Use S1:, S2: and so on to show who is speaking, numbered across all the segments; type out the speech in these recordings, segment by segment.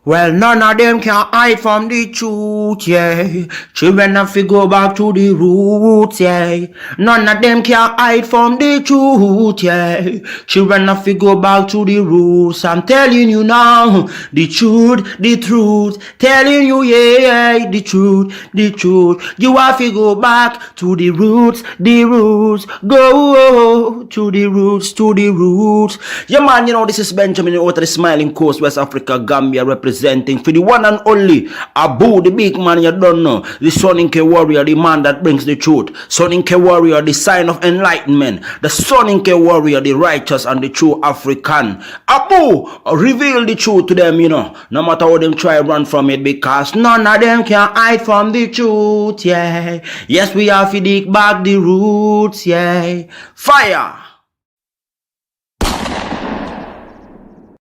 S1: Well, none of them can hide from the truth, yeah. Children have to go back to the roots, yeah. None of them can hide from the truth, yeah. Children have to go back to the roots. I'm telling you now, the truth, the truth. Telling you, yeah, the truth, the truth. You have to go back to the roots, the roots. Go to the roots, to the roots. Yeah, man, you know, this is Benjamin out of the Smiling Coast, West Africa, Gambia, representing for the one and only Abu, the big man you don't know, the Soninke warrior, the man that brings the truth, Soninke warrior, the sign of enlightenment, the Soninke warrior, the righteous and the true African. Abu, reveal the truth to them, you know, no matter how them try to run from it, because none of them can hide from the truth, yeah. Yes, we have to dig back the roots, yeah. Fire!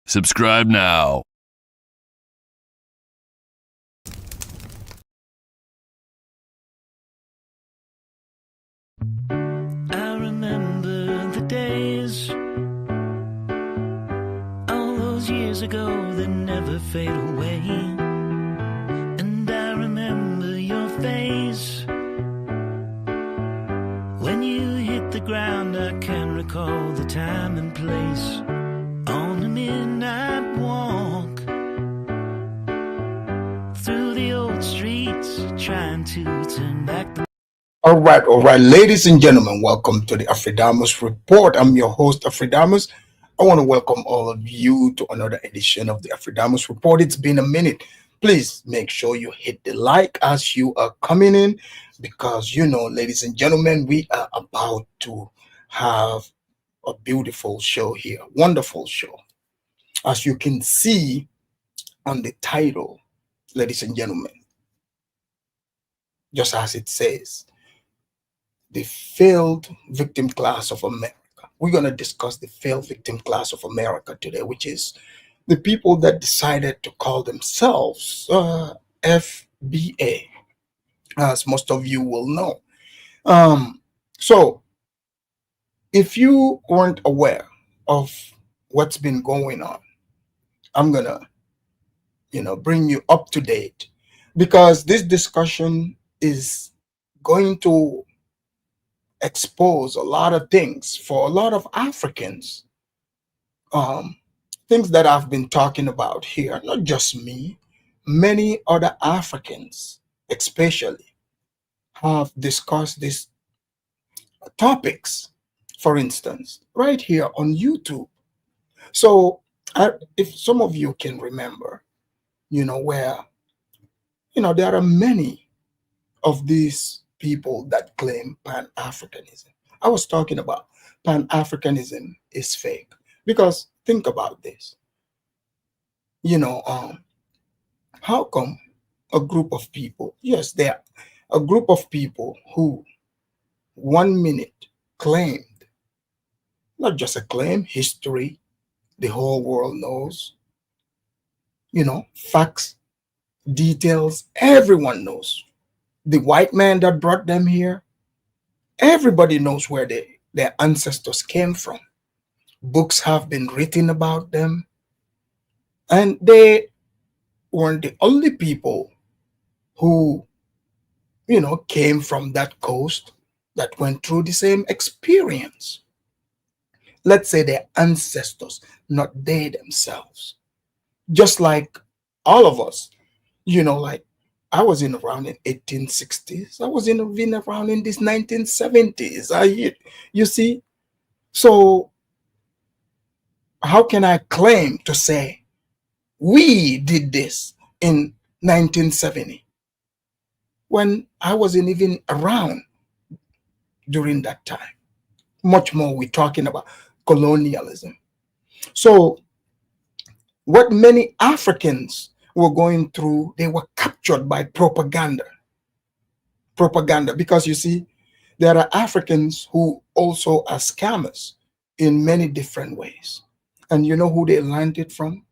S2: Subscribe now.
S3: I remember the days, all those years ago that never fade away. And I remember your face when you hit the ground. I can recall the time and place on a midnight walk through the old streets, trying to turn back the
S4: All right, ladies and gentlemen, welcome to the Afridamus Report. I'm your host, Afridamus. I want to welcome all of you to another edition of the Afridamus Report. It's been a minute. Please make sure you hit the like as you are coming in, because, you know, ladies and gentlemen, we are about to have a beautiful show here, wonderful show. As you can see on the title, ladies and gentlemen, just as it says, the failed victim class of America. We're going to discuss the failed victim class of America today, which is the people that decided to call themselves FBA, as most of you will know. So if you weren't aware of what's been going on, I'm going to, bring you up to date, because this discussion is going to expose a lot of things for a lot of Africans, things that I've been talking about here, not just me, many other Africans especially have discussed these topics, for instance, right here on YouTube. So if some of you can remember, where, there are many of these people that claim Pan-Africanism. I was talking about Pan-Africanism is fake, because think about this. How come a group of people, yes, they are a group of people who 1 minute claimed, not just a claim, history, the whole world knows, facts, details, everyone knows. The white man that brought them here, everybody knows where their ancestors came from. Books have been written about them. And they weren't the only people who, came from that coast that went through the same experience. Let's say their ancestors, not they themselves. Just like all of us, like I was around in 1860s. I was even around in this 1970s. You see? So how can I claim to say we did this in 1970 when I wasn't even around during that time? Much more we're talking about colonialism. So what many Africans were going through, they were captured by propaganda, because you see, there are Africans who also are scammers in many different ways. And you know who they learned it from?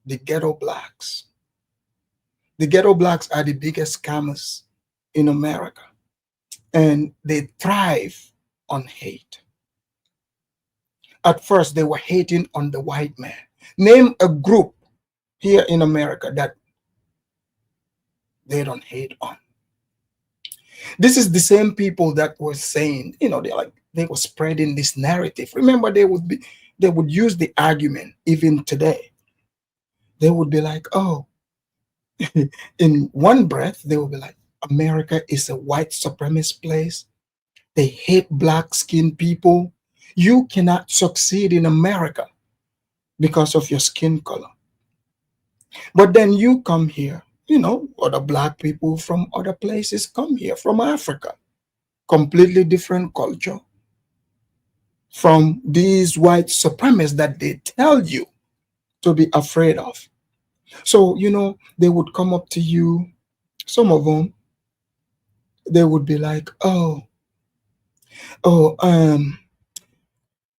S4: The ghetto blacks. The ghetto blacks are the biggest scammers in America, and they thrive on hate. At first, they were hating on the white man. Name a group here in America that they don't hate on. This is the same people that were saying, they were spreading this narrative. Remember, they would use the argument even today. They would be like, oh, in one breath, they would be like, America is a white supremacist place. They hate black-skinned people. You cannot succeed in America because of your skin color. But then you come here, other black people from other places come here, from Africa, completely different culture from these white supremacists that they tell you to be afraid of. So, they would come up to you, some of them, they would be like, oh,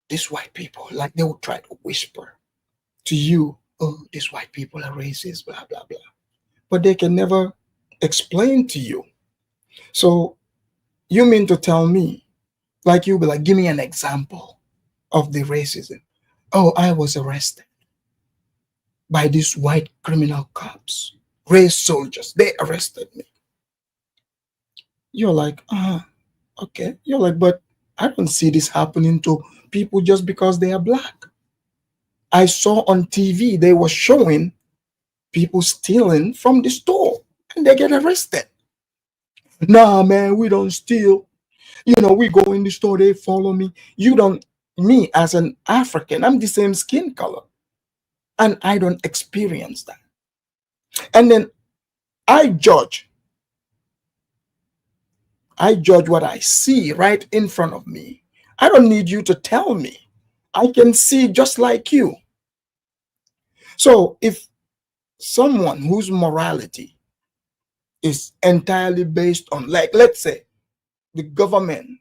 S4: these white people, like they would try to whisper to you, oh, these white people are racist, blah, blah, blah. But they can never explain to you. So you mean to tell me, like you'll be like, give me an example of the racism. Oh, I was arrested by these white criminal cops, race soldiers. They arrested me. You're like, okay. You're like, but I don't see this happening to people just because they are black. I saw on TV, they were showing people stealing from the store and they get arrested. Nah, man, we don't steal. We go in the store, they follow me. Me as an African, I'm the same skin color. And I don't experience that. And then I judge what I see right in front of me. I don't need you to tell me. I can see just like you. So if someone whose morality is entirely based on, like, let's say, the government,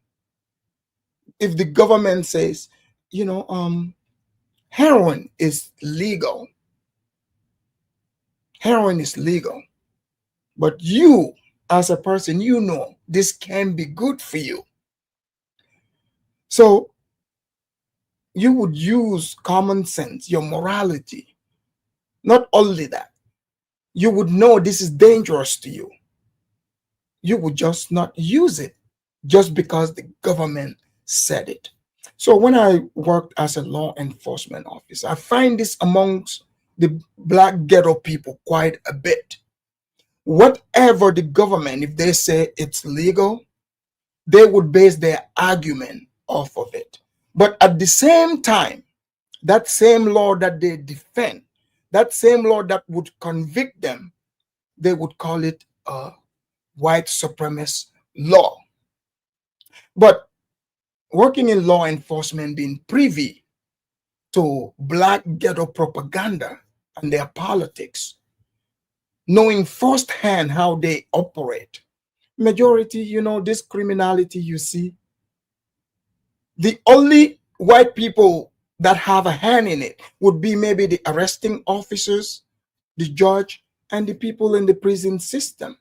S4: if the government says, heroin is legal, but you as a person, this can be good for you. So you would use common sense, your morality. Not only that, you would know this is dangerous to you. You would just not use it just because the government said it. So when I worked as a law enforcement officer, I find this amongst the black ghetto people quite a bit. Whatever the government, if they say it's legal, they would base their argument off of it. But at the same time, that same law that they defend, that same law that would convict them, they would call it a white supremacist law. But working in law enforcement, being privy to black ghetto propaganda and their politics, knowing firsthand how they operate, majority, this criminality you see, the only white people that have a hand in it would be maybe the arresting officers, the judge, and the people in the prison system.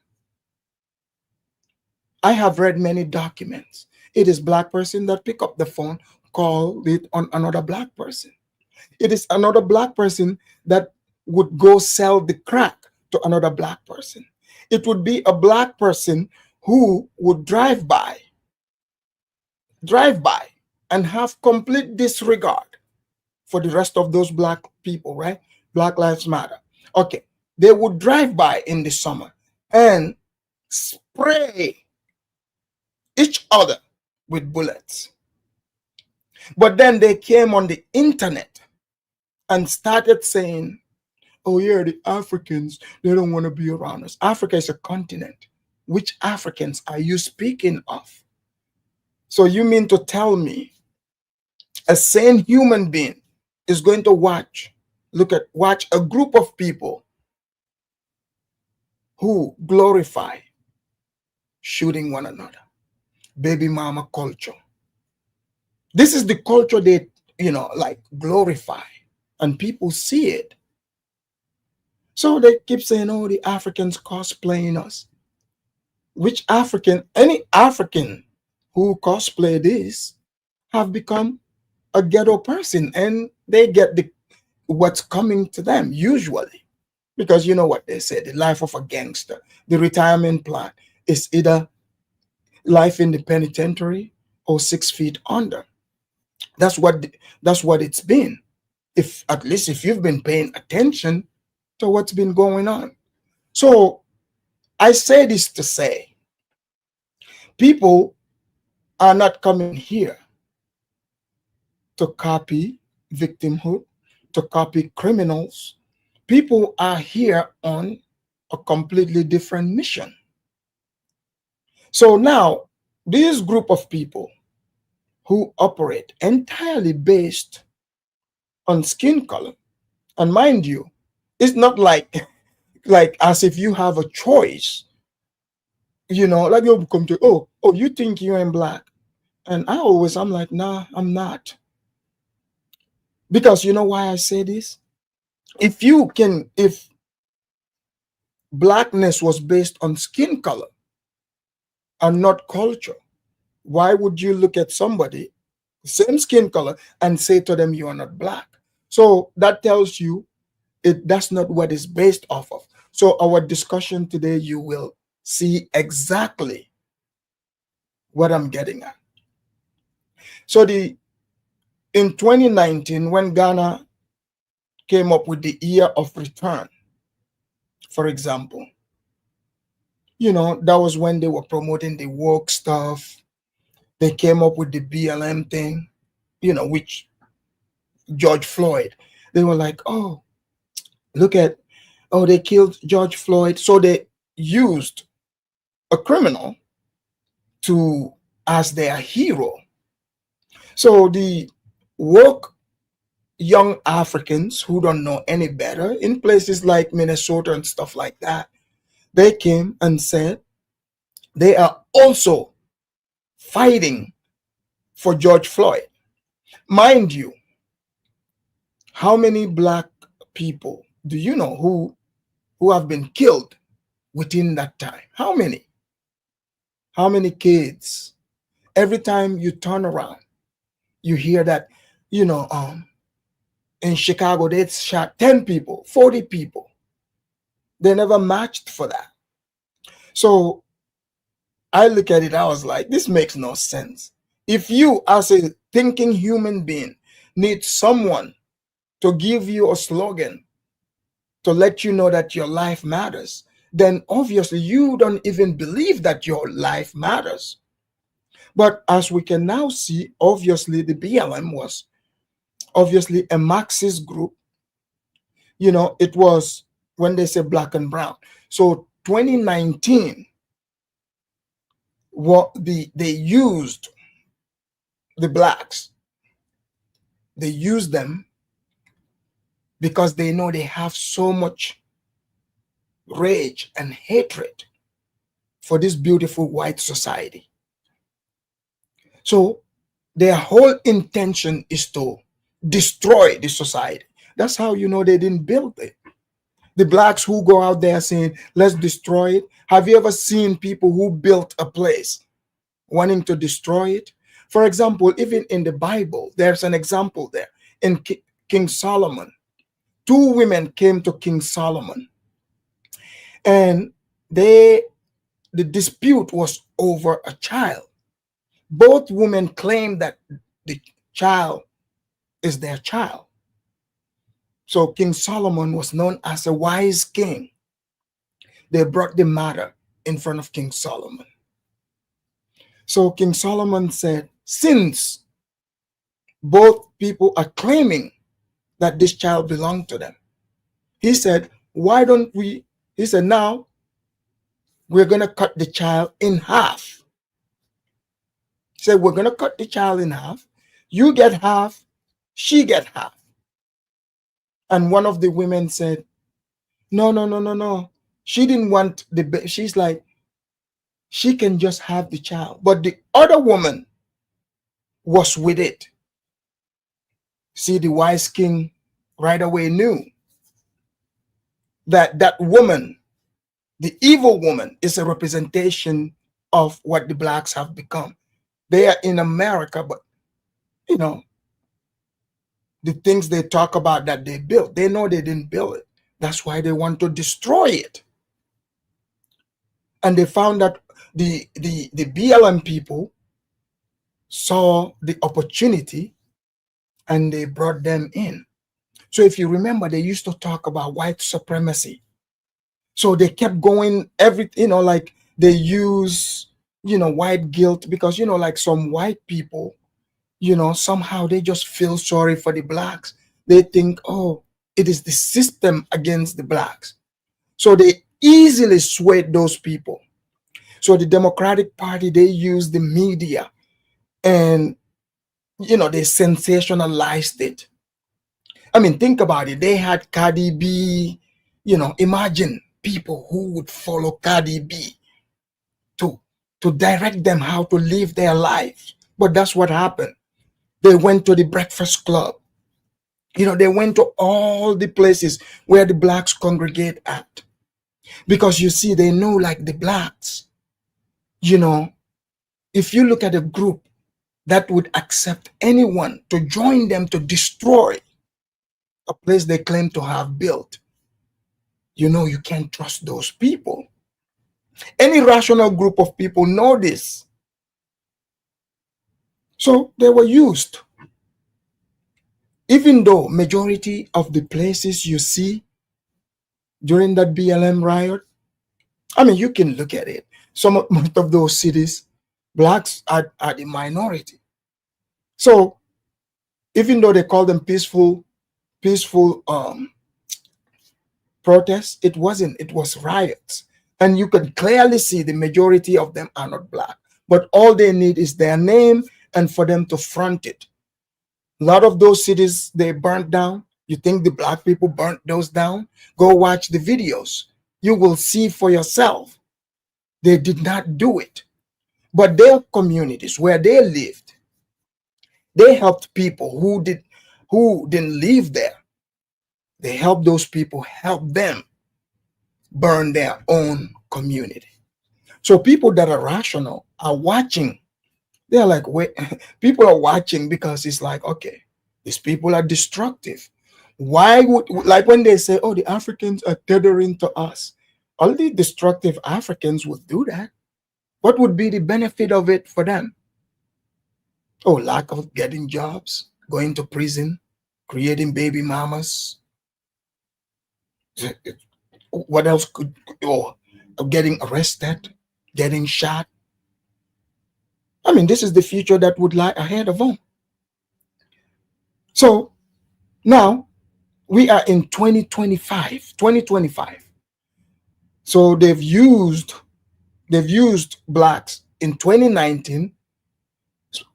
S4: I have read many documents. It is black person that pick up the phone, call it on another black person. It is another black person that would go sell the crack to another black person. It would be a black person who would drive by and have complete disregard for the rest of those black people, right? Black Lives Matter. Okay, they would drive by in the summer and spray each other with bullets. But then they came on the internet and started saying, oh yeah, the Africans, they don't want to be around us. Africa is a continent. Which Africans are you speaking of? So you mean to tell me a sane human being is going to watch a group of people who glorify shooting one another, baby mama culture. This is the culture they, glorify, and people see it. So they keep saying, oh, the Africans cosplaying us. Which African, any African who cosplay this have become a ghetto person, and they get what's coming to them usually. Because you know what they say, the life of a gangster, the retirement plan is either life in the penitentiary or 6 feet under. That's what it's been. If at least if you've been paying attention to what's been going on. So I say this to say, people are not coming here to copy victimhood, to copy criminals. People are here on a completely different mission. So now, this group of people who operate entirely based on skin color, and mind you, it's not like as if you have a choice. Like you'll come to, oh, you think you're in black, and I'm like, nah, I'm not. Because you know why I say this? If blackness was based on skin color and not culture, why would you look at somebody, same skin color, and say to them, you are not black? So that tells you that's not what it's based off of. So our discussion today, you will see exactly what I'm getting at. So in 2019, when Ghana came up with the year of return, for example, that was when they were promoting the woke stuff. They came up with the BLM thing, which George Floyd. They were like, oh, they killed George Floyd. So they used a criminal as their hero. So the woke young Africans who don't know any better in places like Minnesota and stuff like that, they came and said they are also fighting for George Floyd. Mind you, how many black people do you know who have been killed within that time? How many? How many kids? Every time you turn around, you hear that, in Chicago, they shot 10 people, 40 people. They never matched for that. So I look at it, I was like, this makes no sense. If you, as a thinking human being, need someone to give you a slogan to let you know that your life matters, then obviously you don't even believe that your life matters. But as we can now see, obviously the BLM was obviously a Marxist group. It was when they say black and brown. So 2019, they used the blacks. They used them because they know they have so much rage and hatred for this beautiful white society. So their whole intention is to destroy the society. That's how you know they didn't build it. The blacks who go out there saying, let's destroy it. Have you ever seen people who built a place wanting to destroy it? For example, even in the Bible, there's an example there. In King Solomon, 2 women came to King Solomon, and the dispute was over a child. Both women claimed that the child is their child. So King Solomon was known as a wise king. They brought the matter in front of King Solomon. So King Solomon said, since both people are claiming that this child belonged to them, he said, now we're going to cut the child in half. He said, we're going to cut the child in half. You get half, she get half. And one of the women said, no. She didn't want the baby. She's like, she can just have the child. But the other woman was with it. See, the wise king right away knew that woman, the evil woman, is a representation of what the blacks have become. They are in America, but the things they talk about that they built, they know they didn't build it. That's why they want to destroy it. And they found that the BLM people saw the opportunity and they brought them in. So if you remember, they used to talk about white supremacy. So they kept going like they use, white guilt because, like some white people, somehow they just feel sorry for the blacks. They think, oh, it is the system against the blacks. So they easily swayed those people. So the Democratic Party, they use the media and, they sensationalized it. I mean, think about it. They had Cardi B, imagine people who would follow Cardi B to direct them how to live their lives. But that's what happened. They went to the Breakfast Club. They went to all the places where the blacks congregate at. Because you see, they know like the blacks, if you look at a group that would accept anyone to join them to destroy a place they claim to have built, you can't trust those people. Any rational group of people know this. So they were used. Even though majority of the places you see during that BLM riot, I mean, you can look at it. Most of those cities, blacks are the minority. So even though they call them peaceful protests, it wasn't. It was riots. And you could clearly see the majority of them are not black. But all they need is their name and for them to front it. A lot of those cities, they burnt down. You think the black people burnt those down? Go watch the videos. You will see for yourself. They did not do it. But their communities where they lived, they helped people who didn't live there. They helped those people help them burn their own community. So people that are rational are watching. They're like, wait, people are watching because it's like, okay, these people are destructive. Why would, like when they say, oh, the Africans are tethering to us, only destructive Africans would do that. What would be the benefit of it for them? Oh, lack of getting jobs, going to prison, creating baby mamas. What else could, or getting arrested, getting shot? I mean, this is the future that would lie ahead of them. So now we are in 2025. So they've used blacks in 2019,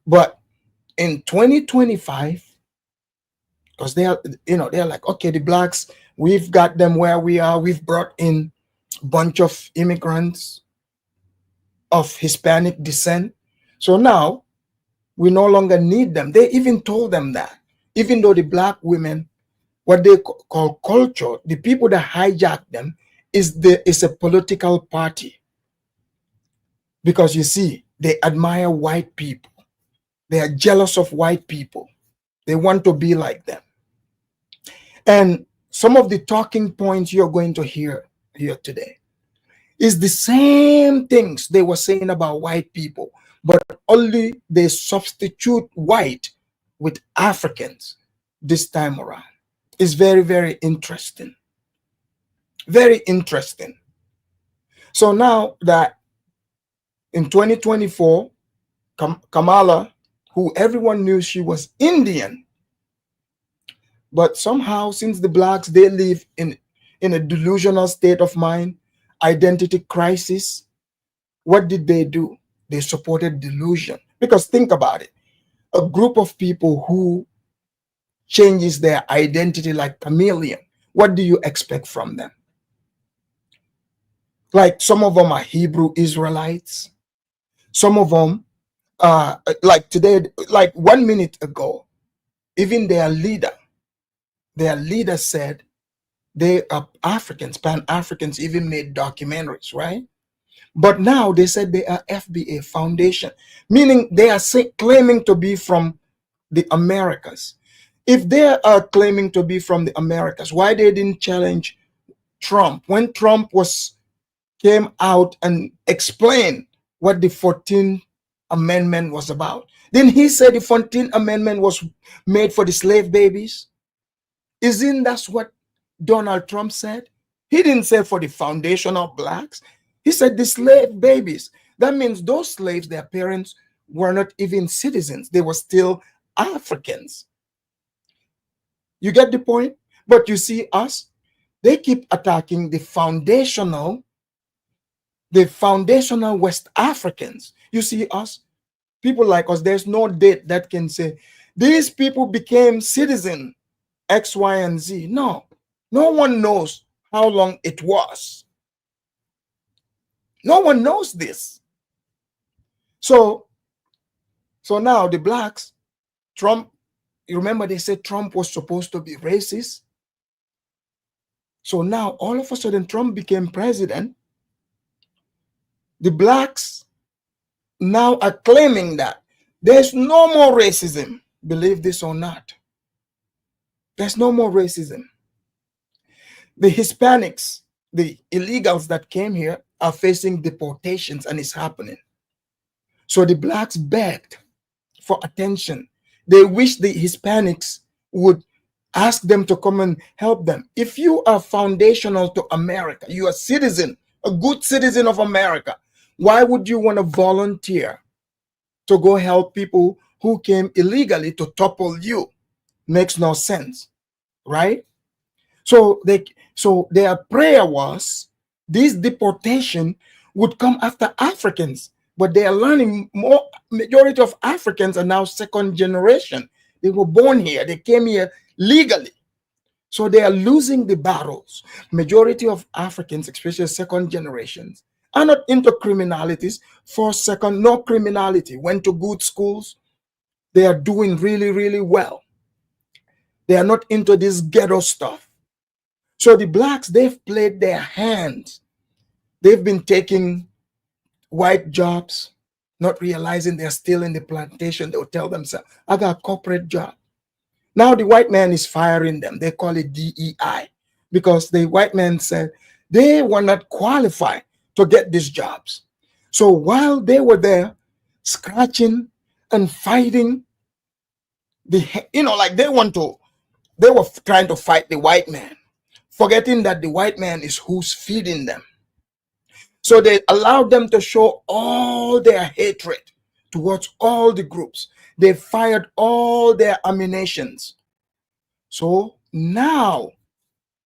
S4: but in 2025, because they're like, okay, the blacks, we've got them where we are. We've brought in a bunch of immigrants of Hispanic descent. So now we no longer need them. They even told them that, even though the black women, what they call culture, the people that hijack them is a political party. Because you see, they admire white people. They are jealous of white people. They want to be like them. And some of the talking points you're going to hear here today is the same things they were saying about white people, but only they substitute white with Africans this time around. It's very, very interesting. Very interesting. So now that in 2024, Kamala, who everyone knew she was Indian, but somehow since the blacks, they live in a delusional state of mind, identity crisis, what did they do? They supported delusion. Because think about it, a group of people who changes their identity like chameleon, what do you expect from them? Like some of them are Hebrew Israelites. Some of them, like today, like 1 minute ago, even their leader said they are Africans, Pan-Africans, even made documentaries, right? But now they said they are FBA Foundation, meaning they are claiming to be from the Americas. If they are claiming to be from the Americas, why they didn't challenge Trump, when Trump came out and explained what the 14th Amendment was about, didn't he say the 14th Amendment was made for the slave babies? Isn't that what Donald Trump said? He didn't say for the foundation of blacks. He said the slave babies. That means those slaves, their parents were not even citizens. They were still Africans. You get the point? But you see us, they keep attacking the foundational West Africans. You see us, people like us, there's no date that can say these people became citizen X, Y, and Z. No one knows how long it was. No one knows this. So now the blacks, Trump, you remember they said Trump was supposed to be racist. So now all of a sudden Trump became president. The blacks now are claiming that there's no more racism. Believe this or not. There's no more racism. The Hispanics, the illegals that came here are facing deportations, and it's happening. So the blacks begged for attention. They wish the Hispanics would ask them to come and help them. If you are foundational to America, you are a citizen, a good citizen of America, why would you want to volunteer to go help people who came illegally to topple you? Makes no sense, right? So their prayer was this deportation would come after Africans, but they are learning more. Majority of Africans are now second generation. They were born here. They came here legally. So they are losing the battles. Majority of Africans, especially second generations, are not into criminalities. First, second, no criminality. Went to good schools. They are doing really, really well. They are not into this ghetto stuff. So the blacks, they've played their hand. They've been taking white jobs, not realizing they're still in the plantation. They'll tell themselves, I got a corporate job. Now the white man is firing them. They call it DEI because the white man said they were not qualified to get these jobs. So while they were there scratching and fighting, like they were trying to fight the white man, forgetting that the white man is who's feeding them. So they allowed them to show all their hatred towards all the groups. They fired all their ammunitions. So now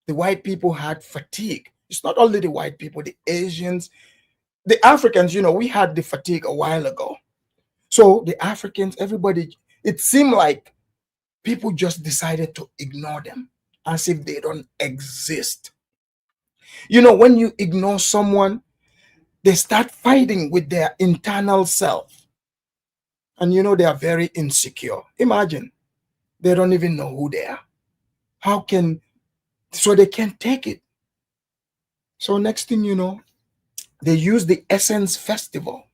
S4: the white people had fatigue. It's not only the white people, the Asians, the Africans, we had the fatigue a while ago. So the Africans, everybody, it seemed like people just decided to ignore them as if they don't exist. When you ignore someone, they start fighting with their internal self. And they are very insecure. Imagine, they don't even know who they are. So they can't take it. So next thing you know, they use the Essence Festival.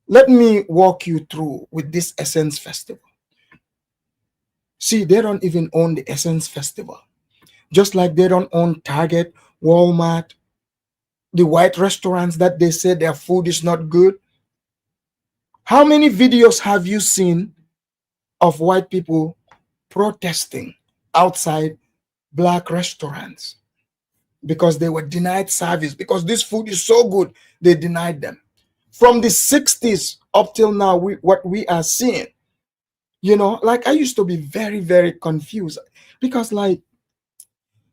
S4: Let me walk you through with this Essence Festival. See, they don't even own the Essence Festival. Just like they don't own Target, Walmart, the white restaurants that they say their food is not good. How many videos have you seen of white people protesting outside black restaurants because they were denied service? Because this food is so good, they denied them. From the 60s up till now, what we are seeing, like I used to be very, very confused because like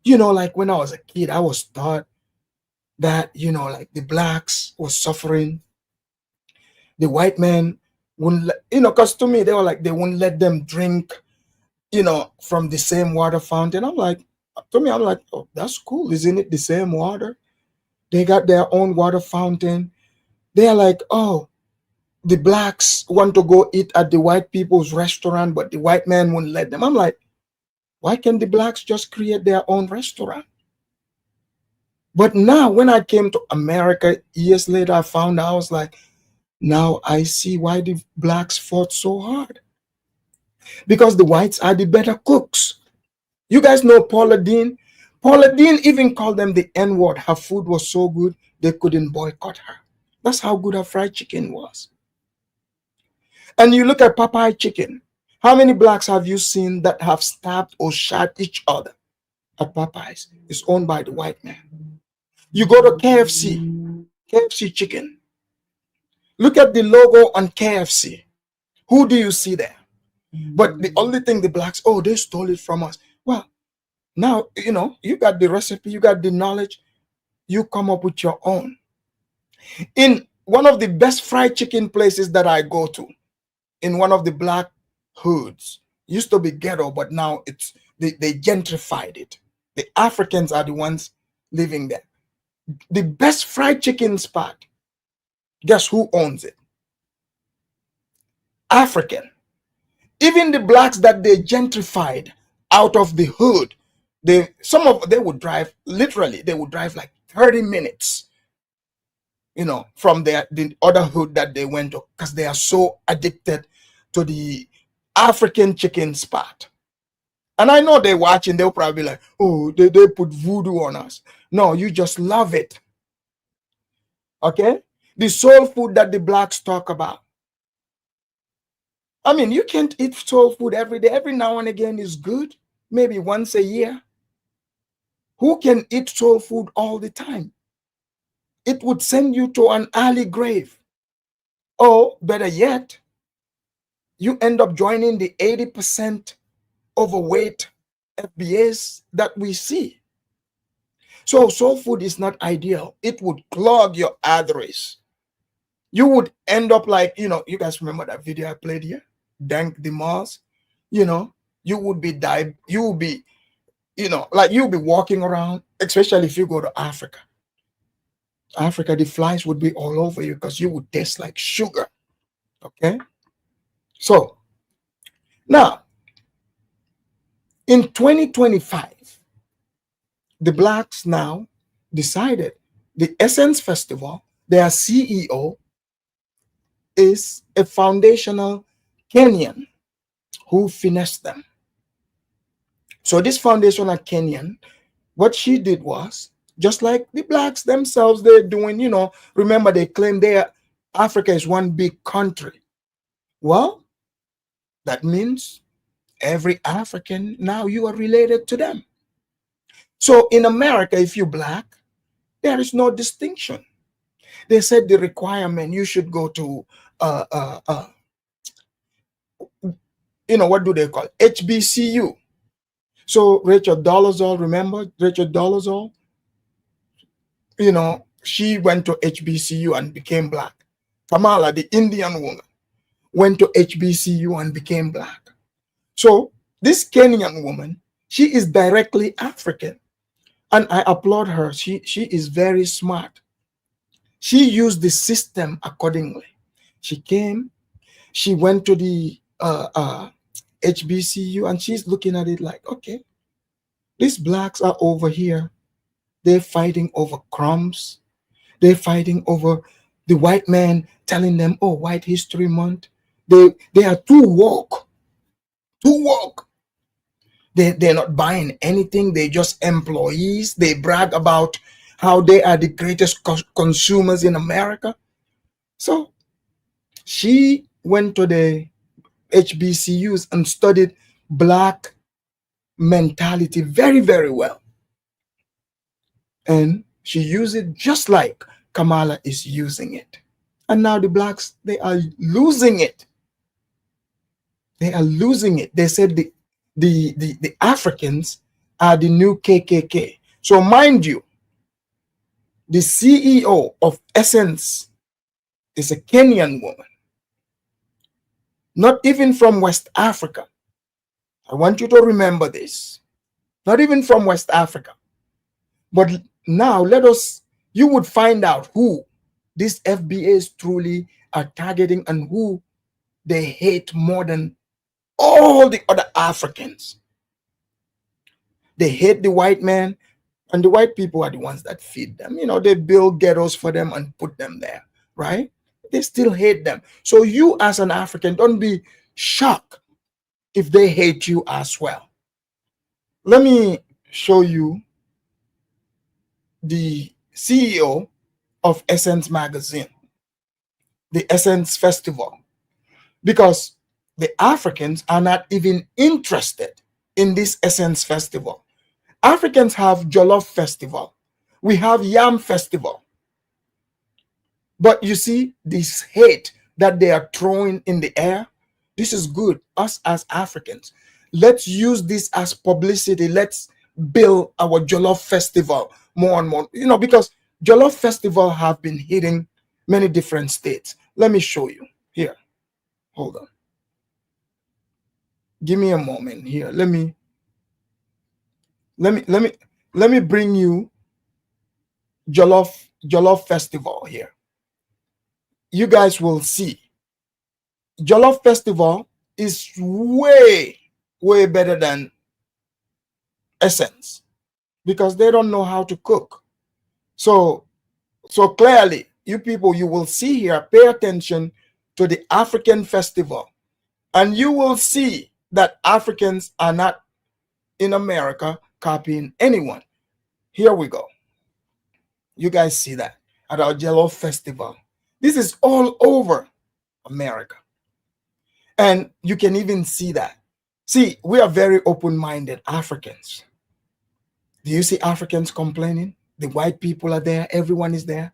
S4: when I was a kid, I was taught that, like the blacks were suffering. The white men wouldn't, because to me, they were like, they wouldn't let them drink, from the same water fountain. I'm like, oh, that's cool. Isn't it the same water? They got their own water fountain. They're like, oh, the blacks want to go eat at the white people's restaurant, but the white man wouldn't let them. I'm like, why can't the blacks just create their own restaurant? But now when I came to America years later, I found out, I was like, now I see why the blacks fought so hard. Because the whites are the better cooks. You guys know Paula Dean? Paula Dean even called them the N-word. Her food was so good, they couldn't boycott her. That's how good her fried chicken was. And you look at Popeye chicken. How many blacks have you seen that have stabbed or shot each other at Popeyes? It's owned by the white man. You go to KFC chicken. Look at the logo on KFC. Who do you see there? But the only thing the blacks, oh, they stole it from us. Well, now, you got the recipe, you got the knowledge, you come up with your own. In one of the best fried chicken places that I go to, in one of the black hoods, used to be ghetto, but now they gentrified it. The Africans are the ones living there. The best fried chicken spot, guess who owns it? African. Even the blacks that they gentrified out of the hood, they would drive, literally, they would drive like 30 minutes, from the other hood that they went to, because they are so addicted to the African chicken spot. And I know they're watching, they'll probably be like, oh, they put voodoo on us. No, you just love it. Okay? The soul food that the blacks talk about. I mean, you can't eat soul food every day. Every now and again is good. Maybe once a year. Who can eat soul food all the time? It would send you to an early grave. Or better yet, you end up joining the 80% overweight FBAs that we see. So soul food is not ideal. It would clog your arteries. You would end up like, you guys remember that video I played here? Dank the Mars. You would be you'll be walking around, especially if you go to Africa. Africa, the flies would be all over you because you would taste like sugar. Okay? So, now, in 2025, the blacks now decided the Essence Festival, their CEO is a foundational Kenyan who finessed them. So this foundational Kenyan, what she did was, just like the blacks themselves, they're doing, remember they claim Africa is one big country. Well, that means every African, now you are related to them. So in America, if you're black, there is no distinction. They said the requirement, you should go to, what do they call it? HBCU. So Rachel Dolezal, remember Rachel Dolezal? She went to HBCU and became black. Kamala, the Indian woman, went to HBCU and became black. So this Kenyan woman, she is directly African. And I applaud her. She is very smart. She used the system accordingly. She came, she went to the HBCU, and she's looking at it like, okay, these blacks are over here. They're fighting over crumbs. They're fighting over the white man telling them, oh, White History Month. They are too woke. Too woke. They're not buying anything. They're just employees. They brag about how they are the greatest consumers in America. So she went to the HBCUs and studied black mentality very, very well. And she used it just like Kamala is using it. And now the blacks, they are losing it. They are losing it. They said the Africans are the new KKK. So mind you, the CEO of Essence is a Kenyan woman, not even from West Africa. I want you to remember this. Not even from West Africa. But now you would find out who these FBAs truly are targeting and who they hate more than all the other Africans. They hate the white man, and the white people are the ones that feed them. They build ghettos for them and put them there, right? They still hate them. So you as an African, don't be shocked if they hate you as well. Let me show you the CEO of Essence Magazine, the Essence Festival, because the Africans are not even interested in this Essence Festival. Africans have Jolof Festival. We have Yam Festival. But you see this hate that they are throwing in the air. This is good. Us as Africans, let's use this as publicity. Let's build our Jollof Festival more and more. Because Jollof Festival have been hitting many different states. Let me show you here. Hold on. Give me a moment here. Let me bring you Jollof Festival here. You guys will see. Jollof Festival is way better than Essence because they don't know how to cook. So clearly, you people, you will see here, pay attention to the African festival, and you will see that Africans are not in America copying anyone. Here we go. You guys see that at our Jollof Festival. This is all over America. And you can even see that. See, we are very open-minded Africans. Do you see Africans complaining? The white people are there. Everyone is there.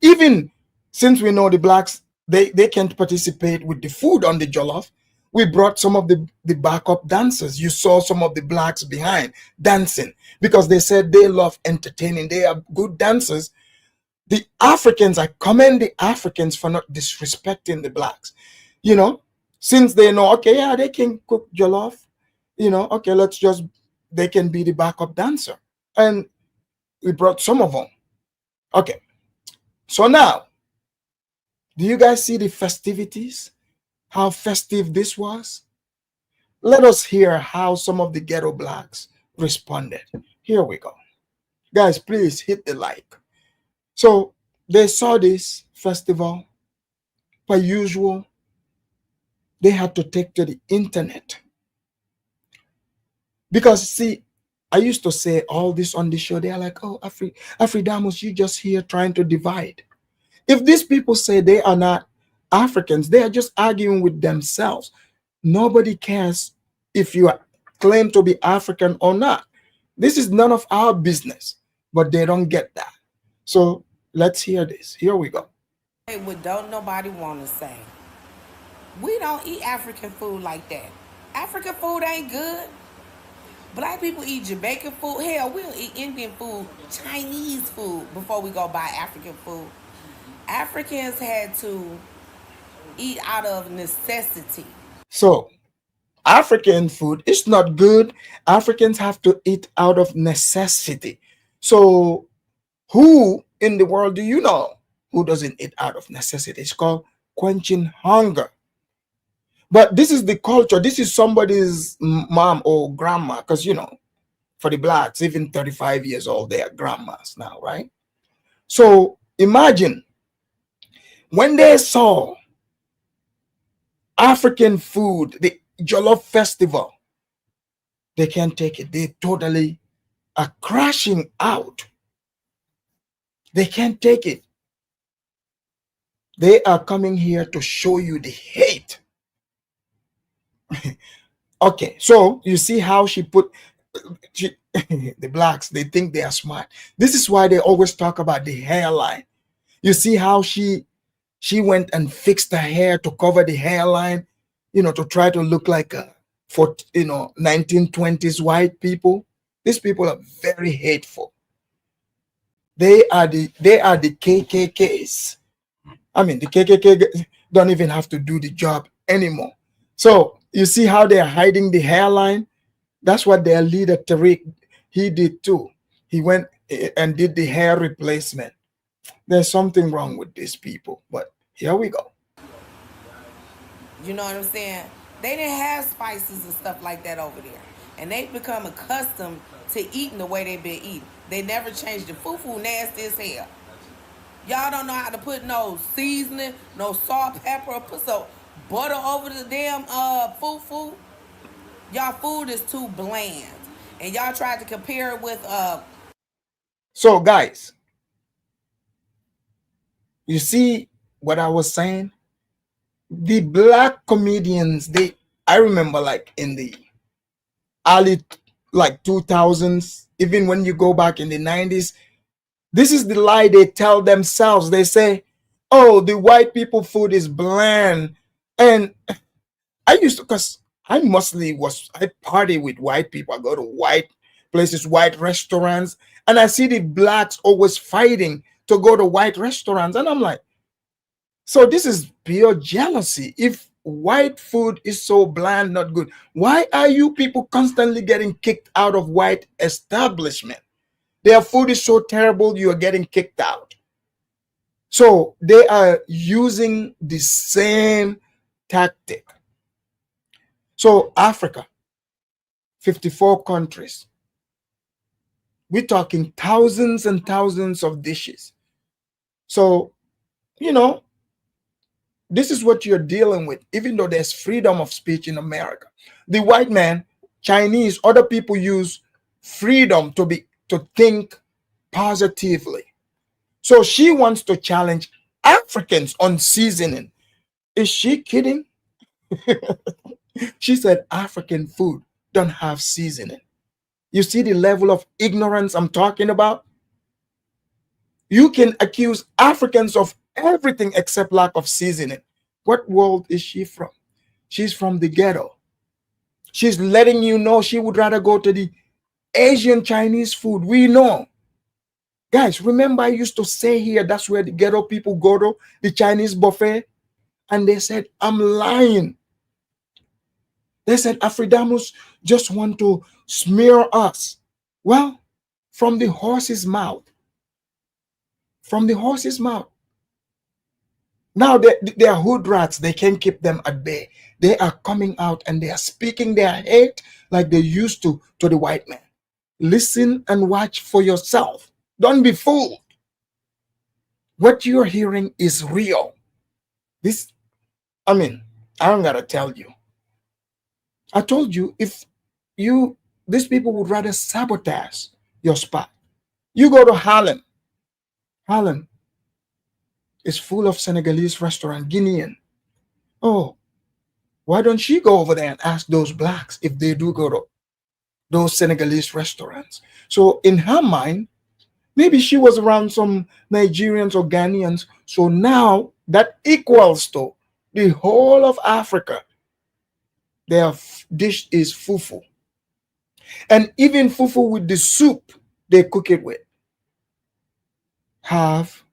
S4: Even since we know the blacks, they can't participate with the food on the jollof, we brought some of the backup dancers. You saw some of the blacks behind dancing because they said they love entertaining. They are good dancers. The Africans, I commend the Africans for not disrespecting the blacks. Since they know, okay, yeah, they can cook jollof, okay, they can be the backup dancer. And we brought some of them. Okay. So now, do you guys see the festivities? How festive this was? Let us hear how some of the ghetto blacks responded. Here we go. Guys, please hit the like. So they saw this festival. Per usual, they had to take to the internet. Because, see, I used to say all this on the show. They are like, oh, Afridamus, you just here trying to divide. If these people say they are not Africans, they are just arguing with themselves. Nobody cares if you claim to be African or not. This is none of our business, but they don't get that. So let's hear this. Here we go.
S2: What don't nobody want to say. We don't eat African food like that. African food ain't good. Black people eat Jamaican food. Hell, we'll eat Indian food, Chinese food before we go buy African food. Africans had to eat out of necessity.
S4: So African food is not good. Africans have to eat out of necessity. So who in the world do you know who doesn't eat out of necessity? It's called quenching hunger. But this is the culture. This is somebody's mom or grandma, because, for the blacks, even 35 years old, they are grandmas now, right? So imagine when they saw African food, the Jollof Festival, they can't take it. They totally are crashing out. They can't take it. They are coming here to show you the hate. Okay, so you see how she put the blacks, they think they are smart. This is why they always talk about the hairline. You see how she went and fixed her hair to cover the hairline, to try to look like 1920s white people. These people are very hateful. They are the KKKs. I mean, the KKK don't even have to do the job anymore. So you see how they are hiding the hairline? That's what their leader, Tariq, he did too. He went and did the hair replacement. There's something wrong with these people, but here we go.
S2: You know what I'm saying? They didn't have spices and stuff like that over there. And they've become accustomed to eating the way they've been eating. They never changed the fufu, nasty as hell. Y'all don't know how to put no seasoning, no salt, pepper, or put some butter over the damn fufu. Y'all food is too bland. And y'all tried to compare it with
S4: So guys, You see what I was saying? The black comedians, I remember like in the early like 2000s, even when you go back in the 90s, this is the lie they tell themselves. They say, oh, the white people food is bland. And I used to, because I party with white people. I go to white places, white restaurants, and I see the blacks always fighting to go to white restaurants. And I'm like, so this is pure jealousy. If white food is so bland, not good, why are you people constantly getting kicked out of white establishment? Their food is so terrible, you are getting kicked out. So they are using the same tactic. So Africa, 54 countries. We're talking thousands and thousands of dishes. So, you know, this is what you're dealing with, even though there's freedom of speech in America. The white man, Chinese, other people use freedom to think positively. So she wants to challenge Africans on seasoning. Is she kidding? She said African food don't have seasoning. You see the level of ignorance I'm talking about? You can accuse Africans of everything except lack of seasoning. What world is she from? She's from the ghetto. She's letting you know she would rather go to the Asian Chinese food. We know. Guys, remember I used to say here that's where the ghetto people go to, the Chinese buffet? And they said, I'm lying. They said, Afridamus just want to smear us. Well, from the horse's mouth. From the horse's mouth. Now they are hood rats. They can't keep them at bay. They are coming out and they are speaking their hate like they used to the white man. Listen and watch for yourself. Don't be fooled. What you're hearing is real. I don't gotta tell you. I told you, if these people would rather sabotage your spot. You go to Harlem. Harlem is full of Senegalese restaurant, Guinean. Oh, why don't she go over there and ask those blacks if they do go to those Senegalese restaurants? So in her mind, maybe she was around some Nigerians or Ghanaians. So now that equals to the whole of Africa. Their dish is fufu. And even fufu with the soup they cook it with have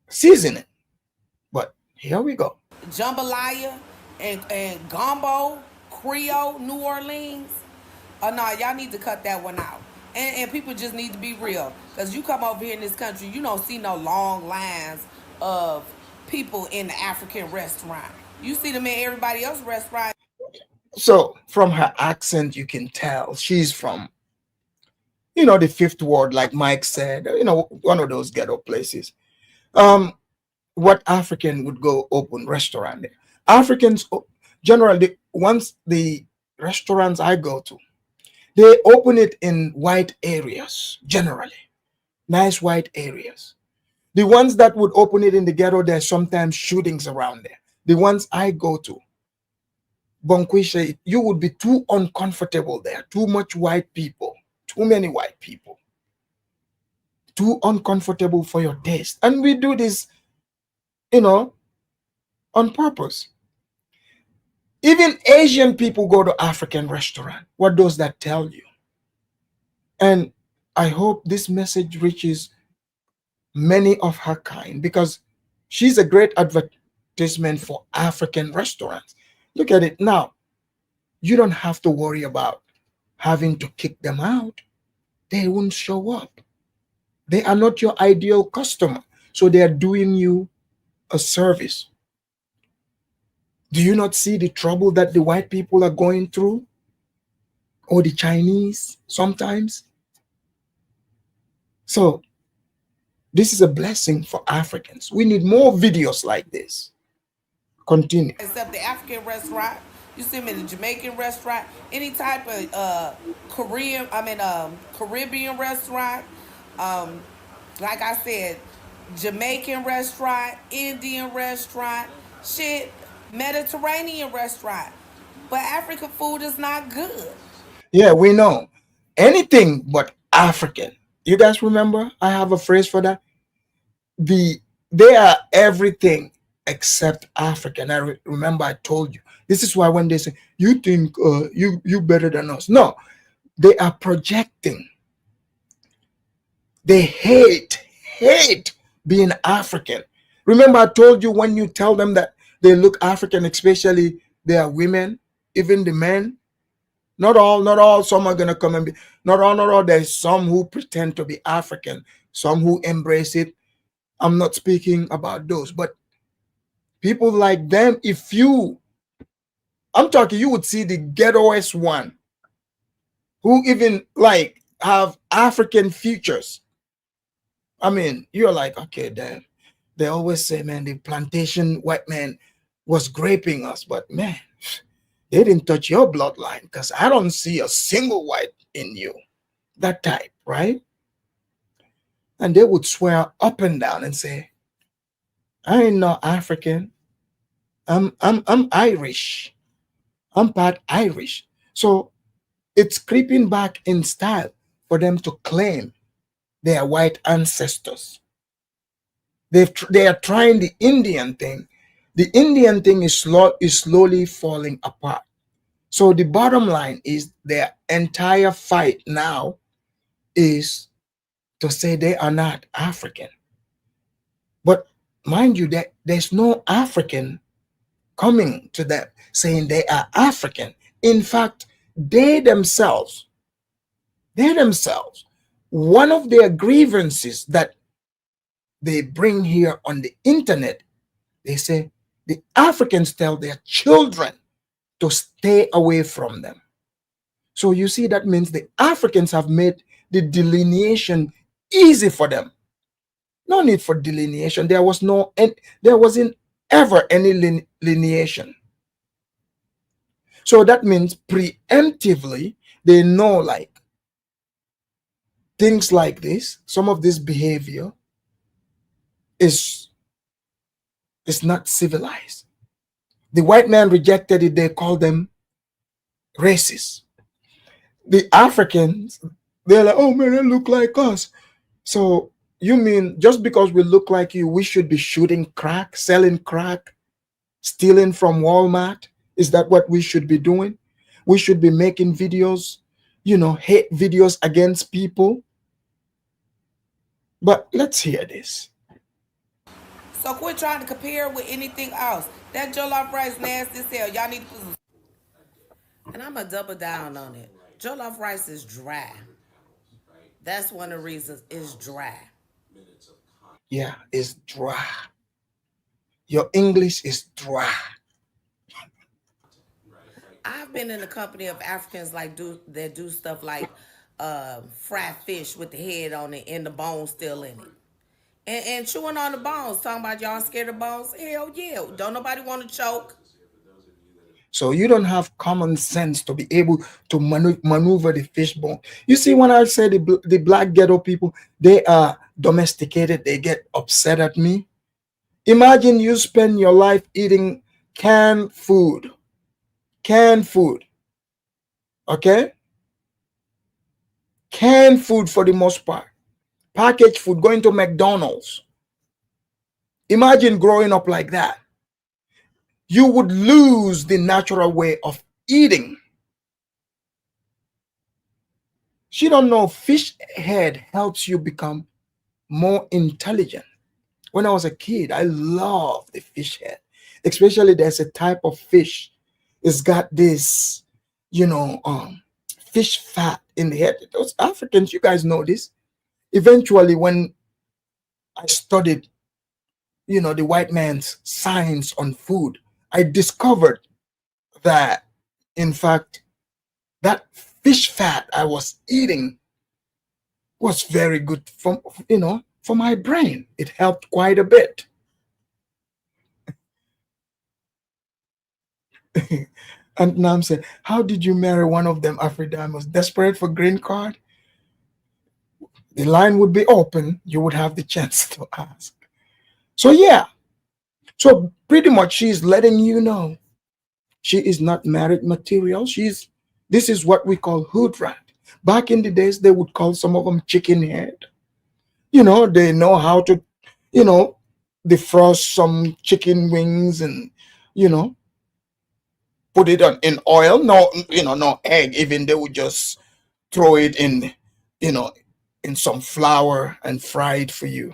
S4: seasoning. But here we go.
S2: Jambalaya and gumbo, Creole, New Orleans. Oh no, y'all need to cut that one out. And people just need to be real. Because you come over here in this country, you don't see no long lines of people in the African restaurant. You see them in everybody else's restaurant.
S4: So from her accent, you can tell she's from, the fifth ward, like Mike said, one of those ghetto places. What African would go open restaurant there? Africans generally, once the restaurants I go to, they open it in white areas, generally. Nice white areas. The ones that would open it in the ghetto, there's sometimes shootings around there. The ones I go to, Bonquisha, you would be too uncomfortable there. Too much white people. Too many white people. Too uncomfortable for your taste. And we do this, on purpose. Even Asian people go to African restaurant. What does that tell you? And I hope this message reaches many of her kind, because she's a great advertisement for African restaurants. Look at it now. You don't have to worry about having to kick them out. They won't show up. They are not your ideal customer. So they are doing you a service. Do you not see the trouble that the white people are going through? Or the Chinese sometimes? So this is a blessing for Africans. We need more videos like this. Continue.
S2: Except the African restaurant. You see them in the Jamaican restaurant. Any type of Caribbean restaurant. Like I said, Jamaican restaurant, Indian restaurant, shit, Mediterranean restaurant. But African food is not good.
S4: Yeah, we know. Anything but African. You guys remember? I have a phrase for that. The They are everything except African. Remember I told you. This is why when they say you think you better than us, no, they are projecting. They hate being African. Remember I told you when you tell them that they look African, especially they are women, even the men. Not all. Some are gonna come and be. Not all. There's some who pretend to be African, some who embrace it. I'm not speaking about those, but people like them. I'm talking, you would see the ghettoest one who even like have African features. I mean, you're like, okay, then they always say, man, the plantation white man was raping us, but man, they didn't touch your bloodline because I don't see a single white in you. That type, right? And they would swear up and down and say, I ain't no African. I'm Irish. I'm part Irish. So it's creeping back in style for them to claim their white ancestors. They are trying the Indian thing. The Indian thing is slowly falling apart. So the bottom line is their entire fight now is to say they are not African. But mind you, that there's no African coming to them saying they are African. In fact, they themselves, one of their grievances that they bring here on the internet, they say the Africans tell their children to stay away from them. So you see, that means the Africans have made the delineation easy for them. No need for delineation. There wasn't ever any lineation. So that means preemptively they know like things like this, some of this behavior is not civilized. The white man rejected it, they call them racist. The Africans, they're like, oh man, they look like us. So you mean just because we look like you, we should be shooting crack, selling crack, stealing from Walmart? Is that what we should be doing? We should be making videos, hate videos against people. But let's hear this.
S2: So quit trying to compare with anything else. That jollof rice nasty as hell. Y'all need to put some. And I'm going to double down on it. Jollof rice is dry. That's one of the reasons it's dry.
S4: Yeah, it's dry. Your English is dry.
S2: I've been in the company of Africans that do stuff like fried fish with the head on it and the bone still in it. And chewing on the bones, talking about y'all scared of bones. Hell yeah. Don't nobody want to choke.
S4: So you don't have common sense to be able to maneuver the fishbone. You see, when I say the black ghetto people, they are domesticated, they get upset at me. Imagine you spend your life eating canned food. Okay? Canned food for the most part. Packaged food, going to McDonald's. Imagine growing up like that. You would lose the natural way of eating. She don't know fish head helps you become more intelligent. When I was a kid, I loved the fish head. Especially there's a type of fish. It's got this, fish fat in the head. Those Africans, you guys know this. Eventually, when I studied, the white man's science on food, I discovered that, in fact, that fish fat I was eating was very good for my brain. It helped quite a bit. And now I'm saying, how did you marry one of them Afro-Diamonds? Desperate for green card? The line would be open. You would have the chance to ask. So yeah, so pretty much she's letting you know she is not married material. This is what we call hood rat. Back in the days, they would call some of them chicken head. They know how to, you know, defrost some chicken wings and, you know, put it in oil. No, no egg. Even they would just throw it in, you know, in some flour and fry it for you.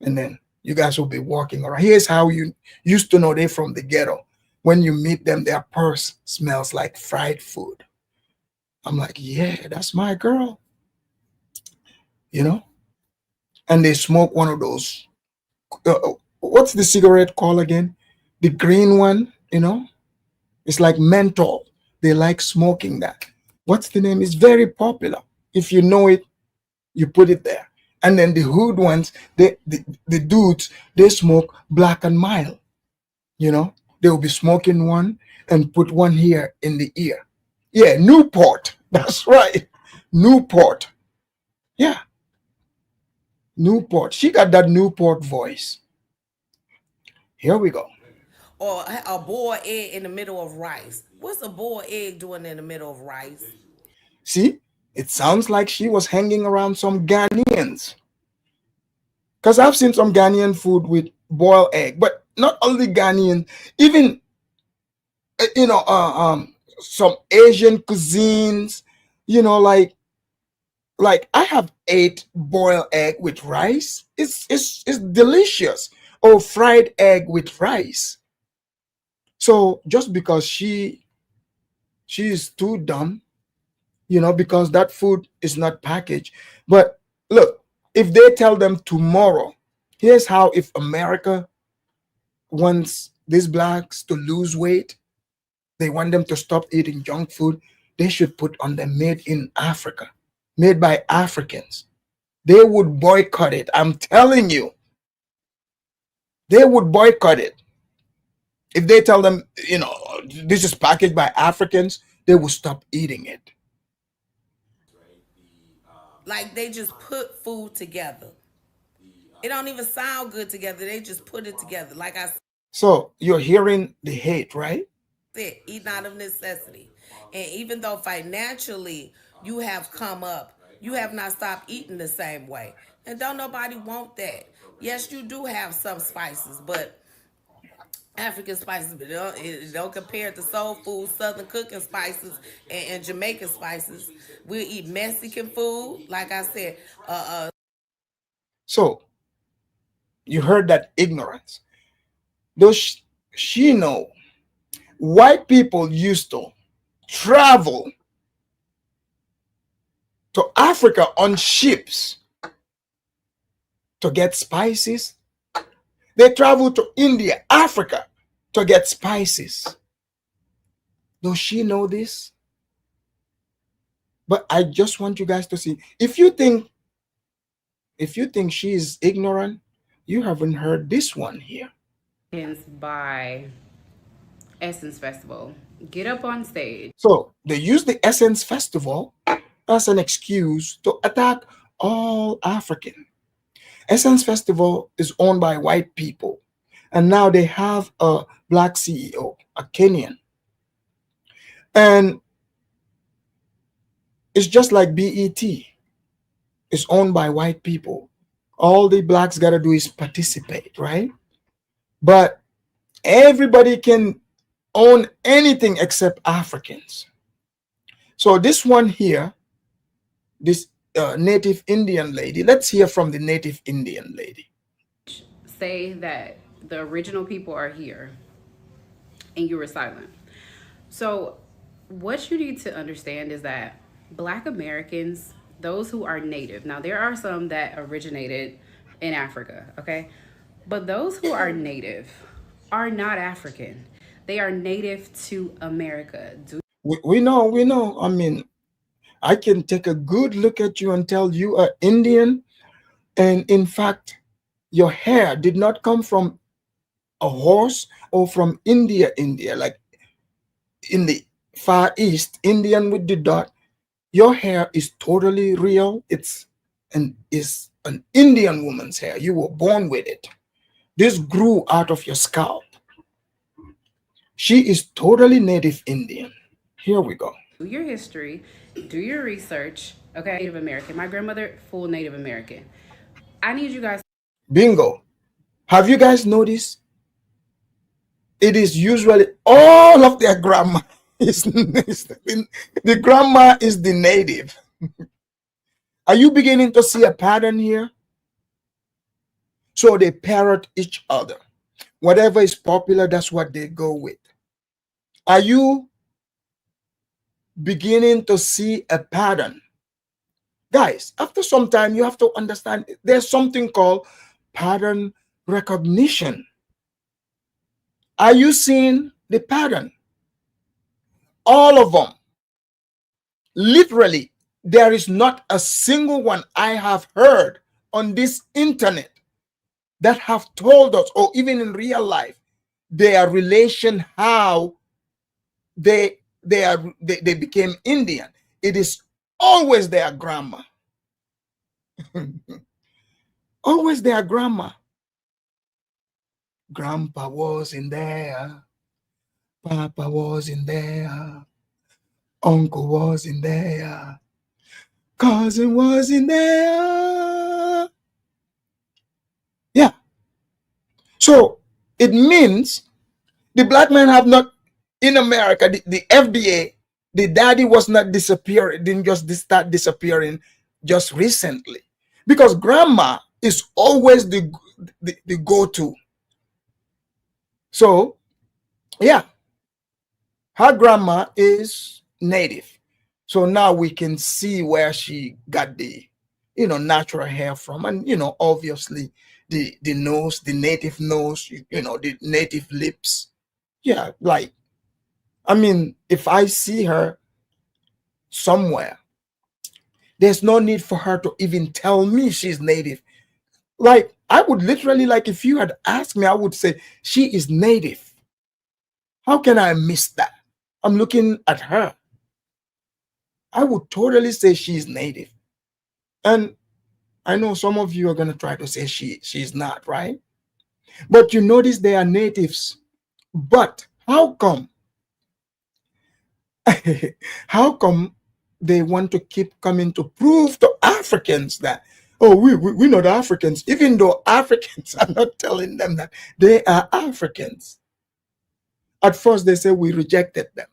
S4: And then you guys will be walking around. Here's how you used to know they're from the ghetto. When you meet them, their purse smells like fried food. I'm like, yeah, that's my girl, you know? And they smoke one of those. What's the cigarette called again? The green one, It's like menthol. They like smoking that. What's the name? It's very popular. If you know it, you put it there. And then the hood ones, the dudes, they smoke black and mild. They will be smoking one and put one here in the ear. Yeah, Newport. That's right. Newport. Yeah, Newport. She got that Newport voice. Here we go.
S2: Or a boiled egg in the middle of rice. What's a boiled egg doing in the middle of rice?
S4: See, it sounds like she was hanging around some Ghanaians. Because I've seen some Ghanaian food with boiled egg, but not only Ghanaian, even some Asian cuisines, like I have ate boiled egg with rice. It's delicious. Or fried egg with rice. So just because she is too dumb, because that food is not packaged. But look, if they tell them tomorrow, here's how, if America wants these blacks to lose weight, they want them to stop eating junk food, they should put on them made in Africa, made by Africans. They would boycott it. I'm telling you. They would boycott it. If they tell them, this is packaged by Africans, they will stop eating it.
S2: Like they just put food together. It don't even sound good together. They just put it together. Like I
S4: So you're hearing the hate, right?
S2: said, eating out of necessity. And even though financially you have come up, you have not stopped eating the same way. And don't nobody want that. Yes, you do have some spices, but African spices, but it don't compare to soul food, southern cooking spices, and Jamaican spices. We'll eat Mexican food, like I said.
S4: So you heard that ignorance. Does she know white people used to travel to Africa on ships to get spices? They travel to India, Africa to get spices. Does she know this? But I just want you guys to see, if you think she is ignorant, you haven't heard this one here.
S5: By Essence Festival. Get up on stage.
S4: So they use the Essence Festival as an excuse to attack all African. Essence Festival is owned by white people, and now they have a black CEO, a Kenyan. And it's just like BET. It's owned by white people. All the blacks got to do is participate, right? But everybody can own anything except Africans. So this one here, this native Indian lady, let's hear from the native Indian lady.
S5: Say that the original people are here and you were silent. So what you need to understand is that Black Americans, those who are native, now there are some that originated in Africa, okay? But those who are native are not African. They are native to America.
S4: We know. I mean, I can take a good look at you and tell you are Indian. And in fact, your hair did not come from a horse or from India, like in the Far East, Indian with the dot. Your hair is totally real. It's an Indian woman's hair. You were born with it. This grew out of your scalp. She is totally native Indian. Here we go.
S5: Do your history, do your research. Okay, Native American. My grandmother, full Native American. I need you guys.
S4: Bingo. Have you guys noticed? It is usually all of their grandma the grandma is the native. Are you beginning to see a pattern here? So they parrot each other. Whatever is popular, that's what they go with. Are you beginning to see a pattern? Guys, after some time, you have to understand there's something called pattern recognition. Are you seeing the pattern? All of them. Literally, there is not a single one I have heard on this internet that have told us, or even in real life, their relation, how they became Indian. It is always their grandma. Always their grandma. Grandpa was in there. Papa was in there. Uncle was in there. Cousin was in there. Yeah. So it means the black men have not, in America, the FBA, the daddy was not disappearing, didn't just start disappearing just recently. Because grandma is always the go-to. So, yeah, her grandma is native. So now we can see where she got the, natural hair from. And, obviously the nose, the native nose, the native lips. Yeah, like, I mean, if I see her somewhere, there's no need for her to even tell me she's native. Like, I would literally, like, if you had asked me, I would say she is native. How can I miss that? I'm looking at her. I would totally say she's native. And I know some of you are going to try to say she's not, right? But you notice they are natives. But how come? How come they want to keep coming to prove to Africans that, oh, we're not Africans, even though Africans are not telling them that they are Africans. At first, they said we rejected them.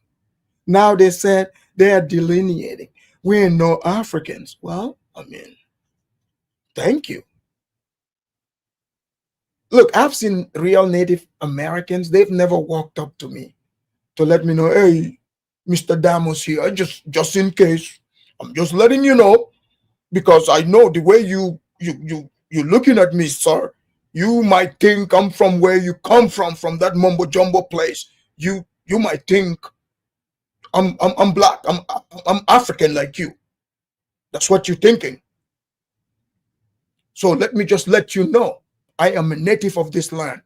S4: Now they said they are delineating. We're no Africans. Well, I mean, thank you. Look, I've seen real Native Americans. They've never walked up to me to let me know, hey, Mr. Damos here, just in case. I'm just letting you know, because I know the way you're looking at me, sir. You might think I'm from where you come from that mumbo jumbo place. You might think I'm black. I'm African like you. That's what you're thinking. So let me just let you know, I am a native of this land.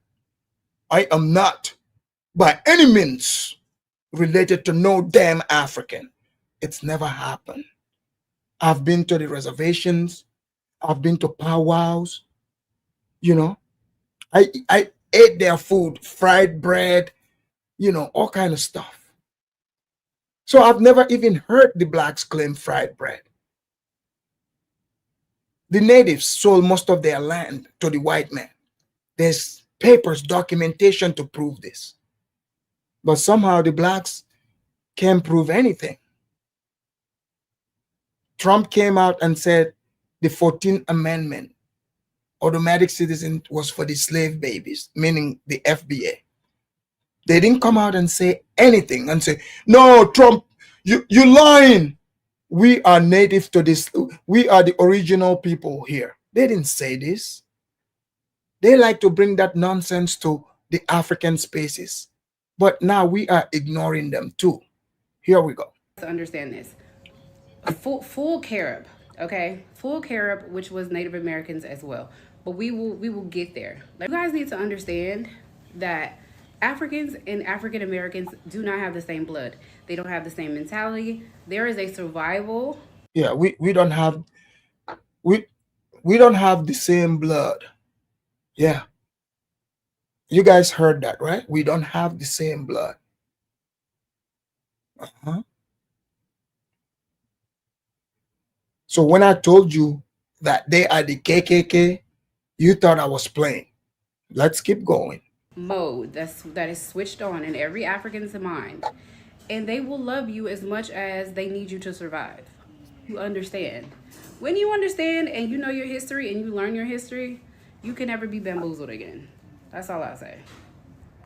S4: I am not by any means related to no damn African. It's never happened. I've been to the reservations. I've been to powwows. I ate their food, fried bread, all kind of stuff. So I've never even heard the blacks claim fried bread. The natives sold most of their land to the white man. There's papers, documentation to prove this. But somehow the blacks can't prove anything. Trump came out and said the 14th Amendment, automatic citizen, was for the slave babies, meaning the FBA. They didn't come out and say anything and say, no, Trump, you lying. We are native to this. We are the original people here. They didn't say this. They like to bring that nonsense to the African spaces. But now we are ignoring them too. Here we go.
S5: To understand this, full Carib, okay, full Carib, which was Native Americans as well. But we will get there. Like, you guys need to understand that Africans and African Americans do not have the same blood. They don't have the same mentality. There is a survival.
S4: Yeah, we don't have we don't have the same blood. Yeah. You guys heard that, right? We don't have the same blood. Uh-huh. So when I told you that they are the KKK, you thought I was playing. Let's keep going.
S5: Mode that is switched on in every African's mind, and they will love you as much as they need you to survive. You understand. When you understand and you know your history and you learn your history, you can never be bamboozled again. That's all I say.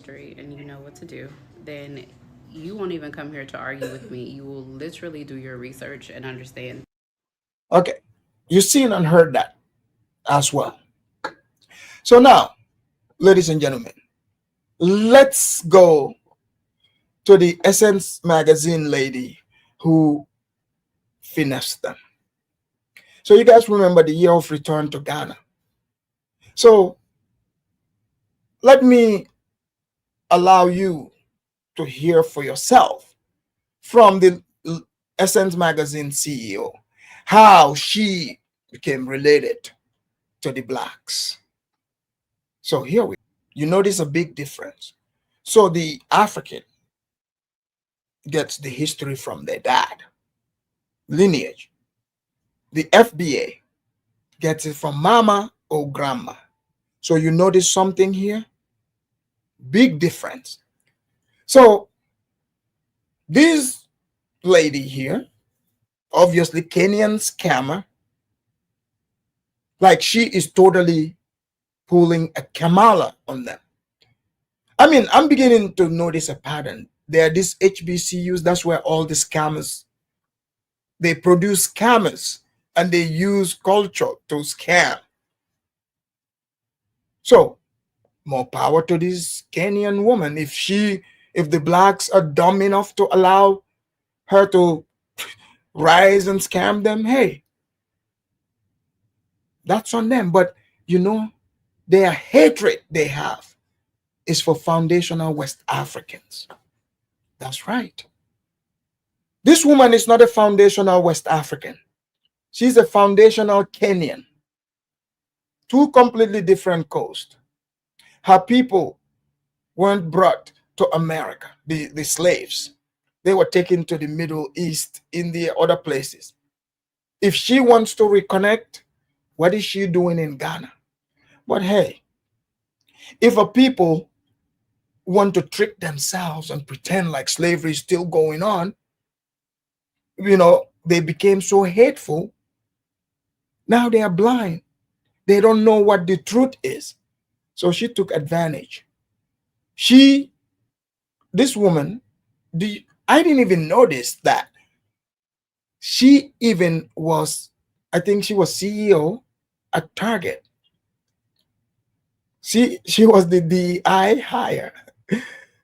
S5: And you know what to do, then you won't even come here to argue with me. You will literally do your research and understand.
S4: Okay. You've seen and heard that as well. So now, ladies and gentlemen, let's go to the Essence magazine lady who finessed them. So you guys remember the year of return to Ghana. So let me allow you to hear for yourself from the Essence magazine CEO how she became related to the blacks. So here you notice a big difference. So the African gets the history from their dad, lineage. The FBA gets it from mama or grandma. So you notice something here? Big difference. So this lady here, obviously Kenyan scammer, like she is totally pulling a Kamala on them. I mean, I'm beginning to notice a pattern. There are these HBCUs, that's where all the scammers, they produce scammers and they use culture to scam. So more power to this Kenyan woman. If the blacks are dumb enough to allow her to rise and scam them, hey, that's on them. But you know, their hatred they have is for foundational West Africans. That's right. This woman is not a foundational West African. She's a foundational Kenyan. Two completely different coasts. Her people weren't brought to America, the slaves. They were taken to the Middle East, India, other places. If she wants to reconnect, what is she doing in Ghana? But hey, if a people want to trick themselves and pretend like slavery is still going on, they became so hateful. Now they are blind. They don't know what the truth is. So she took advantage. This woman, I didn't even notice that she even was, I think she was CEO at Target. She was the DI hire.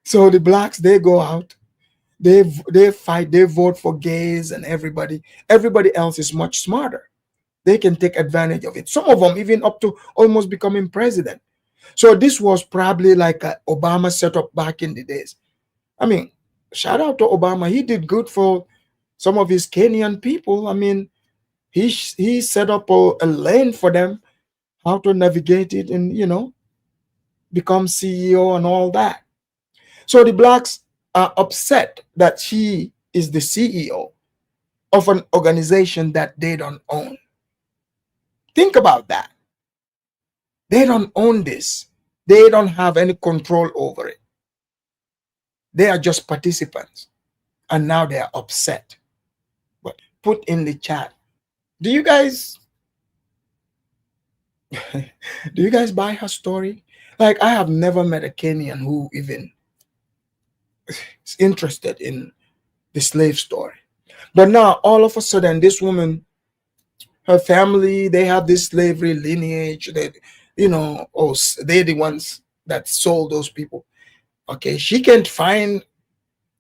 S4: So the blacks, they go out, they fight, they vote for gays and everybody. Everybody else is much smarter. They can take advantage of it. Some of them even up to almost becoming president. So this was probably like a Obama setup back in the days. I mean, shout out to Obama. He did good for some of his Kenyan people. I mean, he set up a lane for them how to navigate it and become CEO and all that. So the blacks are upset that she is the CEO of an organization that they don't own. Think about that. They don't own this. They don't have any control over it. They are just participants. And now they are upset. But put in the chat. Do you guys buy her story? Like, I have never met a Kenyan who even is interested in the slave story. But now all of a sudden this woman, her family, they have this slavery lineage that, they're the ones that sold those people. Okay, she can't find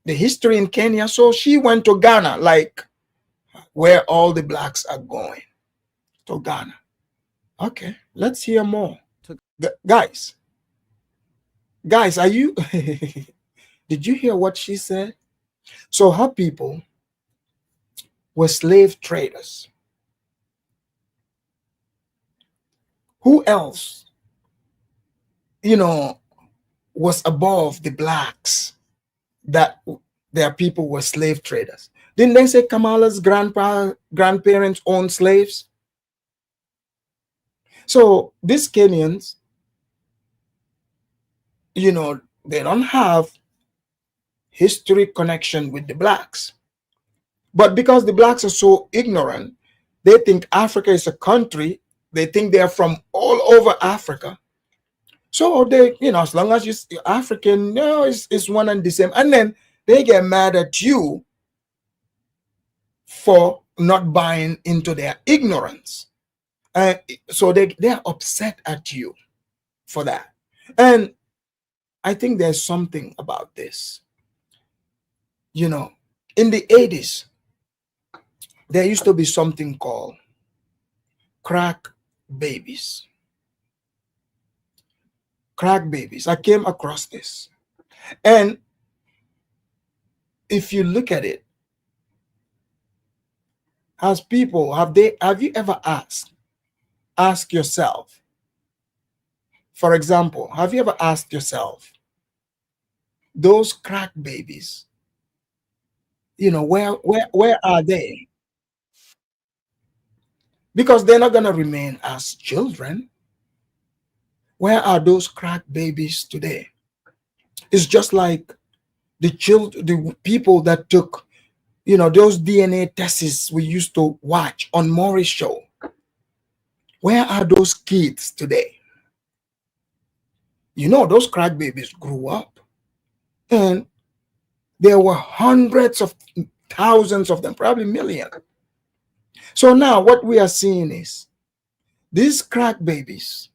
S4: the history in Kenya, so she went to Ghana, like where all the blacks are going, to Ghana. Okay, let's hear more. Guys, are you did you hear what she said? So her people were slave traders. Who else, was above the blacks, that their people were slave traders. Didn't they say Kamala's grandparents owned slaves? So these Kenyans, you know, they don't have history connection with the blacks. But because the blacks are so ignorant, they think Africa is a country. They think they're from all over Africa. So they, you know, as long as you're African, no, it's one and the same. And then they get mad at you for not buying into their ignorance. So they're upset at you for that. And I think there's something about this. You know, in the 80s, there used to be something called crack babies. Crack babies. I came across this. And if you look at it, as people, have you ever ask yourself, for example, have you ever asked yourself, those crack babies, you know, where are they? Because they're not going to remain as children. Where are those crack babies today? It's just like the people that took, you know, those DNA tests we used to watch on Maury's show. Where are those kids today? You know, those crack babies grew up, and there were hundreds of thousands of them, probably millions. So now what we are seeing is these crack babies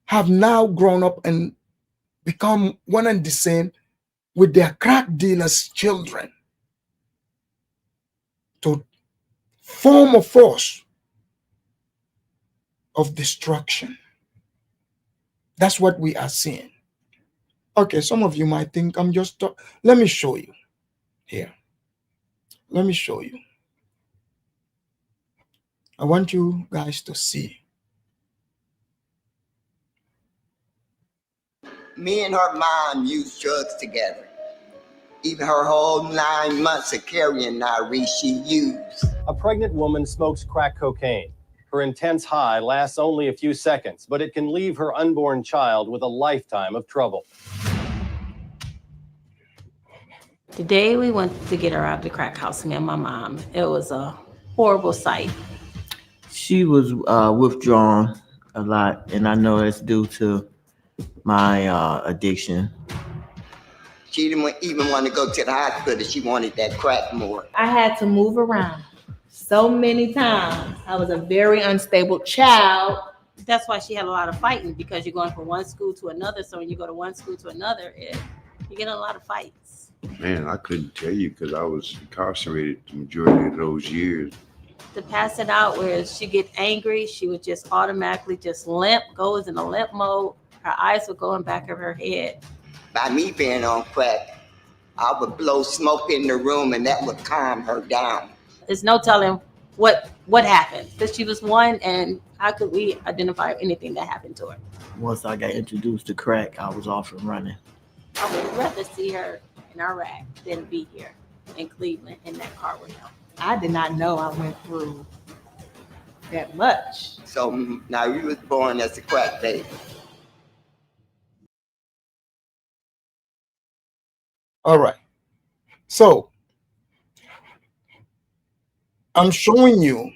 S4: have now grown up and become one and the same with their crack dealers' children to form a force of destruction. That's what we are seeing. Okay, some of you might think I'm just let me show you here. Let me show you. I want you guys to see.
S6: Me and her mom used drugs together. Even her whole 9 months of carrying Nari, she used.
S7: A pregnant woman smokes crack cocaine. Her intense high lasts only a few seconds, but it can leave her unborn child with a lifetime of trouble.
S8: The day we went to get her out of the crack house, me and my mom, it was a horrible sight.
S1: She was withdrawn a lot, and I know it's due to my addiction.
S6: She didn't even want to go to the hospital. She wanted that crack more.
S9: I had to move around so many times. I was a very unstable child.
S8: That's why she had a lot of fighting, because you're going from one school to another. So when you go to one school to another, you get a lot of fights.
S10: Man, I couldn't tell you because I was incarcerated the majority of those years.
S8: To pass it out, where she get angry, she would just automatically just limp, goes in a limp mode. Her eyes would go in back of her head.
S6: By me being on crack, I would blow smoke in the room and that would calm her down.
S8: There's no telling what happened, because she was one, and how could we identify anything that happened to her?
S1: Once I got introduced to crack, I was off and running.
S8: I would rather see her in Iraq than be here in Cleveland in that car with him.
S9: I did not know I went through that much.
S6: So now you was born as a crack baby.
S4: All right. So I'm showing you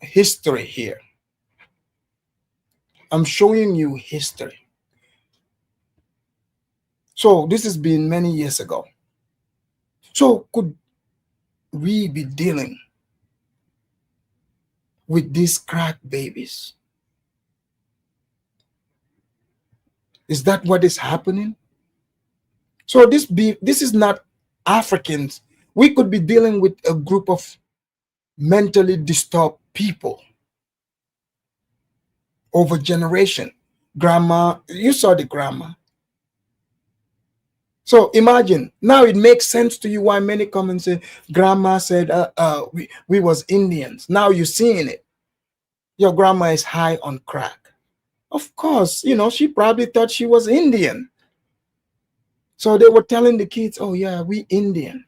S4: history here. I'm showing you history. So this has been many years ago. So could we be dealing with these crack babies? Is that what is happening? So this is not Africans. We could be dealing with a group of mentally disturbed people over generation. Grandma, you saw the grandma. So imagine, now it makes sense to you why many come and say, grandma said we was Indians. Now you're seeing it. Your grandma is high on crack. Of course, you know, she probably thought she was Indian. So they were telling the kids, oh yeah, we Indian.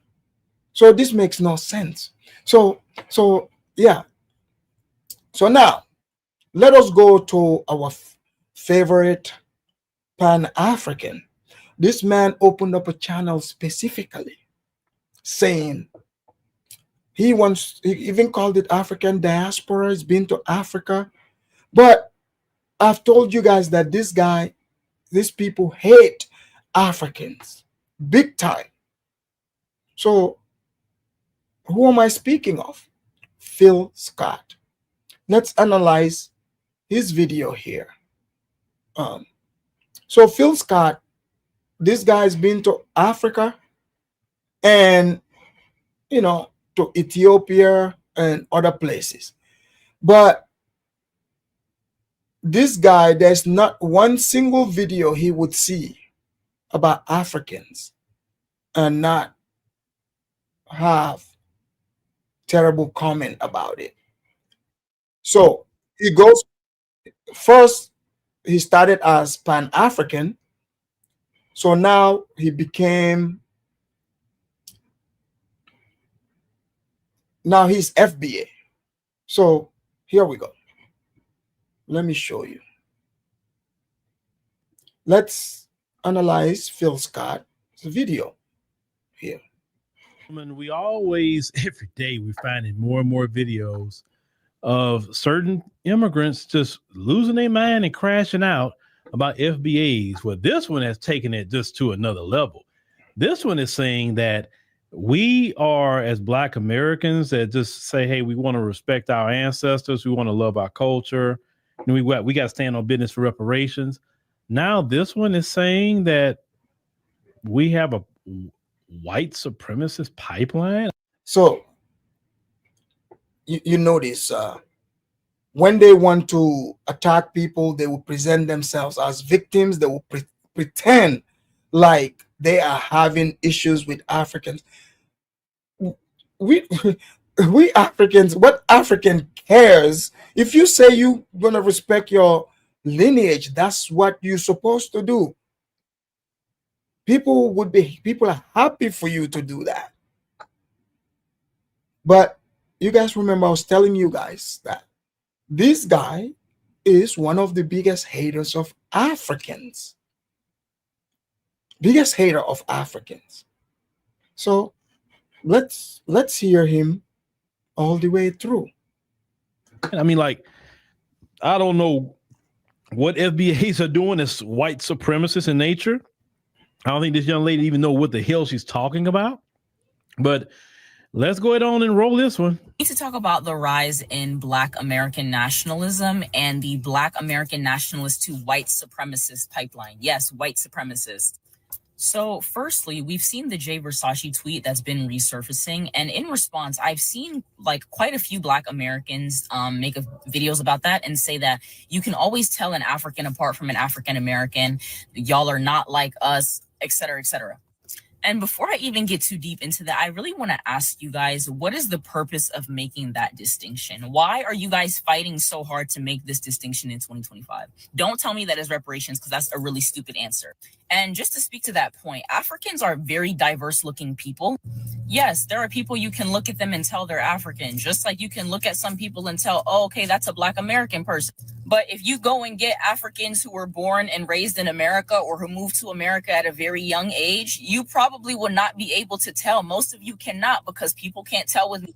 S4: So this makes no sense. So yeah. So now let us go to our favorite Pan-African. This man opened up a channel specifically saying he even called it African Diaspora. He's been to Africa. But I've told you guys that these people hate Africans big time. So who am I speaking of? Phil Scott. Let's analyze his video here. So Phil Scott, this guy's been to Africa and, you know, to Ethiopia and other places. But this guy, there's not one single video he would see about Africans and not have terrible comment about it. So he goes first, he started as Pan-African. So now he's FBA. So here we go. Let me show you. Let's analyze Phil Scott's video here.
S11: We always, every day, we're finding more and more videos of certain immigrants just losing their mind and crashing out about FBAs. Well, this one has taken it just to another level. This one is saying that we are, as Black Americans, that just say, hey, we want to respect our ancestors, we want to love our culture, and we got to stand on business for reparations. Now this one is saying that we have a white supremacist pipeline.
S4: So you notice when they want to attack people, they will present themselves as victims. They will pretend like they are having issues with Africans. We Africans, what African cares? If you say you're gonna respect your lineage, that's what you're supposed to do. People are happy for you to do that. But you guys remember I was telling you guys that this guy is one of the biggest haters of Africans. Biggest hater of Africans. So let's hear him all the way through.
S11: I mean, like, I don't know what FBAs are doing as white supremacists in nature. I don't think this young lady even know what the hell she's talking about. But let's go ahead on and roll this one.
S12: We need to talk about the rise in Black American nationalism and the Black American nationalist to white supremacist pipeline. Yes, white supremacist. So firstly, we've seen the Jay Versace tweet that's been resurfacing. And in response, I've seen like quite a few Black Americans make videos about that and say that you can always tell an African apart from an African American. Y'all are not like us, et cetera, et cetera. And before I even get too deep into that, I really want to ask you guys, what is the purpose of making that distinction? Why are you guys fighting so hard to make this distinction in 2025? Don't tell me that it's reparations, because that's a really stupid answer. And just to speak to that point, Africans are very diverse looking people. Yes, there are people you can look at them and tell they're African, just like you can look at some people and tell, oh, okay, that's a Black American person. But if you go and get Africans who were born and raised in America or who moved to America at a very young age, you probably would not be able to tell. Most of you cannot, because people can't tell with me.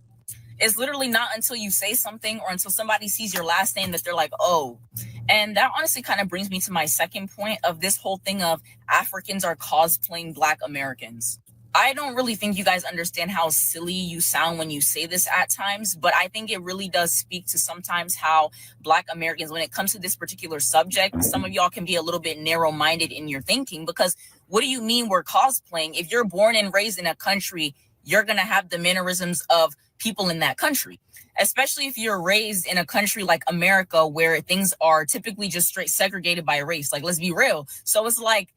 S12: It's literally not until you say something or until somebody sees your last name that they're like, oh. And that honestly kind of brings me to my second point of this whole thing of Africans are cosplaying Black Americans. I don't really think you guys understand how silly you sound when you say this at times, but I think it really does speak to sometimes how Black Americans, when it comes to this particular subject, some of y'all can be a little bit narrow-minded in your thinking, because what do you mean we're cosplaying? If you're born and raised in a country, you're going to have the mannerisms of people in that country, especially if you're raised in a country like America where things are typically just straight segregated by race. Like, let's be real. So it's like,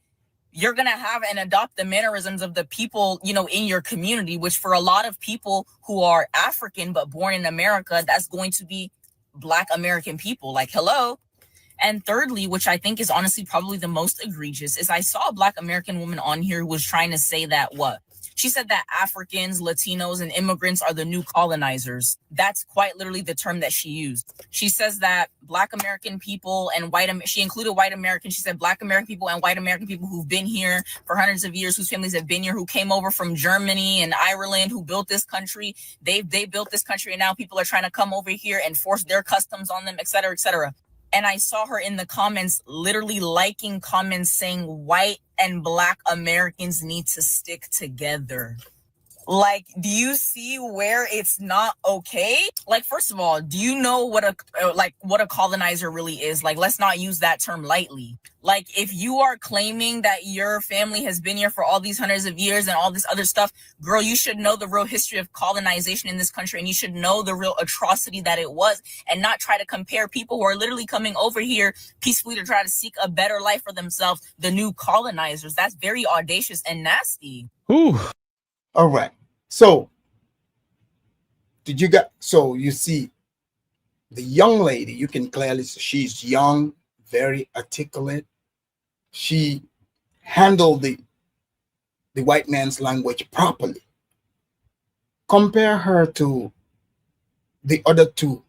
S12: you're going to have and adopt the mannerisms of the people, you know, in your community, which for a lot of people who are African but born in America, that's going to be Black American people. Like, hello. And thirdly, which I think is honestly probably the most egregious, is I saw a Black American woman on here who was trying to say that what? She said that Africans, Latinos, and immigrants are the new colonizers. That's quite literally the term that she used. She says that Black American people and she included white Americans. She said Black American people and white American people who've been here for hundreds of years, whose families have been here, who came over from Germany and Ireland, who built this country. They built this country, and now people are trying to come over here and force their customs on them, et cetera, et cetera. And I saw her in the comments literally liking comments saying white and Black Americans need to stick together. Like, do you see where it's not okay? Like, first of all, do you know what a colonizer really is? Like, let's not use that term lightly. Like, if you are claiming that your family has been here for all these hundreds of years and all this other stuff, girl, you should know the real history of colonization in this country, and you should know the real atrocity that it was, and not try to compare people who are literally coming over here peacefully to try to seek a better life for themselves, the new colonizers. That's very audacious and nasty.
S11: Ooh.
S4: All right. So you see the young lady, you can clearly see she's young, very articulate. She handled the white man's language properly. Compare her to the other two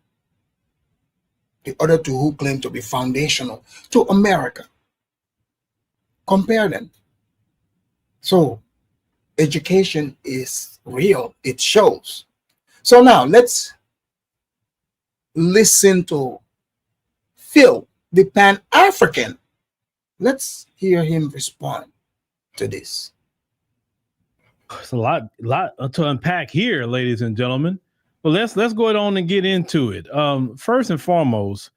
S4: who claim to be foundational to America. Compare them. So education is real. It shows. So now let's listen to Phil, the Pan-African. Let's hear him respond to this.
S11: It's a lot to unpack here, ladies and gentlemen. Well, let's go on and get into it. First and foremost,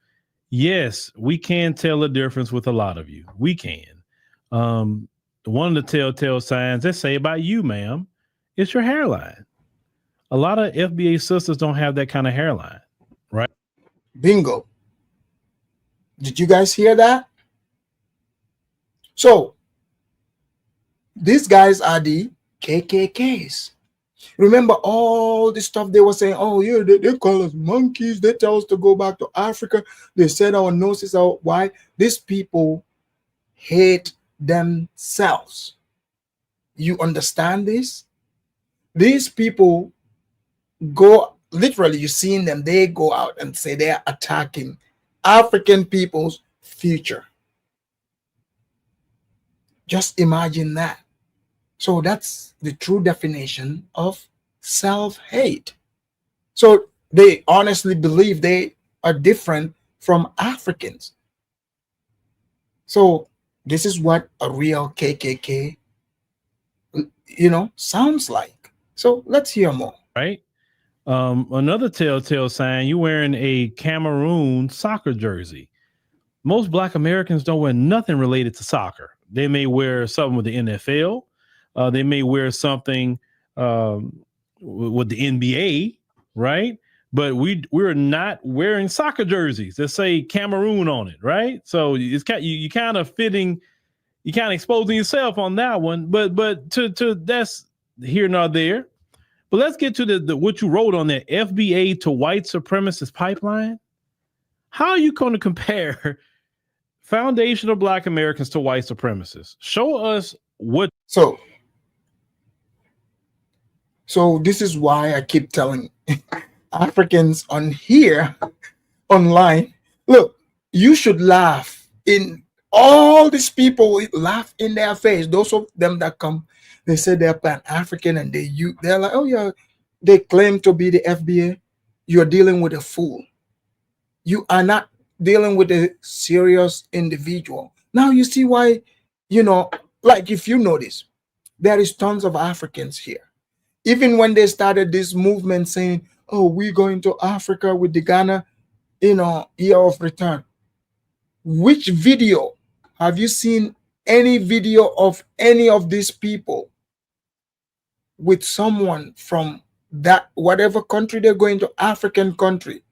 S11: yes, we can tell the difference with a lot of you. We can. One of the telltale signs they say about you, ma'am, is your hairline. A lot of FBA sisters don't have that kind of hairline, right?
S4: Bingo. Did you guys hear that? So these guys are the KKKs. Remember all the stuff they were saying, oh, yeah, they call us monkeys. They tell us to go back to Africa. They said our noses are white. These people hate themselves. You understand this? These people go, literally, you're seeing them, they go out and say they are attacking African people's future. Just imagine that. So that's the true definition of self-hate. So they honestly believe they are different from Africans. So this is what a real KKK, sounds like. So let's hear more.
S11: Right. Another telltale sign, you're wearing a Cameroon soccer jersey. Most Black Americans don't wear nothing related to soccer. They may wear something with the NFL. They may wear something with the NBA, right? But we're not wearing soccer jerseys that say Cameroon on it, right? So it's you kind of fitting, you kind of exposing yourself on that one. But to that's here nor there. But let's get to the what you wrote on that FBA to white supremacist pipeline. How are you going to compare foundational Black Americans to white supremacists? Show us what.
S4: So this is why I keep telling Africans on here, online, look, you should laugh in all these people, laugh in their face. Those of them that come, they say they're Pan-African and they're like, oh yeah, they claim to be the FBA. You're dealing with a fool. You are not dealing with a serious individual. Now you see why, like if you notice, there is tons of Africans here. Even when they started this movement saying, oh, we're going to Africa with the Ghana, year of return. Which video have you seen? Any video of any of these people with someone from that, whatever country they're going to, African country,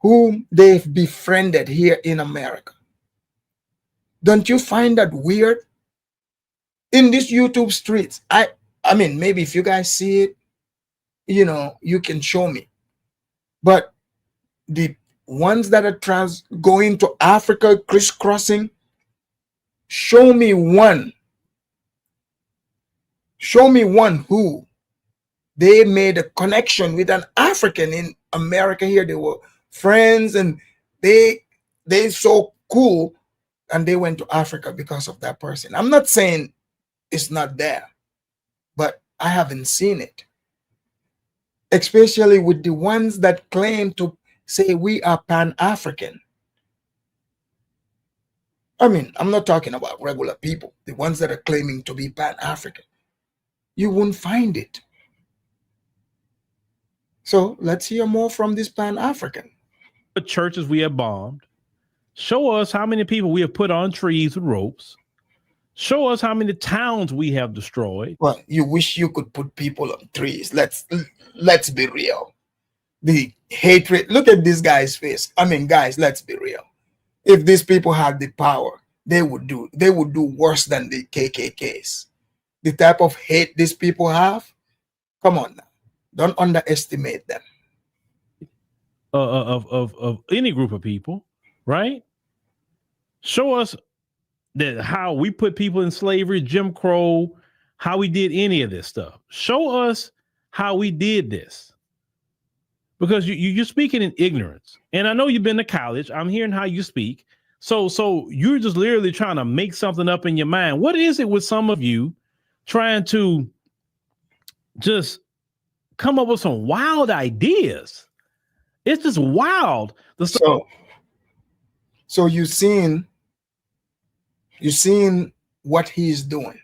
S4: whom they've befriended here in America? Don't you find that weird? In these YouTube streets, I mean, maybe if you guys see it, you can show me. But the ones that are going to Africa, crisscrossing. Show me one. Show me one who they made a connection with an African in America here. They were friends and they so cool, and they went to Africa because of that person. I'm not saying it's not there, but I haven't seen it. Especially with the ones that claim to say we are Pan-African. I mean, I'm not talking about regular people, the ones that are claiming to be Pan-African. You won't find it. So let's hear more from this Pan-African.
S11: The churches we have bombed. Show us how many people we have put on trees with ropes. Show us how many towns we have destroyed.
S4: Well, you wish you could put people on trees. Let's be real. The hatred. Look at this guy's face. I mean, guys, let's be real. If these people had the power, they would do worse than the KKKs. The type of hate these people have. Come on now. Don't underestimate them.
S11: Of any group of people, right? Show us that how we put people in slavery, Jim Crow, how we did any of this stuff. Show us how we did this. Because you're speaking in ignorance. And I know you've been to college. I'm hearing how you speak. So you're just literally trying to make something up in your mind. What is it with some of you trying to just come up with some wild ideas? It's just wild.
S4: So you've seen what he's doing.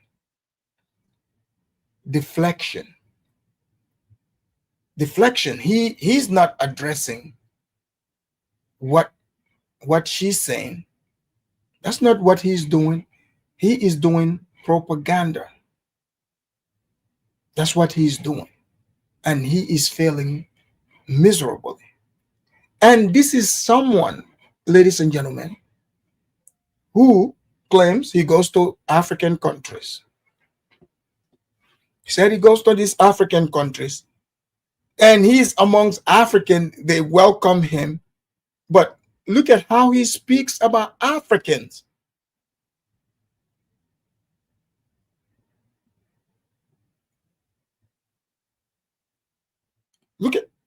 S4: Deflection. He's not addressing what she's saying. That's not what he's doing. He is doing propaganda. That's what he's doing. And he is failing miserably. And this is someone, ladies and gentlemen, who claims he goes to African countries. He said he goes to these African countries and he's amongst African. They welcome him. But look at how he speaks about Africans.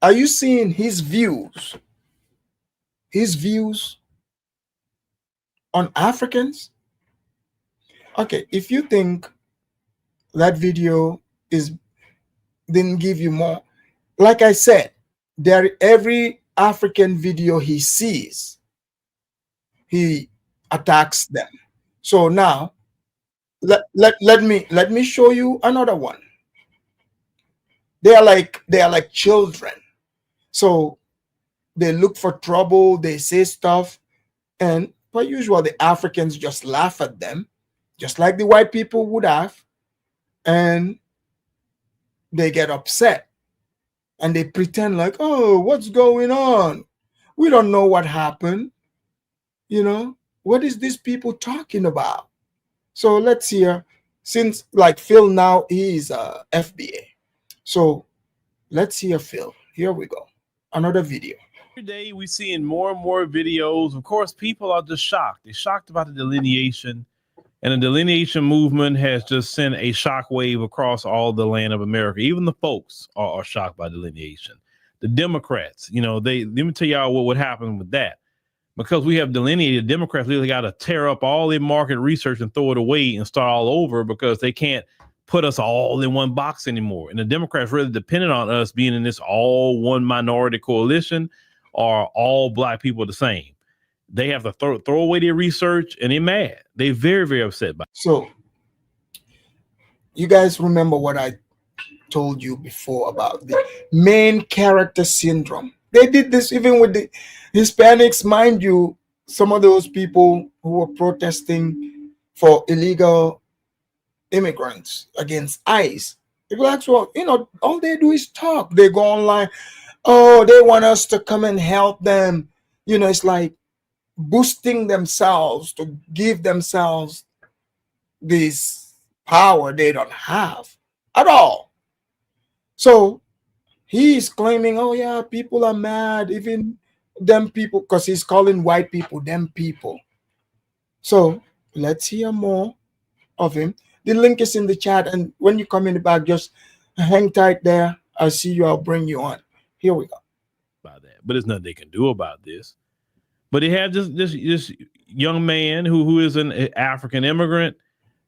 S4: Are you seeing his views? His views on Africans? Okay, if you think that video didn't give you more, like I said, every African video he sees, he attacks them. So now let me show you another one. They are like children. So they look for trouble, they say stuff, and per usual, the Africans just laugh at them, just like the white people would have, and they get upset. And they pretend like, oh, what's going on? We don't know what happened. You know, what is these people talking about? So let's hear, since like Phil now, he is FBA. So let's hear Phil. Here we go. Another video.
S11: Every day we're seeing more and more videos. Of course, people are just shocked. They're shocked about the delineation. And the delineation movement has just sent a shockwave across all the land of America. Even the folks are shocked by delineation. The Democrats, you know, let me tell y'all what would happen with that. Because we have delineated, Democrats really got to tear up all their market research and throw it away and start all over because they can't put us all in one box anymore. And the Democrats really depended on us being in this all one minority coalition or all black people the same. They have to throw away their research and they're mad. They're very, very upset by it.
S4: So you guys remember what I told you before about the main character syndrome. They did this even with the Hispanics, mind you. Some of those people who were protesting for illegal immigrants against ICE, the blacks were, you know, all they do is talk. They go online. Oh, they want us to come and help them. You know, it's like boosting themselves to give themselves this power they don't have at all. So he's claiming, oh yeah, people are mad. Even them people, because he's calling white people them people. So let's hear more of him. The link is in the chat, and when you come in the back, just hang tight there. I'll see you. I'll bring you on. Here we go.
S11: About that, but there's nothing they can do about this. But they have this young man who is an African immigrant,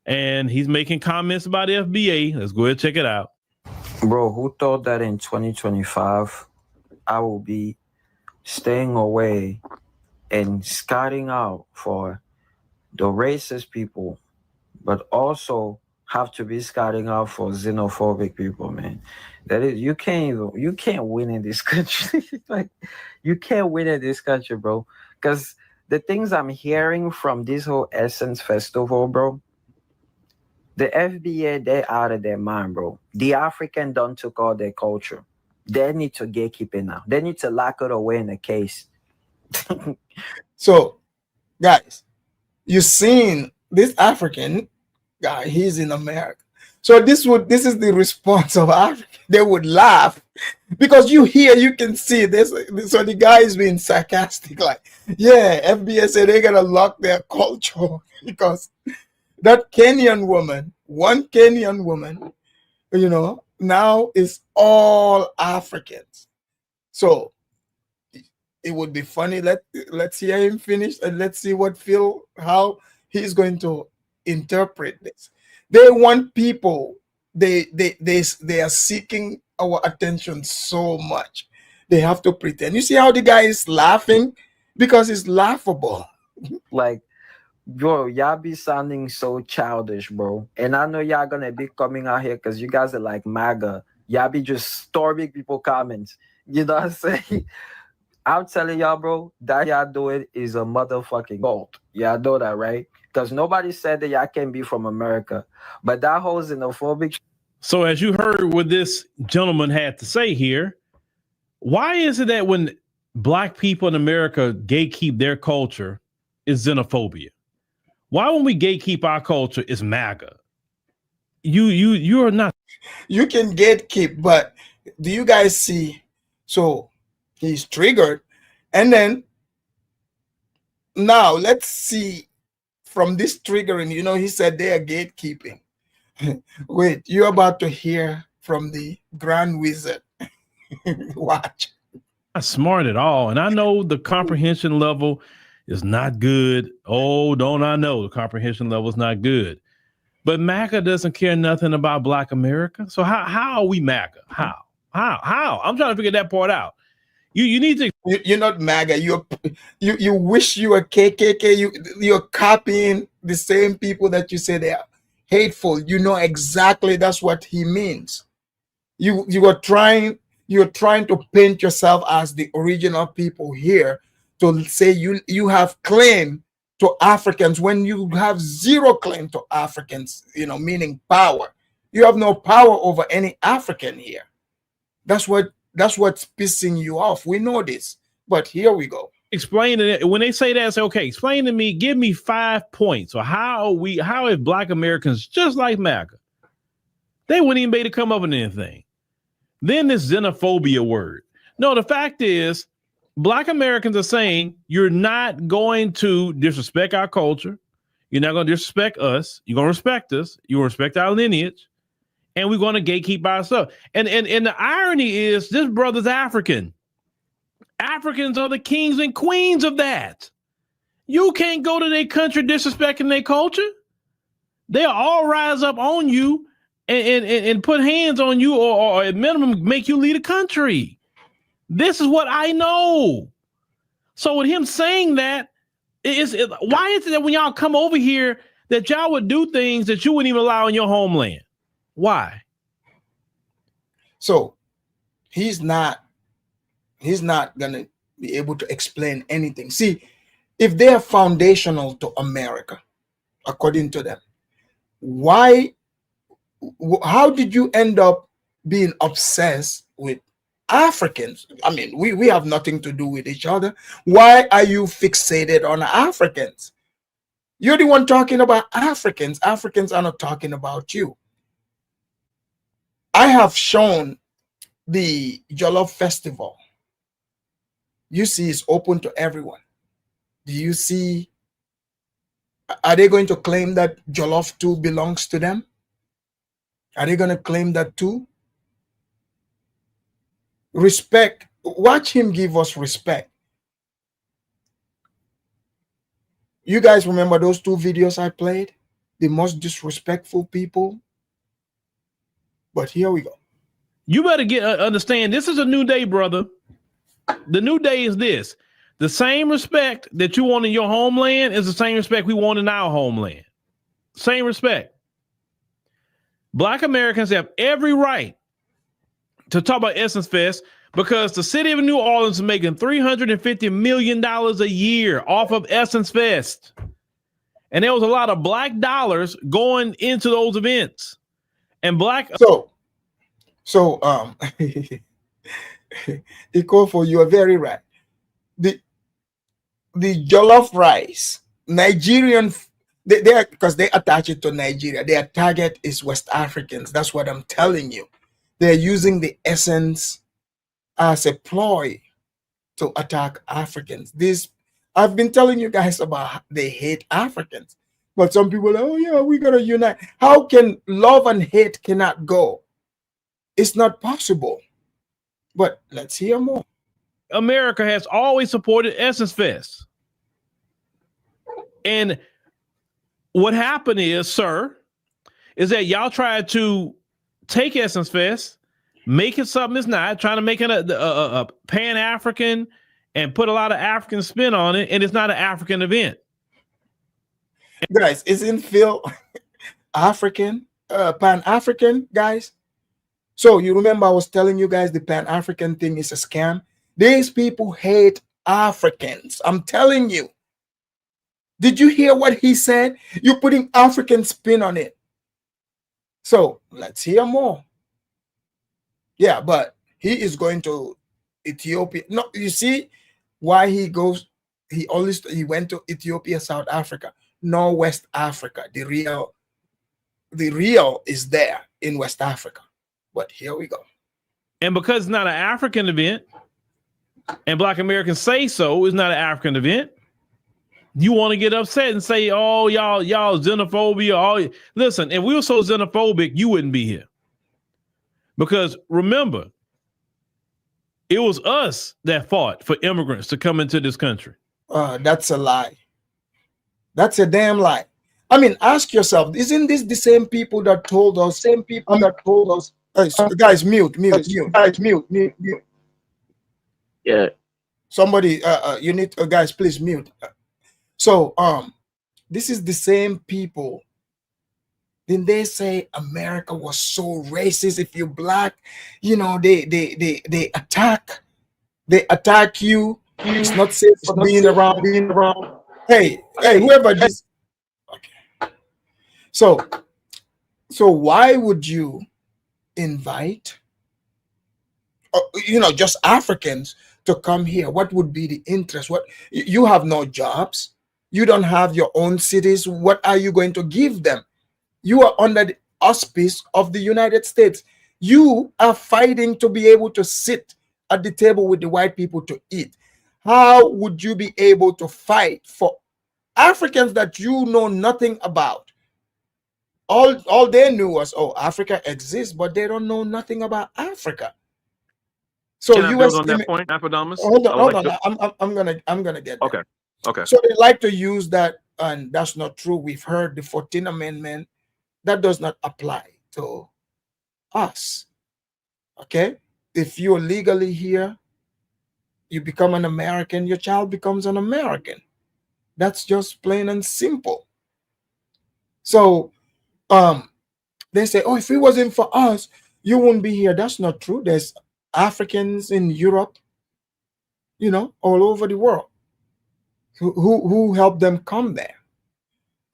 S11: and he's making comments about FBA. Let's go ahead and check it out.
S13: Bro, who thought that in 2025 I will be staying away and scouting out for the racist people, but also have to be scouting out for xenophobic people, man? That is, you can't win in this country. Like, you can't win in this country, bro. Because the things I'm hearing from this whole Essence Festival, bro, the FBA, they're out of their mind, bro. The African done took all their culture. They need to gatekeep it now. They need to lock it away in a case.
S4: So, guys, you've seen this African guy, he's in America. So this is the response of Africa. They would laugh because you can see this. So the guy is being sarcastic, like, yeah, FBA said they're gonna lock their culture because that Kenyan woman, one Kenyan woman, now is all Africans. So it would be funny. Let's hear him finish and let's see how he's going to interpret this. They want people, they are seeking our attention so much. They have to pretend. You see how the guy is laughing? Because it's laughable.
S13: Like, bro, y'all be sounding so childish, bro. And I know y'all gonna be coming out here because you guys are like MAGA. Y'all be just storming people comments. You know what I'm saying? I'm telling y'all, bro, that y'all doing is a motherfucking fault. Y'all know that, right? Because nobody said that y'all can be from America. But that whole xenophobic.
S11: So as you heard what this gentleman had to say here, why is it that when Black people in America gatekeep their culture, is xenophobia? Why when we gatekeep our culture is MAGA? You are not.
S4: You can gatekeep, but do you guys see? So he's triggered, and then now let's see from this triggering. He said they are gatekeeping. Wait, you're about to hear from the Grand Wizard. Watch.
S11: Not smart at all, and I know the comprehension level is not good. Oh, don't I know the comprehension level is not good? But MAGA doesn't care nothing about Black America. So how are we MAGA? How? I'm trying to figure that part out. You need to.
S4: You're not MAGA. You wish you were KKK. You're copying the same people that you say they are hateful. You know exactly that's what he means. You're trying to paint yourself as the original people here, to say you have claim to Africans when you have zero claim to Africans, meaning power. You have no power over any African here. That's what's pissing you off. We know this, but here we go.
S11: Explain it. When they say that, I say, okay, explain to me, give me 5 points. Or how is Black Americans just like MAGA? They wouldn't even be able to come up with anything. Then this xenophobia word. No, the fact is, Black Americans are saying you're not going to disrespect our culture. You're not going to disrespect us. You're going to respect us. You're going to respect our lineage. And we're going to gatekeep our stuff. And the irony is this brother's African. Africans are the kings and queens of that. You can't go to their country disrespecting their culture. They'll all rise up on you and put hands on you or at minimum make you leave the country. This is what I know. So with him saying that, why is it that when y'all come over here that y'all would do things that you wouldn't even allow in your homeland? Why?
S4: So he's not gonna be able to explain anything. See, if they are foundational to America, according to them, how did you end up being obsessed with Africans? I mean, we have nothing to do with each other. Why are you fixated on Africans? You're the one talking about Africans. Africans are not talking about you. I have shown the Jolof festival you see is open to everyone. Do you see? Are they going to claim that Jolof too belongs to them? Are they going to claim that too? Respect. Watch him give us respect. You guys remember those 2 videos I played? The most disrespectful people. But here we go.
S11: You better understand, this is a new day, brother. The new day is this. The same respect that you want in your homeland is the same respect we want in our homeland. Same respect. Black Americans have every right to talk about Essence Fest because the city of New Orleans is making $350 million a year off of Essence Fest. And there was a lot of black dollars going into those events. And black...
S4: So Ikofo, you are very right. The jollof rice, Nigerian, they because they attach it to Nigeria. Their target is West Africans. That's what I'm telling you. They're using the essence as a ploy to attack Africans. I've been telling you guys about they hate Africans, but some people are, oh yeah, we gotta unite. How can love and hate cannot go? It's not possible. But let's hear more.
S11: America has always supported Essence Fest. And what happened is, sir, is that y'all tried to take Essence Fest, make it something it's not, trying to make it a Pan-African and put a lot of African spin on it, and it's not an African event.
S4: Guys, isn't Phil African, Pan-African, guys? So you remember I was telling you guys the Pan-African thing is a scam? These people hate Africans. I'm telling you. Did you hear what he said? You're putting African spin on it. So let's hear more. Yeah, but he is going to Ethiopia. No, you see why he goes, he went to Ethiopia, South Africa, no West Africa. The real is there in West Africa. But here we go.
S11: And because it's not an African event, and Black Americans say so, it's not an African event, you want to get upset and say, oh, y'all xenophobia. Listen, if we were so xenophobic, you wouldn't be here. Because remember, it was us that fought for immigrants to come into this country.
S4: That's a lie. That's a damn lie. I mean, ask yourself, isn't this the same people that told us, guys, mute.
S14: Yeah.
S4: Somebody, you need, guys, please mute. So, this is the same people. Then they say America was so racist. If you're black, you know, they attack you. It's not safe for being around. Hey, whoever this. Okay. So why would you invite, just Africans to come here? What would be the interest? What, you have no jobs, you don't have your own cities. What are you going to give them? You are under the auspice of the United States. You are fighting to be able to sit at the table with the white people to eat. How would you be able to fight for Africans that you know nothing about? All they knew was, oh, Africa exists, but they don't know nothing about Africa. So
S14: Can I build on that point, Appodamus?
S4: Hold on. I'm gonna get there.
S14: Okay.
S4: So they like to use that, and that's not true. We've heard the 14th Amendment. That does not apply to us. Okay? If you're legally here, you become an American, your child becomes an American. That's just plain and simple. So they say, oh, if it wasn't for us, you wouldn't be here. That's not true. There's Africans in Europe, all over the world who helped them come there.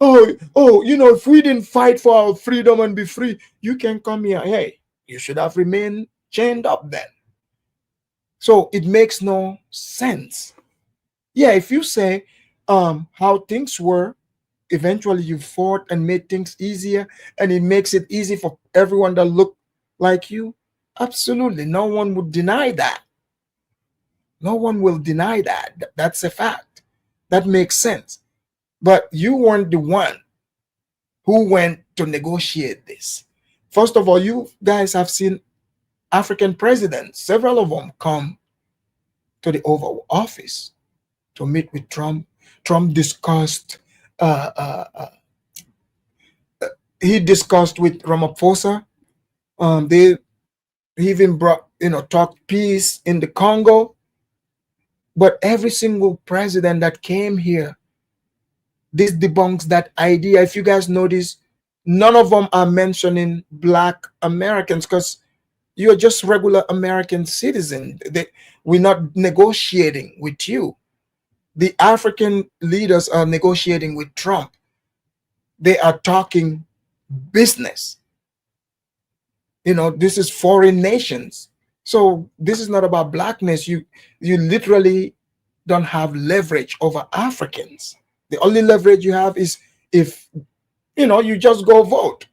S4: Oh, if we didn't fight for our freedom and be free, you can come here. Hey, you should have remained chained up then. So it makes no sense. Yeah, if you say how things were, eventually you fought and made things easier, and it makes it easy for everyone that look like you. Absolutely, no one would deny that. No one will deny that. That's a fact. That makes sense. But you weren't the one who went to negotiate this. First of all, you guys have seen African presidents, several of them come to the Oval Office to meet with Trump. Trump discussed, he discussed with Ramaphosa. They even brought, talked peace in the Congo. But every single president that came here, this debunks that idea. If you guys notice, none of them are mentioning Black Americans because you're just regular American citizens. We're not negotiating with you. The African leaders are negotiating with Trump. They are talking business. This is foreign nations. So this is not about blackness. You literally don't have leverage over Africans. The only leverage you have is if you just go vote.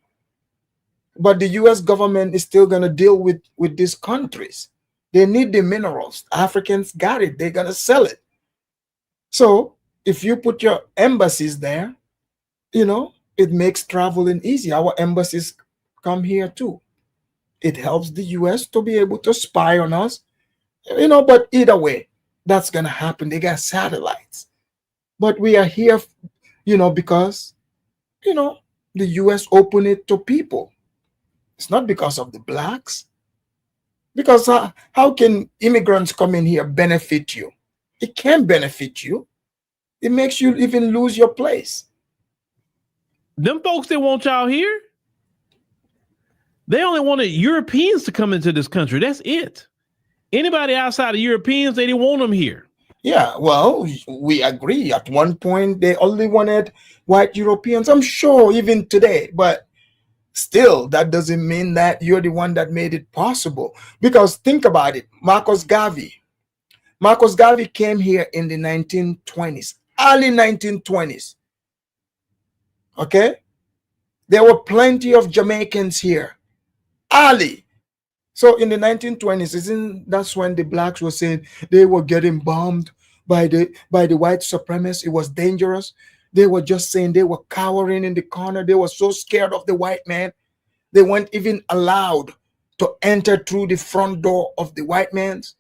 S4: But the US government is still going to deal with these countries. They need the minerals. Africans got it. They're going to sell it. So if you put your embassies there, it makes traveling easy. Our embassies come here too. It helps the US to be able to spy on us, but either way, that's going to happen. They got satellites. But we are here, because, the US opened it to people. It's not because of the blacks. Because how can immigrants come in here benefit you? It can't benefit you. It makes you even lose your place.
S11: Them folks that want y'all here, they only wanted Europeans to come into this country. That's it. Anybody outside of Europeans, they didn't want them here.
S4: Yeah, well, we agree. At one point, they only wanted white Europeans. I'm sure even today, but still, that doesn't mean that you're the one that made it possible. Because think about it. Marcus Garvey came here in the 1920s, early 1920s. Okay? There were plenty of Jamaicans here. Early. So in the 1920s, that's when the blacks were saying they were getting bombed by the white supremacists. It was dangerous. They were just saying they were cowering in the corner. They were so scared of the white man. They weren't even allowed to enter through the front door of the white man's.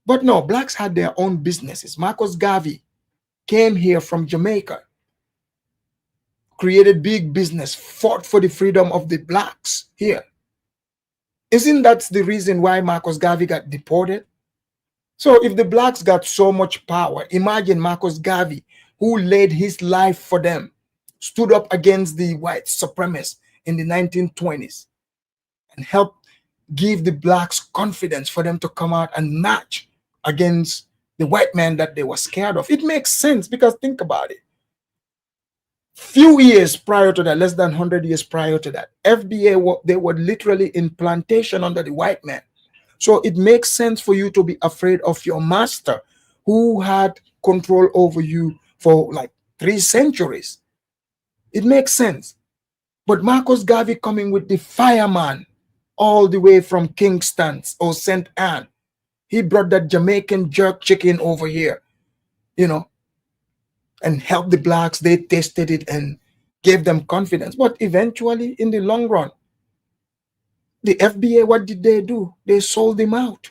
S4: But no, blacks had their own businesses. Marcus Garvey came here from Jamaica, created big business, fought for the freedom of the blacks here. Isn't that the reason why Marcus Garvey got deported? So if the blacks got so much power, imagine Marcus Garvey, who laid his life for them, stood up against the white supremacists in the 1920s and helped give the blacks confidence for them to come out and march against the white man that they were scared of. It makes sense because think about it. Few years prior to that, less than 100 years prior to that, FBA, they were literally in plantation under the white man. So it makes sense for you to be afraid of your master who had control over you for like 3 centuries. It makes sense. But Marcus Garvey coming with the fireman all the way from Kingston or St. Anne, he brought that Jamaican jerk chicken over here, and helped the blacks. They tasted it and gave them confidence. But eventually, in the long run, the FBA, what did they do? They sold him out.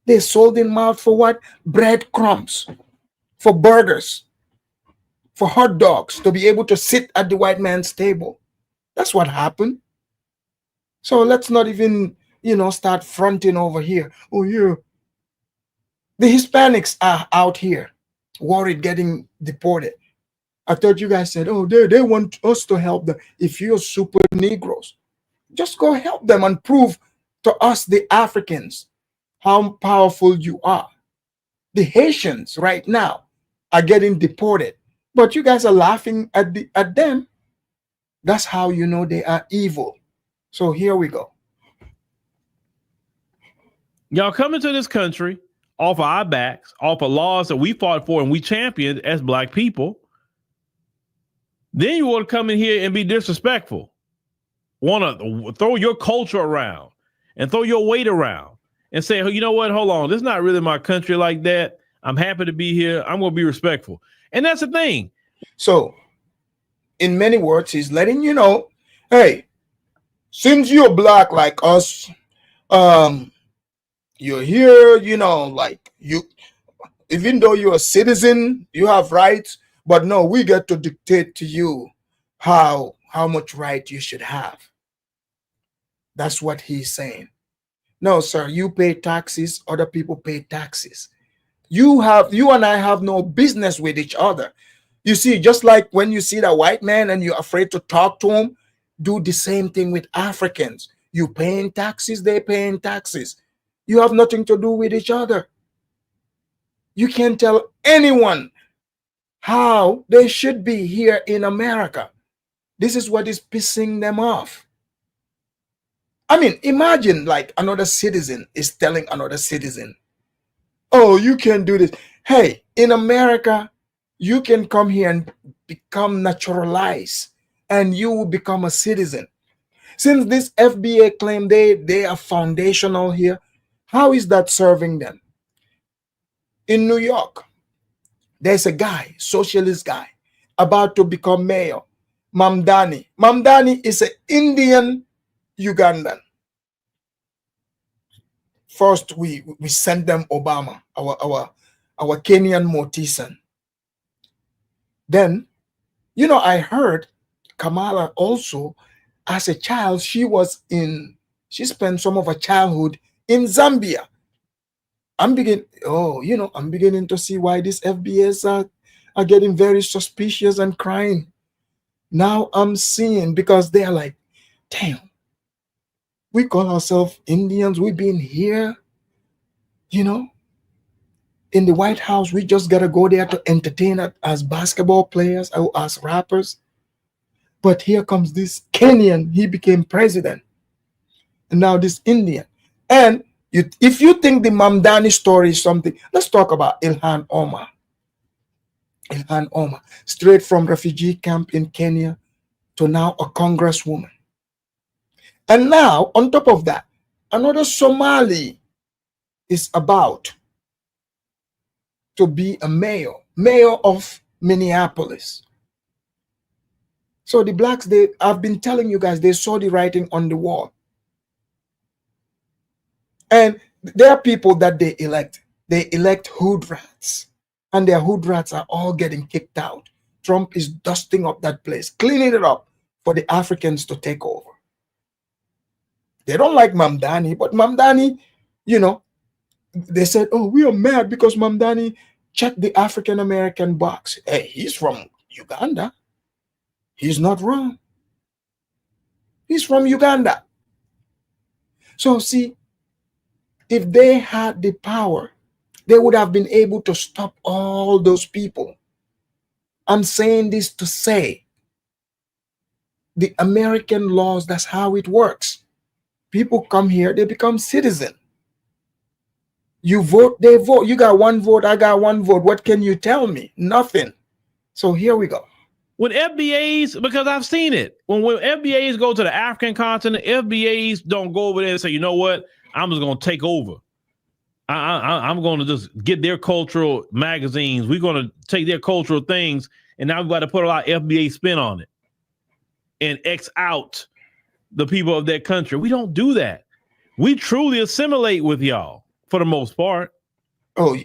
S4: They sold him out for what? Breadcrumbs, for burgers, for hot dogs, to be able to sit at the white man's table. That's what happened. So let's not even, start fronting over here. Oh, yeah. The Hispanics are out here worried getting deported. I thought you guys said, oh, they want us to help them. If you're super Negroes, just go help them and prove to us, the Africans, how powerful you are. The Haitians right now are getting deported, but you guys are laughing at them. That's how you know they are evil. So here we go.
S11: Y'all come into this country off of our backs, off of laws that we fought for and we championed as black people. Then you want to come in here and be disrespectful. Want to throw your culture around and throw your weight around and say, oh, you know what? Hold on. This is not really my country like that. I'm happy to be here. I'm going to be respectful. And that's the thing.
S4: So, in many words, he's letting you know, hey, since you're black like us, you're here, you know, like you, even though you're a citizen, you have rights, but no, we get to dictate to you how much right you should have. That's what he's saying. No, sir, you pay taxes, other people pay taxes. You and I have no business with each other. You see, just like when you see that white man and you're afraid to talk to him, do the same thing with Africans. You paying taxes, they paying taxes. You have nothing to do with each other. You can't tell anyone how they should be here in America. This is what is pissing them off. I mean, imagine like another citizen is telling another citizen, oh, you can't do this. Hey, in America, you can come here and become naturalized and you will become a citizen. Since this FBA claim they are foundational here, how is that serving them? In New York, there's a guy, socialist guy, about to become mayor, Mamdani. Mamdani is an Indian Ugandan. First, we sent them Obama, our Kenyan Mortison. Then, you know, I heard Kamala also, as a child, she spent some of her childhood in Zambia. I'm beginning to see why these FBAs are getting very suspicious and crying. Now I'm seeing, because they are like, damn, we call ourselves Indians, we've been here, you know, in the White House, we just gotta go there to entertain as basketball players or as rappers. But here comes this Kenyan, he became president. And now this Indian. And if you think the Mamdani story is something, let's talk about Ilhan Omar. Ilhan Omar, straight from refugee camp in Kenya to now a congresswoman. And now, on top of that, another Somali is about to be a mayor of Minneapolis. So the blacks, I've been telling you guys, they saw the writing on the wall. And there are people that they elect hood rats, and their hood rats are all getting kicked out. Trump is dusting up that place, cleaning it up for the Africans to take over. They don't like Mamdani, but Mamdani, you know, they said, oh, we are mad because Mamdani checked the African-American box. Hey, he's from Uganda. He's not wrong. He's from Uganda. So see, if they had the power, they would have been able to stop all those people. I'm saying this to say, the American laws, that's how it works. People come here, they become citizens. You vote, they vote. You got one vote, I got one vote. What can you tell me? Nothing. So here we go.
S11: When FBAs, because I've seen it, when FBAs go to the African continent, FBAs don't go over there and say, you know what, I'm just going to take over. I'm going to just get their cultural magazines. We're going to take their cultural things, and now we've got to put a lot of FBA spin on it and X out the people of that country. We don't do that. We truly assimilate with y'all for the most part.
S4: Oh,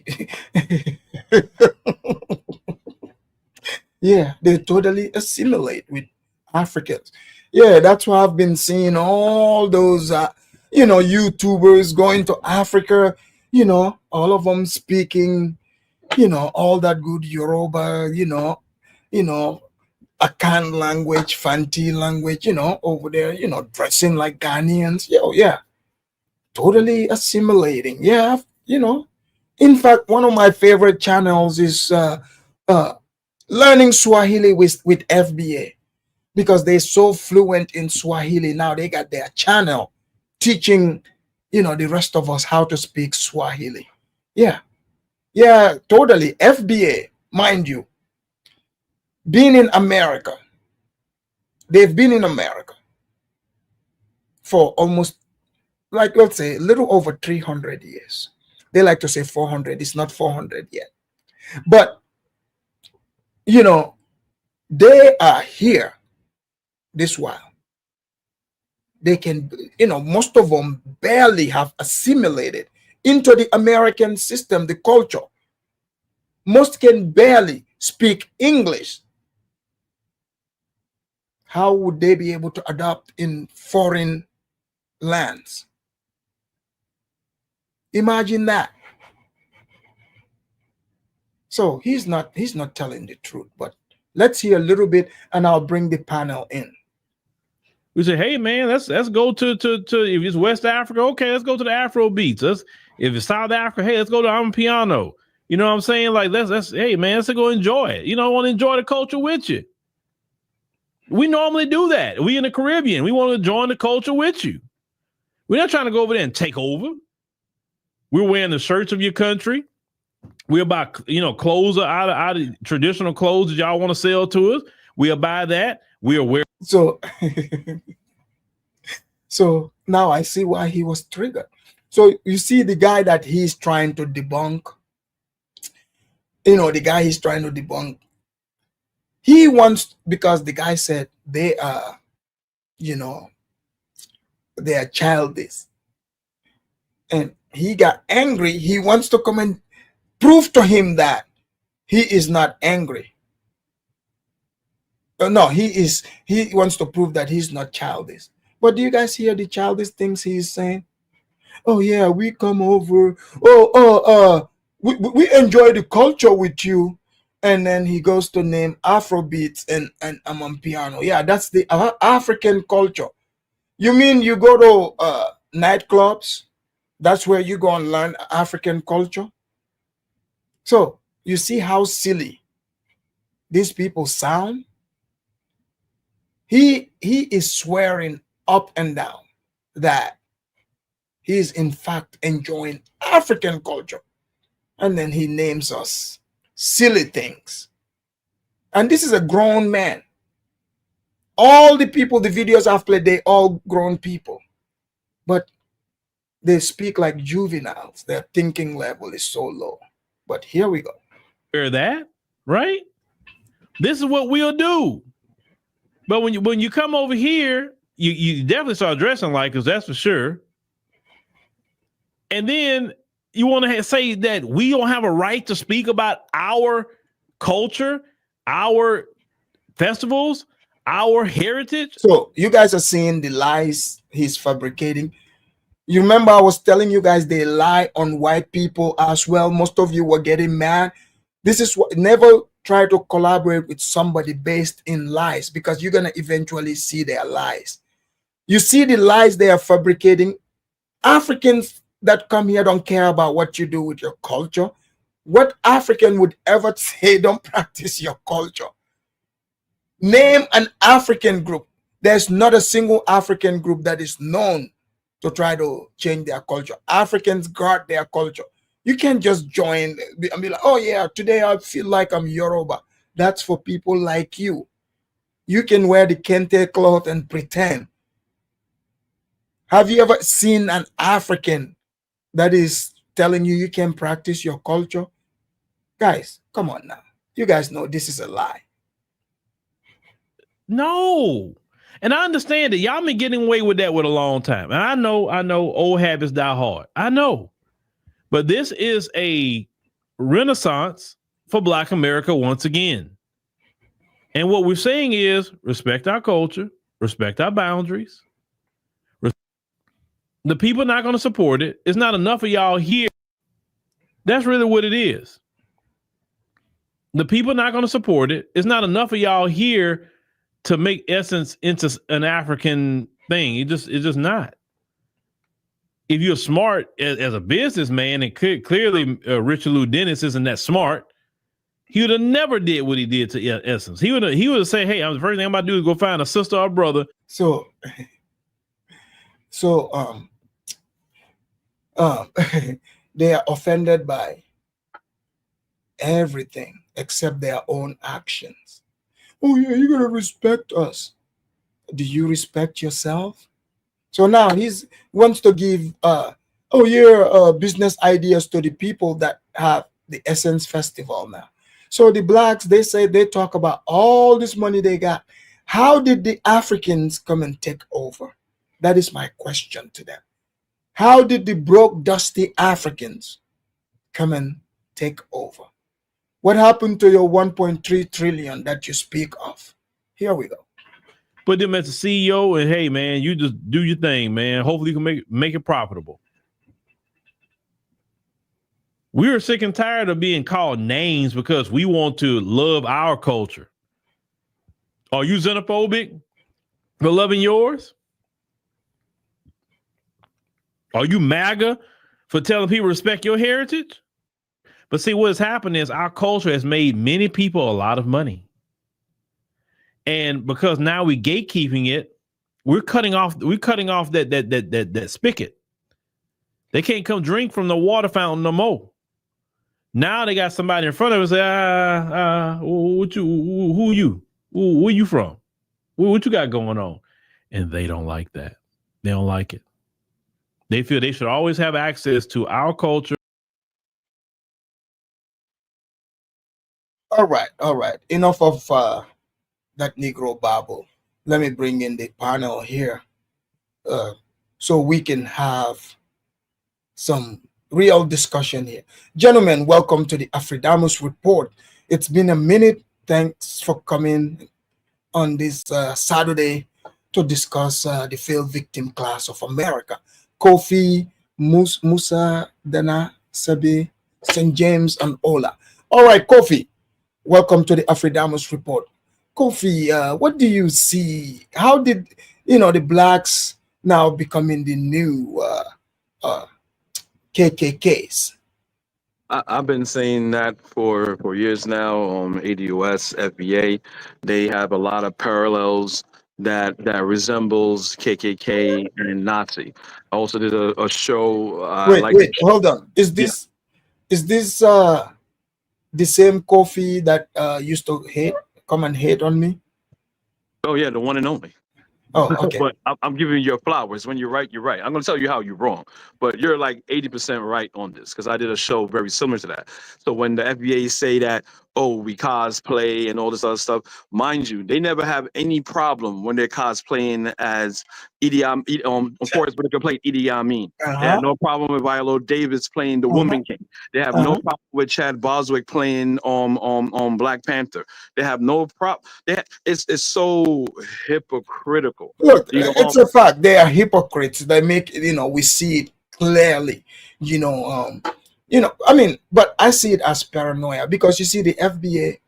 S4: yeah, they totally assimilate with Africans. Yeah, that's why I've been seeing all those, YouTubers going to Africa, all of them speaking, all that good Yoruba, Akan language, Fanti language, over there, dressing like Ghanaians. Yeah, totally assimilating. Yeah, in fact, one of my favorite channels is learning Swahili with FBA, because they're so fluent in Swahili. Now they got their channel teaching, the rest of us how to speak Swahili. Yeah, totally. FBA, mind you, being in America, they've been in America for almost like, let's say, a little over 300 years. They like to say 400. It's not 400 yet. But, you know, they are here this while. They can, you know, most of them barely have assimilated into the American system, the culture. Most can barely speak English. How would they be able to adapt in foreign lands? Imagine that. So he's not telling the truth, but let's hear a little bit and I'll bring the panel in.
S11: We say, hey man, let's go to if it's West Africa, okay, let's go to the Afro beats. If it's South Africa, hey, let's go to Amapiano. You know what I'm saying? Like let's hey man, let's go enjoy it. You know, I want to enjoy the culture with you. We normally do that. We in the Caribbean, we want to join the culture with you. We're not trying to go over there and take over. We're wearing the shirts of your country. We're about, you know, clothes out of traditional clothes that y'all want to sell to us. We'll buy that. We are wearing.
S4: So now I see why he was triggered. So you see the guy that he's trying to debunk, you know, the guy he's trying to debunk, he wants, because the guy said they are, you know, they are childish. And he got angry. He wants to come and prove to him that he is not angry. No, he wants to prove that he's not childish. But do you guys hear the childish things he's saying? Oh yeah, we come over. We enjoy the culture with you. And then he goes to name Afrobeats and Amapiano. Yeah, that's the African culture. You mean you go to nightclubs? That's where you go and learn African culture? So you see how silly these people sound? He is swearing up and down that he is in fact enjoying African culture. And then he names us silly things. And this is a grown man. All the people, the videos I've played, they all grown people. But they speak like juveniles. Their thinking level is so low. But here we go.
S11: Hear that, right? This is what we'll do. But when you come over here, you definitely start dressing like us, that's for sure. And then you want to say that we don't have a right to speak about our culture, our festivals, our heritage.
S4: So you guys are seeing the lies he's fabricating. You remember I was telling you guys they lie on white people as well. Most of you were getting mad. This is what, never try to collaborate with somebody based in lies, because you're going to eventually see their lies. You see the lies they are fabricating. Africans that come here don't care about what you do with your culture. What African would ever say don't practice your culture? Name an African group. There's not a single African group that is known to try to change their culture. Africans guard their culture. You can't just join and be like, oh yeah, today I feel like I'm Yoruba. That's for people like you. You can wear the kente cloth and pretend. Have you ever seen an African that is telling you you can practice your culture? Guys, come on now. You guys know this is a lie.
S11: No. And I understand that y'all been getting away with that with a long time. And I know old habits die hard. I know. But this is a renaissance for Black America once again. And what we're saying is respect our culture, respect our boundaries. The people are not going to support it. It's not enough of y'all here. That's really what it is. The people are not going to support it. It's not enough of y'all here to make essence into an African thing. It's just not. If you're smart as a businessman, and clearly Richard Lou Dennis isn't that smart, he would have never did what he did to Essence. He would have said, "Hey, the first thing I'm about to do is go find a sister or brother."
S4: So they are offended by everything except their own actions. Oh yeah, you're gonna respect us. Do you respect yourself? So now he's wants to give business ideas to the people that have the Essence Festival now. So the blacks, they talk about all this money they got. How did the Africans come and take over? That is my question to them. How did the broke, dusty Africans come and take over? What happened to your 1.3 trillion that you speak of? Here we go.
S11: Put them as a CEO, and hey, man, you just do your thing, man. Hopefully, you can make it profitable. We're sick and tired of being called names because we want to love our culture. Are you xenophobic for loving yours? Are you MAGA for telling people respect your heritage? But see, what has happened is our culture has made many people a lot of money. And because now we're gatekeeping it, we're cutting off that spigot. They can't come drink from the water fountain no more. Now they got somebody in front of us say, who are you? Where you from? What you got going on? And they don't like that. They don't like it. They feel they should always have access to our culture.
S4: All right. Enough of that Negro babble. Let me bring in the panel here so we can have some real discussion here. Gentlemen, welcome to the Afridamus Report. It's been a minute. Thanks for coming on this Saturday to discuss the failed victim class of America. Kofi, Musa, Dana, Sabi, St. James, and Ola. All right, Kofi, welcome to the Afridamus Report. Kofi, what do you see? How did, the blacks now becoming the new KKKs?
S14: I've been saying that for years now. ADOS, FBA, they have a lot of parallels that resembles KKK and Nazi. I also did a show.
S4: Wait, hold on. Is this the same Kofi that used to come and hate on me?
S14: Oh yeah, the one and only.
S4: Oh, okay.
S14: But I'm giving you your flowers. When you're right, you're right. I'm going to tell you how you're wrong. But you're like 80% right on this because I did a show very similar to that. So when the FBA say that, oh, we cosplay and all this other stuff, mind you, they never have any problem when they're cosplaying as Idi Amin, Forrest Whitaker playing Idi Amin. They have no problem with Viola Davis playing the Woman King. They have no problem with Chad Boswick playing on Black Panther. They have no problem. It's so hypocritical.
S4: Look, it's a fact. They are hypocrites. They make we see it clearly. But I see it as paranoia because you see the FBA,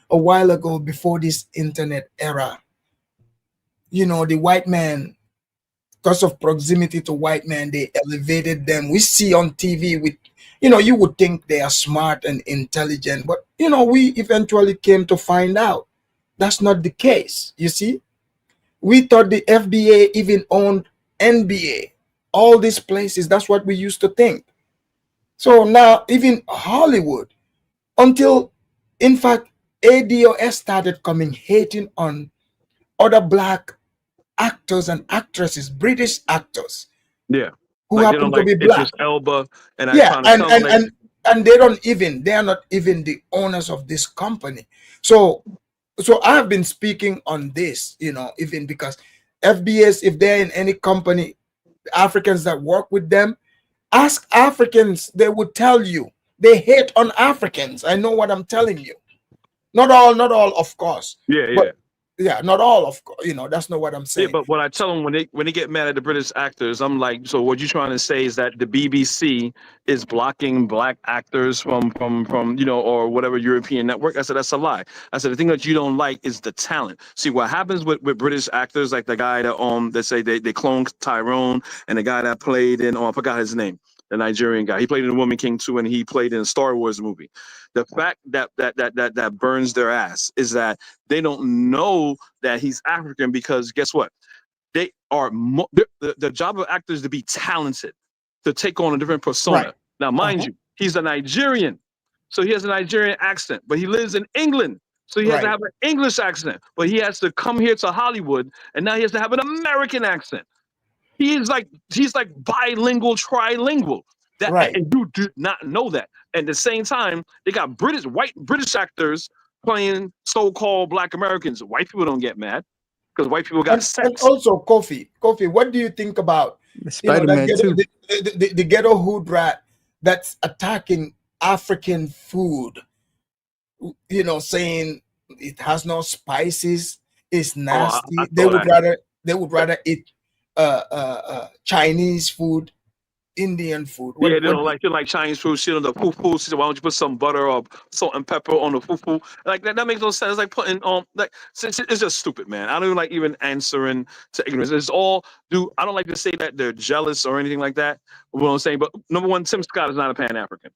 S4: a while ago before this internet era, the white man, because of proximity to white man, they elevated them. We see on TV with, you would think they are smart and intelligent, but we eventually came to find out that's not the case. You see, we thought the FBA even owned NBA, all these places. That's what we used to think. So now even Hollywood, until in fact ADOS started coming hating on other black actors and actresses, British actors.
S14: Yeah.
S4: Who happen to be black.
S14: Idris Elba and
S4: and they are not even the owners of this company. So I have been speaking on this, even because FBS, if they're in any company, Africans that work with them, ask Africans, they would tell you they hate on Africans. I know what I'm telling you. Not all, of course. Yeah, not all, of course. That's not what I'm saying.
S14: Yeah, but what I tell them when they get mad at the British actors, I'm like, so what you're trying to say is that the BBC is blocking black actors from or whatever European network? I said that's a lie. I said the thing that you don't like is the talent. See what happens with British actors, like the guy that say they cloned Tyrone, and the guy that played in I forgot his name, the Nigerian guy. He played in The Woman King 2, and he played in a Star Wars movie. The fact that burns their ass is that they don't know that he's African, because guess what? They are the job of actors to be talented, to take on a different persona. Right. Now, mind you, he's a Nigerian, so he has a Nigerian accent, but he lives in England. So he has to have an English accent, but he has to come here to Hollywood, and now he has to have an American accent. He's like bilingual, trilingual. That and you do not know that. At the same time, they got white British actors playing so-called Black Americans. White people don't get mad because white people got sex.
S4: And also, Kofi, what do you think about
S15: Spider-Man too?
S4: The ghetto hood rat that's attacking African food? Saying it has no spices, it's nasty. They would rather eat Chinese food, Indian food.
S14: They don't like Chinese food. Shit on the fufu. She said, "Why don't you put some butter or salt and pepper on the fufu?" Like that makes no sense. It's like putting it's just stupid, man. I don't even answering to ignorance. It's all I don't like to say that they're jealous or anything like that. What I'm saying, but number one, Tim Scott is not a Pan-African.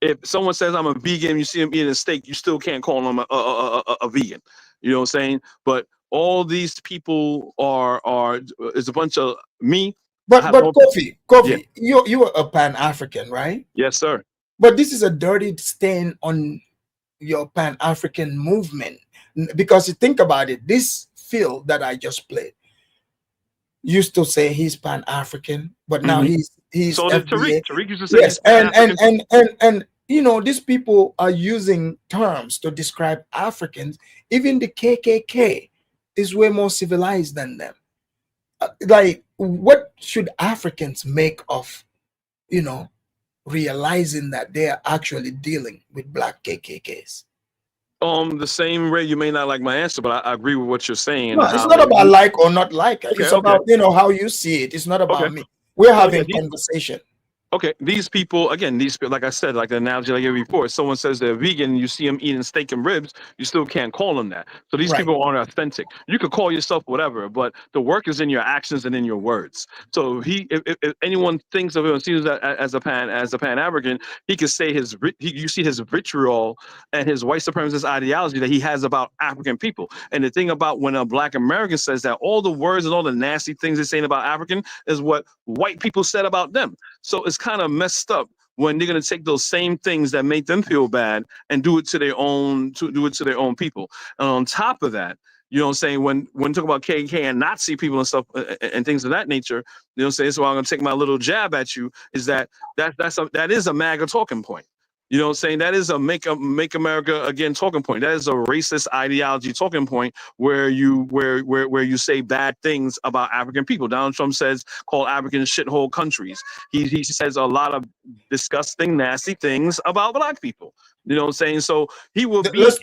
S14: If someone says I'm a vegan, you see him eating a steak, you still can't call him a vegan. You know what I'm saying? But all these people is a bunch of me.
S4: But Kofi, yeah. you're a Pan-African, right?
S14: Yes, sir.
S4: But this is a dirty stain on your Pan-African movement, because you think about it, this field that I just played used to say he's Pan-African, but now he's
S14: so
S4: did
S14: Tariq. Tariq used to say
S4: yes, and these people are using terms to describe Africans. Even the KKK is way more civilized than them. Like, what should Africans make of, realizing that they are actually dealing with Black KKKs?
S14: The same way. You may not like my answer, but I agree with what you're saying.
S4: No, it's not about like or not like. It's about how you see it. It's not about me. We're having conversation.
S14: Okay, these people, like I said, like the analogy I gave before, if someone says they're vegan, you see them eating steak and ribs, you still can't call them that. So these people aren't authentic. You could call yourself whatever, but the work is in your actions and in your words. So if anyone thinks of him and sees that as a Pan-African, he could say you see his vitriol and his white supremacist ideology that he has about African people. And the thing about when a Black American says that, all the words and all the nasty things they're saying about African is what white people said about them. So it's kind of messed up when they're going to take those same things that make them feel bad and do it to their own people. And on top of that, you know what I'm saying, when talk about KK and Nazi people and stuff and things of that nature, you know what I'm saying, so I'm going to take my little jab at you, is that is a MAGA talking point. You know what I'm saying? That is a make America again talking point. That is a racist ideology talking point where you say bad things about African people. Donald Trump says call Africans shithole countries. He says a lot of disgusting, nasty things about Black people. You know what I'm saying? So he will be
S4: let's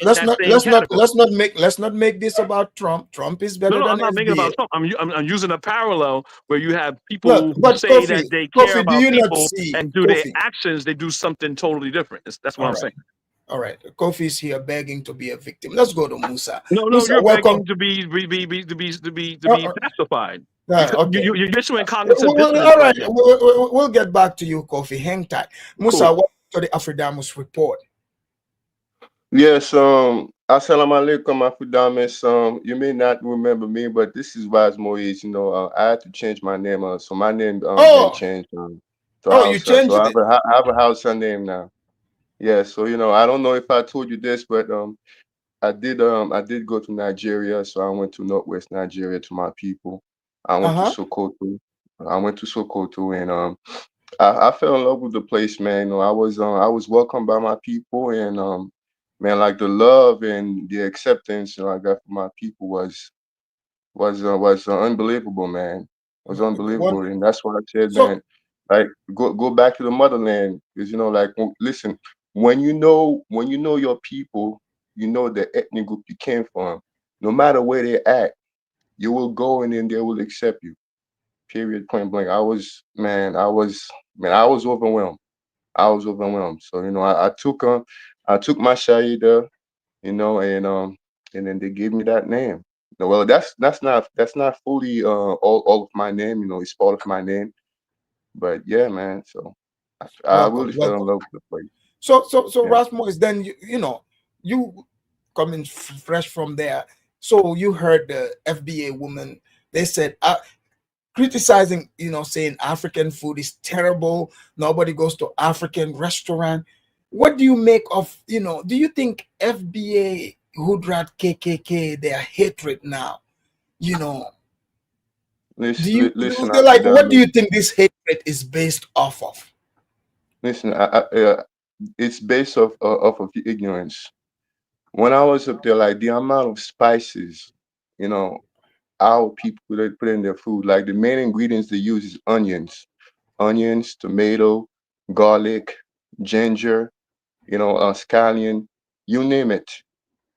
S4: not make this about Trump. Trump is better than
S14: I'm not
S4: FBA.
S14: making about Trump. I'm using a parallel where you have people who say that they care about people and do their actions, they do something totally different. That's what I'm saying.
S4: All right, Kofi's here begging to be a victim. Let's go to Musa.
S14: No,
S4: Musa,
S14: you're
S4: welcome.
S14: begging to be pacified.
S4: Okay.
S14: You're issuing cognitive dissonance.
S4: All right, we'll get back to you, Kofi. Hang tight. Musa, welcome to the Afridamus report.
S16: Yes, assalamu alaikum, Afudamis. You may not remember me, but this is Wise Moise. I had to change my name, so my name been changed.
S4: You changed it.
S16: I have a Hausa name now. Yeah, so I don't know if I told you this, but I did go to Nigeria, so I went to Northwest Nigeria to my people. I went to Sokoto. And I fell in love with the place, man. I was welcomed by my people, and man, like the love and the acceptance I got from my people was unbelievable, man. It was unbelievable, and that's why I said, man, like go back to the motherland, because listen, when you know your people, you know the ethnic group you came from. No matter where they're at, you will go and then they will accept you. Period. Point blank. I was overwhelmed. So I took my Shaida, and then they gave me that name. Well, that's not fully all of my name. It's part of my name. But yeah, man. So I really fell in love with the place.
S4: So Rasmus, then you coming fresh from there. So you heard the FBA woman. They said criticizing, saying African food is terrible. Nobody goes to African restaurant. What do you make of, do you think FBA Hoodrat KKK, their hatred now, you know,
S16: Listen,
S4: like, what do
S16: Afidami.
S4: you think this hatred is based off of?
S16: Listen, it's based off of the ignorance. When I was up there, like the amount of spices, you know, our people put in their food, like the main ingredients they use is onions, tomato, garlic, ginger, scallion, you name it,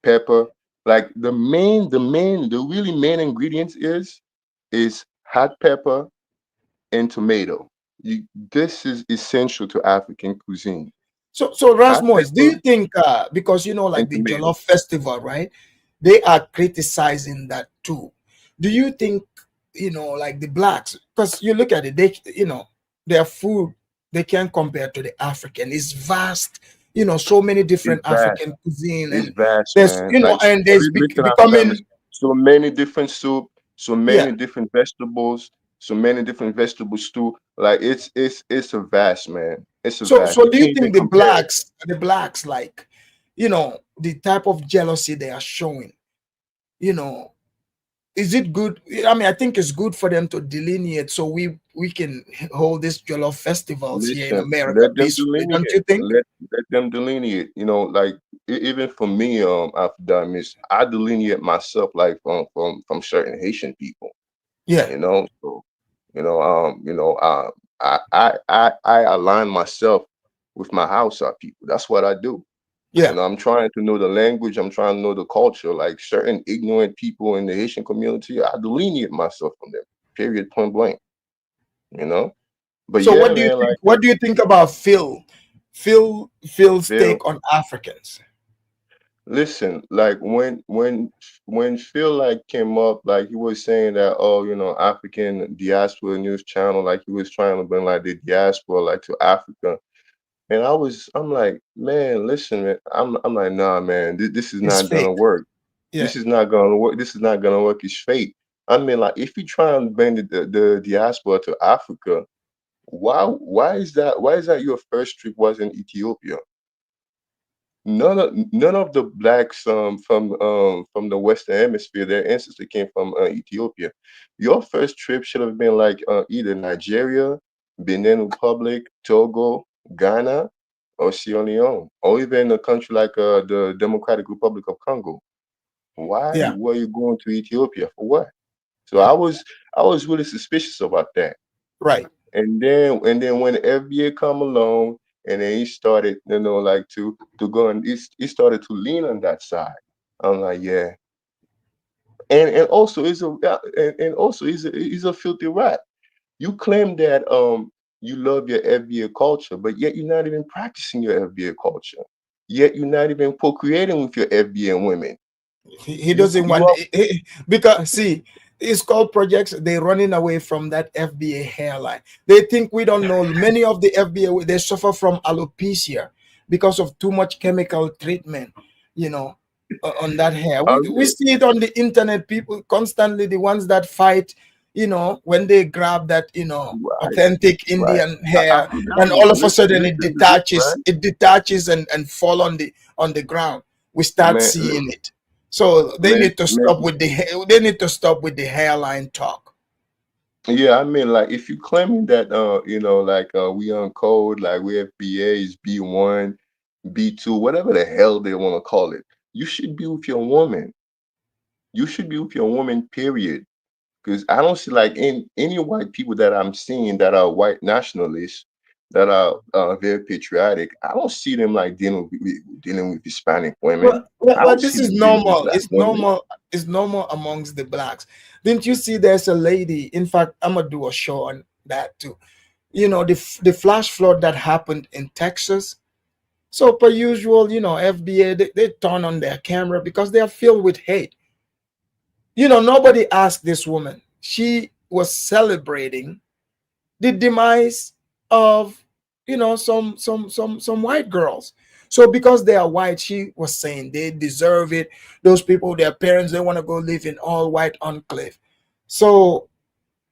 S16: pepper. Like the really main ingredients is hot pepper and tomato. This is essential to African cuisine.
S4: So
S16: Hot
S4: Rasmus, do
S16: pepper
S4: you think because like
S16: and
S4: the
S16: tomato.
S4: Jolof festival, right? They are criticizing that too. Do you think like the blacks? Because you look at it, they their food they can't compare to the African. It's vast, so many
S16: It's
S4: different
S16: vast.
S4: African cuisine,
S16: It's
S4: and
S16: vast,
S4: there's
S16: man. Like,
S4: and there's
S16: listen, After
S4: becoming
S16: so many different soup, so
S4: yeah.
S16: many different vegetables, so many different vegetable stew. Like it's a vast, man. It's a
S4: So
S16: vast.
S4: so
S16: You
S4: do you
S16: can't even
S4: think
S16: compare it.
S4: the blacks like the type of jealousy they are showing, you know is it good? I mean, I think it's good for them to delineate so we can hold these Jollof festivals here in
S16: Listen,
S4: America
S16: let them
S4: peacefully, don't
S16: delineate.
S4: you think?
S16: Let them delineate. Like even for me, after Miss, I delineate myself like from certain Haitian people.
S4: Yeah,
S16: So I align myself with my Hausa people. That's what I do.
S4: yeah.
S16: I'm trying to know the language. I'm trying to know the culture. Like certain ignorant people in the Haitian community, I delineate myself from them. Period. Point blank. You know. But
S4: So
S16: yeah,
S4: what do you
S16: man.
S4: think?
S16: Like
S4: What do you think about Phil's
S16: Phil.
S4: take on Africans?
S16: Listen, like when Phil like came up, like he was saying that, oh, African diaspora news channel, like he was trying to bring like the diaspora like to Africa. And I'm like, man, listen, man. I'm like, nah, man, this is
S4: It's
S16: not gonna
S4: fake.
S16: work.
S4: Yeah.
S16: This is not gonna work. This is not gonna work. It's fate. I mean, like, if you try and bring the diaspora to Africa, why is that your first trip was in Ethiopia? None of the blacks from the Western Hemisphere, their ancestors came from Ethiopia. Your first trip should have been like either Nigeria, Benin Republic, Togo, Ghana, or Sierra Leone, or even a country like the Democratic Republic of Congo. Why
S4: Yeah.
S16: were you going to Ethiopia for what? So I was really suspicious about that.
S4: Right.
S16: And then when FBA come along, and then he started, like to go, and he started to lean on that side. I'm like, yeah. And also he's a filthy rat. You claim that you love your FBA culture, but yet you're not even practicing your FBA culture. Yet you're not even procreating with your FBA women.
S4: He
S16: You
S4: doesn't
S16: you
S4: want
S16: are
S4: because see, it's called projects. They're running away from that FBA hairline. They think we don't know. Many of the FBA they suffer from alopecia because of too much chemical treatment. You know, on that hair. We
S16: okay,
S4: see it on the internet. People constantly the ones that fight. When they grab that
S16: right,
S4: authentic
S16: right.
S4: Indian hair, and
S16: After
S4: all of a
S16: listen,
S4: sudden it
S16: listen to this,
S4: detaches.
S16: man.
S4: It detaches and fall on the ground. We start
S16: Man,
S4: seeing it. So they
S16: man,
S4: need to
S16: man,
S4: stop with they need to stop with the hairline talk.
S16: yeah, I mean, like, if you claiming that, like, we on code, like we FBAs, B1, B2, whatever the hell they want to call it, you should be with your woman. You should be with your woman, period. Because I don't see like any white people that I'm seeing that are white nationalists that are very patriotic. I don't see them like dealing with Hispanic women. I
S4: Well,
S16: don't
S4: this
S16: see
S4: is
S16: them dealing with
S4: normal.
S16: black
S4: It's
S16: women.
S4: normal. It's normal amongst the blacks. Didn't you see? There's a lady. In fact, I'm gonna do a show on that too. The flash flood that happened in Texas. So per usual, FBA they turn on their camera because they are filled with hate. Nobody asked this woman. She was celebrating the demise of some white girls. So because they are white, she was saying they deserve it. Those people, their parents, they want to go live in all white enclave. So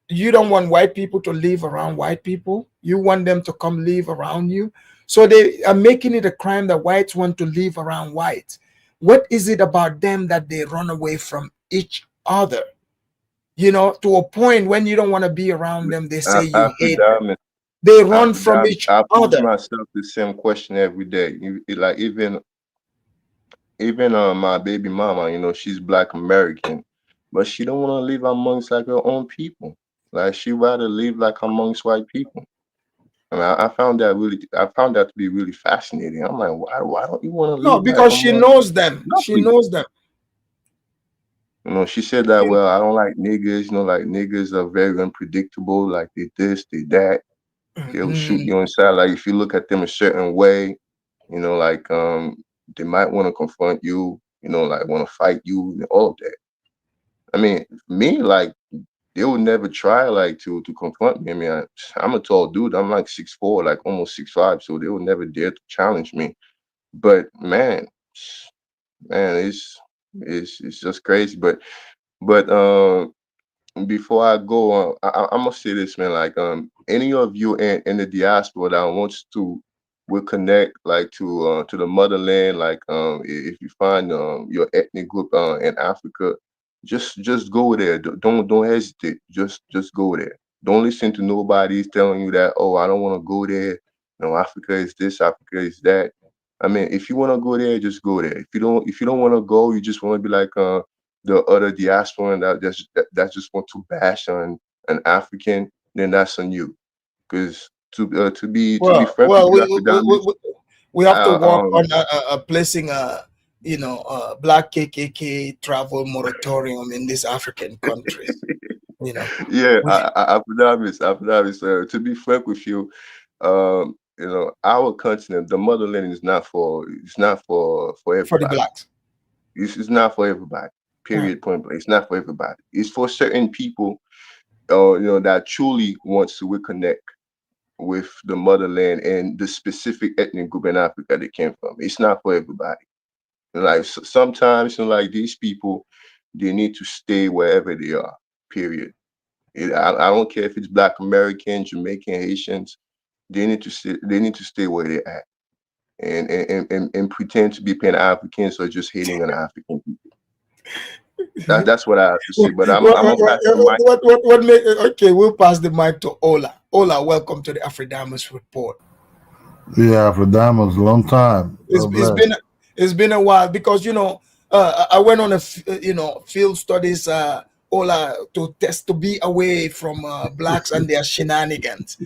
S4: you don't want white people to live around white people. You want them to come live around you. So they are making it a crime that whites want to live around whites. What is it about them that they run away from each other? You know, to a point when you don't want to be around them, they say you hate them.
S16: Affidavit.
S4: They run from each
S16: I pose
S4: other.
S16: myself the same question every day. Like even my baby mama, you know, she's Black American, but she don't want to live amongst like her own people. Like she rather live like amongst white people. I mean, I found that to be really fascinating. I'm like, why don't you want to
S4: No,
S16: live like
S4: because she
S16: amongst
S4: knows them. She
S16: nothing?
S4: knows them.
S16: You know, she said that, well, I don't like niggas, you know, like niggas are very unpredictable, like they this, they that. They'll shoot you inside. Like if you look at them a certain way, you know, like they might want to confront you, you know, like want to fight you and all of that. I mean, me, like they would never try like to confront me. I mean, I'm a tall dude. I'm like 6'4", like almost 6'5", so they would never dare to challenge me. But man, it's just crazy. But before I go on, I'm gonna say this, man. Like, any of you in the diaspora that wants to will connect like to the motherland. Like, if you find your ethnic group in Africa, just go there. Don't hesitate. Just go there. Don't listen to nobody telling you that, oh, I don't want to go there. No, Africa is this, Africa is that. I mean, if you want to go there, just go there. If you don't want to go, you just want to be like the other diaspora that just want to bash on an African, then that's on you. Because to be frank with
S4: Well,
S16: you, Afrodamis,
S4: we have to work
S16: um,
S4: on placing a black KKK travel moratorium in these African countries. You know,
S16: yeah,
S4: we,
S16: Afrodamis. To be frank with you, you know, our continent, the motherland is not for for
S4: for the
S16: everybody.
S4: blacks.
S16: It's not for everybody.
S4: Uh,
S16: Period. Point blank. It's not for everybody. It's for certain people, you know, that truly wants to reconnect with the motherland and the specific ethnic group in Africa they came from. It's not for everybody. Like sometimes, you know, like these people, they need to stay wherever they are. Period. I don't care if it's Black American, Jamaican, Haitians. They need to stay. They need to stay where they're at and pretend to be Pan Africans or just hating on African people. That's what I have to say. But I'm gonna pass the mic.
S4: what make, okay, we'll pass the mic to Ola. Ola, welcome to the Afridamus report.
S15: Yeah, for Diamonds, long time.
S4: It's,
S15: God
S4: it's
S15: bless.
S4: been it's been a while because I went on a field studies, Ola, to test to be away from blacks and their shenanigans.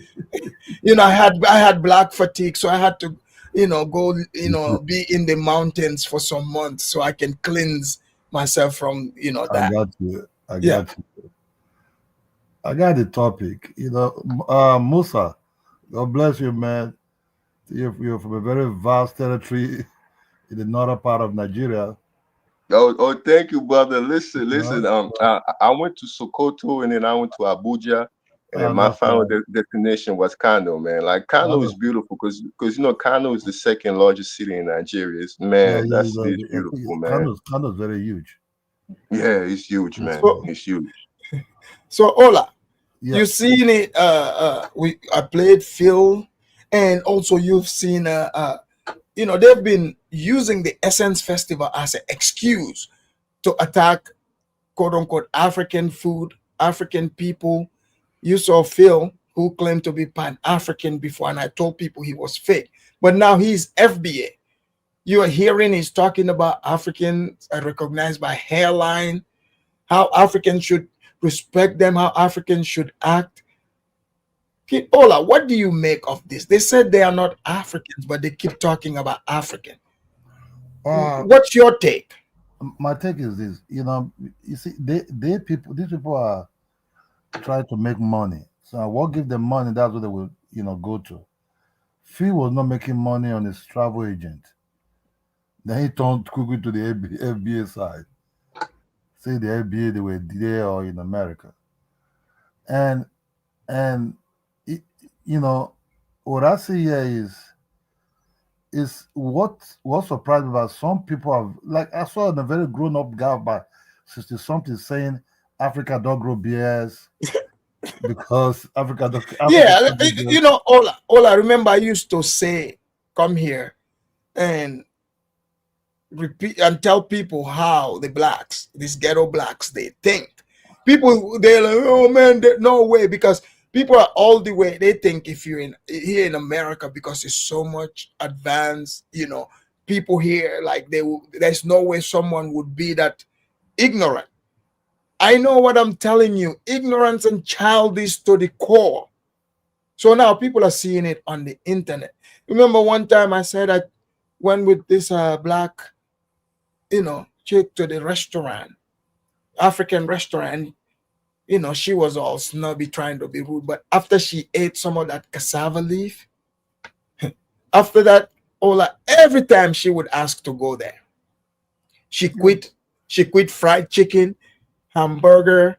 S4: I had black fatigue, so I had to go be in the mountains for some months so I can cleanse myself from
S15: I
S4: that.
S15: got you. I
S4: Yeah.
S15: got you. I got the topic. Musa, God bless you, man. You're from a very vast territory in the northern part of Nigeria.
S16: Oh, thank you, brother. Listen,
S15: You
S16: listen.
S15: know?
S16: I went to Sokoto and then I went to Abuja, and then my
S15: That's
S16: final
S15: right.
S16: destination was Kano, man. Like Kano is
S15: Oh,
S16: beautiful because Kano is the second largest city in Nigeria.
S15: yeah,
S16: Man,
S15: yeah.
S16: that city is
S15: I think
S16: beautiful, man.
S15: Kano's very huge.
S16: Yeah, it's huge,
S15: It's,
S16: man.
S4: So
S16: It's huge.
S4: Ola,
S15: yeah.
S4: you seen it? I played Phil, and also you've seen they've been using the Essence Festival as an excuse to attack quote unquote African food, African people. You saw Phil, who claimed to be Pan-African before, and I told people he was fake. But now he's FBA. You are hearing he's talking about Africans are recognized by hairline, how Africans should respect them, how Africans should act. Okay, Ola, what do you make of this? They said they are not Africans, but they keep talking about African.
S15: Uh,
S4: What's your take?
S15: my take is this. You see, these people are trying to make money. So what give them money? That's what they will, go to. Phil was not making money on his travel agent. Then he turned quickly to the FBA side. Say the FBA, they were there or in America. And and it, what I see here is what surprised me about some people have, like, I saw a very grown up guy about 60 something saying Africa don't grow beers because Africa
S4: Yeah,
S15: can't do beers.
S4: Ola, remember I used to say, come here and repeat and tell people how the blacks, these ghetto blacks, they think. People, they're like, oh man, no way, because people are all the way. They think if you're in here in America, because it's so much advanced, people here, like there's no way someone would be that ignorant. I know what I'm telling you, ignorance and childish to the core. So now people are seeing it on the internet. Remember one time I said I went with this black, chick to the restaurant, African restaurant. She was all snobby, trying to be rude. But after she ate some of that cassava leaf, after that, Ola, every time she would ask to go there. She quit. She quit fried chicken, hamburger.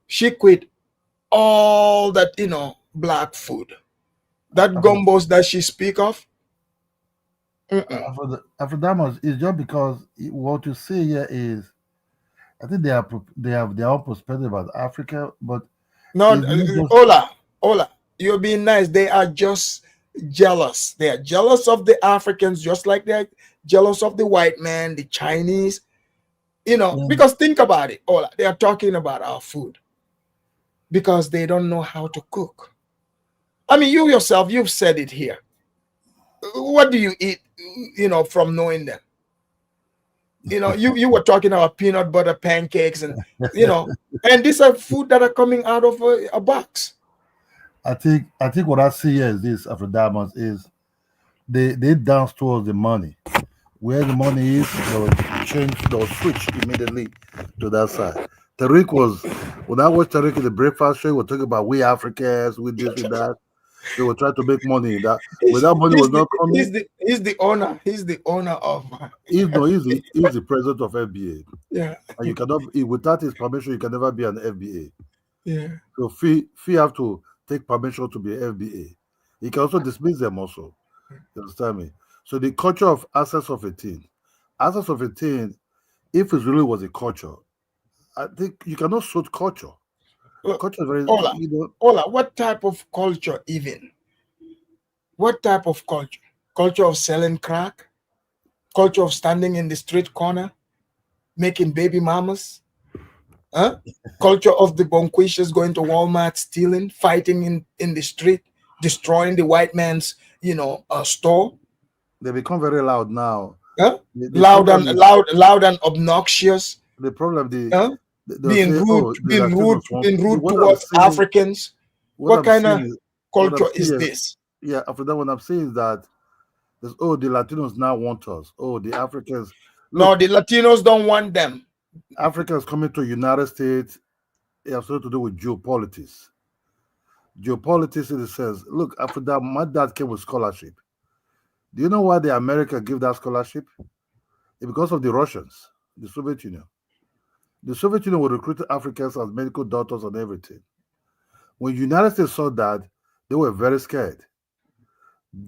S4: She quit all that, black food. That gumbos that she speak of.
S15: For that it's just because what you say here is, I think they have their own perspective about Africa, but
S4: no, Ola, you're being nice. They are just jealous. They are jealous of the Africans, just like they're jealous of the white man, the Chinese. Because think about it, Ola. They are talking about our food because they don't know how to cook. I mean, you yourself, you've said it here. What do you eat, from knowing them? You were talking about peanut butter pancakes and, and these are food that are coming out of a box.
S15: I think what I see here is this, Afro Diamonds, is they dance towards the money. Where the money is, they'll switch immediately to that side. Tariq when I watched Tariq in the breakfast show, he was talking about we Africans, we this, we that. They were trying to make money. That when that money was not coming.
S4: He's the owner. He's the owner of.
S15: He's the president of FBA.
S4: Yeah.
S15: And you cannot, without his permission, you can never be an FBA.
S4: Yeah.
S15: So fee have to take permission to be FBA. He can also dismiss them also. You understand me? So the culture of access of a thing, if it really was a culture, I think you cannot suit culture. Culture is very,
S4: Ola, what type of culture even? What type of culture? Culture of selling crack? Culture of standing in the street corner, making baby mamas? Huh? Culture of the bonquishes going to Walmart, stealing, fighting in the street, destroying the white man's, store?
S15: They become very loud now.
S4: Huh? Loud and obnoxious.
S15: The problem,
S4: being rude towards Africans. What kind of culture is this?
S15: Yeah, after that, what I'm saying is that the Latinos now want us. The Africans.
S4: Look, no, the Latinos don't want them.
S15: Africans coming to United States, it has something to do with geopolitics. Geopolitics in the sense, look, after that, my dad came with scholarship. Do you know why the America give that scholarship? It's because of the Russians, the Soviet Union. The Soviet Union would recruit Africans as medical doctors and everything. When the United States saw that, they were very scared.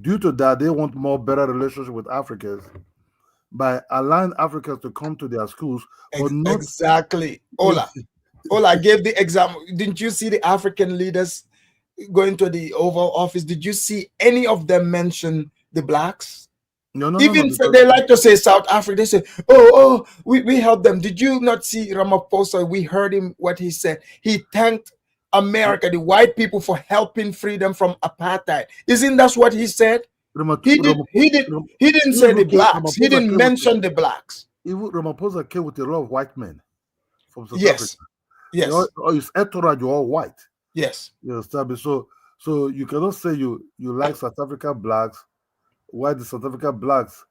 S15: Due to that, they want better relationship with Africans by allowing Africans to come to their schools. But not
S4: exactly. Ola gave the example. Didn't you see the African leaders going to the Oval Office? Did you see any of them mention the blacks?
S15: No,
S4: they like to say South Africa. They say, we help them. Did you not see Ramaphosa? We heard him, what he said. He thanked America, the white people, for helping free them from apartheid. Isn't that what he said? He didn't say the blacks. He didn't mention the blacks.
S15: Even Ramaphosa came with a lot of white men from South
S4: Africa.
S15: Yes. His entourage, you're all white.
S4: Yes.
S15: You understand me? So you cannot say you like South African blacks, why the South African blacks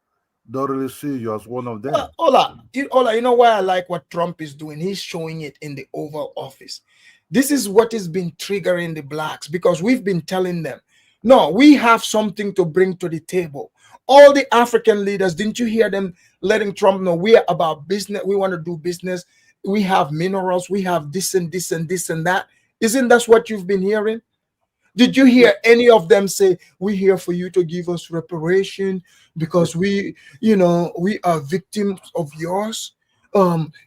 S15: don't really see you as one of them.
S4: Ola, you know why I like what Trump is doing? He's showing it in the Oval Office. This is what has been triggering the blacks, because we've been telling them, no, we have something to bring to the table. All the African leaders, didn't you hear them letting Trump know we are about business? We want to do business. We have minerals. We have this and this and this and that. Isn't that what you've been hearing? Did you hear any of them say, we're here for you to give us reparation because we are victims of yours?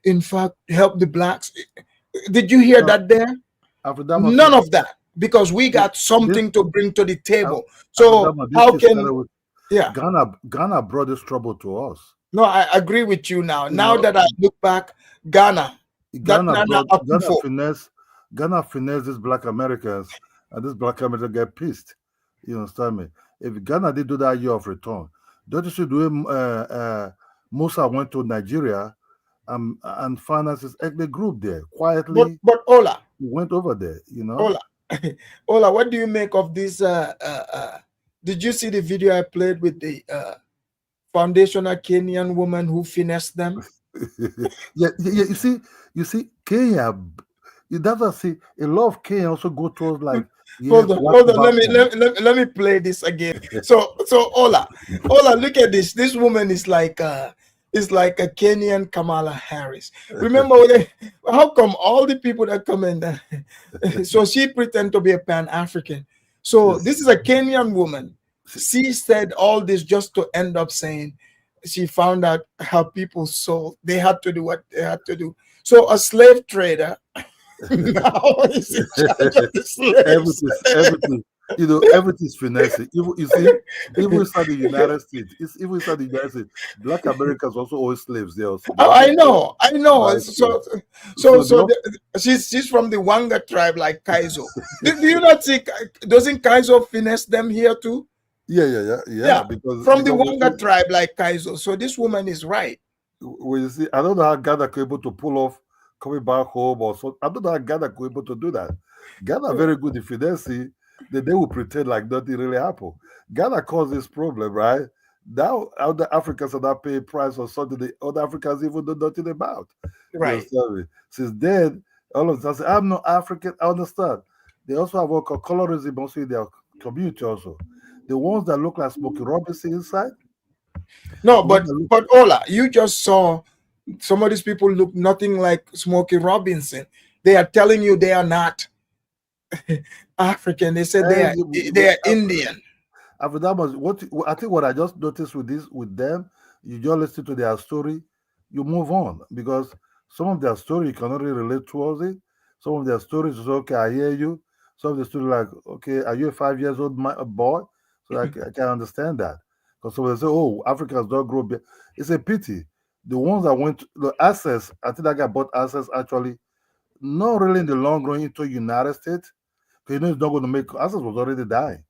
S4: In fact, help the blacks. Did you hear that there? None of that, because we got something to bring to the table. So how can
S15: Ghana brought this trouble to us.
S4: No, I agree with you now.
S15: You
S4: Now
S15: know,
S4: that I look back, Ghana, that
S15: Ghana
S4: Nana
S15: brought
S4: Akufo.
S15: Ghana finesse these black Americans, and these black Americans get pissed. You understand me? If Ghana did do that year of return, don't you see the way Musa went to Nigeria and finances the group there quietly
S4: But Ola,
S15: went over there, you know.
S4: Ola, Ola, what do you make of this? Did you see the video I played with the foundational Kenyan woman who finessed them?
S15: yeah, you see, Kenya. That's what I see. A lot of Kenya also go towards like, yeah,
S4: Hold on. Let me play this again. So Ola, look at this. This woman is like a Kenyan Kamala Harris. Remember how come all the people that come in there? So she pretend to be a Pan-African. So this is a Kenyan woman. She said all this just to end up saying she found out how people sold. They had to do what they had to do. So a slave trader now is in charge of the slaves.
S15: everything, you know, everything's finessing. You see, even inside the United States, even inside the United States, black Americans also own slaves there also.
S4: Oh, I know.
S15: Right?
S4: She's from the Wanga tribe, like Kaizo. do you not see? Doesn't Kaizo finesse them here too?
S15: Yeah. Because
S4: from the Wanga tribe, like Kaizo. So this woman is right.
S15: Well, you see, I don't know how Ghana could able to pull off coming back home or so. I don't know how Ghana could able to do that. Ghana very good in fidelity. They will pretend like nothing really happened. Ghana caused this problem, right? Now other Africans are not paying price or something the other Africans even know nothing about.
S4: Right.
S15: Since then, all of us say, I'm not African. I understand. They also have what called colorism also in their community also. The ones that look like Smokey Robinson inside.
S4: No, but Ola, you just saw some of these people look nothing like Smokey Robinson. They are telling you they are not African. They said they are Indian.
S15: After that was what I just noticed with them, you just listen to their story, you move on because some of their story you cannot really relate towards it. Some of their stories is okay, I hear you. Some of the story like, okay, are you a 5 years old boy? So I can understand that. Because some they say, oh, Africans don't grow big. It's a pity. The ones that went the access, I think that guy bought access actually not really in the long run into United States. Because you know it's not going to make access was already dying.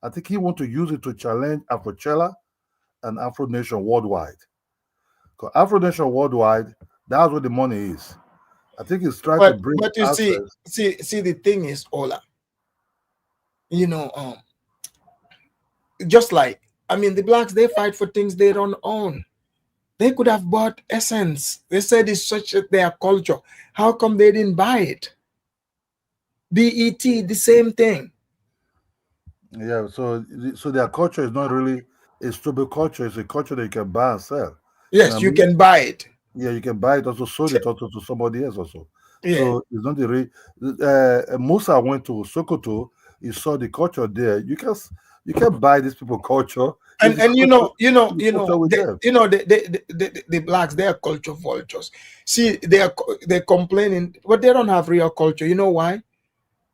S15: I think he want to use it to challenge Afrochella and Afro Nation worldwide. Because Afro Nation worldwide, that's where the money is. I think he's trying to bring.
S4: But you see, the thing is, Ola. You know, just like the blacks, they fight for things they don't own. They could have bought essence. They said it's such their culture. How come they didn't buy it? BET, the same thing.
S15: Yeah, so their culture is not really a stupid culture. It's a culture that you can buy and sell.
S4: Yes, you can buy it.
S15: Yeah, you can buy it also, sold it also to somebody else also.
S4: Yeah.
S15: So it's not the real. Musa went to Sokoto. He saw the culture there. You can buy these people culture.
S4: And the blacks, they are culture vultures. See, they're complaining, but they don't have real culture. You know why?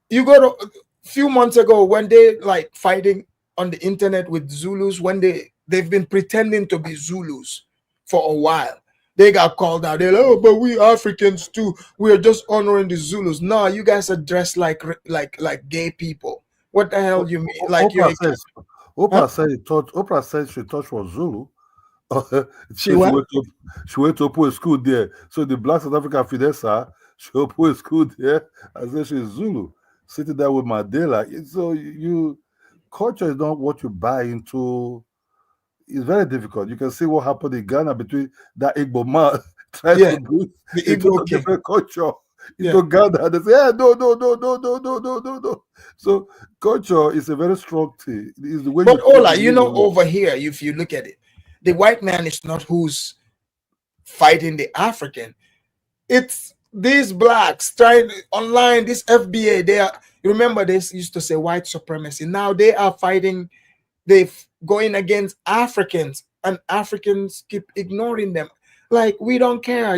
S4: You go to a few months ago when they like fighting on the internet with Zulus, when they've been pretending to be Zulus for a while. They got called out. They're like, oh, but we Africans too. We are just honoring the Zulus. No, you guys are dressed like gay people. What the hell you mean? Like
S15: Oprah said she thought was Zulu. She went to open a school there. So the black South African finesse, she opened a school there and said she's Zulu. Sitting there with Mandela. So culture is not what you buy into. It's very difficult. You can see what happened in Ghana between that Igbo man trying to bring into different culture into Ghana. They say, no. So culture is a very strong thing. It's the way.
S4: But Ola, over here, if you look at it, the white man is not who's fighting the African. It's these blacks trying online, this FBA. You remember they used to say white supremacy. Now they are fighting. They're going against Africans, and Africans keep ignoring them. Like, we don't care.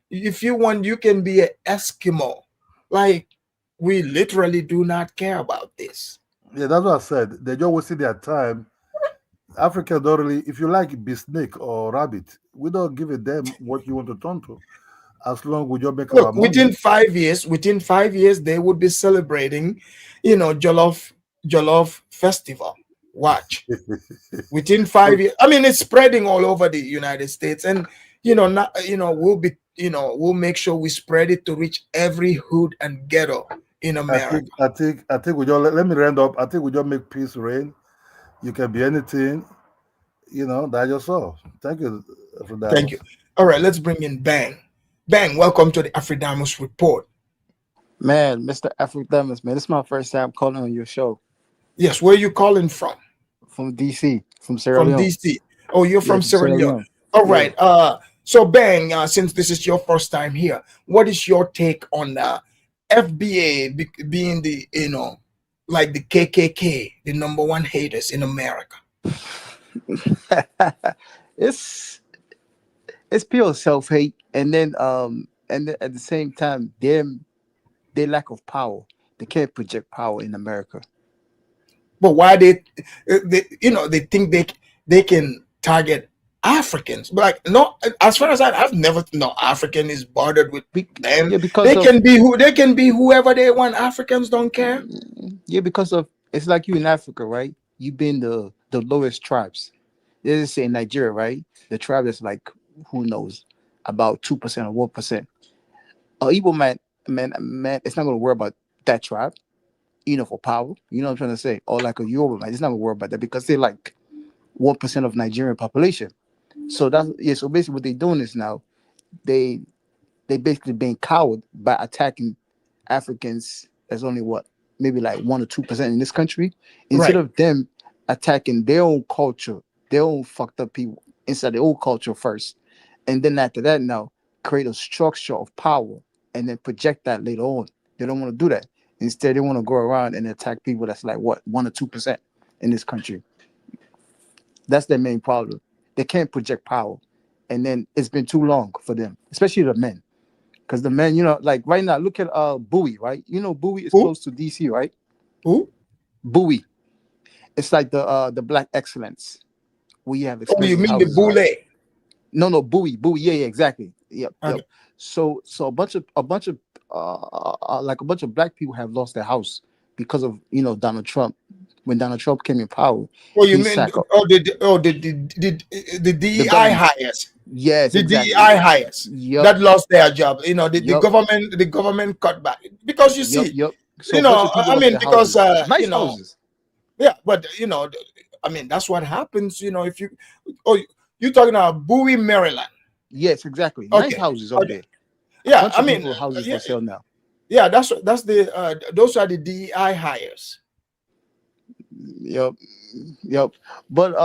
S4: If you want, you can be an Eskimo. Like, we literally do not care about this.
S15: Yeah, that's what I said. They're just wasting their time Africa don't really. If you like be snake or rabbit, we don't give a damn what you want to turn to, as long we just make our
S4: Look,
S15: money.
S4: within 5 years, they would be celebrating, Jolof festival. Watch. Within 5 years, I mean, it's spreading all over the United States, and not, we'll make sure we spread it to reach every hood and ghetto in America.
S15: I think we just let me round up. I think we just make peace reign. You can be anything, that yourself. Thank you,
S4: Thank you.
S15: Afrodamus.
S4: All right, let's bring in Bang. Bang, welcome to the Afridamus Report.
S17: Man, Mr. Afridamus, man, this is my first time calling on your show.
S4: Yes, where are you calling from?
S17: From DC, from Sierra
S4: From
S17: Leone.
S4: DC. Oh, you're from Sierra Leone. All
S17: Yeah.
S4: right. So Bang, since this is your first time here, what is your take on FBA being the like the KKK, the number one haters in America?
S17: It's pure self-hate, and then at the same time, their lack of power. They can't project power in America.
S4: But why they think they can target Africans? But like, no, as far as I've never African is bothered with them.
S17: Yeah, because
S4: they can be whoever they want. Africans don't care.
S17: Yeah, because of it's like you in Africa, right? You've been the lowest tribes. Let's say in Nigeria, right? The tribe is like, who knows, about 2% or 1%. A Igbo man, it's not gonna worry about that tribe, for power. You know what I'm trying to say? Or like a Yoruba man, it's not gonna worry about that because they're like 1% of Nigerian population. So so basically what they're doing is now they basically being cowed by attacking Africans. There's only maybe like 1 or 2% in this country, instead of them attacking their own culture, their own fucked up people inside their own culture first, and then after that now create a structure of power and then project that later on. They don't want to do that. Instead, they want to go around and attack people that's like 1 or 2% in this country. That's their main problem. They can't project power, and then it's been too long for them, especially the men. Because the men, like right now, look at Bowie, right? Bowie is close to DC, right?
S4: Who?
S17: Bowie. It's like the Black excellence. We have
S4: Oh, you mean
S17: houses,
S4: the Boule?
S17: right? No, Bowie. Yeah, exactly. Yep. So a bunch of black people have lost their house because of Donald Trump. When Donald Trump came in power,
S4: Oh, you mean the DEI hires?
S17: Yes,
S4: the
S17: exactly.
S4: DEI hires that lost their job. The government cut back because you see.
S17: So
S4: because
S17: nice houses.
S4: Yeah, but I mean that's what happens. If you're talking about Bowie, Maryland.
S17: Yes, exactly. Nice houses up there.
S4: Yeah, I mean
S17: houses for sale now.
S4: Yeah, that's the those are the DEI hires.
S17: Yep. But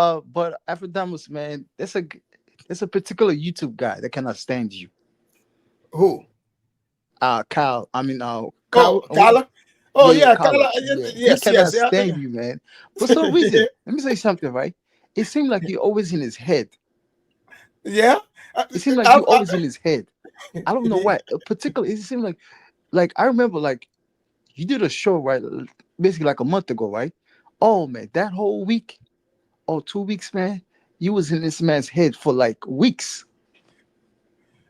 S17: Afrodamus, man, there's a particular YouTube guy that cannot stand you.
S4: Who?
S17: Kyle. I mean, Kyle.
S4: Kyle. Oh yeah,
S17: Kyle.
S4: Kyle. Yes,
S17: he cannot stand you, man. For some reason, let me say something, right? It seems like you're always in his head.
S4: Yeah.
S17: It seems like you're always in his head. I don't know why. Particularly, it seems like I remember, like you did a show, right? Basically, like a month ago, right? Oh man, that whole week or 2 weeks, man, you was in this man's head for like weeks.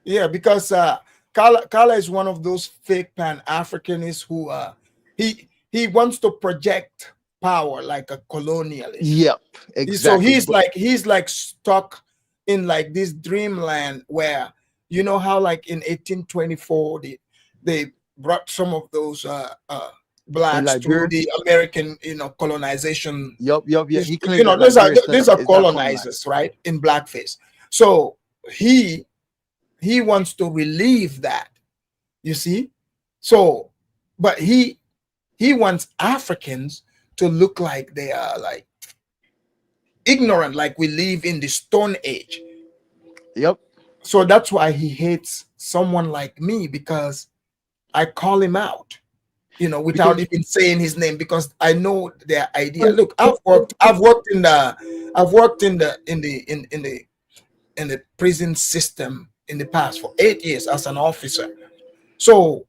S4: Yeah, because Kala is one of those fake Pan-Africanists who he wants to project power like a colonialist.
S17: Yep, exactly.
S4: So he's like stuck in like this dreamland where how like in 1824 they brought some of those blacks to the American colonization.
S17: Yep. He
S4: these are colonizers, right? In blackface. So he wants to relieve that, you see. So but he wants Africans to look like they are like ignorant, like we live in the Stone Age.
S17: Yep.
S4: So that's why he hates someone like me, because I call him out, without even saying his name, because I know their idea. Look, I've worked in the prison system in the past for 8 years as an officer. So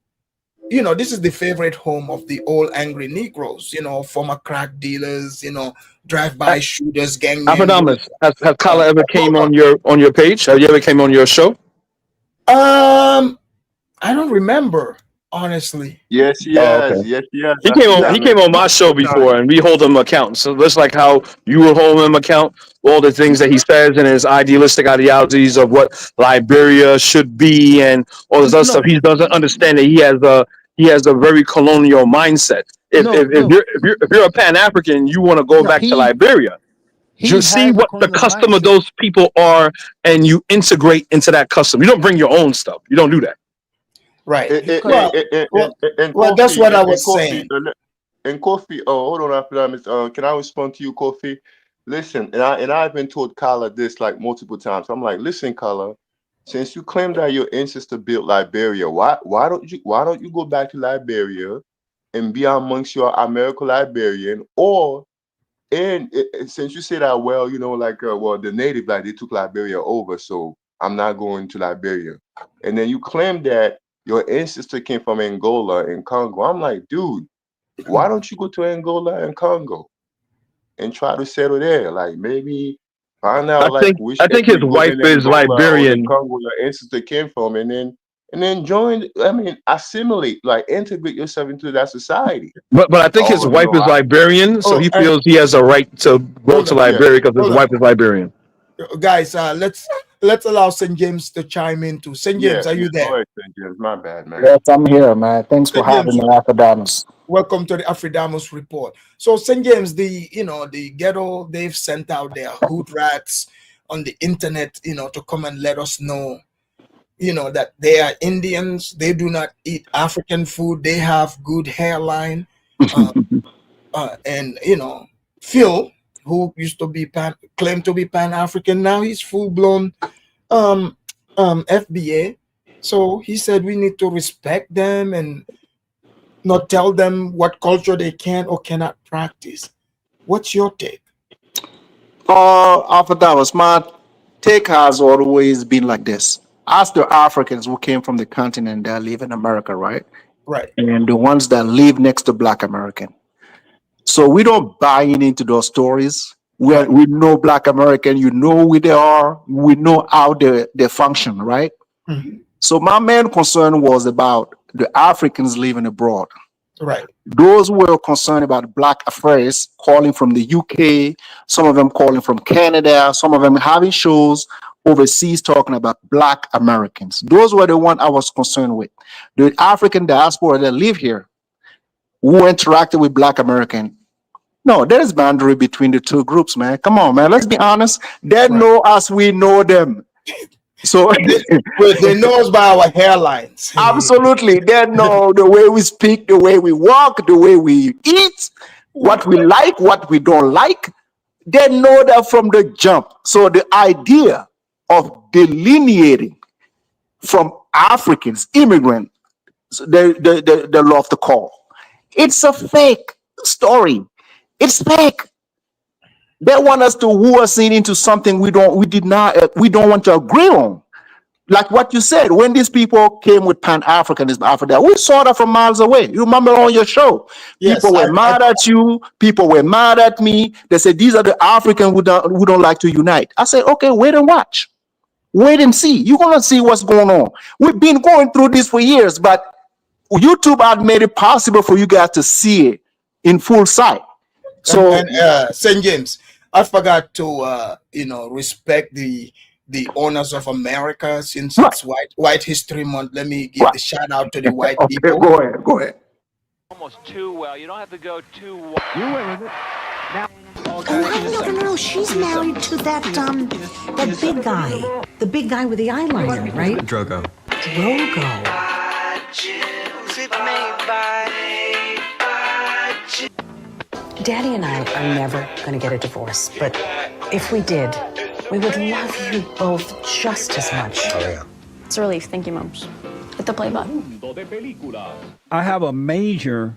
S4: this is the favorite home of the old angry Negroes, former crack dealers, drive-by shooters, gang members.
S14: Alpha has Kala ever came
S4: Hold
S14: on your page? Have you ever came on your show?
S4: on. I don't remember, honestly.
S16: Yes, he
S14: Oh,
S16: has.
S14: okay.
S16: Yes, he has.
S14: He
S16: I
S14: came
S16: see
S14: on.
S16: that
S14: He
S16: man
S14: came on my show
S16: all the time.
S14: before, and we hold him account. So just like how you will hold him account, all the things that he says and his idealistic ideologies of what Liberia should be, and all this other
S4: No,
S14: stuff, he doesn't understand that he has a very colonial mindset. If you're a Pan African, you want to go back to Liberia. You
S17: he
S14: see
S17: has a
S14: what the
S17: colonial
S14: custom of
S17: mindset.
S14: those people are, and you integrate into that custom. You don't bring your own stuff. You don't do that.
S4: right.
S17: Because
S4: Well, that's what I was
S16: Kofi,
S4: saying.
S16: and Kofi, hold on after that, can I respond to you, Kofi? Listen, and I've been told Kala this like multiple times. I'm like, listen, Kala, since you claim that your ancestor built Liberia, why don't you go back to Liberia and be amongst your American Liberian, since you say that, well, the native, like, they took Liberia over, so I'm not going to Liberia. And then you claim that your ancestor came from Angola and Congo. I'm like, dude, why don't you go to Angola and Congo and try to settle there? Like, maybe find out like which
S14: I think his
S16: ethnic group
S14: wife
S16: in
S14: is
S16: Angola or the
S14: Liberian.
S16: Congo your ancestor came from, and then join. I mean, assimilate, like integrate yourself into that society.
S14: But I think his
S16: Oh
S14: wife
S16: no,
S14: is Liberian, so
S4: Oh,
S14: he
S4: and
S14: feels he has a right to go
S4: hold
S14: to
S4: on,
S14: Liberia because his
S4: hold on,
S14: wife is Liberian.
S4: guys. Let's allow St. James to chime in too. St. James, are
S16: yeah.
S4: you
S16: Go
S4: there?
S16: ahead, St. James. My bad, man.
S18: Yes, I'm here, man. Thanks for
S4: St.
S18: having
S4: James,
S18: me, Academics.
S4: welcome to the Afridamus report. So St. James, the ghetto, they've sent out their hood rats on the internet, to come and let us know, that they are Indians. They do not eat African food. They have good hairline. And Phil, who used to be claimed to be Pan-African, now he's full-blown FBA. So he said we need to respect them and not tell them what culture they can or cannot practice. What's your take?
S18: Alpha Davos, my take has always been like this. As the Africans who came from the continent that live in America, right?
S4: Right.
S18: And the ones that live next to Black American. So we don't buy into those stories. We know Black American, who they are, we know how they function, right?
S4: Mhm.
S18: So my main concern was about the Africans living abroad.
S4: Right.
S18: Those who were concerned about Black affairs, calling from the UK, some of them calling from Canada, some of them having shows overseas talking about Black Americans. Those were the ones I was concerned with. The African diaspora that live here, who interacted with Black American. No, there is boundary between the two groups, man. Come on, man. Let's be honest. They know us, we know them. So
S4: they know us by our hairlines.
S18: Absolutely. They know the way we speak, the way we walk, the way we eat, what we like, what we don't like. They know that from the jump. So the idea of delineating from Africans, immigrants, they love to call. It's a fake story. It's fake. They want us to woo us into something we don't want to agree on. Like what you said, when these people came with Pan-Africanism after that, we saw that from miles away. You remember on your show,
S4: yes,
S18: people were mad at you, people were mad at me. They said, these are the Africans who don't like to unite. I said, okay, wait and watch. Wait and see. You're going to see what's going on. We've been going through this for years, but YouTube had made it possible for you guys to see it in full sight. So,
S4: and St. James, I forgot to respect the owners of America since it's White History Month. Let me give the shout out to the white people.
S18: Go ahead.
S19: Almost too well. You don't have to go too well.
S20: You went with it. Now. No. She's married to that big guy. The big guy with the eyeliner, right?
S21: Drogo.
S20: Daddy and I are never going to get a divorce, but if we did, we would love you both just as much.
S21: Oh, yeah.
S22: It's a relief. Thank you, Mom. Hit the play button.
S23: I have a major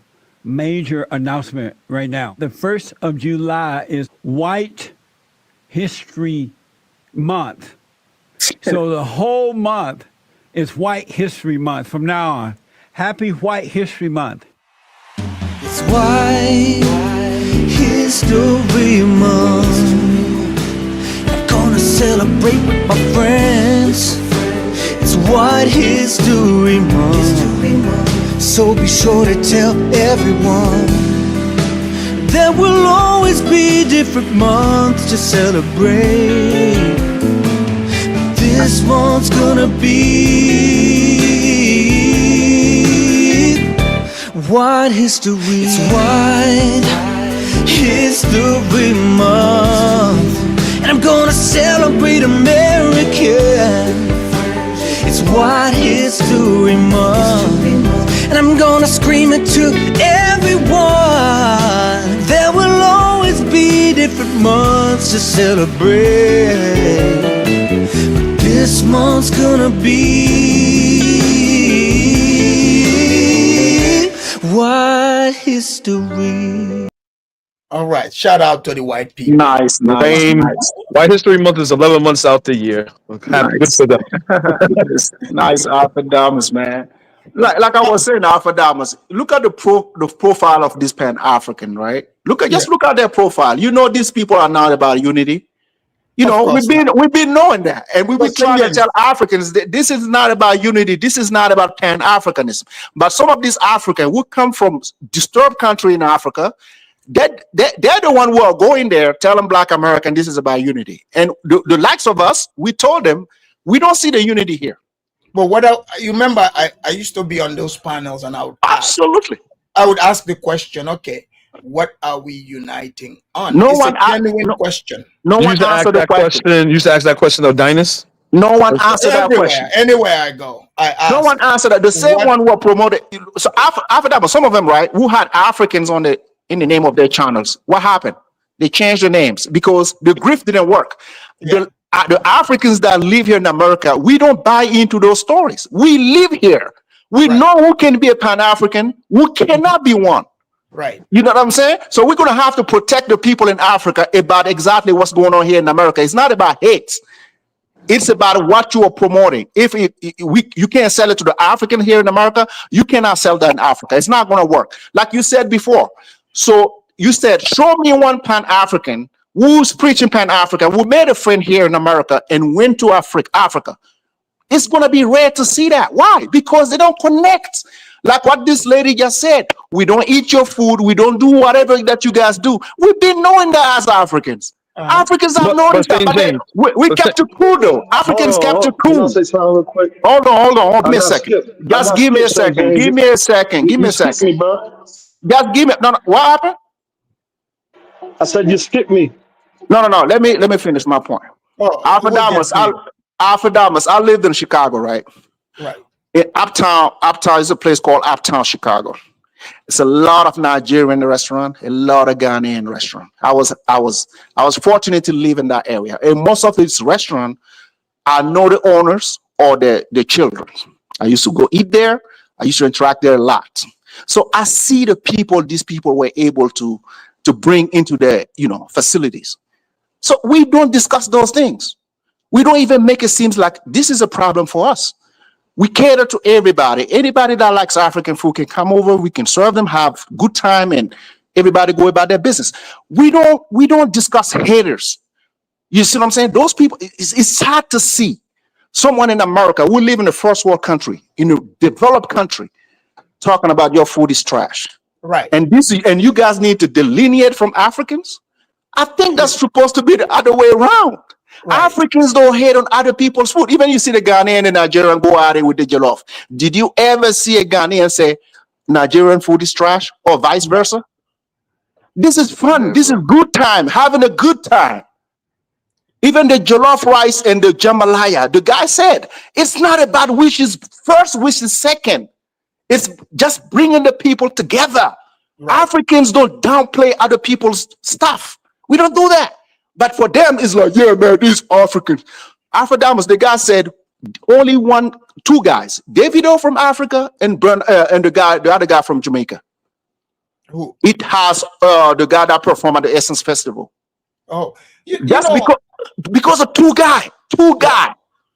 S23: announcement right now. The 1st of July is White History Month. So the whole month is White History Month from now on. Happy White History Month.
S2: It's White History Month. I'm gonna celebrate with my friends. It's White History Month. So be sure to tell everyone. There will always be different months to celebrate. This month's gonna be White History. It's White History Month, and I'm gonna celebrate America. It's White History Month, and I'm gonna scream it to everyone. There will always be different months to celebrate. This month's gonna be White History.
S4: All right. Shout out to the white people.
S3: Nice.
S14: White History Month is 11 months out the year. Happy, good for them.
S3: Nice, Alpha man. Like I was saying, Alpha, look at the profile of this Pan-African, right? Look at their profile. You know, these people are not about unity. You know, we've been knowing that, and we've been trying to tell Africans that this is not about unity. This is not about Pan-Africanism. But some of these Africans who come from disturbed country in Africa, they're the one who are going there telling Black American this is about unity. And the likes of us, we told them we don't see the unity here.
S4: But you remember, I used to be on those panels, and I would ask the question, okay, what are we uniting on?
S3: No
S4: It's
S3: one
S4: a genuine question.
S3: No one answered the question.
S14: You used to ask that question of Dinus?
S3: No one answered that question.
S4: Anywhere I go, I ask.
S3: No one answered that. The same one who promoted. So after that, but some of them, right, who had Africans in the name of their channels. What happened? They changed the names because the grift didn't work. The Africans that live here in America, we don't buy into those stories. We live here. We know who can be a Pan-African, who cannot be one.
S4: Right.
S3: You know what I'm saying? So we're going to have to protect the people in Africa about exactly what's going on here in America. It's not about hate. It's about what you are promoting. If you can't sell it to the African here in America, you cannot sell that in Africa. It's not going to work. Like you said before. So you said, show me one Pan-African who's preaching Pan-African, who made a friend here in America and went to Africa. It's going to be rare to see that. Why? Because they don't connect. Like what this lady just said, we don't eat your food. We don't do whatever that you guys do. We've been knowing that as Africans. Africans have known that, but we kept it cool though. Africans kept it cool. Hold on. Give me a second. Just give me a second. Give me a second. Give me a second. Just give me. No. What happened?
S21: I said you skipped me.
S3: No. Let me finish my point. Alpha Damas, I lived in Chicago, right?
S4: Right.
S3: In Uptown is a place called Uptown, Chicago. It's a lot of Nigerian restaurant, a lot of Ghanaian restaurant. I was fortunate to live in that area. And most of these restaurants, I know the owners or the children. I used to go eat there. I used to interact there a lot. So I see the people these people were able to bring into their facilities. So we don't discuss those things. We don't even make it seem like this is a problem for us. We cater to everybody. Anybody that likes African food can come over. We can serve them, have good time, and everybody go about their business. We don't discuss haters. You see what I'm saying? Those people, it's hard to see someone in America who live in a first world country, in a developed country, talking about your food is trash.
S4: Right.
S3: And you guys need to delineate from Africans. I think that's supposed to be the other way around. Right. Africans don't hate on other people's food. Even you see the Ghanaian and Nigerian go at it with the Jolof. Did you ever see a Ghanaian say Nigerian food is trash or vice versa? This is fun. This is good time, having a good time. Even the Jolof rice and the jambalaya, the guy said, it's not about which is first, which is second. It's just bringing the people together. Right. Africans don't downplay other people's stuff. We don't do that. But for them, it's like, yeah, man, these Africans. Afro-Damas, the guy said, only two guys, Davido from Africa and the other guy from Jamaica.
S4: Who?
S3: It has the guy that performed at the Essence Festival.
S4: Oh,
S3: that's because of two guy.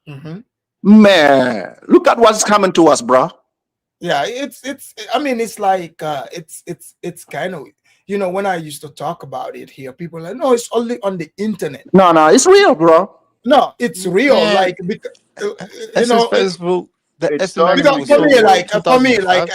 S3: Mm-hmm. Man, look at what's coming to us, bro.
S4: Yeah, it's. I mean, it's like it's kind of, when I used to talk about it here, people are like, no, it's only on the internet.
S3: No, it's real, bro.
S4: No, it's real.
S17: Man,
S4: Like because,
S17: Essence Festival, the
S16: It
S17: Essence
S16: started
S17: magazine
S16: in
S17: was
S4: for
S17: so
S4: me,
S17: good.
S4: like for me,
S17: 2005.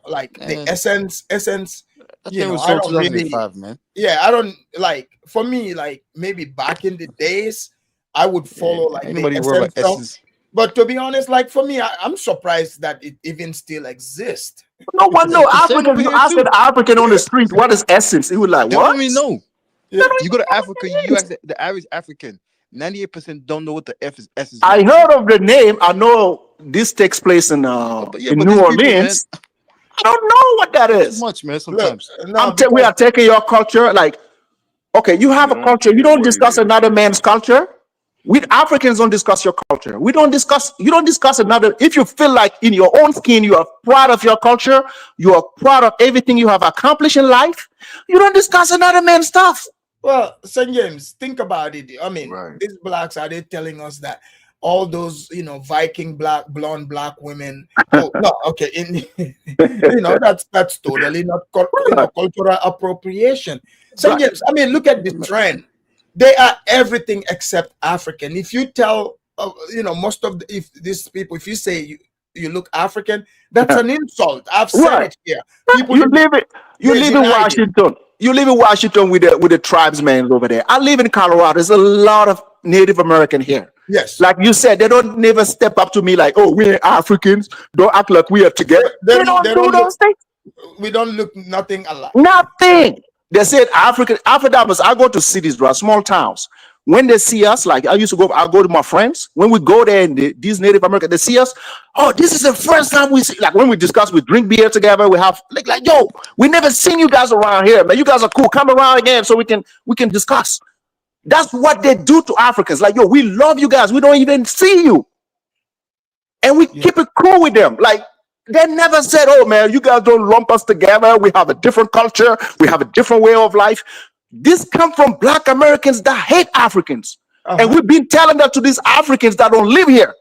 S4: like the
S17: Man,
S4: essence.
S17: that thing was
S4: I
S17: so
S4: don't really.
S17: 2005, man.
S4: Yeah, I don't like. For me, like maybe back in the days, I would
S17: Yeah,
S4: follow like
S17: ain't
S4: the
S17: nobody worried about
S4: essence stuff.
S17: Essence.
S4: But to be honest, like for me, I'm surprised that it even still exists.
S3: No one know
S17: The same over
S3: African.
S17: here
S3: I said
S17: too.
S3: African on the street. What is essence? He was like,
S17: They don't
S3: what?
S17: even know.
S4: Yeah.
S17: You go to Africa, you ask the average African, 98% don't know what the Essence
S3: I
S17: means.
S3: heard of the name. I know this takes place in
S17: But
S3: New
S17: these people, man,
S3: Orleans. I don't know what that
S17: too
S3: is.
S17: much, man.
S4: Look,
S17: Sometimes.
S4: no,
S3: We
S4: because
S3: are taking your culture. Like, okay, you have
S16: You
S3: a
S16: don't
S3: culture. You
S16: care
S3: don't
S16: what it
S3: discuss
S16: is.
S3: another man's culture. We Africans don't discuss your culture. We don't discuss. You don't discuss another. If you feel like in your own skin you are proud of your culture, you are proud of everything you have accomplished in life. You don't discuss another man's stuff.
S4: well, St. James, think about it. I mean,
S16: Right.
S4: these blacks, are they telling us that all those, Viking black, blonde black women? Oh no, okay, that's totally not cultural appropriation. St.
S3: Right.
S4: James, I mean, look at the trend. They are everything except African. If you tell, most of if these people, if you say you look African, that's an insult. I've said
S3: Right.
S4: it here. People
S3: You live it. You
S4: they
S3: live in
S4: denied it.
S3: Washington. You live in Washington with the tribesmen over there. I live in Colorado. There's a lot of Native American here.
S4: Yes.
S3: Like you said, they don't never step up to me like, "Oh, we're Africans. Don't act like we are together." They
S4: They
S3: don't do
S4: don't look.
S3: those things.
S4: We don't look nothing alike.
S3: Nothing. They said African Africans. I go to cities, bro, small towns. When they see us, like I go to my friends. When we go there and these Native Americans, they see us. Oh, this is the first time we see. Like when we discuss, we drink beer together. We have yo, we never seen you guys around here, man. You guys are cool. Come around again so we can discuss. That's what they do to Africans. Like yo, we love you guys. We don't even see you, and we keep it cool with them. Like they never said, "Oh man, you guys don't lump us together. We have a different culture. We have a different way of life." This come from Black Americans that hate Africans, and we've been telling that to these Africans that don't live here.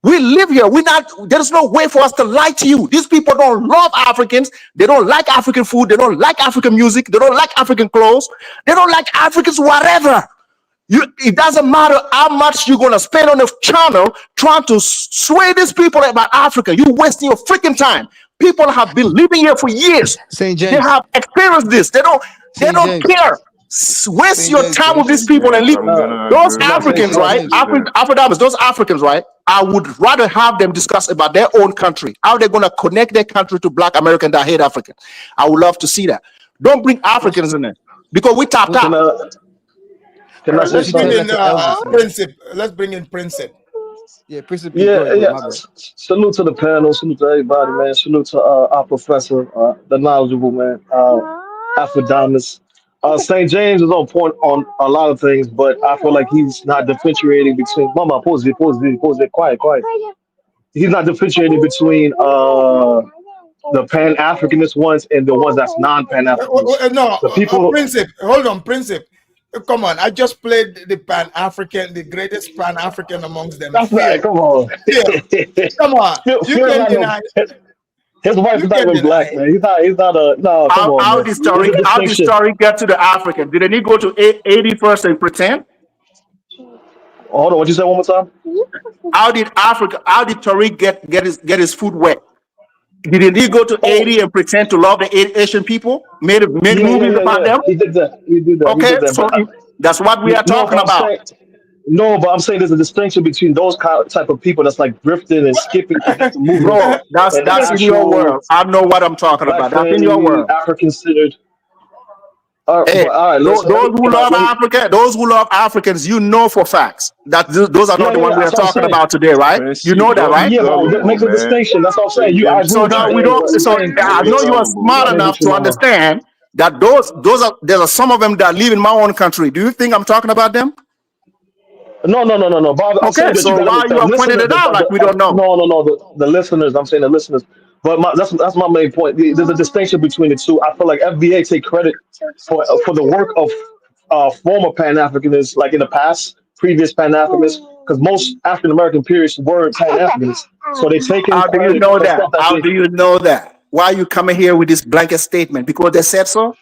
S3: We live here. We're not. There's no way for us to lie to you. These people don't love Africans. They don't like African food. They don't like African music. They don't like African clothes. They don't like Africans. Whatever. It doesn't matter how much you're gonna spend on the channel trying to sway these people about Africa. You're wasting your freaking time. People have been living here for years.
S17: St.
S3: They
S17: James.
S3: have experienced this. They don't
S17: James.
S3: care. Waste
S17: St.
S3: your
S17: James,
S3: time
S17: bro.
S3: with these people and
S16: James,
S3: leave
S16: I'm gonna
S3: those
S16: agree with
S3: Africans,
S16: you
S3: right?
S16: 100%.
S3: Africans, those Africans, right? I would rather have them discuss about their own country, how they're gonna connect their country to Black Americans that hate Africans. I would love to see that. Don't bring Africans in there because we tapped
S21: Can
S3: out.
S21: can I say
S4: Let's bring
S21: something?
S4: in Princip. Let's bring in Princip.
S17: Yeah, Princip, go
S21: Yeah,
S17: ahead,
S21: yeah.
S17: my bad.
S21: Salute to the panel. Salute to everybody, man. Salute to our professor, the knowledgeable man, Alpha St. James is on point on a lot of things, but I feel like he's not differentiating between. Mama, pause it, quiet, quiet. He's not differentiating between the Pan-Africanist ones and the ones that's non-Pan-Africanist.
S4: No,
S21: The people.
S4: Princip. Hold on, Princip. Come on, I just played the Pan-African, the greatest Pan-African amongst them.
S21: That's right.
S4: Phil.
S21: Come on.
S4: Come on. You
S21: Phil
S4: can
S21: not no.
S4: deny.
S21: His wife
S4: You
S21: is not
S4: can
S21: even
S4: deny
S21: black,
S4: it.
S21: man. He's not a no. Come on,
S3: How
S21: man. There's a
S3: did
S21: distinction.
S3: story get to the African? Didn't he go to 80 first and pretend?
S21: Hold on, what you say one more time?
S3: How did Tariq get his food wet? Didn't he go to 80 and pretend to love the Asian people? Made movies about
S21: Yeah.
S3: them?
S21: He did that. He did that. He
S3: Okay,
S21: did that.
S3: so that's what we are
S21: No,
S3: talking about.
S21: but I'm saying there's a distinction between those type of people that's like drifting and skipping to get to moving,
S3: Bro,
S21: and the
S3: that's in your
S21: actual
S3: world. I know what I'm talking
S21: black
S3: about. That's in your
S21: family,
S3: world.
S21: African centered.
S3: Hey,
S21: But all right, listen.
S3: those who love Africans, you know for facts that those are not the
S21: Yeah.
S3: ones we are
S21: That's what I'm
S3: talking
S21: saying.
S3: about today, right? You
S16: Fancy,
S3: know that,
S16: don't be
S3: right?
S21: Yeah, but that
S16: gullible,
S21: makes a
S16: man.
S21: distinction. That's what I'm saying.
S16: St.
S21: I
S16: James,
S21: agree
S3: So
S21: with you.
S3: now
S16: don't
S3: we
S21: Yeah,
S3: don't.
S21: but
S3: So
S21: I'm
S3: I
S16: be
S3: know you are
S16: gullible,
S3: smart
S21: agreeing
S16: man.
S3: enough
S21: with you,
S3: to
S21: Mama.
S3: understand that there are some of them that live in my own country. Do you think I'm talking about them?
S21: No. Bob, I'm
S3: Okay,
S21: saying that you
S3: so
S21: got
S3: why you
S21: the
S3: are pointing
S21: listeners.
S3: it out like we don't know?
S21: No. The listeners. I'm saying the listeners. But that's my main point. There's a distinction between the two. I feel like FBA take credit for the work of former Pan Africanists, like in the past, previous Pan Africanists. because most African American periods were Pan-Africanists. So they taking
S18: How do you
S21: credit
S18: know
S21: for the
S18: that?
S21: stuff that
S18: How
S21: they.
S18: do you know that? Why are you coming here with this blanket statement? Because they said so?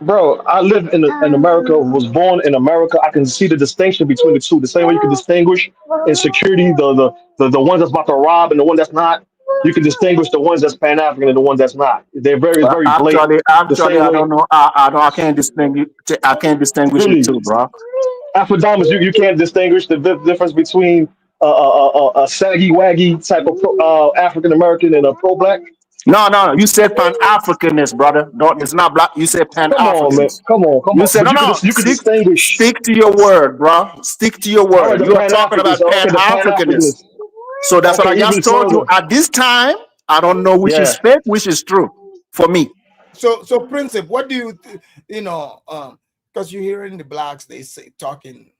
S21: Bro, I live in America, was born in America. I can see the distinction between the two. The same way you can distinguish in security the ones that's about to rob and the one that's not. You can distinguish the ones that's Pan African and the ones that's not. They're very,
S18: Well,
S21: very blatant. The
S18: actually,
S21: same
S18: I
S21: way,
S18: don't know. I can't distinguish. I can't distinguish the
S21: really,
S18: two, bro.
S21: Afrodamas, you can't distinguish the difference between a saggy waggy type of African American and a pro black.
S18: No, no, you said Pan Africanist, brother. Don't. It's not black. You said Pan
S21: Come on, man.
S18: Africanist.
S21: Come on, come
S18: You
S21: on.
S18: said
S21: But
S18: no, no.
S21: you could distinguish.
S18: Stick to your word, bro. Stick to your
S21: All right,
S18: word.
S21: the
S18: You are
S21: Pan
S18: talking
S21: Africans.
S18: about Pan
S21: Okay, the Pan
S18: Africanist.
S21: Africanists.
S18: So that's what
S21: Okay,
S18: I
S21: even
S18: just told you.
S21: so,
S18: At this time, I don't know which is
S21: yeah.
S18: fake, which is true for me.
S4: So Princip, what do you because you're hearing the blacks, they say talking,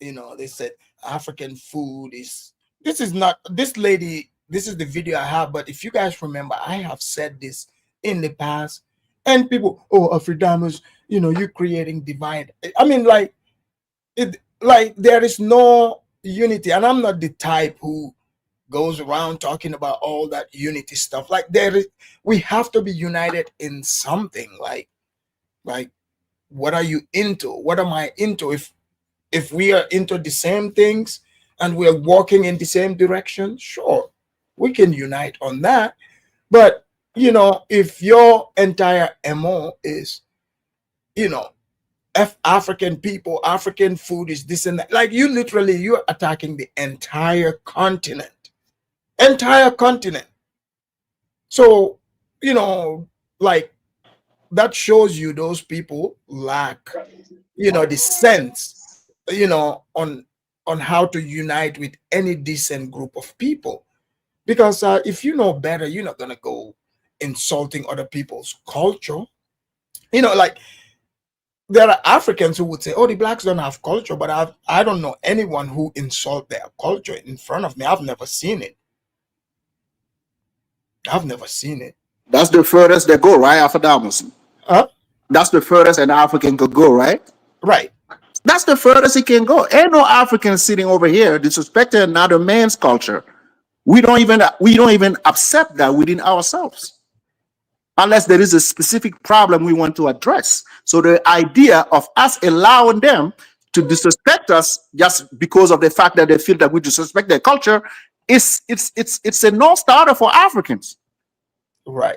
S4: they said African food is, this is not, this lady, this is the video I have, but if you guys remember, I have said this in the past, and people, oh, Afridamas, you creating divide. I mean, like there is no unity, and I'm not the type who goes around talking about all that unity stuff. Like we have to be united in something. Like what are you into? What am I into? If we are into the same things and we are walking in the same direction, sure, we can unite on that. But if your entire MO is, African people, African food is this and that, like you're attacking the entire continent. So, like that shows you those people lack, the sense, on how to unite with any decent group of people. Because if you know better, you're not gonna go insulting other people's culture. Like there are Africans who would say, "Oh, the blacks don't have culture," but I don't know anyone who insult their culture in front of me. I've never seen it.
S18: That's the furthest they go, right? Afrodamus.
S4: Huh?
S18: That's the furthest an African could go, right?
S4: Right.
S18: That's the furthest he can go. Ain't no African sitting over here disrespecting another man's culture. We don't even accept that within ourselves, unless there is a specific problem we want to address. So the idea of us allowing them to disrespect us just because of the fact that they feel that we disrespect their culture it's a non-starter for Africans.
S4: Right.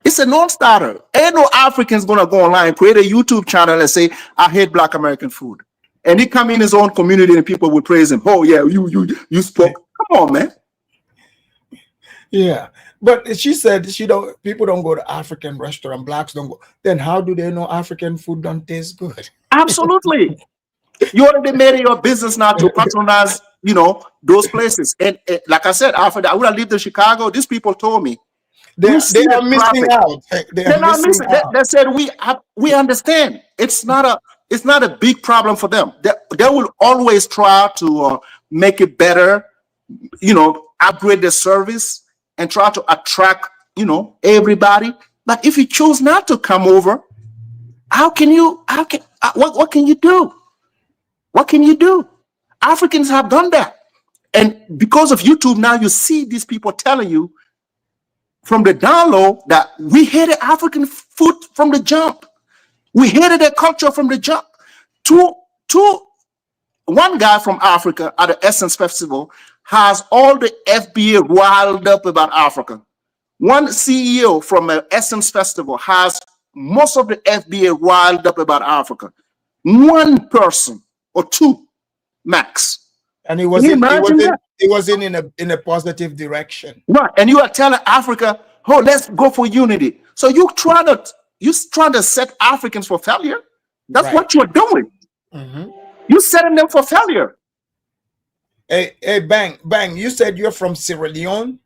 S18: It's a non-starter. Ain't no Africans gonna go online, create a YouTube channel and say, I hate Black American food. And he come in his own community and people will praise him. Oh yeah, you spoke. Come on, man.
S4: Yeah. But she said people don't go to African restaurant, blacks don't go. Then how do they know African food don't taste good?
S18: Absolutely. You already made it your business now to patronize, those places. And like I said, after that, when I lived in Chicago, these people told me,
S4: They
S18: you
S4: are
S18: see the
S4: missing
S18: traffic.
S4: out.
S18: They're not missing. They said we understand. It's not a big problem for them. They will always try to make it better, upgrade the service and try to attract, everybody. But if you choose not to come over, what can you do? What can you do? Africans have done that. And because of YouTube, now you see these people telling you from the download that we hated African food from the jump. We hated their culture from the jump. One guy from Africa at the Essence Festival has all the FBA riled up about Africa. One CEO from an Essence Festival has most of the FBA riled up about Africa. One person or two max.
S4: And it
S18: Can you imagine that?
S4: It was in a positive direction.
S18: Right. And you are telling Africa, oh, let's go for unity. So you trying to set Africans for failure. That's
S4: Right.
S18: what you're doing.
S4: Mm-hmm.
S18: You're setting them for failure.
S4: Hey, Bang, you said you're from Sierra Leone?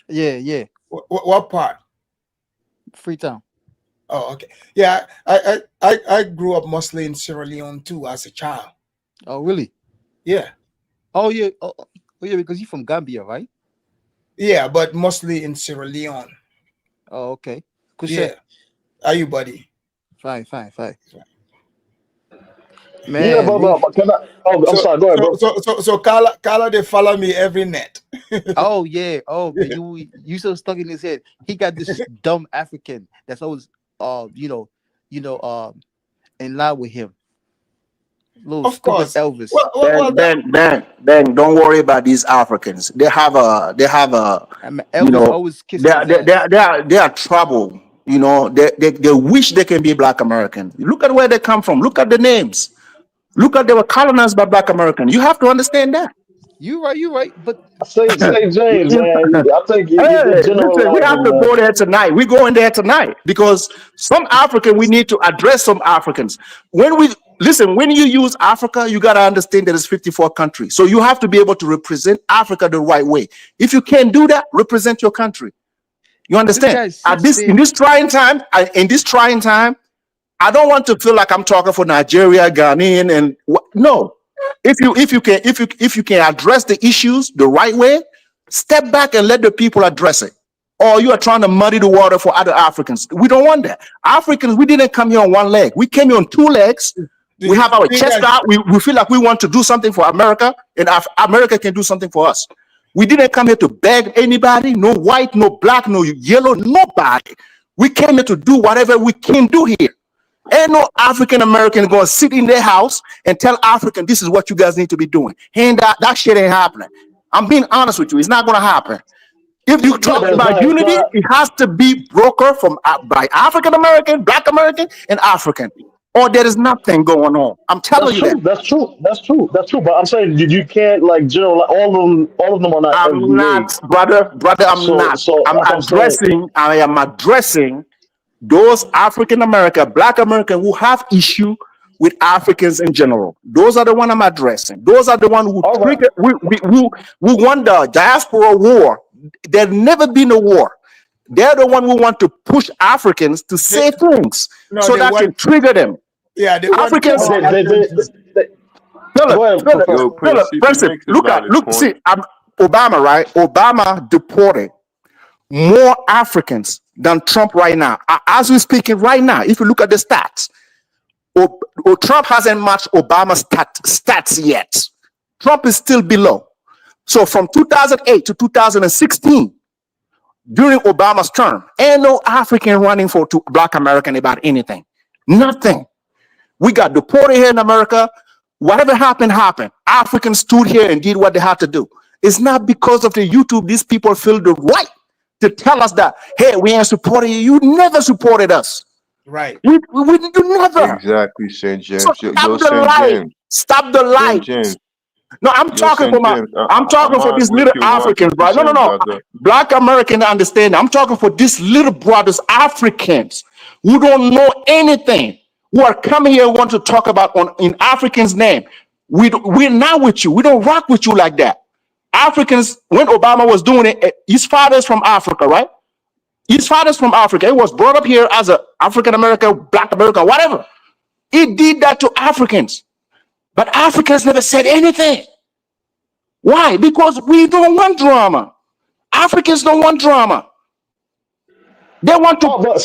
S17: Yeah.
S4: What part?
S17: Freetown.
S4: Oh, okay. Yeah, I grew up mostly in Sierra Leone too as a child.
S17: Oh, really?
S4: Yeah.
S17: Oh, yeah. Oh, yeah, because you're from Gambia, right?
S4: Yeah, but mostly in Sierra Leone.
S17: Oh, okay. Good
S4: Yeah.
S17: shit.
S4: Are you, buddy?
S17: Fine.
S21: Yeah,
S17: Man,
S21: but can I? Oh, I'm sorry. Go ahead, bro.
S4: So Carla, they follow me every net.
S17: oh yeah, oh man, you so stuck in his head. He got this dumb African that's always in line with him. Little
S4: Of
S17: stupid
S4: course.
S17: Elvis.
S18: Ben, don't worry about these Africans. They have
S17: I mean,
S18: you
S17: Elvis
S18: know,
S17: always kissing his ass.
S18: they are trouble. You know, they wish they can be Black American. Look at where they come from. Look at the names. Look at they were colonized by Black American. You have to understand that.
S17: You right, but
S21: Say James, man. I think you're
S18: Hey, listen, we have
S21: generalizing,
S18: to
S21: man.
S18: go there tonight. We're going there tonight because some African, we need to address some Africans. When you use Africa, you got to understand that it's 54 countries. So you have to be able to represent Africa the right way. If you can't do that, represent your country. You understand? In this trying time, I don't want to feel like I'm talking for Nigeria, Ghanaian, and no. If you can address the issues the right way, step back and let the people address it. Or you are trying to muddy the water for other Africans. We don't want that. Africans, we didn't come here on one leg. We came here on two legs. We have our chest out. We feel like we want to do something for America, and America can do something for us. We didn't come here to beg anybody, no white, no black, no yellow, nobody. We came here to do whatever we can do here. Ain't no African American going to sit in their house and tell African, this is what you guys need to be doing. And that shit ain't happening. I'm being honest with you. It's not going to happen. If you talk about unity, it has to be brokered by African American, Black American, and African. Or there is nothing going on. I'm telling you that.
S21: That's true. But I'm saying you can't like generalize all of them are not
S18: I'm
S21: FBA.
S18: not, brother. I'm not. I am addressing those African American, Black American who have issue with Africans in general. Those are the one I'm addressing. Those are the one who trigger, who won the diaspora war. There's never been a war. They're the one who want to push Africans to say things so that can trigger them.
S4: Yeah, they
S18: Africans. Philip, look, see, Obama, right? Obama deported more Africans than Trump right now. As we're speaking right now, if you look at the stats, Trump hasn't matched Obama's stats yet. Trump is still below. So from 2008 to 2016, during Obama's term, ain't no African running for Black American about anything. Nothing. We got deported here in America. Whatever happened. Africans stood here and did what they had to do. It's not because of the YouTube. These people feel the right to tell us that, hey, we ain't supporting you. You never supported us.
S4: Right.
S18: You never.
S16: Exactly, St. James.
S18: So stop the light. No, I'm talking for these little Africans, right? No. Black American understand. I'm talking for these little brothers, Africans, who don't know anything, who are coming here want to talk about in Africans' name. We're not with you. We don't rock with you like that. Africans, when Obama was doing it, his father's from Africa, right? His father's from Africa. He was brought up here as an African American, Black American, whatever. He did that to Africans. But Africans never said anything. Why? Because we don't want drama. Africans don't want drama. They want to.
S21: Hold on,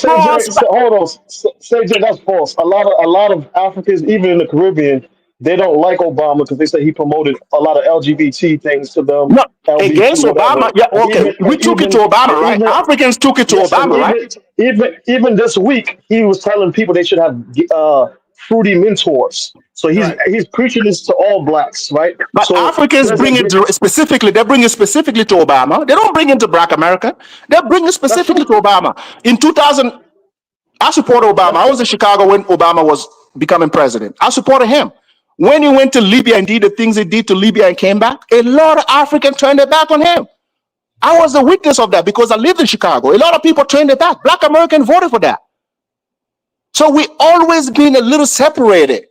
S21: Say that's false. A lot of Africans, even in the Caribbean, they don't like Obama because they say he promoted a lot of LGBT things to them.
S18: No,
S21: LGBT,
S18: against Obama.
S21: whatever.
S18: Yeah, okay. We took it to Obama, right? Africans took it to Obama, right?
S21: Even this week, he was telling people they should have fruity mentors. So he's preaching this to all blacks, right?
S18: But
S21: so
S18: Africans bring it specifically. They bring it specifically to Obama. They don't bring it to Black America. They bring it specifically to Obama. In 2000, I supported Obama. I was in Chicago when Obama was becoming president. I supported him. When he went to Libya and did the things he did to Libya and came back, a lot of Africans turned their back on him. I was a witness of that because I lived in Chicago. A lot of people turned their back. Black Americans voted for that. So we always been a little separated.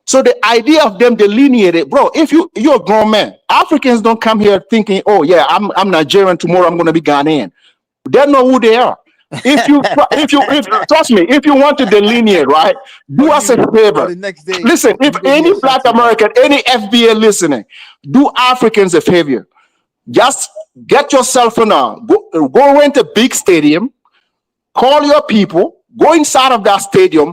S18: So the idea of them delineated, bro, if you're a grown man, Africans don't come here thinking, oh yeah, I'm Nigerian, tomorrow I'm gonna be Ghanaian. They know who they are. Trust me, if you want to delineate, right, do us a favor. Listen, if any Black American, any FBA listening, do Africans a favor. Just get yourself go rent a big stadium, call your people, go inside of that stadium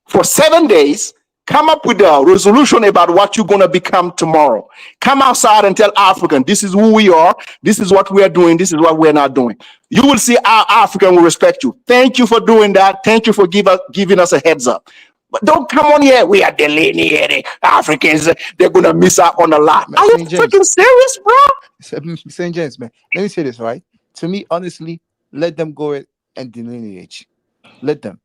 S18: for 7 days, Come up with a resolution about what you're going to become tomorrow. Come outside and tell African, this is who we are. This is what we are doing. This is what we're not doing. You will see our African will respect you. Thank you for doing that. Thank you for giving us a heads up. But don't come on here. We are delineating Africans. They're going to miss out on a lot. Are you freaking serious, bro?
S17: St. James, man. Let me say this, right? To me, honestly, let them go and delineate. Let them.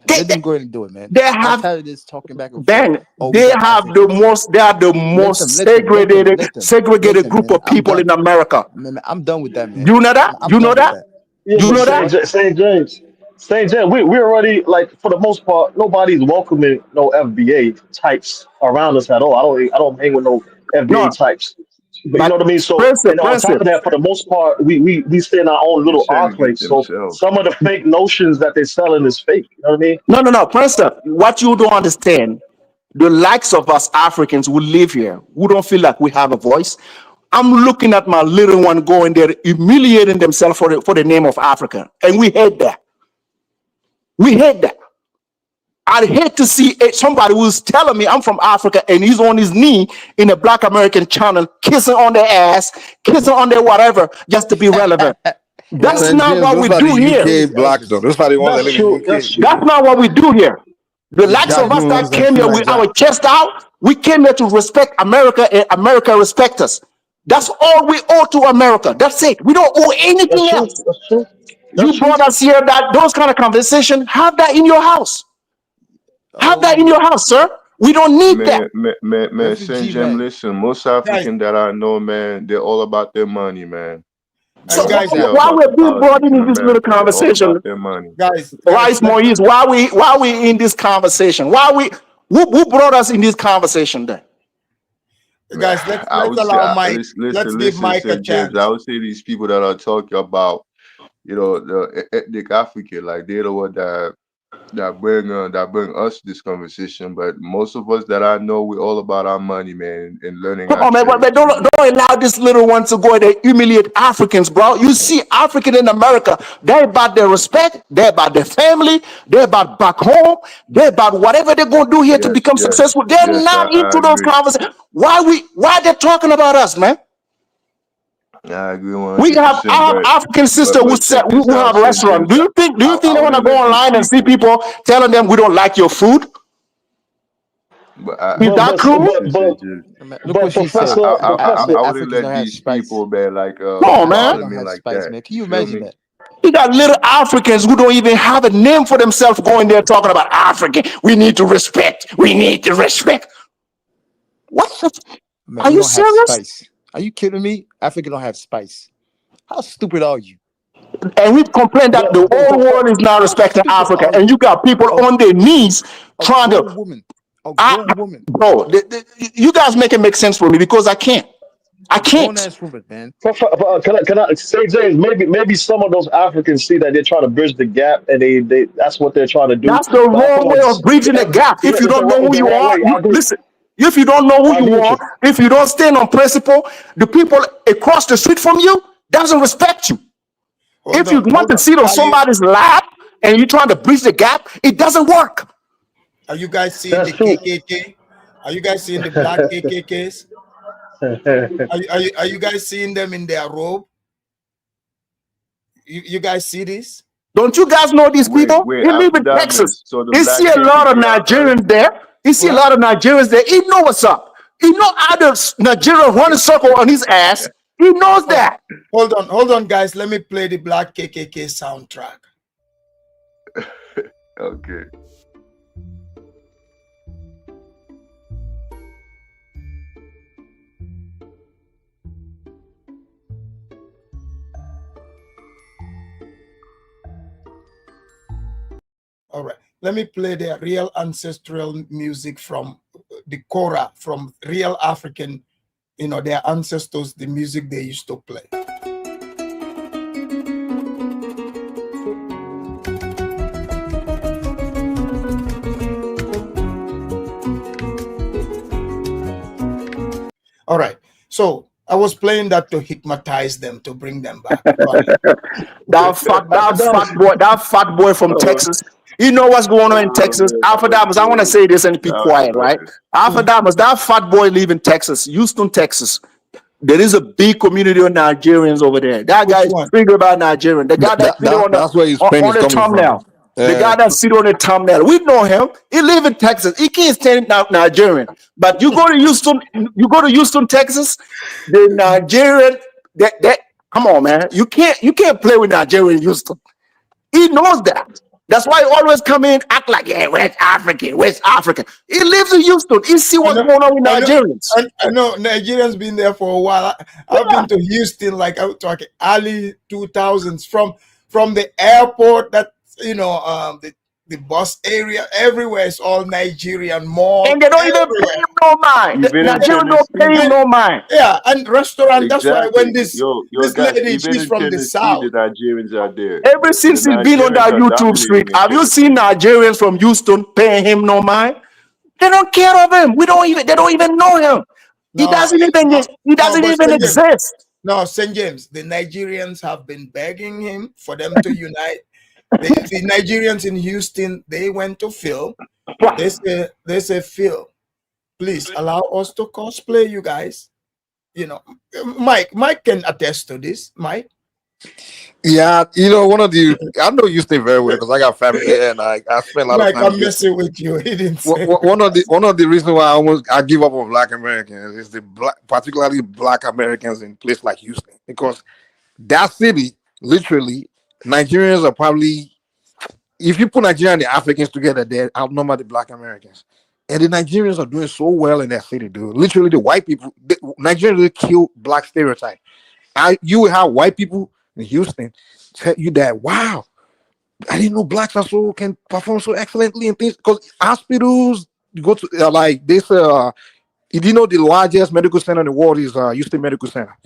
S17: Let them go ahead and do it, man.
S18: They
S17: I'm
S18: have,
S17: tired of this talking back and
S18: Ben,
S17: forth.
S18: they are the most segregated group of people in America.
S17: Man, I'm done with that, man.
S18: You know that? You know that?
S21: Yeah,
S18: You
S21: but
S18: know that?
S21: St. James, we already, like, for the most part, nobody's welcoming no FBA types around us at all. I don't hang with no FBA
S18: No,
S21: types. But you know
S18: but
S21: what I mean? So, and on top
S18: Princeip,
S21: of that, for the most part, we stay in our own
S16: They
S21: little
S16: segregate
S21: enclave. So
S16: themselves.
S21: some of the fake notions that they're selling is fake. You know what I mean?
S18: No, Princeip, what you don't understand, the likes of us Africans who live here, who don't feel like we have a voice. I'm looking at my little one going there, humiliating themselves for the name of Africa. And we hate that. We hate that. I'd hate to see somebody who's telling me I'm from Africa and he's on his knee in a Black American channel, kissing on their ass, kissing on their whatever, just to be relevant. That's
S5: St.
S18: not
S5: James,
S18: what
S5: those
S18: we
S5: are
S18: do here.
S5: the UK blacks, though. Those are the ones that
S21: That's
S5: live in
S21: true.
S5: the
S21: That's
S5: UK.
S21: true.
S18: That's not what we do here. The likes of us that
S17: Jaguars and
S18: came
S17: shit
S18: here
S17: like
S18: with
S17: that.
S18: our chest out, we came here to respect America and America respect us. That's all we owe to America. That's it. We don't owe anything
S21: true.
S18: else.
S21: That's true.
S18: You brought us here, that those kind of conversation, have that in your house. Have that in your house, sir. We don't need that.
S16: Man, St. James, listen, most African that I know, man, they're all about their money, man. They
S18: So
S16: don't care
S18: why
S16: about
S18: we're
S16: the
S18: being brought
S16: politics in
S18: in this little
S16: America. They're all
S18: conversation,
S16: about their money.
S18: Rice Moise? Why we in this conversation? Who brought us in this conversation then?
S4: Guys,
S16: I
S4: let's
S16: would say,
S4: allow Mike.
S16: listen,
S4: Let's give Mike a
S16: St. James. I
S4: chance.
S16: would say these people that are talking about, you know, the ethnic African, like they're the one that bring us this conversation. But most of us that I know, we're all about our money, man, and learning
S18: Come
S16: our
S18: on, man,
S16: trade.
S18: but don't allow this little one to go and humiliate Africans, bro. You see, African in America, they're about their respect, they're about their family, they're about back home, they're about whatever they're gonna do here to become successful. They're not into
S16: I
S18: those
S16: agree.
S18: conversations. Why they're talking about us, man?
S16: I agree
S18: I
S16: 100%.
S18: have African sister who
S16: Check
S18: said
S16: this
S18: who
S16: out,
S18: have a
S16: St.
S18: restaurant.
S16: James.
S18: Do you think
S16: I
S18: they want to
S16: wouldn't
S18: go
S16: let these
S18: online and see
S16: people.
S18: people telling them we don't like your food?
S16: But
S18: Is that cool?
S16: listen, St. James.
S17: Look what she said.
S16: I wouldn't
S17: Africans
S16: let
S17: don't have
S16: these
S17: spice.
S16: people, man, like
S18: Come on, man.
S16: bother
S17: Don't
S16: me
S17: have
S16: like
S17: spice,
S16: that.
S17: man. Can
S16: You
S17: you
S16: feel
S17: imagine
S16: me?
S17: that?
S18: You got little Africans who don't even have a name for themselves going there talking about African. We need to respect. We need to respect. What the?
S17: Man,
S18: Are
S17: we
S18: you
S17: don't have
S18: serious?
S17: spice. Are you kidding me? Africa don't have spice. How stupid are you?
S18: And we complain that the whole world is not
S17: How
S18: respecting
S17: stupid
S18: Africa,
S17: are
S18: and
S17: you?
S18: you got people on their knees
S17: A
S18: trying to.
S17: grown woman. A grown woman.
S18: Bro, you guys make it make sense for me because I can't. I
S17: A grown
S18: can't.
S17: ass woman, man.
S21: Can I say, James? Maybe some of those Africans see that they're trying to bridge the gap, and they that's what they're trying to do.
S18: That's the
S21: But I
S18: wrong
S21: feel like
S18: way of bridging the gap. If you
S21: it's
S18: don't know who
S21: the
S18: you
S21: wrong
S18: are,
S21: way. I
S18: you
S21: agree.
S18: listen. If you don't know who
S21: I agree
S18: you
S21: with
S18: are,
S21: you.
S18: if you don't stand on principle, the people across the street from you doesn't respect you. If you want to sit on somebody's lap and you're trying to bridge the gap, it doesn't work.
S4: Are you guys seeing the KKK? Are you guys seeing the black KKKs? Are you guys seeing them in their robe? You guys see this?
S18: Don't you guys know these people?
S16: Wait,
S18: He live in Texas.
S16: After so the
S18: He
S16: black
S18: see a lot of
S16: KKK are us?
S18: Nigerians there. He see a lot of Nigerians there. He know what's up. He know other Nigerians running circle on his ass. He knows that.
S4: Hold on, guys. Let me play the black KKK soundtrack.
S16: Okay.
S4: All right. Let me play the real ancestral music from the Kora, from real African, their ancestors, the music they used to play. All right. So I was playing that to hypnotize them, to bring them back. Go ahead.
S18: that fat boy from Texas. You know what's going on in Texas?
S16: man,
S18: Alpha Damas, I want to say this and be quiet, right? Alpha Damas, that fat boy live in Texas, Houston, Texas. There is a big community of Nigerians over there. That guy is triggered about Nigerian. The guy that's sitting
S5: That's where his pain
S18: on
S5: is
S18: the
S5: coming
S18: thumbnail.
S5: from.
S18: The guy that sit on the thumbnail. We know him. He live in Texas. He can't stand Nigerian. But you go to Houston, Texas, the Nigerian, that come on, man. You can't play with Nigerian in Houston. He knows that. That's why he always come in, act like, yeah, West African. He lives in Houston. He see what's going on with Nigerians.
S4: I know Nigerians been there for a while. I've been to Houston, like I was talking early 2000s, from the airport, that the bus area, everywhere is all Nigerian, mall,
S18: and they don't even pay him no mind. Nigerians don't pay him no mind.
S4: Yeah, and restaurant. That's why
S16: Exactly.
S4: when this
S16: guys,
S4: lady,
S16: even
S4: she's
S16: in
S4: from the
S16: Tennessee,
S4: south.
S16: the Nigerians are there.
S18: Ever since he's been on that YouTube street, have you seen Nigerians from Houston paying him no mind? They don't care of him. They don't even know him. He doesn't even exist.
S4: No, St. James, the Nigerians have been begging him for them to unite. The Nigerians in Houston, they went to Phil. They say, Phil, please allow us to cosplay you guys. Mike can attest to this. Mike.
S5: Yeah, I know Houston very well because I got family there and I spent a lot of time.
S4: I'm messing with you. He didn't say.
S5: One of the reasons why I give up on Black Americans is particularly Black Americans in places like Houston, because that city, literally, Nigerians are probably, if you put Nigerian and the Africans together, they outnumber the Black Americans. And the Nigerians are doing so well in that city, dude. Literally, the white people, Nigerians really kill Black stereotype. You will have white people in Houston tell you that, wow, I didn't know Blacks can perform so excellently in things. Because hospitals, you go to like this, the largest medical center in the world is Houston Medical Center.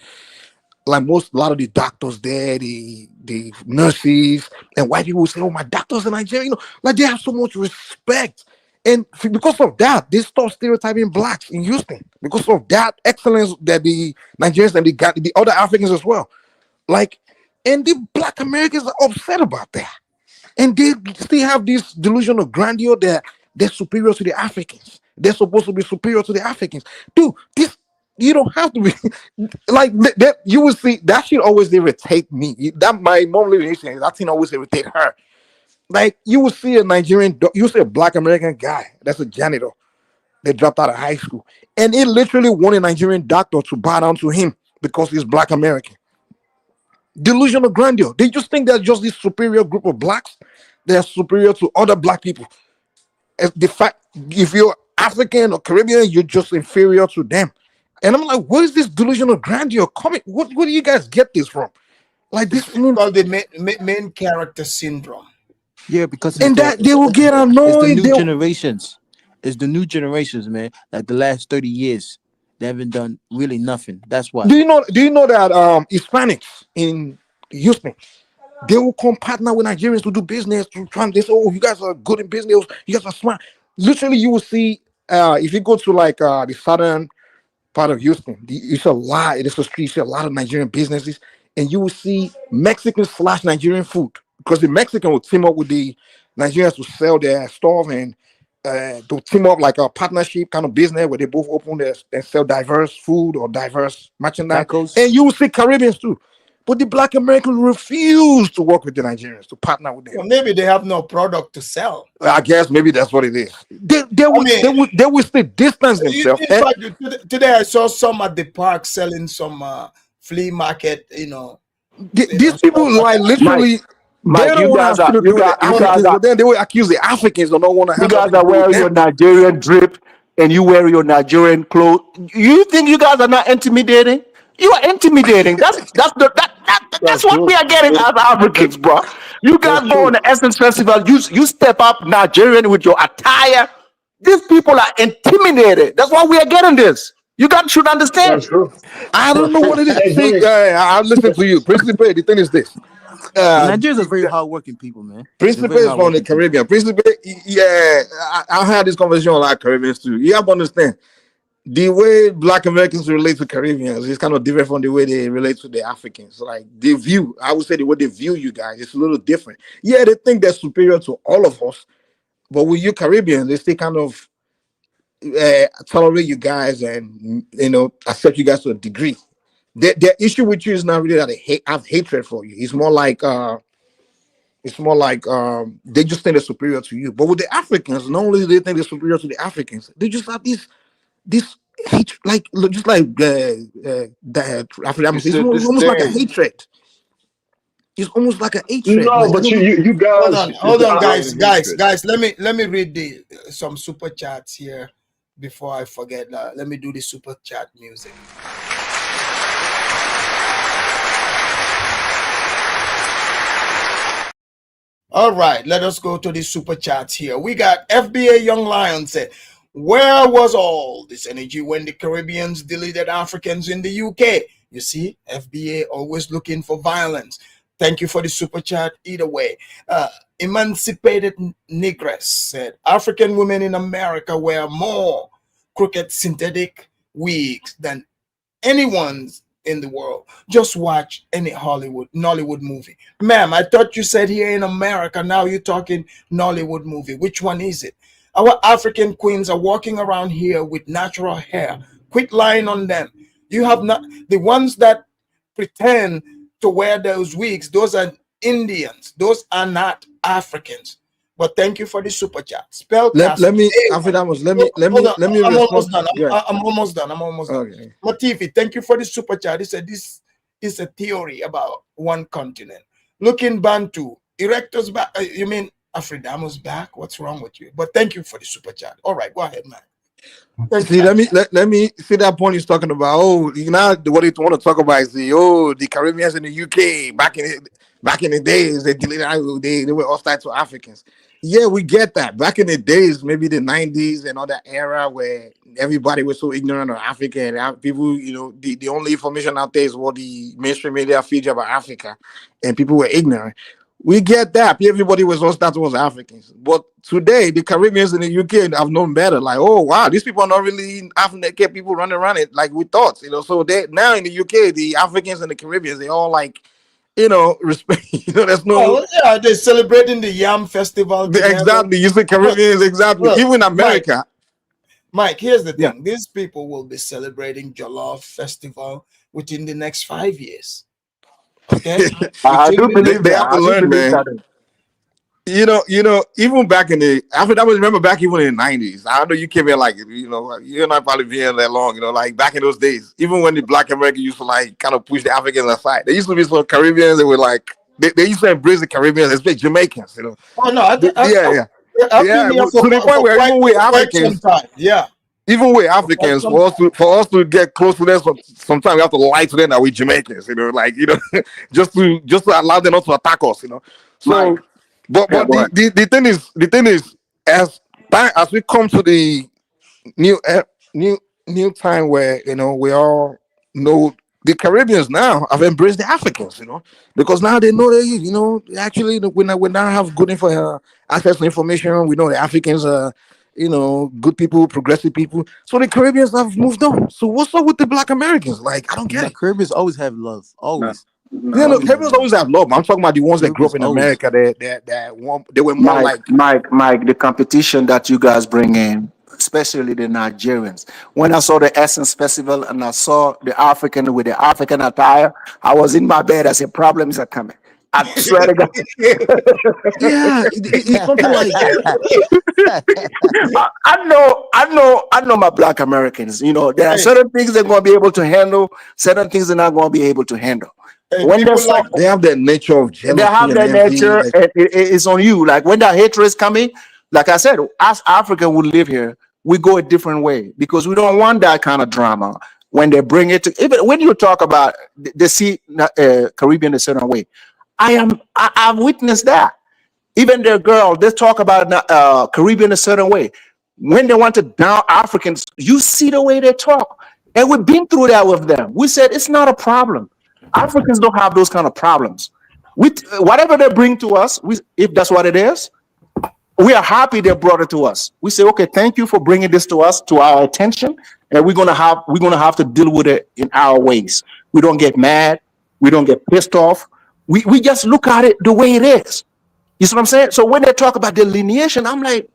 S5: Like a lot of the doctors there, the nurses, and white people will say, "Oh, my doctors in Nigeria," like they have so much respect. And because of that, they start stereotyping Blacks in Houston. Because of that excellence that the Nigerians and the other Africans as well. Like, and the Black Americans are upset about that. And they still have this delusion of grandeur that they're superior to the Africans. They're supposed to be superior to the Africans. Dude, you don't have to be like that. You will see that should always irritate me. That my mom living in Houston, that thing always irritate her. Like you will see a Black American guy that's a janitor that dropped out of high school, and it literally want a Nigerian doctor to bow down to him because he's Black American. Delusion of grandeur. They just think they're just this superior group of Blacks. They're superior to other Black people. The fact, if you're African or Caribbean, you're just inferior to them. And I'm like, what is this delusion of grandeur coming? What do you guys get this from? Like this
S4: is called the main character syndrome.
S17: Yeah, because
S5: they will get annoyed.
S17: It's the new generations. It's the new generations, man. Like the last 30 years, they haven't done really nothing. That's why.
S5: Do you know that Hispanics in Houston, they will come partner with Nigerians to do business to try and they say, oh, you guys are good in business, you guys are smart. Literally, you will see if you go to like the southern part of Houston, it's a lot. It's a street, you see a lot of Nigerian businesses, and you will see Mexican/Nigerian food because the Mexican will team up with the Nigerians to sell their stuff and to team up like a partnership kind of business where they both open and sell diverse food or diverse merchandise. Tacos. And you will see Caribbeans too. But the Black Americans refuse to work with the Nigerians, to partner with them.
S4: Well, maybe they have no product to sell.
S5: I guess maybe that's what it is. They will still distance themselves.
S4: In fact, today I saw some at the park selling some flea market,
S5: These people like literally
S18: Mike,
S5: they don't want to do the Africans, but then they will accuse the Africans of not want to have.
S18: You guys are wearing your Nigerian drip and you wear your Nigerian clothes. You think you guys are not intimidating? You are intimidating. That's what we are getting as Africans, bro. You guys go on the Essence Festival. You step up Nigerian with your attire. These people are intimidated. That's why we are getting this. You guys should understand.
S5: I don't know what it is. See, I'll listen to you. Principe, the thing is this.
S17: Nigerians are very hardworking people, man.
S5: Principe is from the Caribbean. Principe, I had this conversation with a lot of Caribbeans too. You have to understand. the way Black Americans relate to Caribbeans is kind of different from the way they relate to the Africans. Like they view, I would say the way they view you guys is a little different. Yeah, they think they're superior to all of us, but with you Caribbeans, they still kind of tolerate you guys and accept you guys to a degree. Their issue with you is not really that they have hatred for you. It's more like they just think they're superior to you. But with the Africans, not only do they think they're superior to the Africans, they just have this hatred, like just like the Africans.
S21: It's
S5: It's
S21: a
S5: almost like a
S21: disdain.
S5: hatred. It's almost like a hatred.
S21: No,
S5: Like they
S21: but
S5: don't.
S21: you guys
S4: Hold on,
S21: display hatred.
S4: guys. Let me read the some super chats here before I forget. Let me do the super chat music. All right, let us go to the super chats here. We got FBA Young Lion said, where was all this energy when the Caribbeans deleted Africans in the UK? You see, FBA always looking for violence. Thank you for the super chat either way. Emancipated Negress said, African women in America wear more crooked synthetic wigs than anyone's in the world. Just watch any Nollywood movie. Ma'am, I thought you said here in America, now you're talking Nollywood movie. Which one is it? Our African queens are walking around here with natural hair. Quit lying on them. You have not, the ones that pretend to wear those wigs, those are Indians. Those are not Africans. But thank you for the super chat.
S5: Let me after that was let me
S4: I'm
S5: respond.
S4: almost done.
S5: Yeah.
S4: I'm almost done. I'm almost done.
S5: Okay.
S4: Latifi, thank you for the super chat. He said this is a theory about one continent. Looking Bantu, Erectus back. You mean Afridamus back? What's wrong with you? But thank you for the super chat. All right, go ahead, man.
S5: See, let me see that point he's talking about. Oh, you know what he want to talk about is the Caribbeans in the UK back in the days they were hostile to Africans. Yeah, we get that. Back in the days, maybe the 90s and all that era where everybody was so ignorant of Africa and people, the only information out there is what the mainstream media feeds you about Africa, and people were ignorant. We get that. Everybody was hostile towards Africans. But today, the Caribbeans in the UK have known better. Like, oh, wow, these people are not really African people running around it like we thought. So they now in the UK, the Africans and the Caribbeans, they all like, respect. There's no.
S4: Oh, yeah, they're celebrating the Yam Festival together.
S5: Exactly. You say Caribbeans, exactly.
S4: Look,
S5: even America.
S4: Mike, here's the thing. These people will be celebrating Jolof Festival within the next 5 years. Okay?
S18: I do believe
S5: they
S18: that.
S5: have to
S18: I do
S5: learn,
S18: believe
S5: man.
S18: that.
S5: Even back in the after I remember back even in the 90s. I know you came in like you're not probably being that long, like back in those days. Even when the Black Americans used to like kind of push the Africans aside, there used to be some Caribbeans that were like they used to embrace the Caribbeans, especially Jamaicans,
S4: Oh no,
S5: I've been here
S4: to
S5: the point where even with
S4: quite some
S5: Africans,
S4: time. Yeah.
S5: even with Africans, for us to get close to them, sometimes we have to lie to them that we're Jamaicans, just to allow them not to attack us, So,
S18: Mike.
S5: but the thing is, as we come to the new time where we all know the Caribbeans now have embraced the Africans, because now they know that actually we now have good access to information. We know the Africans are good people, progressive people. So the Caribbeans have moved on. So what's up with the Black Americans? Like, I don't get it.
S17: Caribbeans always have love. Always.
S5: Caribbeans always have love. I'm talking about the ones that grew up in America. They were more
S18: Mike, the competition that you guys bring in, especially the Nigerians. When I saw the Essence Festival and I saw the African with the African attire, I was in my bed. I said, problems are coming. I swear to God.
S5: It's something like
S18: I know my Black Americans. There are certain things they're going to be able to handle, certain things they're not going to be able to handle. When
S5: they have that nature of jealousy,
S18: they have that nature, and it's on you. Like when that hatred is coming, like I said, as African would live here, we go a different way because we don't want that kind of drama. When they bring it to, even when you talk about they see Caribbean a certain way, I've witnessed that. Even their girl, they talk about Caribbean a certain way. When they want to down Africans, you see the way they talk, and we've been through that with them. We said it's not a problem. Africans don't have those kind of problems. Whatever they bring to us, if that's what it is, we are happy they brought it to us. We say, okay, thank you for bringing this to us, to our attention,
S3: and we're gonna have to deal with it in our ways. We don't get mad. We don't get pissed off. We just look at it the way it is. You see what I'm saying? So when they talk about delineation, I'm like,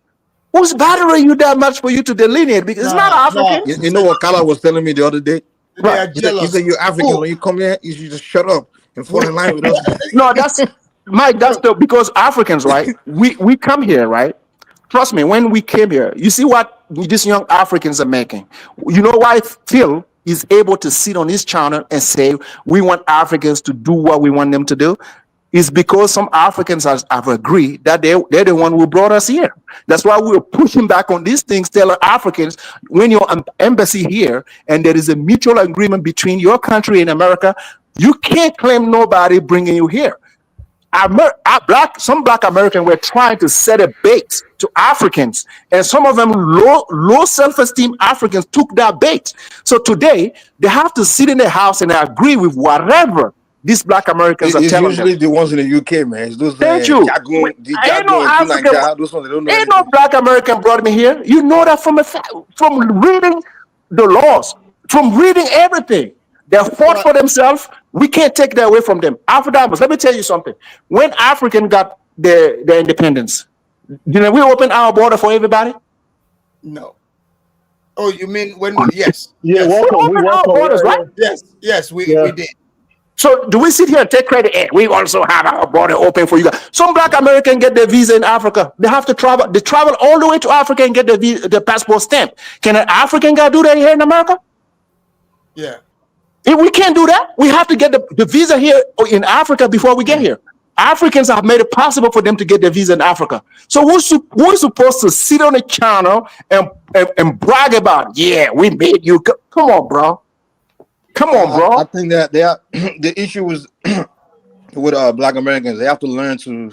S3: who's bothering you that much for you to delineate? Because it's not African.
S5: You know what Kala was telling me the other day?
S4: They are
S5: He said,
S4: jealous.
S5: you're African. When you come here, you should just shut up and fall in line with us.
S3: No, that's Mike. That's because Africans, right? We come here, right? Trust me. When we came here, you see what these young Africans are making. You know why Phil is able to sit on his channel and say we want Africans to do what we want them to do? Is because some Africans have agreed that they're the one who brought us here. That's why we're pushing back on these things, telling Africans, when your embassy here and there is a mutual agreement between your country and America, you can't claim nobody bringing you here. Some black Americans were trying to set a bait to Africans, and some of them low self-esteem Africans took that bait. So today they have to sit in their house and agree with whatever these black Americans are
S5: It's
S3: telling
S5: usually
S3: them.
S5: the ones in the UK, man. It's those
S3: Thank you. Ain't no African,
S5: those ones, they don't know
S3: ain't
S5: anything.
S3: no black American brought me here. You know that from reading the laws, from reading everything. They fought for themselves. We can't take that away from them. Africans, let me tell you something. When African got their independence, didn't we open our border for everybody?
S4: No. Oh, you mean when we, yes.
S21: Yeah,
S4: yes.
S21: welcome. We
S3: Our
S21: welcome.
S3: borders, right?
S4: Yes, we did.
S3: So do we sit here and take credit? Hey, we also have our border open for you guys. Some black American get their visa in Africa. They have to travel. They travel all the way to Africa and get the passport stamp. Can an African guy do that here in America?
S4: Yeah.
S3: If we can't do that, we have to get the visa here in Africa before we get here. Africans have made it possible for them to get their visa in Africa. So who's supposed to sit on a channel and brag about, yeah, we made you. Come on, bro. Come on, bro.
S5: I think that they are the issue is with black Americans. They have to learn to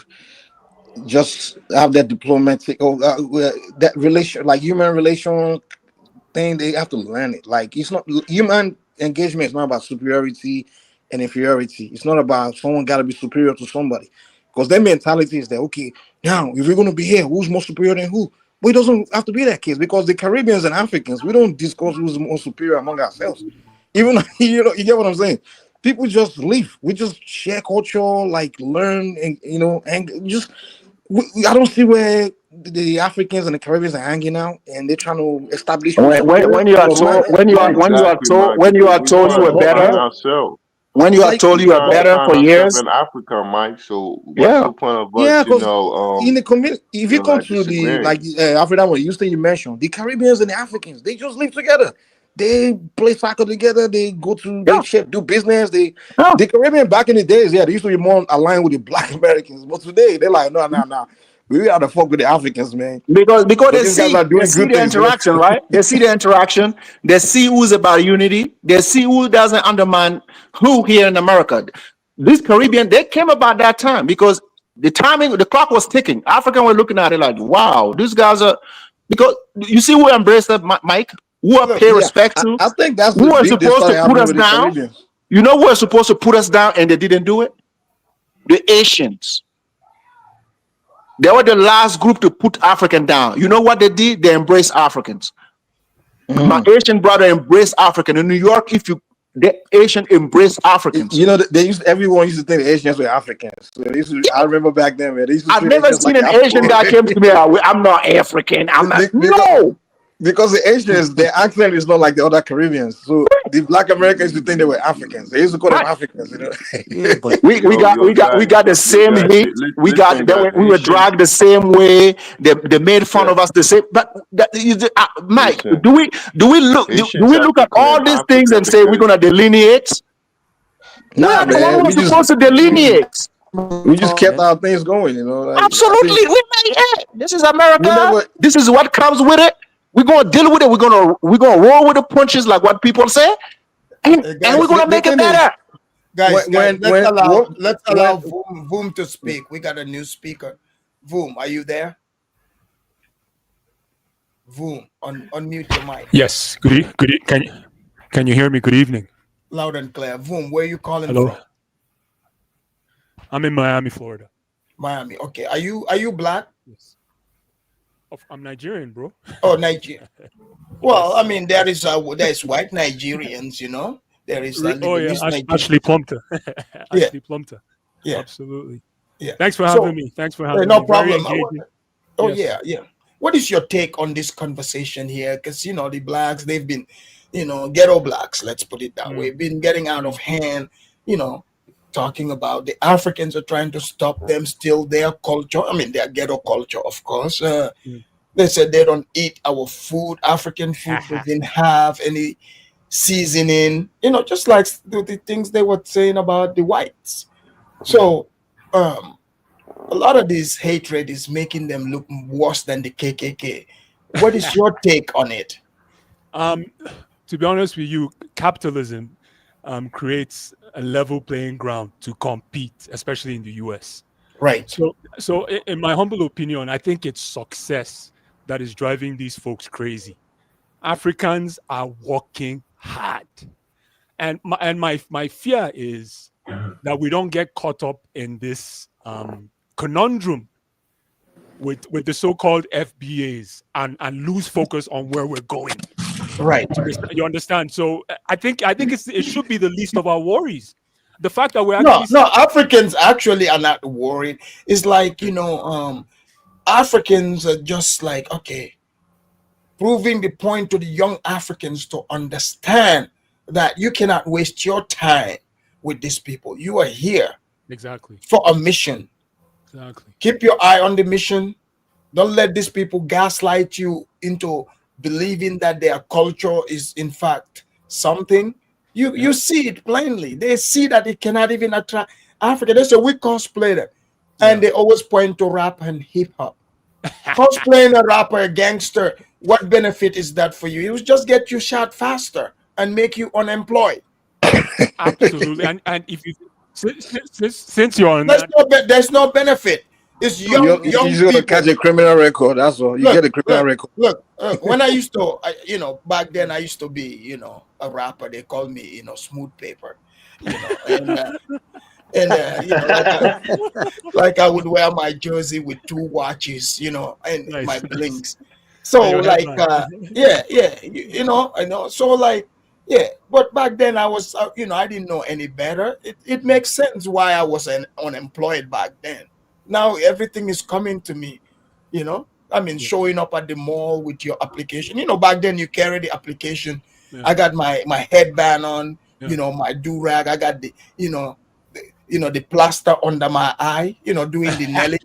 S5: just have that diplomatic or that relation, like human relation thing. They have to learn it. Like it's not human engagement is not about superiority and inferiority. It's not about someone got to be superior to somebody, because their mentality is that okay, now if we're going to be here, who's more superior than who? But it doesn't have to be that case, because the Caribbeans and Africans, we don't discuss who's more superior among ourselves. Even you get what I'm saying. People just live. We just share culture, like learn, and and just. I don't see where the Africans and the Caribbeans are hanging out, and they're trying to establish.
S3: When you are told you are better, when you are told you are better for years.
S16: In Africa, Mike. So what's
S3: Yeah.
S16: the point of us?
S5: In the community, if you come to the Africa, what you mentioned, the Caribbeans and the Africans, they just live together. They play soccer together. They go to they do business. The Caribbean back in the days, they used to be more aligned with the black Americans, but today they're like, no. We gotta fuck with the Africans, man.
S3: Because they
S5: these
S3: see
S5: guys are doing
S3: the
S5: good things,
S3: interaction, right? They see the interaction. They see who's about unity. They see who doesn't undermine who here in America. This Caribbean, they came about that time because the clock was ticking. African were looking at it like, wow, these guys are, because you see who embraced that, Mike? Who are pay respect to?
S5: I think that's
S3: who
S5: the
S3: are
S5: beef they
S3: supposed
S5: started
S3: to put
S5: having
S3: us
S5: with the
S3: down.
S5: Caribbeans.
S3: You know who are supposed to put us down and they didn't do it? The Asians. They were the last group to put African down. You know what they did? They embraced Africans. My Asian brother embraced African. In New York, the Asian embraced Africans.
S5: You know, everyone used to think the Asians were Africans. So I remember back then, man.
S3: I've never seen an Asian guy came to me. I'm not African. I'm not. No.
S5: Because the Asians, their accent is not like the other Caribbeans. So the black Americans used to think they were Africans. They used to call them Africans,
S3: Yeah, but we got the same hate. We were dragged the same way. They made fun of us the same. But Mike, do we look at all these things and say we're gonna delineate?
S5: Nah, man,
S3: we're supposed to delineate.
S5: We just kept our things going,
S3: Absolutely, this is America. This is what comes with it. We're gonna deal with it. We're gonna roll with the punches, like what people say, and we're gonna make it better.
S4: Guys, let's allow Voom to speak. We got a new speaker. Voom, are you there? Voom, unmute your mic.
S1: Yes. Can you hear me? Good evening.
S4: Loud and clear. Voom, where are you calling
S1: Hello.
S4: from?
S1: I'm in Miami, Florida.
S4: Miami. Okay. Are you black?
S1: Yes. I'm Nigerian, bro.
S4: Oh, Nigeria. Well, I
S1: Yes.
S4: mean, there's white Nigerians, you know. There is
S1: Oh yeah,
S4: Lebanese Nigerian.
S1: Ashley Plumter.
S4: Yeah,
S1: Ashley Plumter.
S4: yeah,
S1: Absolutely.
S4: yeah.
S1: Thanks for having
S4: So,
S1: me. Thanks for having
S4: no
S1: me. Very
S4: problem.
S1: engaging.
S4: Oh
S1: Yes.
S4: yeah, yeah. What is your take on this conversation here? Because the blacks, they've been, ghetto blacks, let's put it that way, been getting out of hand, you know, talking about the Africans are trying to stop them, steal their culture. I mean, their ghetto culture, of course. They said they don't eat our food. African food doesn't have any seasoning, just like the things they were saying about the whites. So, a lot of this hatred is making them look worse than the KKK. What is your take on it?
S1: To be honest with you, capitalism creates a level playing ground to compete, especially in the US.
S4: Right.
S1: So in my humble opinion, I think it's success that is driving these folks crazy. Africans are working hard, and my fear is that we don't get caught up in this conundrum with the so-called FBAs and lose focus on where we're going.
S4: Right.
S1: You understand? So I think it should be the least of our worries. The fact that we're
S4: No,
S1: actually
S4: no, Africans actually are not worried. It's like, Africans are just like, okay, proving the point to the young Africans to understand that you cannot waste your time with these people. You are here
S1: exactly
S4: for a mission.
S1: Exactly.
S4: Keep your eye on the mission. Don't let these people gaslight you into believing that their culture is in fact something. You see it plainly. They see that it cannot even attract Africa. They say we cosplay them. And they always point to rap and hip hop. Cosplaying a rapper, a gangster, what benefit is that for you? It will just get you shot faster and make you unemployed.
S1: Absolutely. And if you since you're on that,
S4: There's no benefit. It's
S5: You
S4: young
S5: you just want to
S4: people.
S5: catch a criminal record. That's all. You get a criminal record.
S4: Look. When I used to, back then I used to be, a rapper. They called me, smooth paper, like I would wear my jersey with 2 watches, and
S1: nice,
S4: my
S1: nice.
S4: blinks. So
S1: And your
S4: like,
S1: headband.
S4: yeah, I know. So like, yeah. But back then I was, I didn't know any better. It makes sense why I was unemployed back then. Now everything is coming to me, I mean, showing up at the mall with your application. Back then you carry the application.
S1: Yeah.
S4: I got my headband on,
S1: Yeah.
S4: my do rag. I got the, the plaster under my eye, doing the Nelly.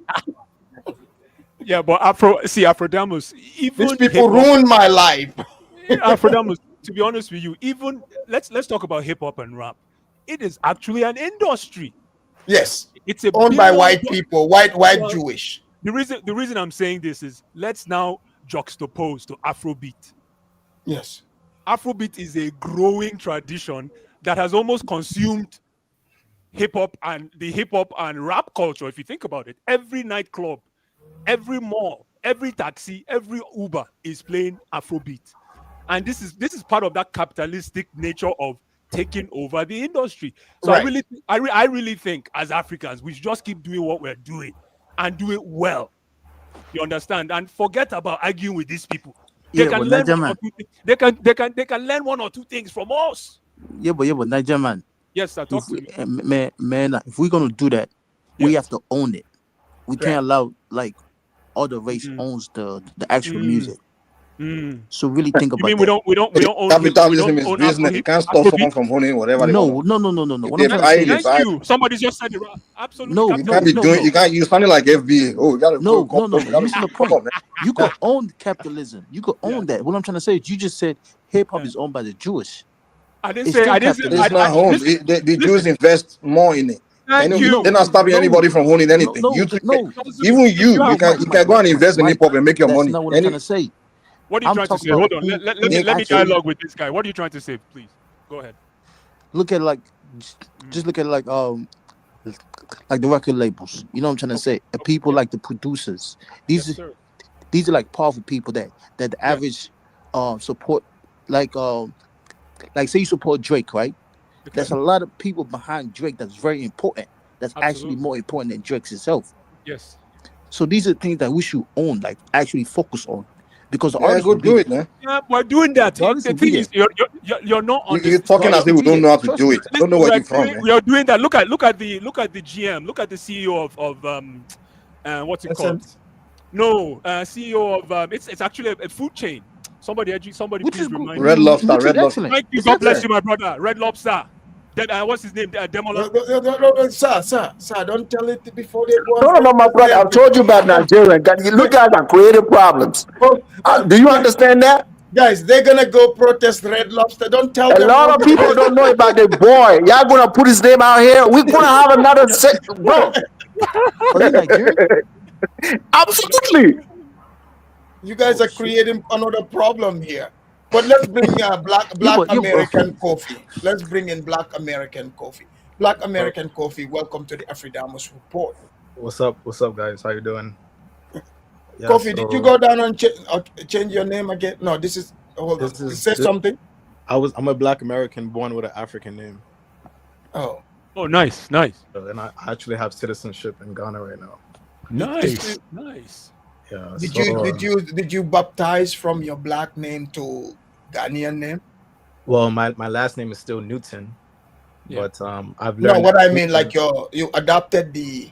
S1: Yeah, but Afrodamus, even
S4: These people
S1: hip-hop,
S4: ruined my life.
S1: Afrodamus, to be honest with you, even let's talk about hip hop and rap. It is actually an industry.
S4: Yes,
S1: It's a
S4: owned by
S1: billion
S4: white people, white
S1: well,
S4: Jewish.
S1: The reason I'm saying this is let's now juxtapose to Afrobeat.
S4: Yes.
S1: Afrobeat is a growing tradition that has almost consumed hip hop and rap culture. If you think about it, every nightclub, every mall, every taxi, every Uber is playing Afrobeat, and this is part of that capitalistic nature of taking over the industry. So
S4: Right.
S1: I really think as Africans we should just keep doing what we're doing and do it well. You understand? And forget about arguing with these people. They
S17: Yeah,
S1: can
S17: but
S1: learn
S17: Niger
S1: one or
S17: man.
S1: two they can learn one or two things from us.
S17: Yeah, but Niger man.
S1: Yes, sir. Talk
S17: If
S1: to
S17: we,
S1: me.
S17: man, if we're gonna do that, we have to own it. We
S1: Right.
S17: can't allow like other race owns the actual music. So really think
S1: You
S17: about
S1: mean
S17: that.
S1: we don't own
S5: Capitalism is business. You can't stop someone
S1: Afrobeat?
S5: from owning whatever they
S17: No.
S5: want.
S17: What I'm trying to say
S1: Thank
S17: is
S1: you. Somebody just said it right. Absolutely.
S17: no.
S5: You can't be doing. You can't. You sounding like FBA. Oh, you gotta
S17: No.
S5: come. You
S17: You're
S5: gotta
S17: missing the
S5: come
S17: point.
S5: on, man.
S17: You could own capitalism. You could own that. What I'm trying to say is you just said hip hop is owned by the Jewish.
S1: I didn't
S17: It's
S1: say.
S17: still
S1: I didn't say.
S5: It's not owned. The Jews invest more in it.
S1: Thank you.
S5: They're not stopping anybody from owning anything. Even you can go and invest in hip hop and make your
S17: That's
S5: money.
S17: not what I'm trying to say.
S1: What are you
S17: I'm
S1: trying to
S17: talking
S1: say? Hold
S17: about
S1: on.
S17: who
S1: Let me
S17: actually
S1: dialogue with this guy. What are you trying to say, please? Go ahead.
S17: look at just look at like the record labels. You know what I'm trying to say? And people like the producers. These are like powerful people that the average support like say you support Drake, right? There's a lot of people behind Drake that's very important. That's actually more important than Drake himself.
S1: Yes.
S17: So these are things that we should own, like actually focus on, because the
S5: Yeah,
S17: artists
S5: go
S17: will be
S5: do
S17: there.
S5: it, man.
S1: Yeah, we're doing that.
S17: The artists
S1: The
S17: will be
S1: thing
S17: there.
S1: is, you're not
S5: You're
S1: understanding.
S5: talking as if we don't know how to
S17: Trust
S5: do
S17: me.
S5: it. I don't know where you're from, man.
S1: We are doing that. Look at the GM. Look at the CEO of what's it called? No, CEO of it's actually a food chain. Somebody
S17: Which
S1: please
S17: is good.
S1: remind
S5: Red
S1: me.
S5: Lobster,
S17: Which is
S5: Red Lobster.
S17: excellent.
S1: Thank you.
S17: It's
S1: God bless
S17: excellent.
S1: you, my brother. Red Lobster. What's his name? Demola.
S4: Sir, don't tell it before they go
S3: No,
S4: and
S3: no, no, my
S4: protest
S3: brother.
S4: there.
S3: I've told you about Nigeria. You guys are creating problems. Do you understand that?
S4: Guys, they're gonna go protest Red Lobster. Don't tell
S3: A
S4: them
S3: lot
S4: all
S3: of people
S4: before.
S3: don't know about the boy. Y'all gonna put his name out here. We're gonna have another bro.
S17: Are you Nigerian?
S3: Absolutely.
S4: You guys are creating another problem here. But let's bring Black American coffee. Let's bring in Black American coffee. Black American coffee. Welcome to the Afridamus report.
S7: What's up? What's up, guys? How you doing? Yeah,
S4: Coffee, did you
S7: so
S4: go down and change your name again? No, this is hold on.
S7: this is
S4: Say something.
S7: I'm a Black American born with an African name.
S4: Oh.
S1: Oh, nice.
S7: And I actually have citizenship in Ghana right now.
S1: Nice.
S7: Yeah.
S4: Did you baptize from your Black name to Ghanaian name?
S7: Well, my last name is still Newton, but I've
S4: No,
S7: learned.
S4: what I mean, like you adopted the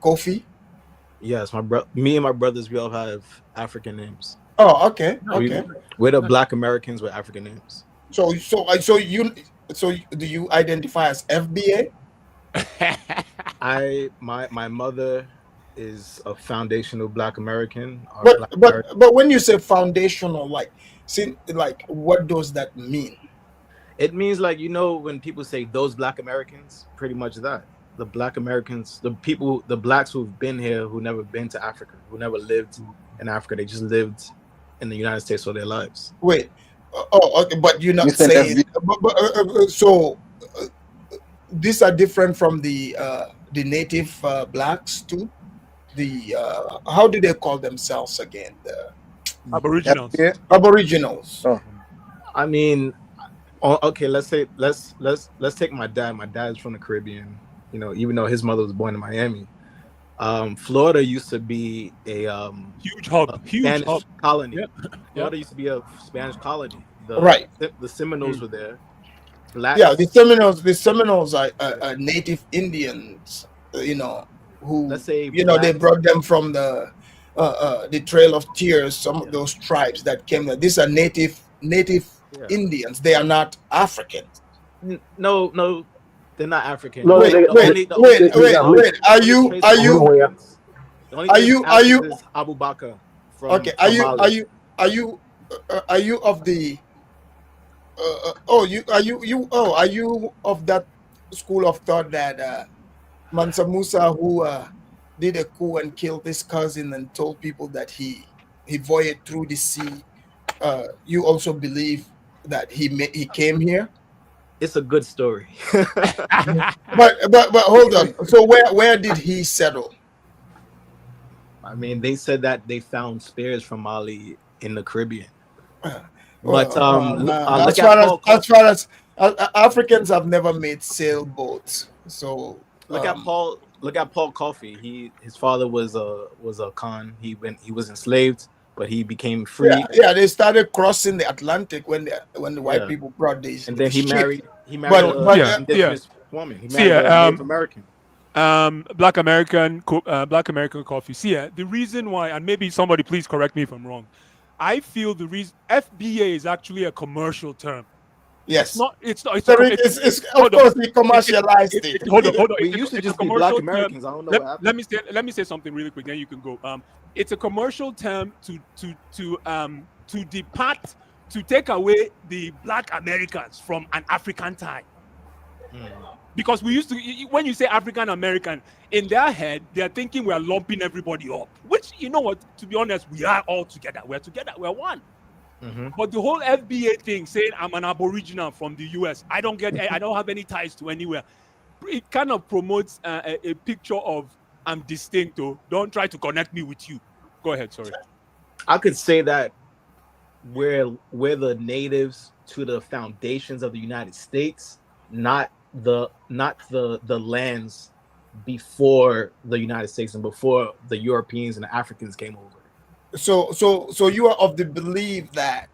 S4: coffee.
S7: Yes, me and my brothers, we all have African names.
S4: Oh, okay, okay.
S7: We're the Black Americans with African names.
S4: So do you identify as FBA?
S7: My mother is a foundational Black American.
S4: But when you say foundational, like what does that mean?
S7: It means, like, when people say those Black Americans, pretty much that. The Black Americans, the Blacks who've been here, who never been to Africa, who never lived in Africa, they just lived in the United States all their lives.
S4: Wait, okay, but you're not saying. So these are different from the native Blacks too. The how do they call themselves again? The
S1: Aboriginals.
S4: Aboriginals.
S7: Oh. I mean, okay, let's take my dad. My dad's from the Caribbean. Even though his mother was born in Miami. Florida used to be a
S1: huge hub,
S7: Spanish colony.
S1: Yeah.
S7: Florida used to be a Spanish colony. The Seminoles were there.
S4: Yeah, the Seminoles are native Indians. Who
S7: let's say
S4: they brought them from the Trail of Tears. Some of those tribes that came there. These are native Indians. They are not Africans.
S7: No. They're not African.
S4: No, wait. Are you
S7: Abu Bakr from
S4: okay? Are you of the? Are you of that school of thought that Mansa Musa, who did a coup and killed his cousin and told people that he voyaged through the sea? You also believe that he came here?
S7: It's a good story.
S4: but hold on. So where did he settle?
S7: I mean, they said that they found spears from Mali in the Caribbean.
S4: But as far as Africans have never made sailboats, so
S7: look at Paul Coffey. His father was a Khan. He was enslaved, but he became free.
S4: Yeah, they started crossing the Atlantic when the white people brought these.
S7: And then he married
S1: an
S7: indigenous woman. He married a Native American.
S1: Black American coffee. See, the reason why, and maybe somebody please correct me if I'm wrong. I feel the reason FBA is actually a commercial term.
S4: Yes.
S1: It's not.
S4: Of course, we commercialized it.
S1: Hold on.
S7: We used to just be Black Americans. I don't know what happened.
S1: Let me say something really quick. Then you can go. It's a commercial term to depart, to take away the Black Americans from an African time. Because we used to, when you say African American, in their head, they're thinking we are lumping everybody up. Which, you know what, to be honest, we are all together. We're together. We're one. But the whole FBA thing, saying I'm an Aboriginal from the US, I don't have any ties to anywhere. It kind of promotes a picture of I'm distinct. Don't try to connect me with you. Go ahead. Sorry.
S7: I could say that we're the natives to the foundations of the United States, not the lands before the United States and before the Europeans and the Africans came over.
S4: So you are of the belief that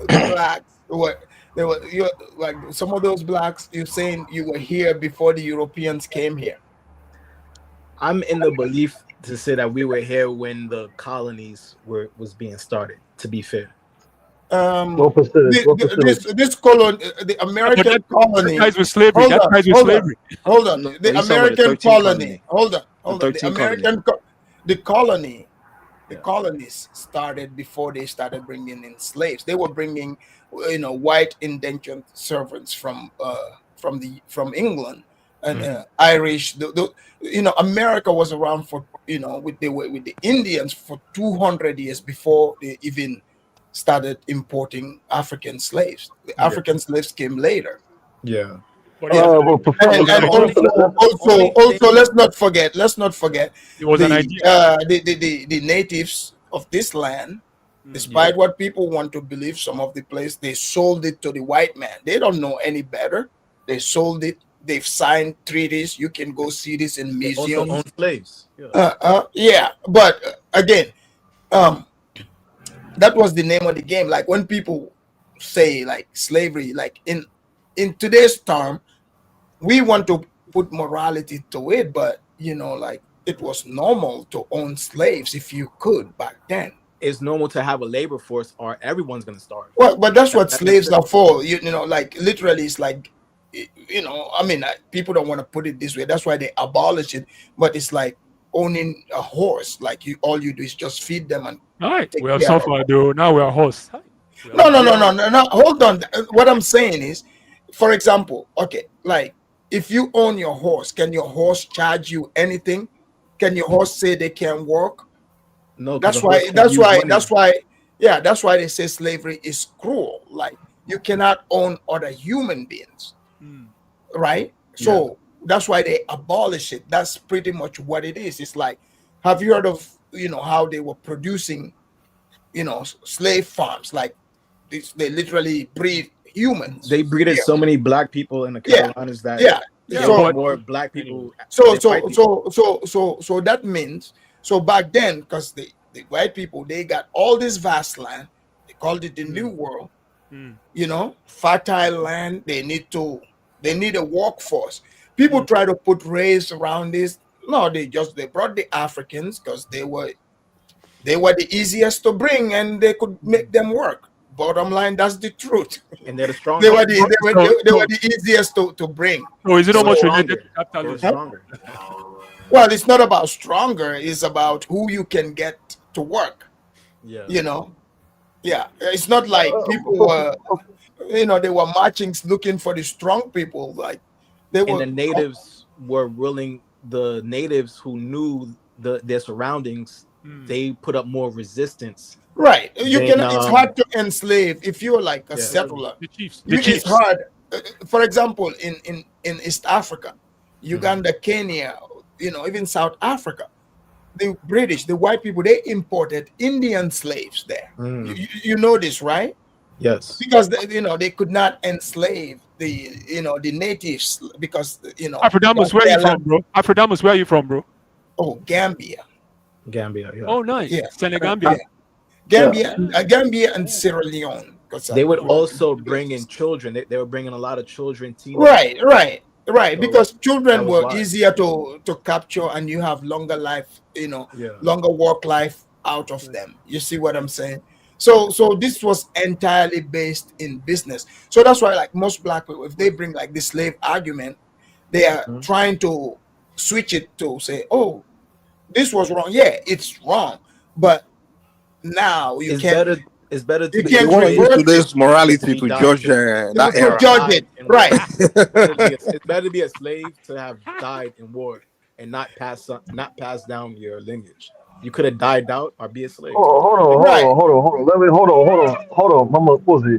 S4: the blacks were they were you like some of those blacks you're saying you were here before the Europeans came here.
S7: I'm in the belief to say that we were here when the colonies was being started. To be fair,
S21: What percentage? What percentage?
S4: This colon the
S1: Yeah, but
S4: American
S1: that
S4: colony.
S1: ties with slavery.
S4: Hold
S1: That
S4: on,
S1: ties with
S4: hold on,
S1: slavery.
S4: hold on.
S7: no,
S4: The
S7: he's talking about the
S4: American
S7: 13
S4: colony.
S7: colony.
S4: Hold on,
S7: The
S4: hold on.
S7: 13 colony.
S4: The colony. The
S7: Yeah.
S4: colonies started before they started bringing in slaves. They were bringing, white indentured servants from England and Irish. America was around for with the Indians for 200 years before they even started importing African slaves. The
S7: Yeah.
S4: African slaves came later.
S7: Yeah.
S1: But it was an,
S21: Well,
S1: it was
S21: Professor,
S1: an
S4: And
S1: idea.
S21: Professor,
S4: also let's not forget
S1: It was an
S4: the
S1: idea.
S4: the natives of this land,
S7: Yeah.
S4: despite what people want to believe, some of the place they sold it to the white man. They don't know any better. They sold it. They've signed treaties. You can go see this in
S7: They also
S4: museums.
S7: owned slaves. Yeah.
S4: Yeah, but again, um, that was the name of the game. Like when people say like slavery, like in today's term, we want to put morality to it, but like it was normal to own slaves if you could back then.
S7: It's normal to have a labor force, or everyone's gonna starve.
S4: Well, but that's what
S7: That
S4: slaves
S7: necessarily.
S4: are for. Like literally, it's like, I mean, people don't want to put it this way. That's why they abolish it. But it's like owning a horse. Like all you do is just feed them and
S1: All right,
S4: take
S1: we have
S4: care of
S1: suffered though. Now we are host. We
S4: No,
S1: have
S4: no,
S1: been.
S4: no, no, no, no. Hold on. What I'm saying is, for example, okay, like if you own your horse, can your horse charge you anything? Can your horse say they can walk?
S7: No, because the
S4: That's
S7: horse
S4: why.
S7: can't
S4: That's
S7: use
S4: why. That's
S7: money.
S4: why. Yeah, that's why they say slavery is cruel. Like you cannot own other human beings, right?
S7: Yeah.
S4: So that's why they abolish it. That's pretty much what it is. It's like, have you heard of how they were producing slave farms? Like they literally breed humans.
S7: They breeded
S4: Yeah,
S7: so many black people in the
S4: yeah,
S7: Carolinas that
S4: yeah.
S1: Yeah,
S7: there were
S4: So
S1: but
S7: more black
S1: anyway,
S7: people
S4: so
S7: than white
S4: so
S7: people.
S4: so that means so back then, because the white people they got all this vast land, they called it the New World. Fertile land. They need a workforce. People try to put race around this. No, they brought the Africans because they were the easiest to bring and they could make them work. Bottom line, that's the truth.
S7: And they're the
S4: they were
S7: strongest.
S4: the they were,
S1: so,
S4: they, they
S1: so,
S4: were the easiest to bring.
S1: so is it
S7: They were
S1: almost
S4: So,
S1: related
S7: stronger.
S1: to
S7: They were
S1: capitalism?
S7: stronger.
S4: well, it's not about stronger, it's about who you can get to work.
S7: Yeah.
S4: You know, yeah. It's not like people were, they were marching looking for the strong people. Like they
S7: And
S4: were,
S7: the natives were willing. The natives who knew their surroundings, they put up more resistance
S4: right. You
S7: than
S4: can. It's hard to enslave if you're like a
S7: yeah.
S4: settler.
S1: The Chiefs. The
S4: It's
S1: Chiefs.
S4: hard. For example, in East Africa, Uganda, Kenya, even South Africa, the British, the white people, they imported Indian slaves there. You know this, right?
S7: Yes.
S4: Because they could not enslave the natives because
S1: Afrodamus,
S4: that's
S1: where are you
S4: their
S1: from,
S4: land.
S1: bro? Afrodamus, where are you from, bro?
S4: Oh, Gambia.
S7: Gambia. Yeah.
S1: Oh, nice.
S4: Yeah,
S1: Senegambia.
S4: yeah. Gambia and Sierra Leone. Because
S7: They would also bring in children. They were bringing a lot of children, teenagers.
S4: Right.
S7: So
S4: Because
S7: that
S4: children
S7: was
S4: were
S7: why.
S4: easier to capture, and you have longer life,
S7: Yeah.
S4: longer work life out of them. You see what I'm saying? So this was entirely based in business. So that's why, like most black people, if they bring like the slave argument, they are trying to switch it to say, "Oh, this was wrong." Yeah, it's wrong, but now you
S7: It's
S4: can't
S7: better. It's better to
S4: you
S7: be a
S5: They
S4: can't
S5: want to use
S7: slave
S4: reverse it.
S5: today's
S7: than to
S5: morality
S7: be
S5: to
S7: died.
S5: judge that
S4: to
S5: era.
S4: judge
S7: Died
S4: it.
S7: in
S4: Right.
S7: war. It's better to be a slave to have died in war and not pass down your lineage. You could have died out or be a slave.
S4: Right.
S21: Hold on. Let me hold on. Mama Pussy.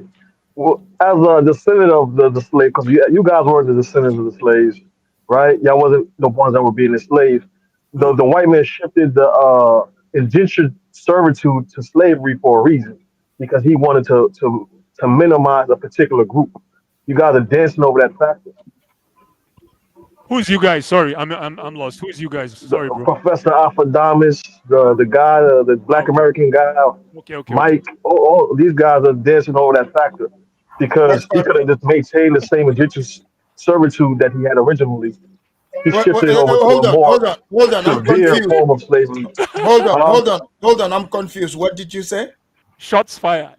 S21: Well, as a descendant of the slave, because you guys weren't the descendants of the slaves, right? Y'all wasn't the ones that were being enslaved. The white man shifted the indentured servitude to slavery for a reason, because he wanted to minimize a particular group. You guys are dancing over that factor.
S1: Who's you guys? Sorry, I'm lost. Who's you guys? Sorry, bro.
S21: Professor Alphadamis, the guy, the Black
S1: Okay,
S21: American guy,
S1: okay.
S21: Mike. All these guys are dancing over that factor
S4: What,
S21: because he could have just maintained the same indentured servitude that he had originally. He shifted it over to a more
S4: hold on. I'm
S21: severe
S4: confused.
S21: form of slavery. Huh?
S4: Hold on. I'm confused. What did you say?
S1: Shots fired.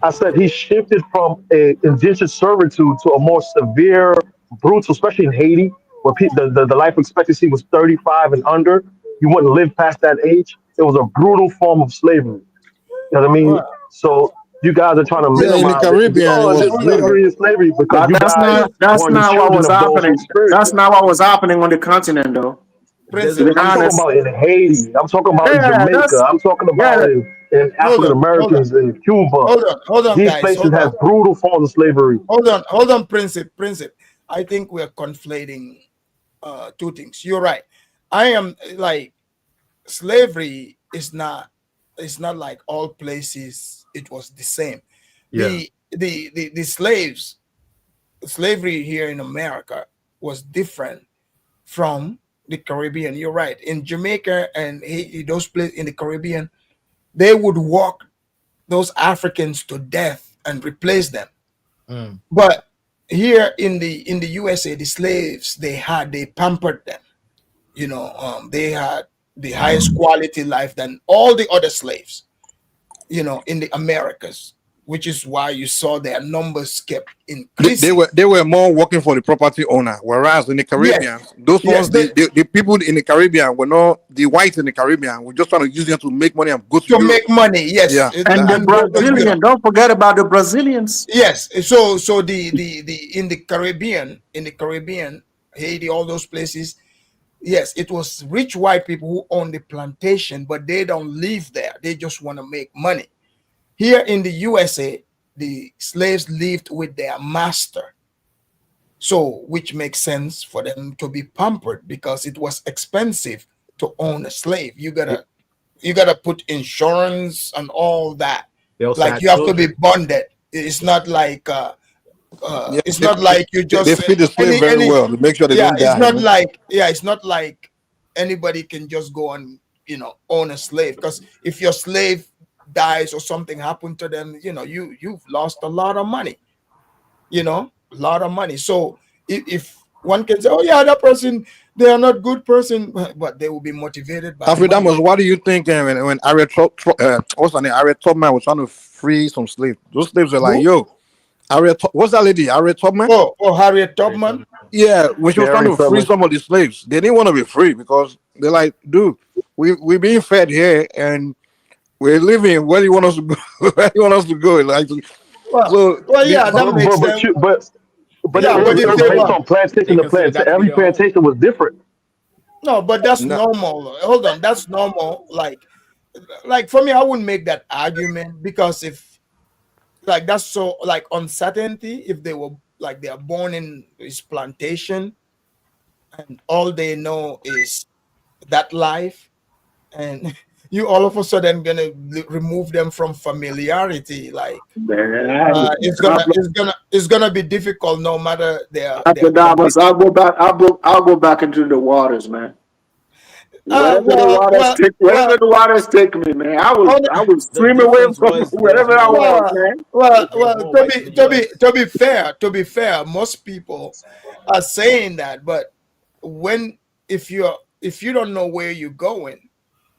S21: I said he shifted from a indentured servitude to a more severe, brutal, especially in Haiti, where the life expectancy was 35 and under. You wouldn't live past that age. It was a brutal form of slavery. You know what I mean?
S4: Well,
S21: So you guys are trying to
S5: Yeah, in the
S21: minimize it.
S5: Caribbean, it
S21: Oh,
S5: was
S21: this
S5: brutal.
S21: slavery is slavery because
S3: But
S21: you
S3: that's
S21: guys
S3: not that's
S21: were the
S3: not what
S21: children
S3: was
S21: of those who
S3: happening.
S21: experienced
S3: That's
S21: it.
S3: not what was happening on the continent, though. To
S4: Prince,
S3: be
S21: I'm talking
S3: honest,
S21: about in Haiti. I'm talking about in
S3: yeah,
S21: Jamaica. I'm talking about
S3: yeah.
S21: in
S4: hold
S21: African
S4: on,
S21: Americans in Cuba.
S4: hold on,
S21: These
S4: guys,
S21: places
S4: hold on,
S21: had brutal forms of slavery.
S4: hold on, Prince. I think we're conflating two things. You're right. I am like slavery is not. It's not like all places. It was the same.
S7: Yeah.
S4: The slavery here in America was different from the Caribbean. You're right. In Jamaica and Haiti, those places in the Caribbean, they would walk those Africans to death and replace them.
S7: Mm.
S4: But here in the USA, the slaves they pampered them. They had the highest quality life than all the other slaves. In the Americas, which is why you saw their numbers kept
S5: They
S4: increasing.
S5: were more working for the property owner, whereas in the
S4: Yes,
S5: Caribbean, those
S4: yes,
S5: ones the people in the Caribbean were not the whites in the Caribbean were just trying to use them to make money and go to
S4: to
S5: Europe.
S4: make money. Yes,
S5: Yeah,
S3: And the
S4: and there was
S3: Brazilian, don't forget about the Brazilians.
S4: yes. So the in the Caribbean, Haiti, all those places. Yes, it was rich white people who own the plantation, but they don't live there. They just want to make money. Here in the USA, the slaves lived with their master. So, which makes sense for them to be pampered because it was expensive to own a slave. You gotta put insurance and all that.
S7: They also
S4: Like
S7: had
S4: you have to be
S7: children.
S4: bonded.
S5: yeah.
S4: It's not like you
S5: They
S4: just
S5: feed the slave very
S4: any
S5: well to make sure they
S4: yeah.
S5: don't
S4: It's
S5: die. You
S4: not
S5: know,
S4: like it's not like anybody can just go and own a slave because if your slave dies or something happened to them, you've lost a lot of money. A lot of money. So if one can say, oh yeah, that person, they are not good person, but they will be motivated by
S5: After that
S4: money.
S5: was what do you think when what's her name? Harriet Tubman was trying to free some slaves. Those slaves were like,
S4: Who?
S5: yo, what's that lady? Harriet Tubman?
S4: Oh, Harriet Tubman.
S5: Yeah, when she was trying
S21: Gary
S5: to free
S21: Tubman.
S5: some of the slaves, they didn't want to be free because they're like, dude, we being fed here and we're living. Where do you want us to go? Where do you want us to go? Like, so
S4: Yeah, that makes
S21: But
S4: sense.
S21: you but
S7: They
S21: it
S4: Yeah,
S7: consider
S4: but
S21: was
S4: if
S21: just
S4: they
S21: based
S7: themselves.
S21: on plantation
S7: They
S21: to
S7: consider
S21: plantation.
S7: that to be
S21: Every
S7: their home.
S21: plantation was different.
S4: no, but that's
S5: no,
S4: normal. Hold on, that's normal. Like for me, I wouldn't make that argument because if like that's so like uncertainty, if they were like they are born in this plantation and all they know is that life, and you all of a sudden gonna remove them from familiarity, like it's gonna be difficult no matter their
S3: After that was,
S4: condition.
S3: I'll go back into the waters, man.
S4: uh
S3: Wherever the
S4: well
S3: waters
S4: well
S3: take,
S4: well
S3: wherever the waters take me, man,
S4: on,
S3: I will
S7: The
S3: swim away
S7: difference
S3: from
S7: was there was
S3: wherever I
S7: more
S3: was,
S4: well
S7: whites.
S3: man.
S7: There was
S4: well
S7: more
S4: to
S7: whites in
S4: be
S7: the
S4: to be
S7: U.S.
S4: to be fair, most people are saying that, but when if you don't know where you're going,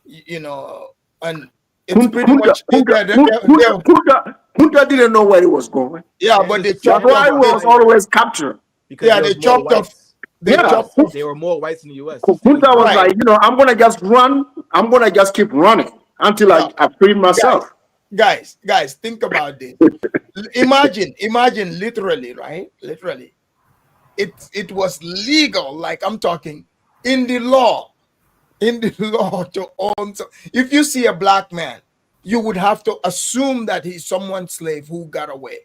S4: you know, and it's
S3: Kunta,
S4: pretty
S3: Kunta,
S4: much
S3: Kunta, Kunta, Kunta, Kunta didn't know where he was going.
S4: yeah,
S7: And
S4: but they
S3: That's
S4: chopped
S7: understandable
S3: why
S4: off
S3: he
S4: they
S3: was
S7: why,
S3: always captured.
S7: because
S4: yeah
S7: there
S4: they
S7: was more
S4: chopped off
S7: whites.
S4: they
S3: Yeah,
S4: chopped off
S7: There were more whites in the U.S.
S3: Kunta
S7: Understandably.
S3: was
S4: right.
S3: like, I'm gonna just run. I'm gonna just keep running until
S4: No,
S3: I free
S4: guys,
S3: myself.
S4: guys, think about this. Imagine literally, right? Literally, it was legal. Like I'm talking in the law, in the law to own. So if you see a black man, you would have to assume that he's someone's slave who got away.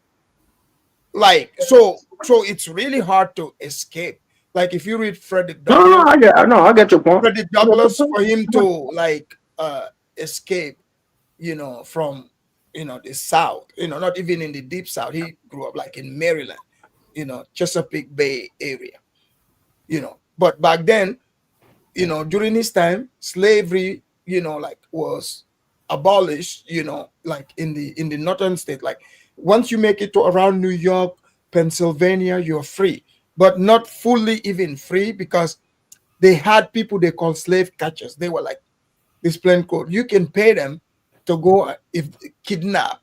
S4: Like so it's really hard to escape. Like if you read Frederick
S3: No, no,
S4: Douglass,
S3: I get your point.
S4: Frederick
S3: I get your
S4: Douglass,
S3: point.
S4: for him to like escape, from the South, not even in the deep South. He grew up like in Maryland, Chesapeake Bay area. But back then, during his time, slavery, like was abolished, like in the northern state. Like once you make it to around New York, Pennsylvania, you're free, but not fully even free, because they had people they call slave catchers. They were like this plain code. You can pay them to go if kidnap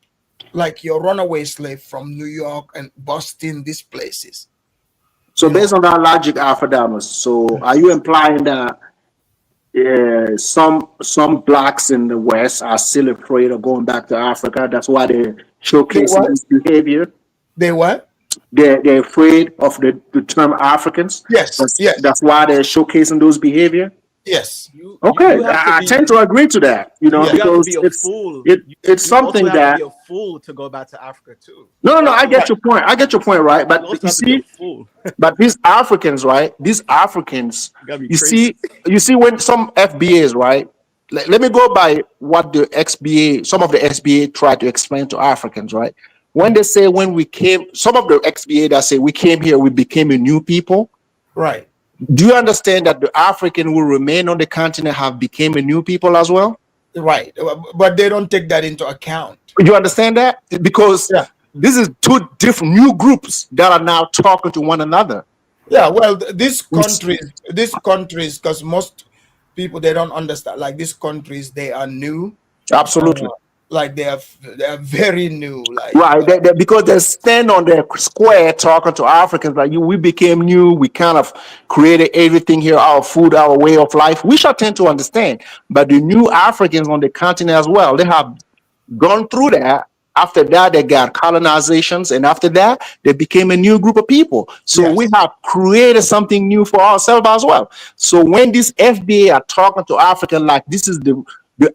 S4: like your runaway slave from New York and Boston, these places.
S3: So based on that logic, Alpha, so are you implying that some blacks in the West are still afraid of going back to Africa? That's why they're
S4: They
S3: showcasing
S4: what?
S3: this behavior.
S4: They what?
S3: They're afraid of the term Africans.
S4: Yes, yes,
S3: That's why they're showcasing those behavior.
S4: yes.
S3: Okay,
S7: You have to
S3: I
S7: be.
S3: tend to agree to that.
S7: You have to
S3: Because
S7: be a fool.
S3: it's
S7: You also
S3: something
S7: have to
S3: that
S7: be a fool to go back to Africa too.
S3: no, I get your point. I get your point, right?
S7: You
S3: But
S7: also
S3: you
S7: have to be a
S3: see,
S7: fool.
S3: but these Africans, right? These Africans,
S7: You gotta be
S3: you
S7: crazy.
S3: see, when some FBAs, right? Let me go by what the XBA, some of the XBA try to explain to Africans, right? When they say when we came, some of the XBA that say we came here, we became a new people.
S4: Right.
S3: Do you understand that the African who remain on the continent have became a new people as well?
S4: Right. But they don't take that into account.
S3: You understand that? Because this is two different new groups that are now talking to one another.
S4: Yeah, well, these countries, because most people they don't understand. Like these countries, they are new.
S3: Absolutely.
S4: Like they are very new. Like
S3: Right, because they stand on their square talking to Africans like we became new, we kind of created everything here, our food, our way of life. We shall tend to understand. But the new Africans on the continent as well, they have gone through that. After that, they got colonizations, and after that, they became a new group of people. So we have created something new for ourselves as well. So when this FBA are talking to African like this is the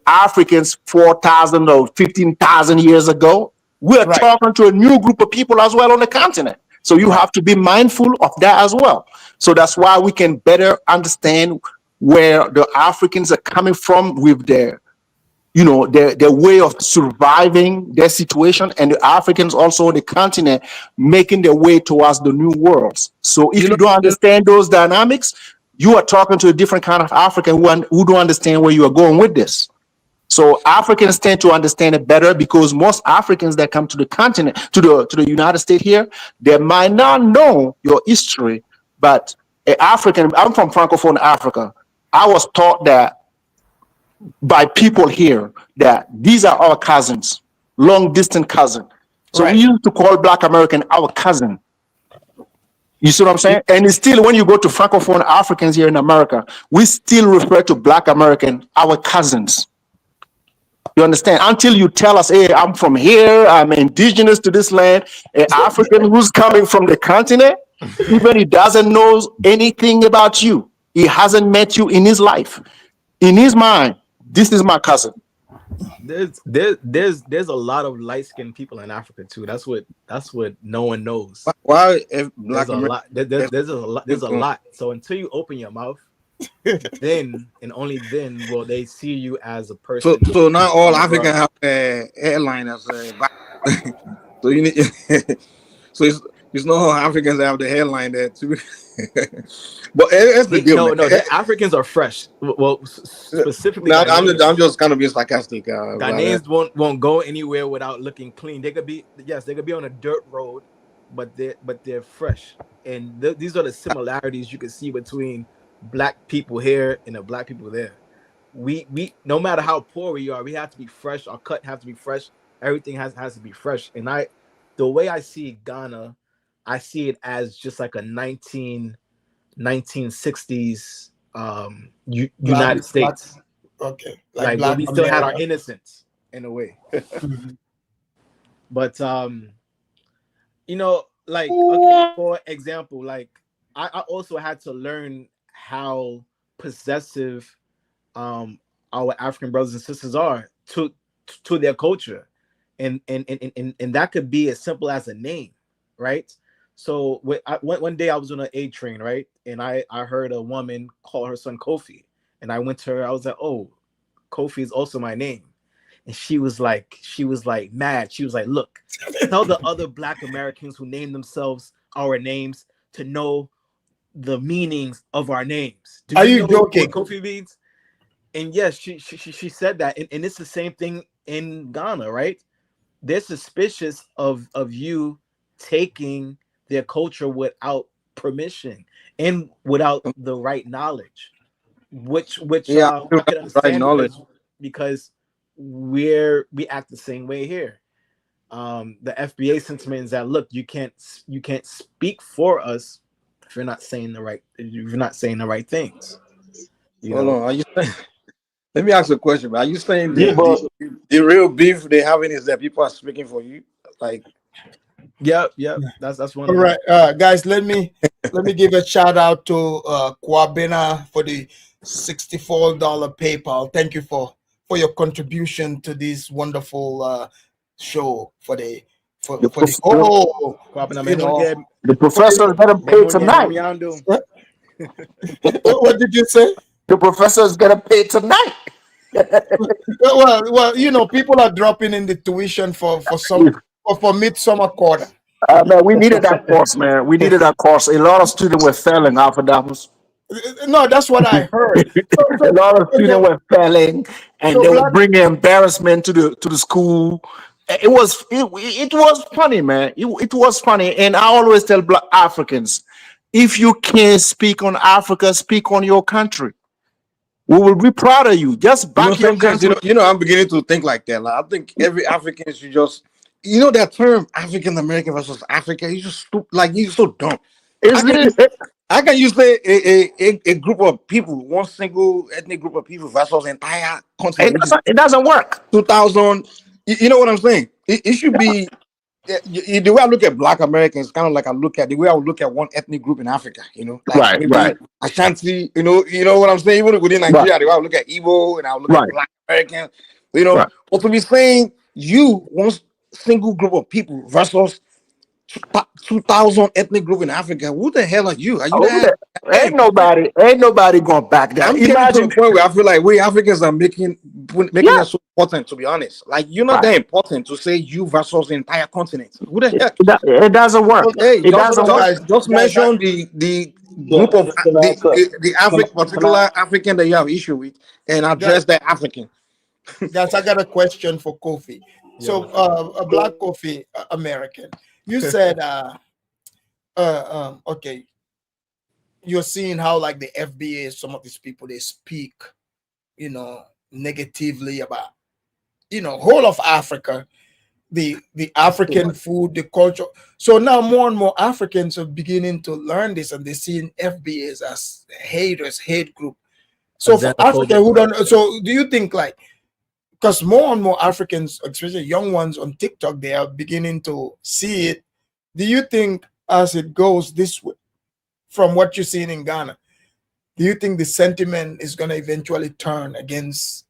S3: Africans 4,000 or 15,000 years ago, we're talking to a new group of people as well on the continent. So you have to be mindful of that as well. So that's why we can better understand where the Africans are coming from with their way of surviving their situation, and the Africans also on the continent making their way towards the new worlds. So if you don't understand those dynamics, you are talking to a different kind of African who don't understand where you are going with this. So Africans tend to understand it better because most Africans that come to the continent, to the United States here, they might not know your history, but an African, I'm from Francophone Africa. I was taught that by people here that these are our cousins, long distance cousin. So we used to call Black American our cousin. You see what I'm saying? And it's still, when you go to Francophone Africans here in America, we still refer to Black American our cousins. You understand? Until you tell us, hey, I'm from here, I'm indigenous to this land, an African who's coming from the continent, even he doesn't know anything about you. He hasn't met you in his life. In his mind, this is my cousin.
S7: There's a lot of light-skinned people in Africa too. That's what no one knows.
S5: Why if Black
S7: there's a lot. There's a lot. So until you open your mouth, then and only then will they see you as a person.
S5: So not all Africans have a hairline as so you need so it's not all Africans have the hairline there too. But it's the deal.
S7: No, the Africans are fresh. Well, specifically,
S5: I'm just kind of being sarcastic.
S7: Ghanaians won't go anywhere without looking clean. They could be on a dirt road, but they're fresh. And these are the similarities you can see between Black people here and the Black people there. We no matter how poor we are, we have to be fresh. Our cut has to be fresh. Everything has to be fresh. And the way I see Ghana, I see it as just like a 1960s United States.
S4: Okay.
S7: Like where we still had our innocence in a way. But like for example, like I also had to learn how possessive our African brothers and sisters are to their culture. And that could be as simple as a name, right? So one day I was on an A train, right? And I heard a woman call her son Kofi. And I went to her, I was like, oh, Kofi is also my name. And she was like mad. She was like, look, tell the other Black Americans who name themselves our names to know the meanings of our names. Do
S4: Are
S7: you
S4: you
S7: know
S4: joking?
S7: what Kofi means? And yes, she said that, and it's the same thing in Ghana, right? They're suspicious of you taking their culture without permission and without the right knowledge, which
S5: Yeah,
S7: I could
S5: right
S7: understand
S5: knowledge.
S7: because we act the same way here. The FBA sentiment is that, look, you can't speak for us if you're not saying the right things. You
S5: Hold
S7: know.
S5: on. Are you saying, let me ask a question, man. Are you saying
S21: Yeah,
S7: Yeah.
S5: the real beef they having is that people are speaking for you? Like,
S7: Yep. That's one
S4: All
S7: of them.
S4: right, guys, let me give a shout out to Kwabena for the $64 PayPal. Thank you for your contribution to this wonderful show for the
S3: The,
S4: for the
S3: prof-
S4: whole, you know,
S3: the
S4: for the,
S3: professor is getting paid tonight.
S4: what did you say?
S3: The professor is getting paid tonight.
S4: Well, you know, people are dropping in the tuition for midsummer quarter.
S3: Man, we needed that course, man. We needed that course. A lot of students were failing alpha doubles.
S4: No, that's what I heard.
S3: A lot of students were failing, and
S4: So
S3: they would
S4: Blatt,
S3: bring embarrassment to the school. It was funny, man. It was funny, and I always tell Black Africans, if you can't speak on Africa, speak on your country. We will be proud of you. Just
S5: you know,
S3: back your
S5: St. James,
S3: country.
S5: I'm beginning to think like that. Like, I think every African should just, that term African American versus Africa. You just like you so dumb.
S3: Is it?
S5: How can you say a group of people, one single ethnic group of people versus entire continent, which is
S3: It doesn't work.
S5: 2,000? You know what I'm saying? It should be the way I look at Black Americans, kind of like I look at the way I would look at one ethnic group in Africa. Like
S3: Right,
S5: maybe
S3: right,
S5: Ashanti. You know what I'm saying. Even within
S3: right,
S5: Nigeria, the way I would look at Igbo and I would look at
S3: right,
S5: Black Americans.
S3: right.
S5: But to be saying you one single group of people versus 2,000 ethnic group in Africa, who the hell are you? Are you
S3: Oh,
S5: that?
S3: ain't nobody going back there.
S5: I'm getting to a
S3: Imagine,
S5: point where I feel like we Africans are making
S3: yeah,
S5: it so important. To be honest, like you're not
S3: right.
S5: that important to say you versus the entire continent. Who the heck?
S3: It doesn't work.
S5: Hey,
S3: It doesn't work.
S5: just mention the group of the particular African that you have issue with, and address that African.
S4: guys, I got a question for Kofi. So, a Black Kofi American, you said, okay, you're seeing how like the FBA, some of these people they speak, you know, negatively about, you know, whole of Africa, the African food, the culture. So now more and more Africans are beginning to learn this, and they're seeing FBAs as haters, hate group. So for Africa who don't, so do you think like, because more and more Africans, especially young ones on TikTok, they are beginning to see it. Do you think as it goes this way, from what you're seeing in Ghana, do you think the sentiment is going to eventually turn against,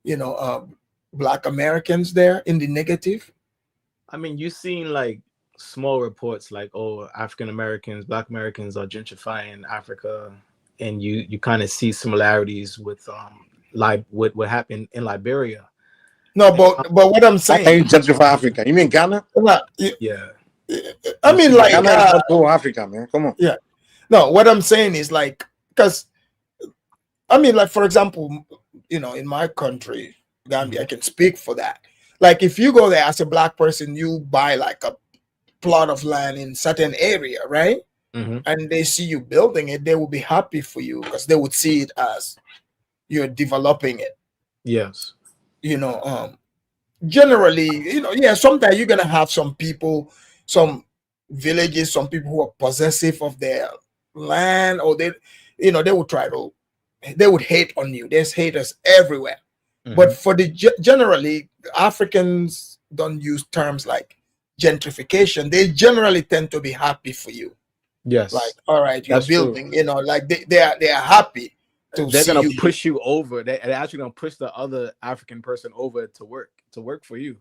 S4: you know, Black Americans there in the negative?
S7: I mean, you've seen like small reports like, oh, African Americans, Black Americans are gentrifying Africa, and you kind of see similarities with what happened in Liberia.
S4: No, but what I'm saying,
S5: How can you gentrify Africa? You mean Ghana?
S7: Yeah.
S4: I mean, like
S5: Ghana is not whole Africa, man. Come on.
S4: Yeah. No, what I'm saying is like, because I mean, like for example, you know, in my country, Gambia, I can speak for that. Like if you go there as a Black person, you buy like a plot of land in certain area, right? And they see you building it, they will be happy for you because they would see it as you're developing it.
S7: Yes.
S4: You know, generally, you know, yeah, sometimes you're gonna have some people, some villages, some people who are possessive of their land, or they, you know, they would hate on you. There's haters everywhere. But for the generally, Africans don't use terms like gentrification. They generally tend to be happy for you.
S7: Yes.
S4: Like, all right, you're
S7: That's
S4: building,
S7: true.
S4: you know, like they are happy to
S7: They're
S4: see
S7: gonna
S4: you.
S7: push you over. They're actually gonna push the other African person over to work for you.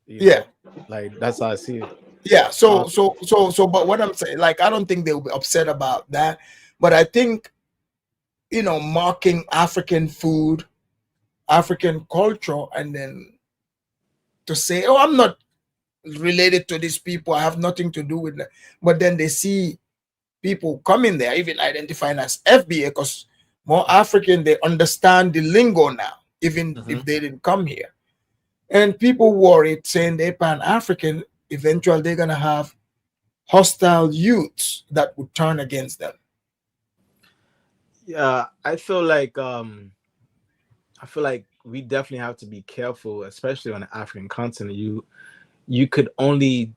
S4: Yeah.
S7: Like that's how I see it.
S4: Yeah. So, but what I'm saying, like, I don't think they'll be upset about that. But I think, you know, mocking African food, African culture, and then to say, oh, I'm not related to these people, I have nothing to do with them. But then they see people coming there, even identifying as FBA, because more African, they understand the lingo now, even if they didn't come here. And people worried, saying they're Pan-African, eventually they're going to have hostile youths that would turn against them.
S7: Yeah, I feel like we definitely have to be careful, especially on the African continent. You could only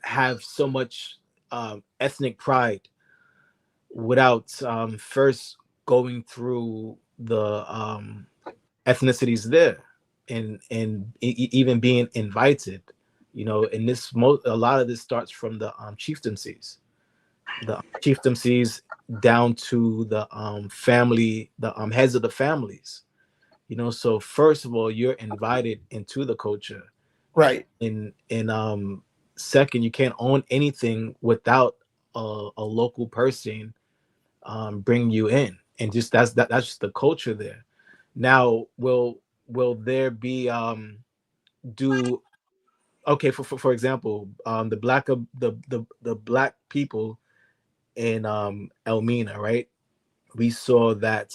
S7: have so much ethnic pride without first going through the ethnicities there and even being invited. You know, and a lot of this starts from the chieftaincies, down to the family, the heads of the families. You know, so first of all, you're invited into the culture,
S4: right?
S7: And second, you can't own anything without a local person bring you in, and just that's just the culture there. Now, will there be do okay for example, the black people in Elmina, right? We saw that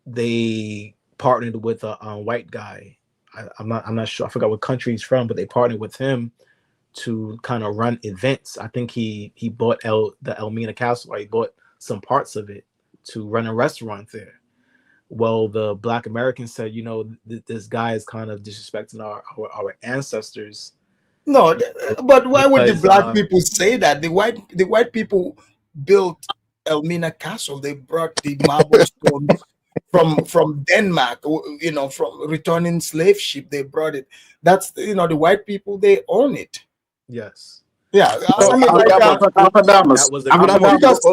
S7: they partnered with a white guy. I'm not sure. I forgot what country he's from, but they partnered with him to kind of run events. I think he bought the Elmina Castle, or he bought some parts of it to run a restaurant there. Well, the Black Americans said, you know, this guy is kind of disrespecting our ancestors.
S4: No, but why would the
S7: Because,
S4: black people say that? The white people built Elmina Castle. They brought the marble stones from Denmark, you know, from returning slave ship. They brought it. That's, you know, the white people, they own it.
S7: Yes.
S4: Yeah,
S3: So,
S4: I mean, like,
S3: Alpha-Damas,
S4: because
S3: Alpha-Damas,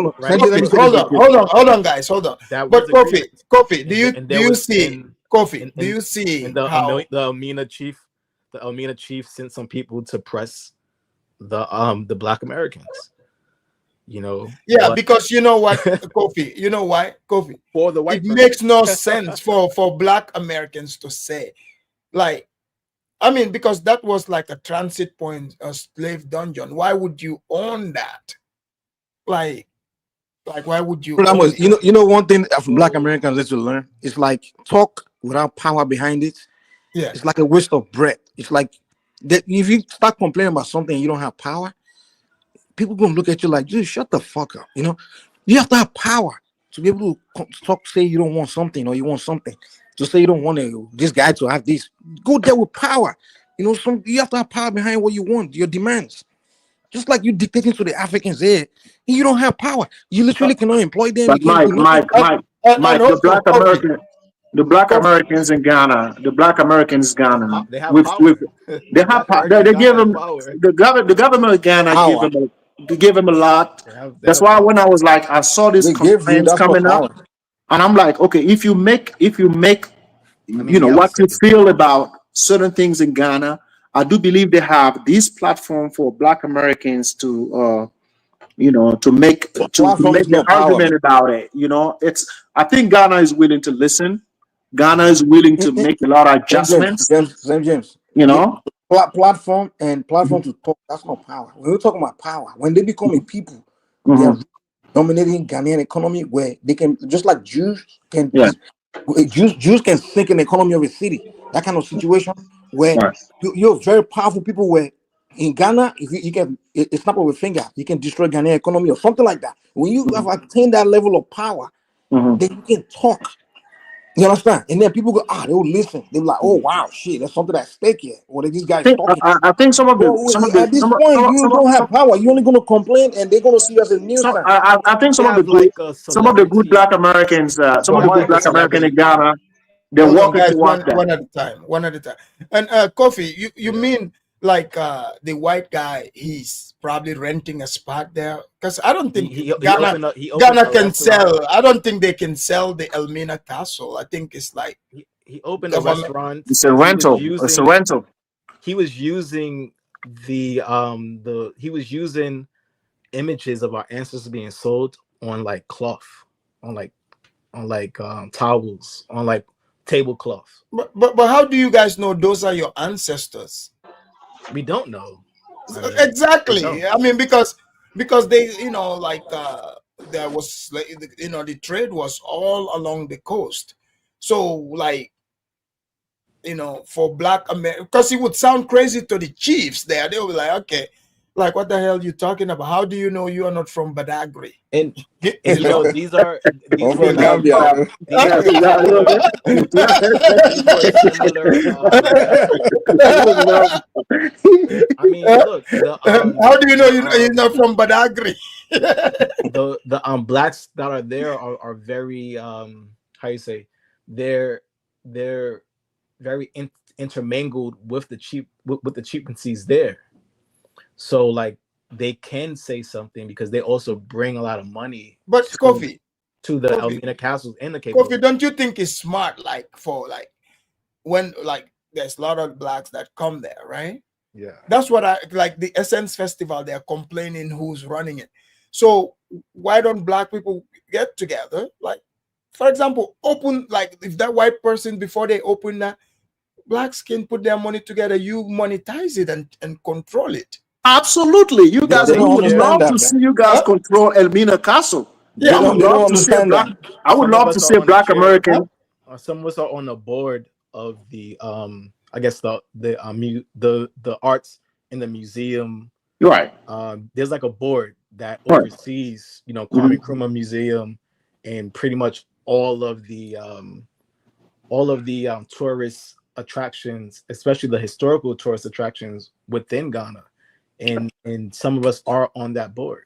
S4: hold on, guys, hold on.
S7: That
S4: But
S7: was agreement.
S4: Kofi, do
S7: And
S4: you see Kofi? Do you see
S7: and the
S4: how
S7: Elmina chief sent some people to press the Black Americans? You know.
S4: Yeah,
S7: but,
S4: because you know what, Kofi, you know why, Kofi?
S7: For the white
S4: it
S7: person.
S4: makes no sense for Black Americans to say, like, I mean, because that was like a transit point, a slave dungeon. Why would you own that? Like why would you own that?
S5: You know one thing from Black Americans need to learn. It's like talk without power behind it.
S4: Yeah.
S5: It's like a waste of breath. It's like that if you start complaining about something and you don't have power, people gonna look at you like, dude, shut the fuck up. You know, you have to have power to be able to talk, say you don't want something or you want something. To say you don't want this guy to have this. Go there with power. You know, you have to have power behind what you want, your demands. Just like you dictating to the Africans here, you don't have power. You literally cannot employ them.
S3: but
S5: You can't do
S3: Mike,
S5: nothing.
S3: the Black Americans in Ghana, the Black Americans in Ghana,
S7: They have power.
S3: they give them the government of Ghana give them a lot. That's why when I was like, I saw these
S5: They give you,
S3: complaints
S5: that's not
S3: coming up,
S5: power.
S3: and I'm like, okay, if you make you know what you feel about certain things in Ghana, I do believe they have this platform for Black Americans to you know, to make
S5: Platform is
S3: the
S5: not power.
S3: argument about it. You know, I think Ghana is willing to listen. Ghana is willing to make a lot of adjustments.
S5: James.
S3: You know,
S5: platform to talk. That's not power. When we're talking about power, when they become a people, they are
S3: Mhm.
S5: dominating Ghanaian economy where they can, just like Jews can,
S3: Yeah.
S5: Jews can sink an economy of a city. That kind of situation where
S3: Right.
S5: you're very powerful people. Where in Ghana, if you can a snap of a finger, you can destroy Ghanaian economy or something like that. When you have attained that level of power,
S3: Mhm.
S5: then you can talk. You understand? And then people go, they'll listen. They're like, oh wow, shit, there's something at stake here. What are these guys talking?
S3: I think some of the
S5: At this point, you don't have power. You're only gonna complain, and they're gonna see you as a nuisance.
S3: I think some of the good Black Americans, some of the good Black Americans in Ghana, they're
S4: Hold on,
S3: working
S4: guys,
S3: towards that.
S4: one at a time. And Kofi, you mean like the white guy, he's probably renting a spot there? Because I don't think
S7: he
S4: Ghana
S7: opened
S4: Ghana
S7: a
S4: can
S7: restaurant.
S4: sell. I don't think they can sell the Elmina Castle. I think it's like
S7: he opened a restaurant.
S3: It's a rental. It's a rental.
S7: He was using he was using images of our ancestors being sold on like cloth, on like towels, on like tablecloth.
S4: But how do you guys know those are your ancestors?
S7: We don't know.
S4: Exactly. I mean, because they, like there was, like, the trade was all along the coast. So, like, for Black America, because it would sound crazy to the chiefs there. They would be like, okay, like, what the hell are you talking about? How do you know you are not from Badagry?
S7: And these are
S5: I'm from
S7: similar.
S5: Gambia.
S7: These were similar. I mean, look,
S4: how do you know you're not from Badagry?
S7: the blacks that are there are very how you say, they're very intermingled with the with the chieftaincies there. So, like, they can say something because they also bring a lot of money
S4: But
S7: to the Elmina castles and the Cape.
S4: Kofi, don't you think it's smart, like, for, like, when, like, there's a lot of blacks that come there, right?
S7: Yeah.
S4: That's what I like. The Essence Festival, they're complaining who's running it. So why don't black people get together? Like, for example, open, like, if that white person, before they open that, blacks can put their money together, you monetize it and control it.
S3: Absolutely. You guys,
S5: They
S3: we
S5: don't
S3: would
S5: understand
S3: love
S5: that,
S3: to see you guys control Elmina Castle.
S4: Yeah,
S3: I would
S5: they don't
S3: love to see a
S5: understand
S3: black.
S5: that.
S3: I would
S7: Some of
S3: love
S7: us
S3: to
S7: are
S3: see a
S7: on the
S3: black
S7: chair.
S3: American.
S7: Some of us are on the board of the I guess the arts in the museum.
S3: Right.
S7: There's like a board that
S3: Right.
S7: oversees, Kwame Nkrumah Museum and pretty much all of the tourist attractions, especially the historical tourist attractions within Ghana, and some of us are on that board.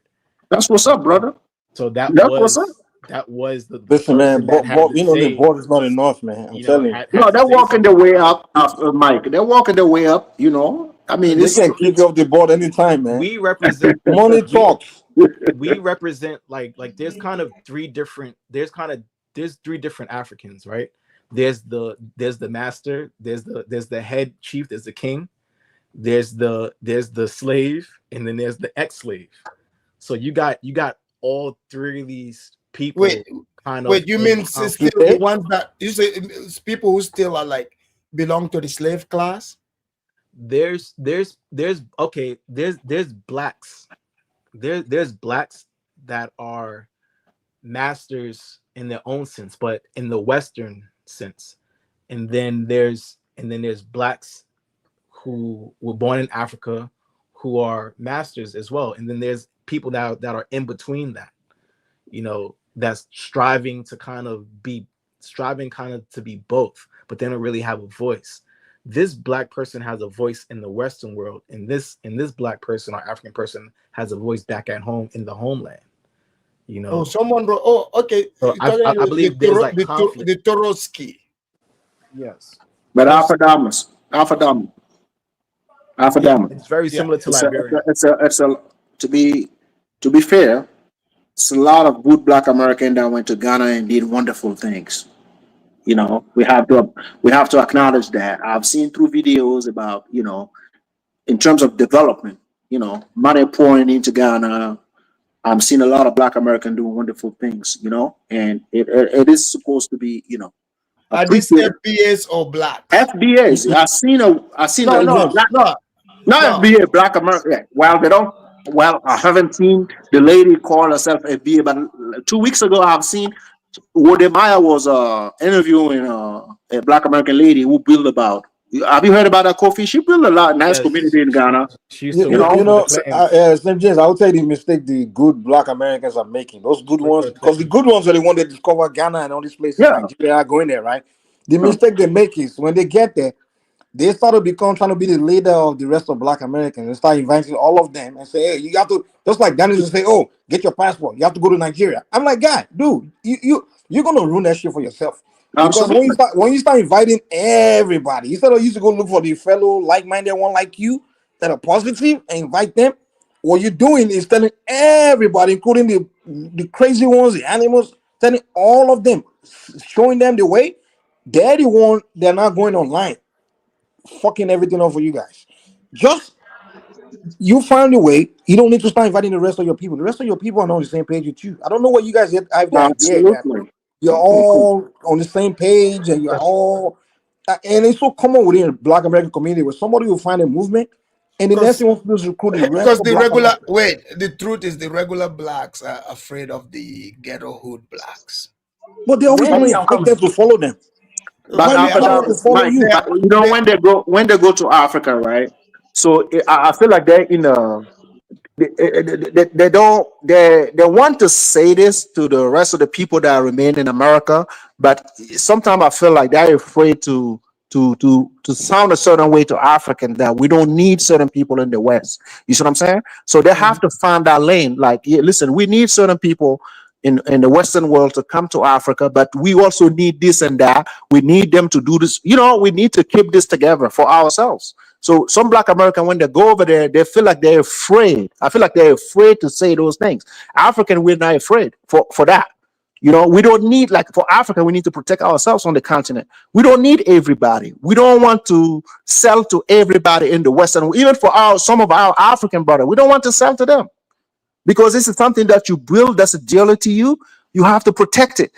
S3: That's what's up, brother.
S7: So
S3: That's what's up.
S7: that was the
S5: Listen, man,
S7: person that had to
S5: you know, the
S7: say,
S5: board is not enough, man. I'm telling you.
S3: No,
S7: had to
S3: they're
S7: say
S3: walking their
S7: something
S3: way
S7: about
S3: up, Mike. They're walking their way up. I mean,
S5: They can kick off the board anytime, man.
S7: we represent
S5: Money talks.
S7: we represent like there's kind of three different Africans, right? There's the master, there's the head chief, there's the king, there's the slave, and then there's the ex-slave. So you got all three of these people.
S4: Wait, you mean still the ones that you say people who still are, like, belong to the slave class?
S7: There's blacks. There's blacks that are masters in their own sense, but in the Western sense. And then there's blacks who were born in Africa who are masters as well. And then there's people that are in between that, that's striving to be both, but they don't really have a voice. This black person has a voice in the Western world, and this black person or African person has a voice back at home in the homeland.
S4: Oh, someone wrote. Oh, okay.
S7: So I believe there's like conflict.
S4: The Toroski.
S7: Yes.
S3: But Alpha-Damas.
S7: It's very similar to Liberia.
S3: To be fair, it's a lot of good black Americans that went to Ghana and did wonderful things. We have to acknowledge that. I've seen through videos about, in terms of development, money pouring into Ghana. I'm seeing a lot of black Americans doing wonderful things, and it is supposed to be,
S4: Are these FBAs or blacks?
S3: FBAs. I seen not FBA, Black America. Well, I haven't seen the lady call herself FBA, but 2 weeks ago I've seen Wodemaya was interviewing a Black American lady who built about. Have you heard about that, Kofi? She built a nice community in Ghana.
S5: Slim James, I would say the mistake the good black Americans are making. Those good ones, because the good ones are the ones that discover Ghana and all these places. Nigeria are going there, right? The mistake they make is when they get there, they start to trying to be the leader of the rest of black Americans and start inviting all of them and say, hey, you have to, just like Danny just say, oh, get your passport. You have to go to Nigeria. I'm like, guy, dude, you're gonna ruin that shit for yourself. Because when you start inviting everybody, instead of you to go look for the fellow like-minded one like you that are positive and invite them, what you're doing is telling everybody, including the crazy ones, the animals, telling all of them, showing them the way. They're the one, they're not going online, fucking everything up for you guys. Just you find a way. You don't need to start inviting the rest of your people. The rest of your people are not on the same page with you. I don't know what you guys have the idea that you're all on the same page and you're all, and it's so common within the Black American community where somebody will find a movement And the next thing wants to do is recruit the rest
S4: Because
S5: of
S4: the
S5: Black
S4: regular
S5: Americans.
S4: wait, the truth is the regular blacks are afraid of the ghetto hood blacks.
S5: But they're always trying to
S4: When
S5: invite them to follow them.
S3: But
S5: Why
S4: well,
S5: do you
S4: they
S5: tell
S4: are
S5: them to
S3: Alpha,
S5: follow
S3: Mike,
S5: you?
S3: but when they go to Africa, right? So I feel like they're in a they don't they want to say this to the rest of the people that remain in America, but sometimes I feel like they're afraid to sound a certain way to Africans that we don't need certain people in the West. You see what I'm saying? So they have to find that lane. Like, yeah, listen, we need certain people in the Western world to come to Africa, but we also need this and that. We need them to do this. You know, we need to keep this together for ourselves. So some Black American, when they go over there, they feel like they're afraid. I feel like they're afraid to say those things. African, we're not afraid for that. You know, we don't need, like, for Africa, we need to protect ourselves on the continent. We don't need everybody. We don't want to sell to everybody in the Western, even for some of our African brothers. We don't want to sell to them because this is something that you build that's dearly to you. You have to protect it.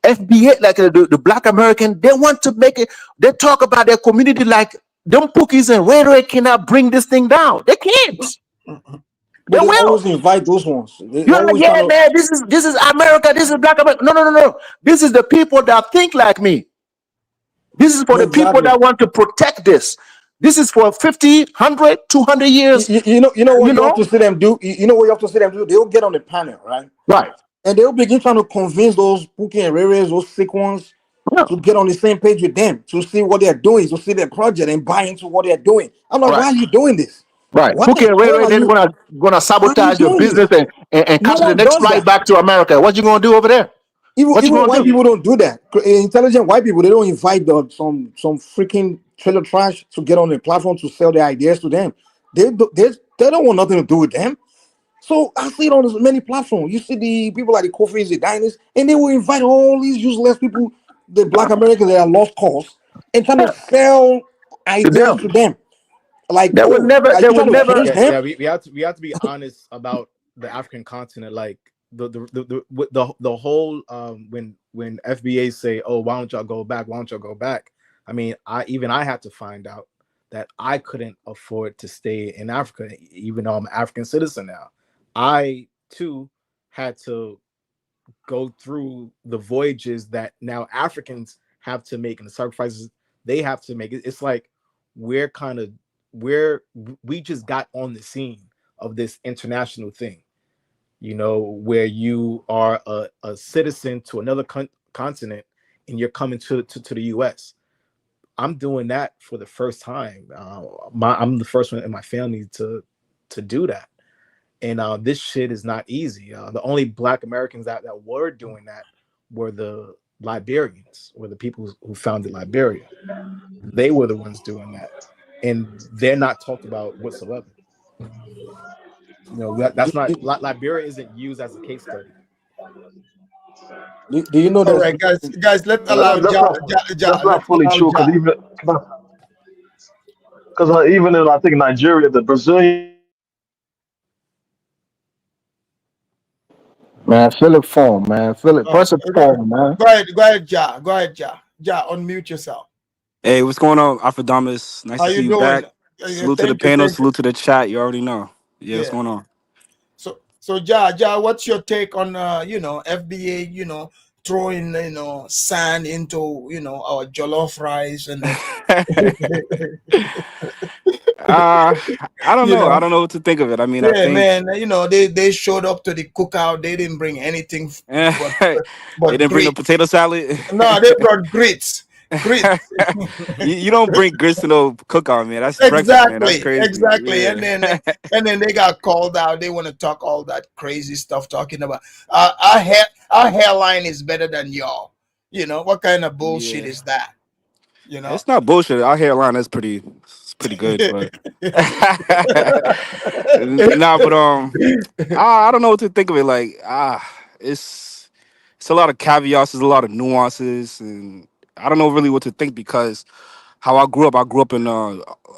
S3: FBA, like the Black American, they want to make it. They talk about their community like them Pookies and rhetoric cannot bring this thing down. They can't. They
S5: But they
S3: will.
S5: always invite those ones. They
S3: You're like,
S5: always
S3: yeah,
S5: trying to.
S3: man, this is America. This is Black America. No, no, no, no. This is the people that think like me. This is for
S5: Yeah,
S3: the people
S5: exactly.
S3: that want to protect this. This is for 50, 100, 200 years.
S5: You know what
S3: You
S5: you have
S3: know,
S5: to see them do. You know what you have to see them do. They'll get on the panel, right?
S3: right?
S5: And they'll begin trying to convince those Pookie and Rares, those sick ones,
S3: Yeah.
S5: to get on the same page with them, to see what they're doing, to see their project and buy into what they're doing. I'm like, why
S3: Right.
S5: are you doing this?
S3: Right.
S5: Why
S3: Pookie
S5: the
S3: and Ray
S5: hell
S3: Ray,
S5: are
S3: they're
S5: you?
S3: gonna
S5: Why are you
S3: sabotage your
S5: doing
S3: business
S5: this?
S3: and
S5: No
S3: catch the
S5: one
S3: next
S5: does
S3: flight
S5: that.
S3: back to America. What you gonna do over there?
S5: Even
S3: What you
S5: even
S3: gonna
S5: white
S3: do?
S5: people don't do that. Intelligent white people, they don't invite some freaking trailer trash to get on the platform to sell their ideas to them. They don't want nothing to do with them. So I see it on as many platforms. You see the people like the Kofi's, the Diners, and they will invite all these useless people, the Black Americans that are lost cause, and trying to sell
S3: To
S5: ideas
S3: them.
S5: to them. Like,
S3: They will
S5: oh,
S3: never,
S5: are
S3: they
S5: you
S3: will
S5: trying to
S3: never
S5: change
S7: Yeah,
S5: them?
S7: yeah. We have to be honest about the African continent. Like the whole when FBA say, oh, why don't y'all go back? Why don't y'all go back? I mean, I had to find out that I couldn't afford to stay in Africa, even though I'm an African citizen now. I too had to go through the voyages that now Africans have to make and the sacrifices they have to make. It's like we're kind of we're we just got on the scene of this international thing, you know, where you are a citizen to another continent and you're coming to the US. I'm doing that for the first time. I'm the first one in my family to do that. And this shit is not easy. The only Black Americans that were doing that were the Liberians, were the people who founded Liberia. They were the ones doing that, and they're not talked about whatsoever. You know, that's not Liberia isn't used as a case study.
S5: Do you know
S4: All
S5: there's
S4: right, guys, let's allow
S21: That's
S4: Ja,
S21: not
S4: Ja, Ja,
S21: that's not
S4: let's
S21: fully
S4: allow
S21: true
S4: Ja.
S21: because even in I think Nigeria, the Brazilian
S3: man. Philip phone, man. Philip,
S4: Oh,
S3: press a phone, man.
S4: go ahead, Ja, go ahead, Ja, Ja, unmute yourself.
S8: Hey, what's going on, Alphadamas? Nice
S4: How
S8: to see
S4: you
S8: you
S4: doing?
S8: back. Salute to the
S4: Thank you,
S8: panel.
S4: thank you.
S8: Salute to the chat. You already know. Yeah, what's
S4: Yeah.
S8: going on?
S4: So Ja, what's your take on FBA, throwing sand into our jollof rice and then
S8: Uh, I don't
S4: you
S8: know. I
S4: know
S8: don't know what to think of it. I mean, I
S4: yeah,
S8: think
S4: man, they showed up to the cookout. They didn't bring anything but
S8: they
S4: but
S8: didn't bring no
S4: grits.
S8: potato salad.
S4: No, they brought grits.
S8: You don't bring grits to no cookout, man. That's breakfast, man. That's crazy.
S4: Exactly.
S8: Yeah.
S4: And then they got called out. They want to talk all that crazy stuff, talking about our hairline is better than y'all. What kind of bullshit
S8: Yeah.
S4: is that? You know.
S8: It's not bullshit. Our hairline is pretty good, but nah, but I don't know what to think of it. Like it's a lot of caveats, there's a lot of nuances, and I don't know really what to think because how I grew up in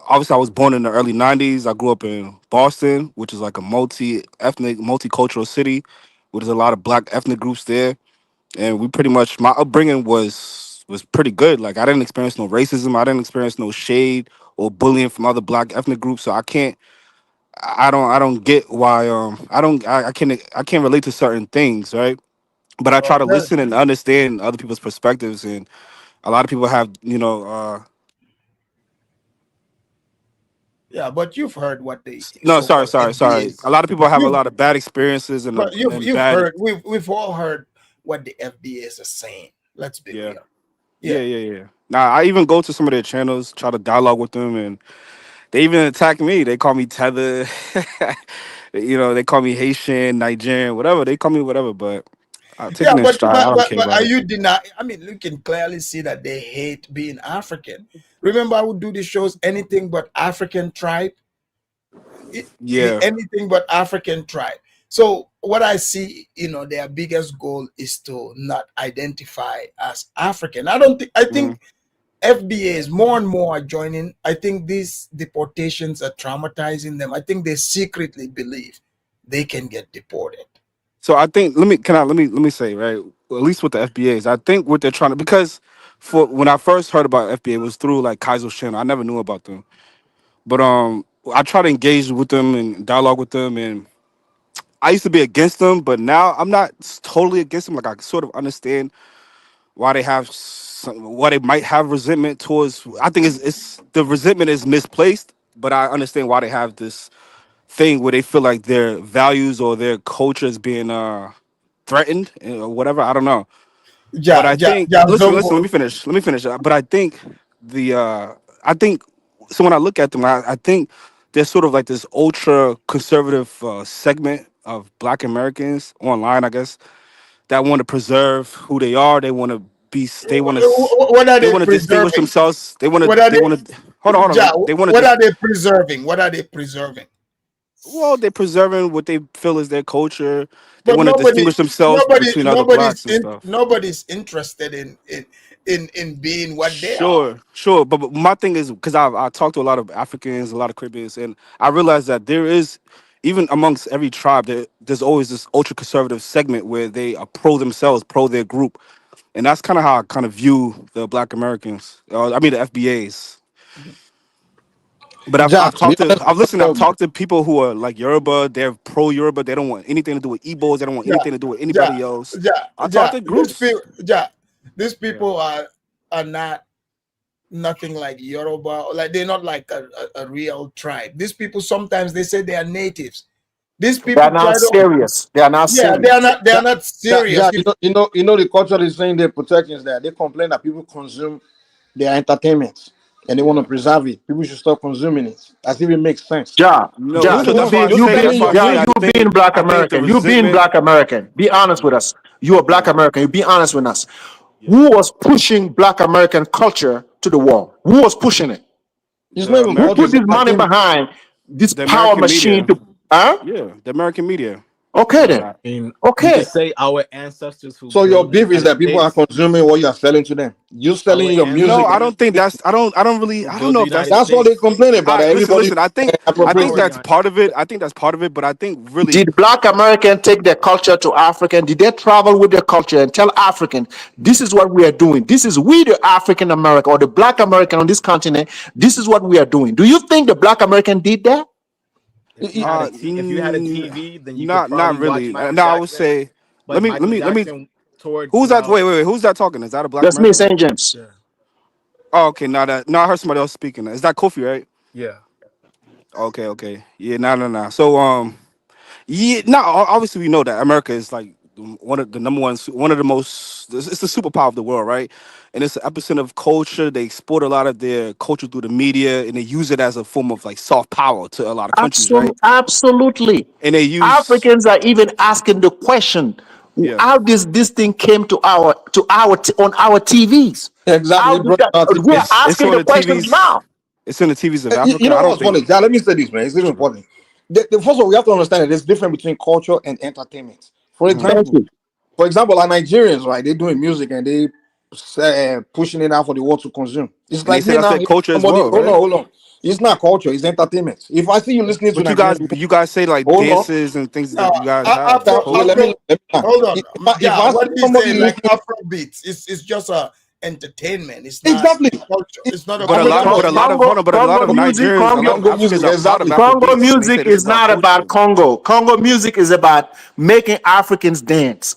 S8: obviously I was born in the early 90s. I grew up in Boston, which is like a multi-ethnic, multicultural city with a lot of black ethnic groups there. And we pretty much my upbringing was pretty good. Like I didn't experience no racism, I didn't experience no shade or bullying from other black ethnic groups. So I don't get why I can't relate to certain things, right? But I try to
S4: Okay.
S8: listen and understand other people's perspectives, and a lot of people have,
S4: Yeah, but you've heard what the
S8: no, sorry,
S4: so-called
S8: sorry, sorry. A
S4: FBAs.
S8: lot of people have a
S4: You've
S8: lot of bad experiences and
S4: but you've
S8: bad,
S4: heard we've all heard what the FBAs are saying. Let's be
S8: yeah,
S4: real.
S8: yeah,
S4: Yeah.
S8: yeah, yeah. Now I even go to some of their channels, try to dialogue with them, and they even attack me. They call me tether, they call me Haitian, Nigerian, whatever. They call me whatever, but I'll take
S4: Yeah,
S8: it in
S4: but
S8: stride. I
S4: but
S8: don't
S4: but,
S8: care
S4: but
S8: about
S4: are
S8: it.
S4: you deny? I mean, you can clearly see that they hate being African. Remember, I would do the shows anything but African tribe, the
S8: Yeah.
S4: anything but African tribe. So what I see, their biggest goal is to not identify as African. I don't think. I
S8: Mhm.
S4: think FBAs more and more are joining. I think these deportations are traumatizing them. I think they secretly believe they can get deported.
S8: So I think let me say, right, at least with the FBAs, I think what they're trying to, because for when I first heard about FBA, it was through like Kaiser's channel. I never knew about them, but I try to engage with them and dialogue with them, and I used to be against them, but now I'm not totally against them. Like I sort of understand why they have why they might have resentment towards. I think it's the resentment is misplaced, but I understand why they have this thing where they feel like their values or their culture is being threatened or whatever. I don't know, but
S4: Ja,
S8: I
S4: ja,
S8: think
S4: ja,
S8: listen. Let
S4: Zongo.
S8: me finish. Let me finish. But I think the I think so when I look at them, I think there's sort of like this ultra conservative segment of Black Americans online, I guess, that want to preserve who they are. They want to be.
S4: What are
S8: They
S4: they
S8: want to distinguish
S4: preserving?
S8: themselves. They want to.
S4: What are
S8: They
S4: they?
S8: want to. Hold on, hold
S4: Ja,
S8: on. They want
S4: what
S8: to.
S4: are they preserving? What are they preserving?
S8: Well, they're preserving what they feel is their culture. They
S4: But
S8: want to distinguish themselves between other blacks and stuff.
S4: nobody's interested in being what they are.
S8: Sure, sure. But my thing is because I talked to a lot of Africans, a lot of Caribbeans, and I realized that there is, even amongst every tribe, there's always this ultra conservative segment where they are pro themselves, pro their group, and that's kind of how I kind of view the Black Americans. I mean the FBAs. But
S5: Ja,
S8: I've talked to I've
S5: you
S8: talked to people who are like Yoruba. They're pro Yoruba. They don't want anything to do with Igbos. They don't want
S4: Yeah,
S8: anything to do with
S4: yeah,
S8: anybody else.
S4: yeah,
S8: I talked
S4: yeah.
S8: to groups.
S4: These
S8: Yeah.
S4: people are not nothing like Yoruba. Like they're not like a real tribe. These people sometimes they say they are natives. These
S3: They are
S4: people try
S3: not
S4: to,
S3: serious. They are not
S4: yeah, they are
S3: serious.
S4: not. They
S5: Ja,
S4: are not
S5: ja,
S4: serious.
S5: ja, you know, the culture is saying they're protecting that. They complain that people consume their entertainment and they want to
S8: Yeah.
S5: preserve it. People should stop consuming it. As if it makes sense.
S3: Ja,
S8: No,
S3: Ja,
S5: You the
S8: so
S3: you
S8: that's
S5: one
S8: why I
S3: being
S5: you
S3: you
S8: say.
S3: being
S8: That's
S5: selling
S8: why I
S5: your
S3: Ja,
S8: say.
S5: music.
S3: you being Black
S8: I think the
S3: American. You being
S8: resentment.
S3: Black American. Be honest with us. You a Black
S8: Yeah.
S3: American. You be honest with us.
S8: Yeah.
S3: Who was pushing Black American culture to the wall? Who was pushing it?
S5: It's not
S8: The
S5: even
S3: Who
S5: culture,
S3: put
S5: it's
S8: American,
S3: this money
S5: entertainment.
S3: behind this
S8: the
S3: power
S8: American
S3: machine
S8: media.
S3: to? Huh?
S8: Yeah, the American media.
S3: Okay then.
S7: I mean, you could
S3: Okay.
S7: say our ancestors who
S5: So your
S7: built the
S5: beef is
S7: United
S5: that people are
S7: States,
S5: consuming what you are selling to them. You
S7: our
S5: selling your
S8: No,
S5: music.
S8: I don't
S7: ancestors
S8: think that's. I don't really.
S7: who
S8: I don't
S7: built
S8: know
S7: the
S8: if that's.
S7: United
S5: That's all they
S7: States,
S5: complain about. That
S8: Listen,
S5: everybody
S8: listen. I think
S5: appropriating.
S7: our
S8: that's part of it. I think that's part of it. But I think really,
S3: Did Black American take their culture to African? Did they travel with their culture and tell African, this is what we are doing? This is we, the African American or the Black American on this continent. This is what we are doing. Do you think the Black American did that?
S7: if you had a TV, then you could
S8: not
S7: probably watch
S8: really.
S7: Michael
S8: No, I would
S7: Jackson.
S8: say.
S7: But Michael
S8: Let me.
S7: Jackson toured
S8: Who's that?
S7: throughout.
S8: Wait. Who's that talking? Is that a Black
S3: That's me,
S8: American?
S3: St. James.
S7: Yeah,
S8: Oh, okay. Now that I heard somebody else speaking. Is that Kofi, right?
S7: yeah.
S8: Okay. Yeah, no. So yeah, no. Obviously we know that America is like one of the number one, one of the most. It's the superpower of the world, right? And it's the epicenter of culture. They export a lot of their culture through the media, and they use it as a form of like soft power to a lot of countries, right?
S3: Absolutely.
S8: And they use,
S3: Africans are even asking the question,
S8: yeah.
S3: how this thing came to on our TVs?
S5: Exactly.
S3: How
S5: It
S3: did
S5: brought
S3: that?
S5: out
S3: We are
S8: It's
S3: asking
S8: on
S3: the
S8: the
S3: questions
S8: TVs.
S3: now.
S8: It's in the TVs of
S5: You
S8: Africa.
S5: know
S8: I don't
S5: what's
S8: think.
S5: funny? Yeah, let me say this, man. It's really
S8: Sure.
S5: important. First of all, we have to understand that there's difference between culture and entertainment. For
S8: Mhm.
S3: Thank
S5: example,
S3: you.
S5: our Nigerians, right? They're doing music and they pushing it out for the world to consume. It's
S8: And they
S5: like
S8: say
S5: me
S8: that's
S5: now.
S8: their culture as
S5: Somebody,
S8: well, right?
S5: hold on. It's not culture. It's entertainment. If I see you listening to Nigerian
S8: But
S5: music,
S8: you guys say like
S5: hold on.
S8: dances and things that you guys
S4: A-
S8: have
S4: Afro,
S8: as
S5: Wait,
S8: culture.
S5: let me.
S4: Afro. Hold on.
S5: If
S4: Yeah,
S5: I see
S4: what he's
S5: somebody
S4: saying, like
S5: listening,
S4: Afro beats. It's just entertainment. It's not
S5: Exactly.
S4: culture. It's not a
S8: But a lot,
S4: culture.
S8: but a lot of, hold on, but a lot of Nigerians, a lot of
S5: Congo music,
S8: Africans are proud of
S5: exactly.
S3: Congo
S8: Afrobeats, and they say
S3: music
S8: this is
S3: is
S8: about
S3: not
S8: culture.
S3: about Congo. Congo music is about making Africans dance.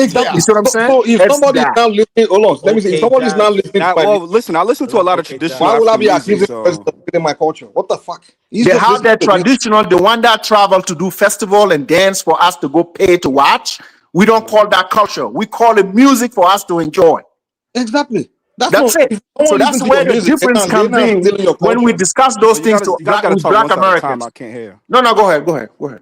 S4: Yeah.
S5: Exactly.
S3: You see what I'm
S5: So,
S3: saying?
S5: so if
S3: It's
S5: somebody is
S3: that.
S5: now listening, hold on, let me see. If
S7: Okay,
S5: somebody is now
S7: Jazz.
S5: listening to
S8: Now,
S5: my
S8: well,
S5: music,
S8: listen, I listen
S7: I
S8: to a
S7: like
S8: lot of
S7: OK
S8: traditional
S5: why
S7: Jazz.
S5: would I
S8: African
S5: be
S8: music,
S5: accusing the person
S8: so
S5: of stealing my culture? What the fuck? He's
S3: They
S5: just
S3: have
S5: listening
S3: that
S5: to music.
S3: traditional, the one that travel to do festival and dance for us to go pay to watch. We don't call that culture. We call it music for us to enjoy.
S5: Exactly. That's
S3: That's
S5: what.
S3: it.
S5: If
S3: So
S5: someone
S3: that's
S5: listens to
S3: where
S5: your
S3: the
S5: music,
S3: difference
S5: they're
S3: comes
S5: not
S3: in
S5: stealing your
S3: when we
S5: culture.
S3: discuss
S8: but
S3: those things to
S8: you guys
S3: black
S8: got to
S3: with
S8: talk
S3: black
S8: one at a time.
S3: Americans.
S8: I can't hear.
S3: No, no, go ahead, go ahead, go ahead.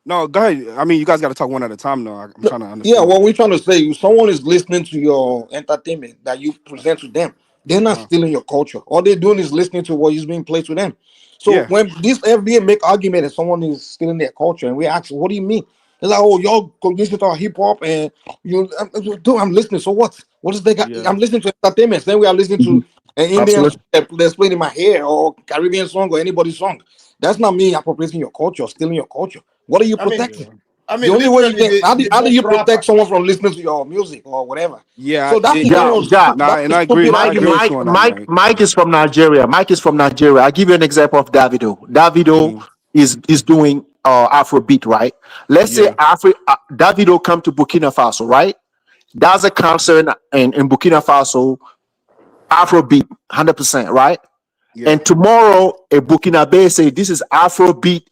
S8: No, go ahead. I mean, you guys got to talk one at a time, though. I'm
S5: No,
S8: trying to
S5: yeah,
S8: understand.
S5: what we're trying to say, if someone is listening to your entertainment that you present to them, they're not
S8: Uh-huh.
S5: stealing your culture. All they're doing is listening to what is being played to them. So
S8: Yeah,
S5: when this FBA make argument that someone is stealing their culture, and we ask, what do you mean? It's like, oh, y'all go listen to our hip hop, and I'm listening. So what? What is they got?
S8: yeah.
S5: I'm listening to entertainment. Then we are listening to an Indian song
S3: Absolutely.
S5: that's playing in my hair, or Caribbean song, or anybody's song. That's not me appropriating your culture, or stealing your culture. What are you
S4: I mean,
S5: protecting?
S8: Yeah.
S5: The only way you
S4: literally
S5: can
S4: the
S5: how do
S4: best
S5: you protect
S4: rapper.
S5: someone from listening to your music or whatever?
S8: Yeah,
S5: So that's the
S3: Yeah,
S5: kind of
S3: yeah.
S8: nah,
S5: that's
S8: and
S5: the
S8: I agree.
S5: stupid
S8: I
S3: Mike,
S8: agree
S5: argument.
S8: with
S3: Mike,
S8: you on that,
S3: Mike,
S8: Mike.
S3: Mike is from Nigeria. Mike is from Nigeria. I'll give you an example of Davido. Davido
S8: Hmm.
S3: is doing Afrobeat, right? Let's say
S8: Yeah,
S3: Davido come to Burkina Faso, right? That's a concert in Burkina Faso, Afrobeat, 100%, right?
S8: yeah,
S3: And tomorrow, a Burkinabe say this is Afrobeat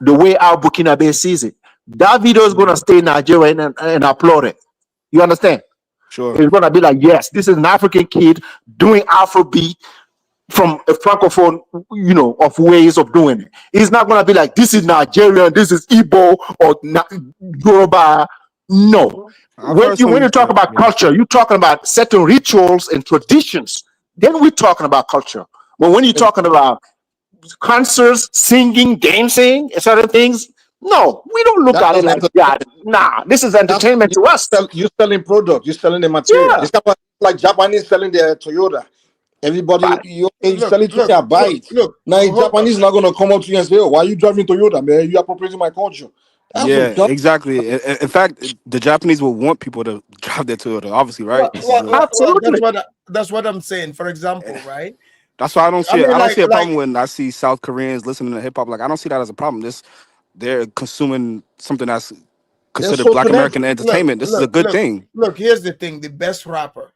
S3: the way our Burkinabe sees it. Davido is
S8: yeah.
S3: gonna stay in Nigeria and applaud it. You understand?
S8: Sure.
S3: It's gonna be like, yes, this is an African kid doing Afrobeat from a francophone, of ways of doing it. It's not gonna be like this is Nigerian, this is Igbo or Yoruba. No.
S8: I've
S3: When
S8: heard
S3: you
S8: some.
S3: when you talk about
S8: Yeah,
S3: culture, you're talking about certain rituals and traditions. Then we're talking about culture. But when you're talking about concerts, singing, dancing, and certain things, no, we don't look at it like
S5: That's
S3: that. Nah, this is
S5: that's
S3: entertainment to us.
S5: you selling product, you're selling the material.
S3: Yeah.
S5: It's kind of like Japanese selling their Toyota. Everybody,
S3: But
S5: you
S4: Look,
S5: sell it to me,
S4: look,
S5: I buy
S4: look,
S5: it.
S4: look.
S5: Now, a
S4: Hold on.
S5: Japanese is not gonna come up to you and say, "Oh, why are you driving Toyota, man? You appropriating my culture." That's so
S8: yeah,
S5: dumb.
S8: exactly. In fact, the Japanese will want people to drive their Toyota. Obviously, right? This is a.
S3: absolutely.
S4: That's what I'm saying. For
S8: eh,
S4: example, right?
S8: That's why I don't
S4: I
S8: see it.
S4: mean,
S8: I don't see a
S4: like
S8: problem when I see South Koreans listening to hip hop. Like I don't see that as a problem. They're consuming something that's
S5: They're
S8: considered
S5: so
S8: Black
S5: connected.
S8: American
S4: look,
S8: entertainment. This is a
S4: look,
S8: good
S4: look,
S8: thing.
S4: look. Here's the thing: the best rapper,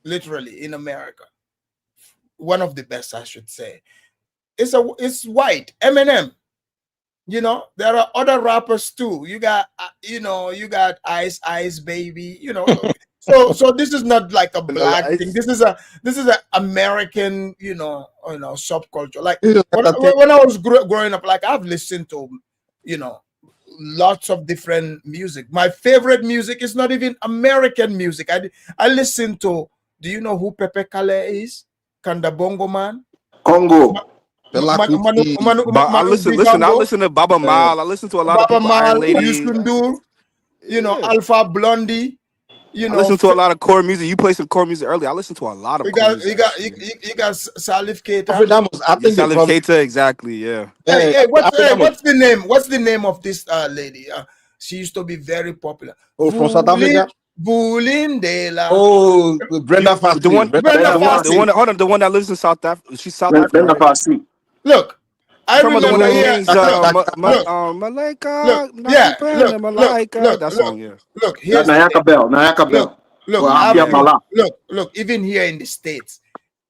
S4: literally in America, one of the best, I should say, it's white. Eminem. There are other rappers too. You got Ice Baby. So this is not like a
S5: Vanilla
S4: black thing.
S5: Ice.
S4: This is an American subculture. Like
S5: It's just
S4: when
S5: entertainment.
S4: when I was growing up, like I've listened to you know lots of different music. My favorite music is not even American music. I listen to. Do you know who Pepe Kale is? Kanda Bongo Man.
S3: Congo.
S5: Fela Kuti,
S8: But I
S4: Manu
S8: listen. Listen, I
S4: Dibango.
S8: listen to Baba
S5: uh,
S8: Mal. I listen to a lot of
S4: Baba
S8: people. Iron
S4: Mal,
S8: Lady.
S4: Yusundur,
S8: Yeah.
S4: Alpha Blondie,
S8: I listen to a lot of core music. You played some core music earlier. I listen to a lot of
S4: you
S8: core
S4: got
S8: music
S4: you got you,
S8: actually.
S4: you you got Salif Keita.
S5: Afrodamus. I
S8: Yes,
S5: think the
S8: Salif
S5: problem.
S8: Keita, exactly. Yeah.
S4: Hey,
S5: Afrodamus.
S4: what's the name? What's the name of this lady? She used to be very popular.
S5: Oh, from South Africa.
S4: Vulindela.
S5: Oh, Brenda
S8: The
S5: Fassie.
S8: one,
S5: Brenda
S4: Brenda
S3: Brenda
S8: the
S3: Fassie.
S8: one.
S4: Fassie.
S8: Hold on, the one that lives in South Africa. She's South African,
S3: Brenda
S8: right?
S3: Fassie.
S4: Look, I
S8: You talking about the one
S4: remember
S8: that
S4: here.
S8: sings
S4: Look,
S8: Malaika,
S4: yeah,
S8: Nakupenda Malaika? That song, yeah.
S4: look.
S3: That
S4: Here's the thing.
S3: Nayaka Bell. Nayaka
S4: Look,
S3: Bell.
S4: look.
S3: Or
S4: I've
S3: Afia
S8: Yeah.
S3: Bala.
S4: look. Even here in the States,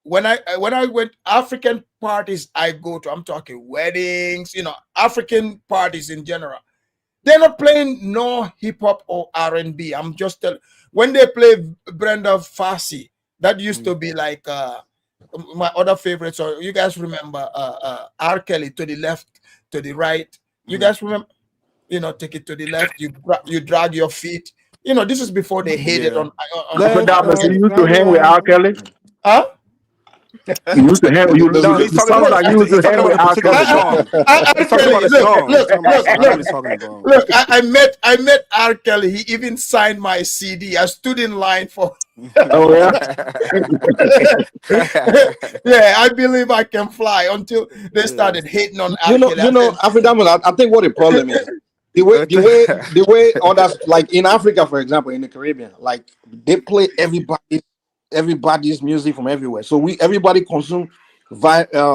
S4: when I went African parties I go to, I'm talking weddings, African parties in general. They're not playing no hip hop or R&B. I'm just telling. When they play Brenda Fassie, that used to be like my other favorite. So you guys remember R. Kelly, to the left, to the right. You
S8: Mhm.
S4: guys remember? Take it to the left. You drag your feet. This is before they hate it
S8: Yeah.
S4: on
S8: Left,
S3: After you
S8: right,
S3: used to
S8: right,
S3: hang with R.
S8: right.
S3: Kelly.
S4: huh?
S3: You used to hang.
S8: No, he's
S3: You
S8: talking
S3: sound
S8: about
S3: like you used
S8: he's
S3: to
S8: talking
S3: hang
S8: about
S3: with
S8: a
S3: R.
S8: particular
S3: Kelly.
S8: song.
S4: R.
S8: He's talking about
S4: Kelly,
S8: a song. He's talking about a song. I know what he's talking about.
S4: look. I met R. Kelly. He even signed my CD. I stood in line for.
S3: Oh yeah.
S4: Yeah, I believe I can fly until they started hating on R. Kelly. I said,
S5: Afrodamus. I think what the problem is the way others, like in Africa, for example, in the Caribbean, like they play everybody everybody's music from everywhere. So everybody consume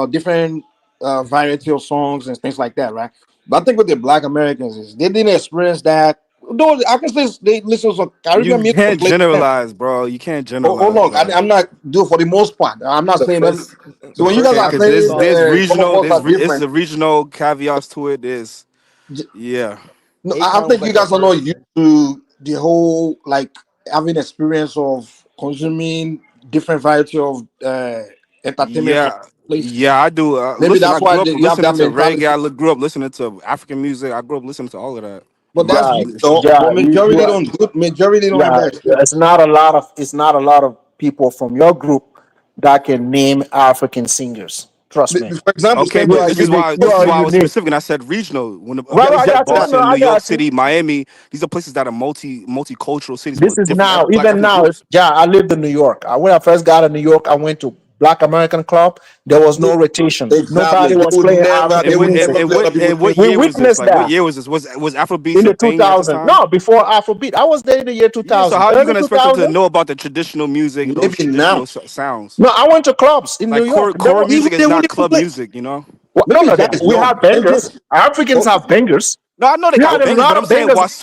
S5: different variety of songs and things like that, right? But I think with the Black Americans is they didn't experience that. Though I can say they listen to some
S8: You
S5: Caribbean music from
S8: can't
S5: place to them.
S8: generalize, bro. You can't
S5: Hold
S8: generalize,
S5: on,
S8: bro.
S5: I'm not do for the most part. I'm not
S7: The
S5: saying every.
S7: first,
S5: So
S7: the
S5: when you guys
S7: first
S8: Okay,
S5: are
S8: because
S7: African
S5: saying
S8: there's
S7: song.
S5: some of
S8: regional,
S5: us are
S8: it's
S5: different,
S8: the regional caveats to it. Is yeah.
S5: no, I
S7: Akon was
S5: think you
S7: like the
S5: guys are not
S7: first.
S5: used to the whole like having experience of consuming different variety of entertainment from
S8: Yeah,
S5: places.
S8: yeah, I do.
S5: Maybe
S8: Listen, I
S5: that's why
S8: grew up
S5: you have
S8: listening
S5: that
S8: to reggae.
S5: mentality.
S8: Grew up listening to African music. I grew up listening to all of that.
S5: But that's
S3: Yeah,
S5: you though.
S3: yeah,
S5: But
S3: you
S5: majority
S3: are,
S5: don't do. Majority don't have
S3: yeah.
S5: that experience.
S3: It's not a lot of people from your group that can name African singers. Trust me.
S5: For example,
S8: Okay,
S5: say
S3: You
S8: but
S3: are unique. You
S8: this is
S3: are
S8: why I was
S3: unique.
S8: specific, and I said regional. When
S3: Right,
S8: when you
S3: right, I
S8: said
S3: got you. No,
S8: Boston, New
S3: I
S8: York
S3: got you.
S8: City, Miami, these are places that are multicultural cities
S3: This
S8: with
S3: is
S8: different
S3: now,
S8: Black
S3: even
S8: African
S3: now.
S8: groups.
S3: Yeah, I lived in New York. When I first got in New York, I went to Black American Club. There was no rotation.
S5: Exactly.
S3: Nobody
S5: They
S3: was
S5: would
S3: playing
S5: never. They
S3: African
S8: And what
S5: would
S8: and,
S3: music.
S5: never
S8: and
S5: play other
S8: what
S5: people's
S8: and what
S5: music.
S3: We
S8: year was this?
S3: witnessed
S8: Like, what
S3: that
S8: year was this? Was
S3: in
S8: Afrobeats a
S3: the
S8: thing at this
S3: 2000.
S8: time?
S3: No, before Afrobeat. I was there in the year
S8: Yeah. So
S3: 2000.
S8: how are you
S3: Early
S8: gonna expect them to
S3: 2000.
S8: know about the traditional music, those
S5: Maybe now.
S8: traditional sounds?
S3: No, I went to clubs in New
S8: Like
S3: York. There
S8: core
S3: was,
S5: Even
S8: music is
S5: they won't
S8: not
S5: even
S8: club
S5: play.
S8: music, you know.
S3: well,
S5: Let me
S3: no,
S5: say
S3: that
S5: this.
S3: we
S5: No,
S3: have
S5: Saint
S3: bangers.
S5: James.
S3: Africans
S5: Oh,
S3: have bangers.
S8: No, I know they
S3: We
S8: got
S3: had a
S8: bangers, but
S3: lot
S8: I'm
S3: of
S8: saying
S3: bangers.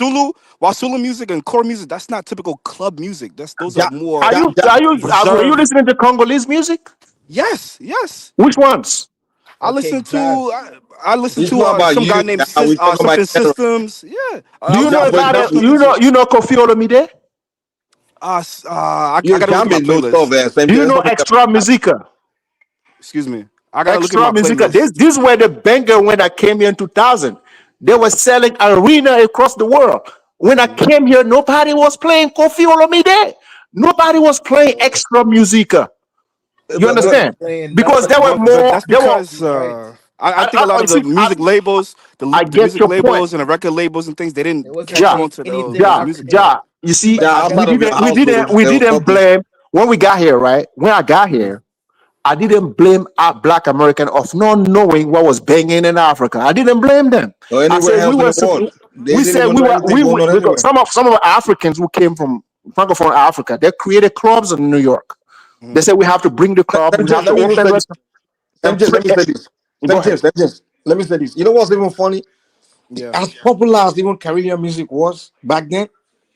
S8: Wasulu music and core music, that's not typical club music. Those are
S5: ja,
S8: more
S3: Were you
S8: reserved.
S3: listening to Congolese music?
S8: Yes.
S3: Which ones?
S8: I
S7: Okay,
S8: listen
S7: Josh.
S8: to I listen
S5: it's
S8: to
S5: not about
S8: some guy
S5: you
S8: named
S5: now. We talking about
S8: something
S5: general.
S8: systems. Yeah,
S3: Do
S8: I
S3: you
S8: listen
S3: know
S5: Ja,
S8: to
S5: for
S8: some
S3: about it?
S5: example,
S8: traditional music.
S3: You know Kofi Olomide?
S8: I
S5: you
S8: gotta look at my
S5: Jambi knows stuff,
S8: playlist.
S5: man. Saint
S3: Do you
S5: James.
S3: know
S5: Let's not make
S3: Extra Musica?
S8: Excuse me. I gotta look at
S3: Extra
S8: my
S3: Musica.
S8: playlist.
S3: This were the banger when I came here in 2000. They were selling arena across the world. When I
S8: Mhm.
S3: came here, nobody was playing Kofi Olomide. Nobody was playing Extra Musica. You
S7: Nobody was
S3: understand?
S7: playing
S3: Because there
S7: nothing.
S3: were
S8: But
S3: more.
S8: that's
S3: There were.
S8: because
S7: Right.
S8: I think a lot
S3: I
S8: of the
S3: see.
S8: music labels,
S3: I
S8: the
S3: get
S8: music
S3: your point.
S8: labels and the record labels and things, they
S7: There
S8: didn't
S7: wasn't
S8: catch
S3: Yeah,
S8: on to
S7: anything
S8: those
S3: yeah,
S8: music
S7: African.
S8: though.
S3: yeah. You see,
S5: Ja
S7: I got
S5: outside of your household.
S3: we
S5: There was
S3: didn't
S5: nothing.
S3: blame when we got here, right? When I got
S8: Mhm.
S3: here, I didn't blame our Black American of not knowing what was banging in Africa. I didn't blame them.
S5: Or
S3: I
S5: anywhere
S3: said
S5: else in the world. They
S3: we
S5: didn't
S3: said
S5: even
S3: we
S5: know
S3: were
S5: anything going on
S3: because
S5: everywhere.
S3: some of our Africans who came from Francophone Africa, they created clubs in New York. They
S8: Mhm.
S3: said we have to bring the club,
S5: Saint
S3: we have
S5: James,
S3: to
S5: let me even
S3: open
S5: say this.
S3: restaurants
S5: Saint
S3: and
S5: James,
S3: play.
S5: let me say this.
S3: Go ahead.
S5: Saint James, let me say this. You know what's even funny?
S8: Yeah.
S5: As popular as even Caribbean music was back then,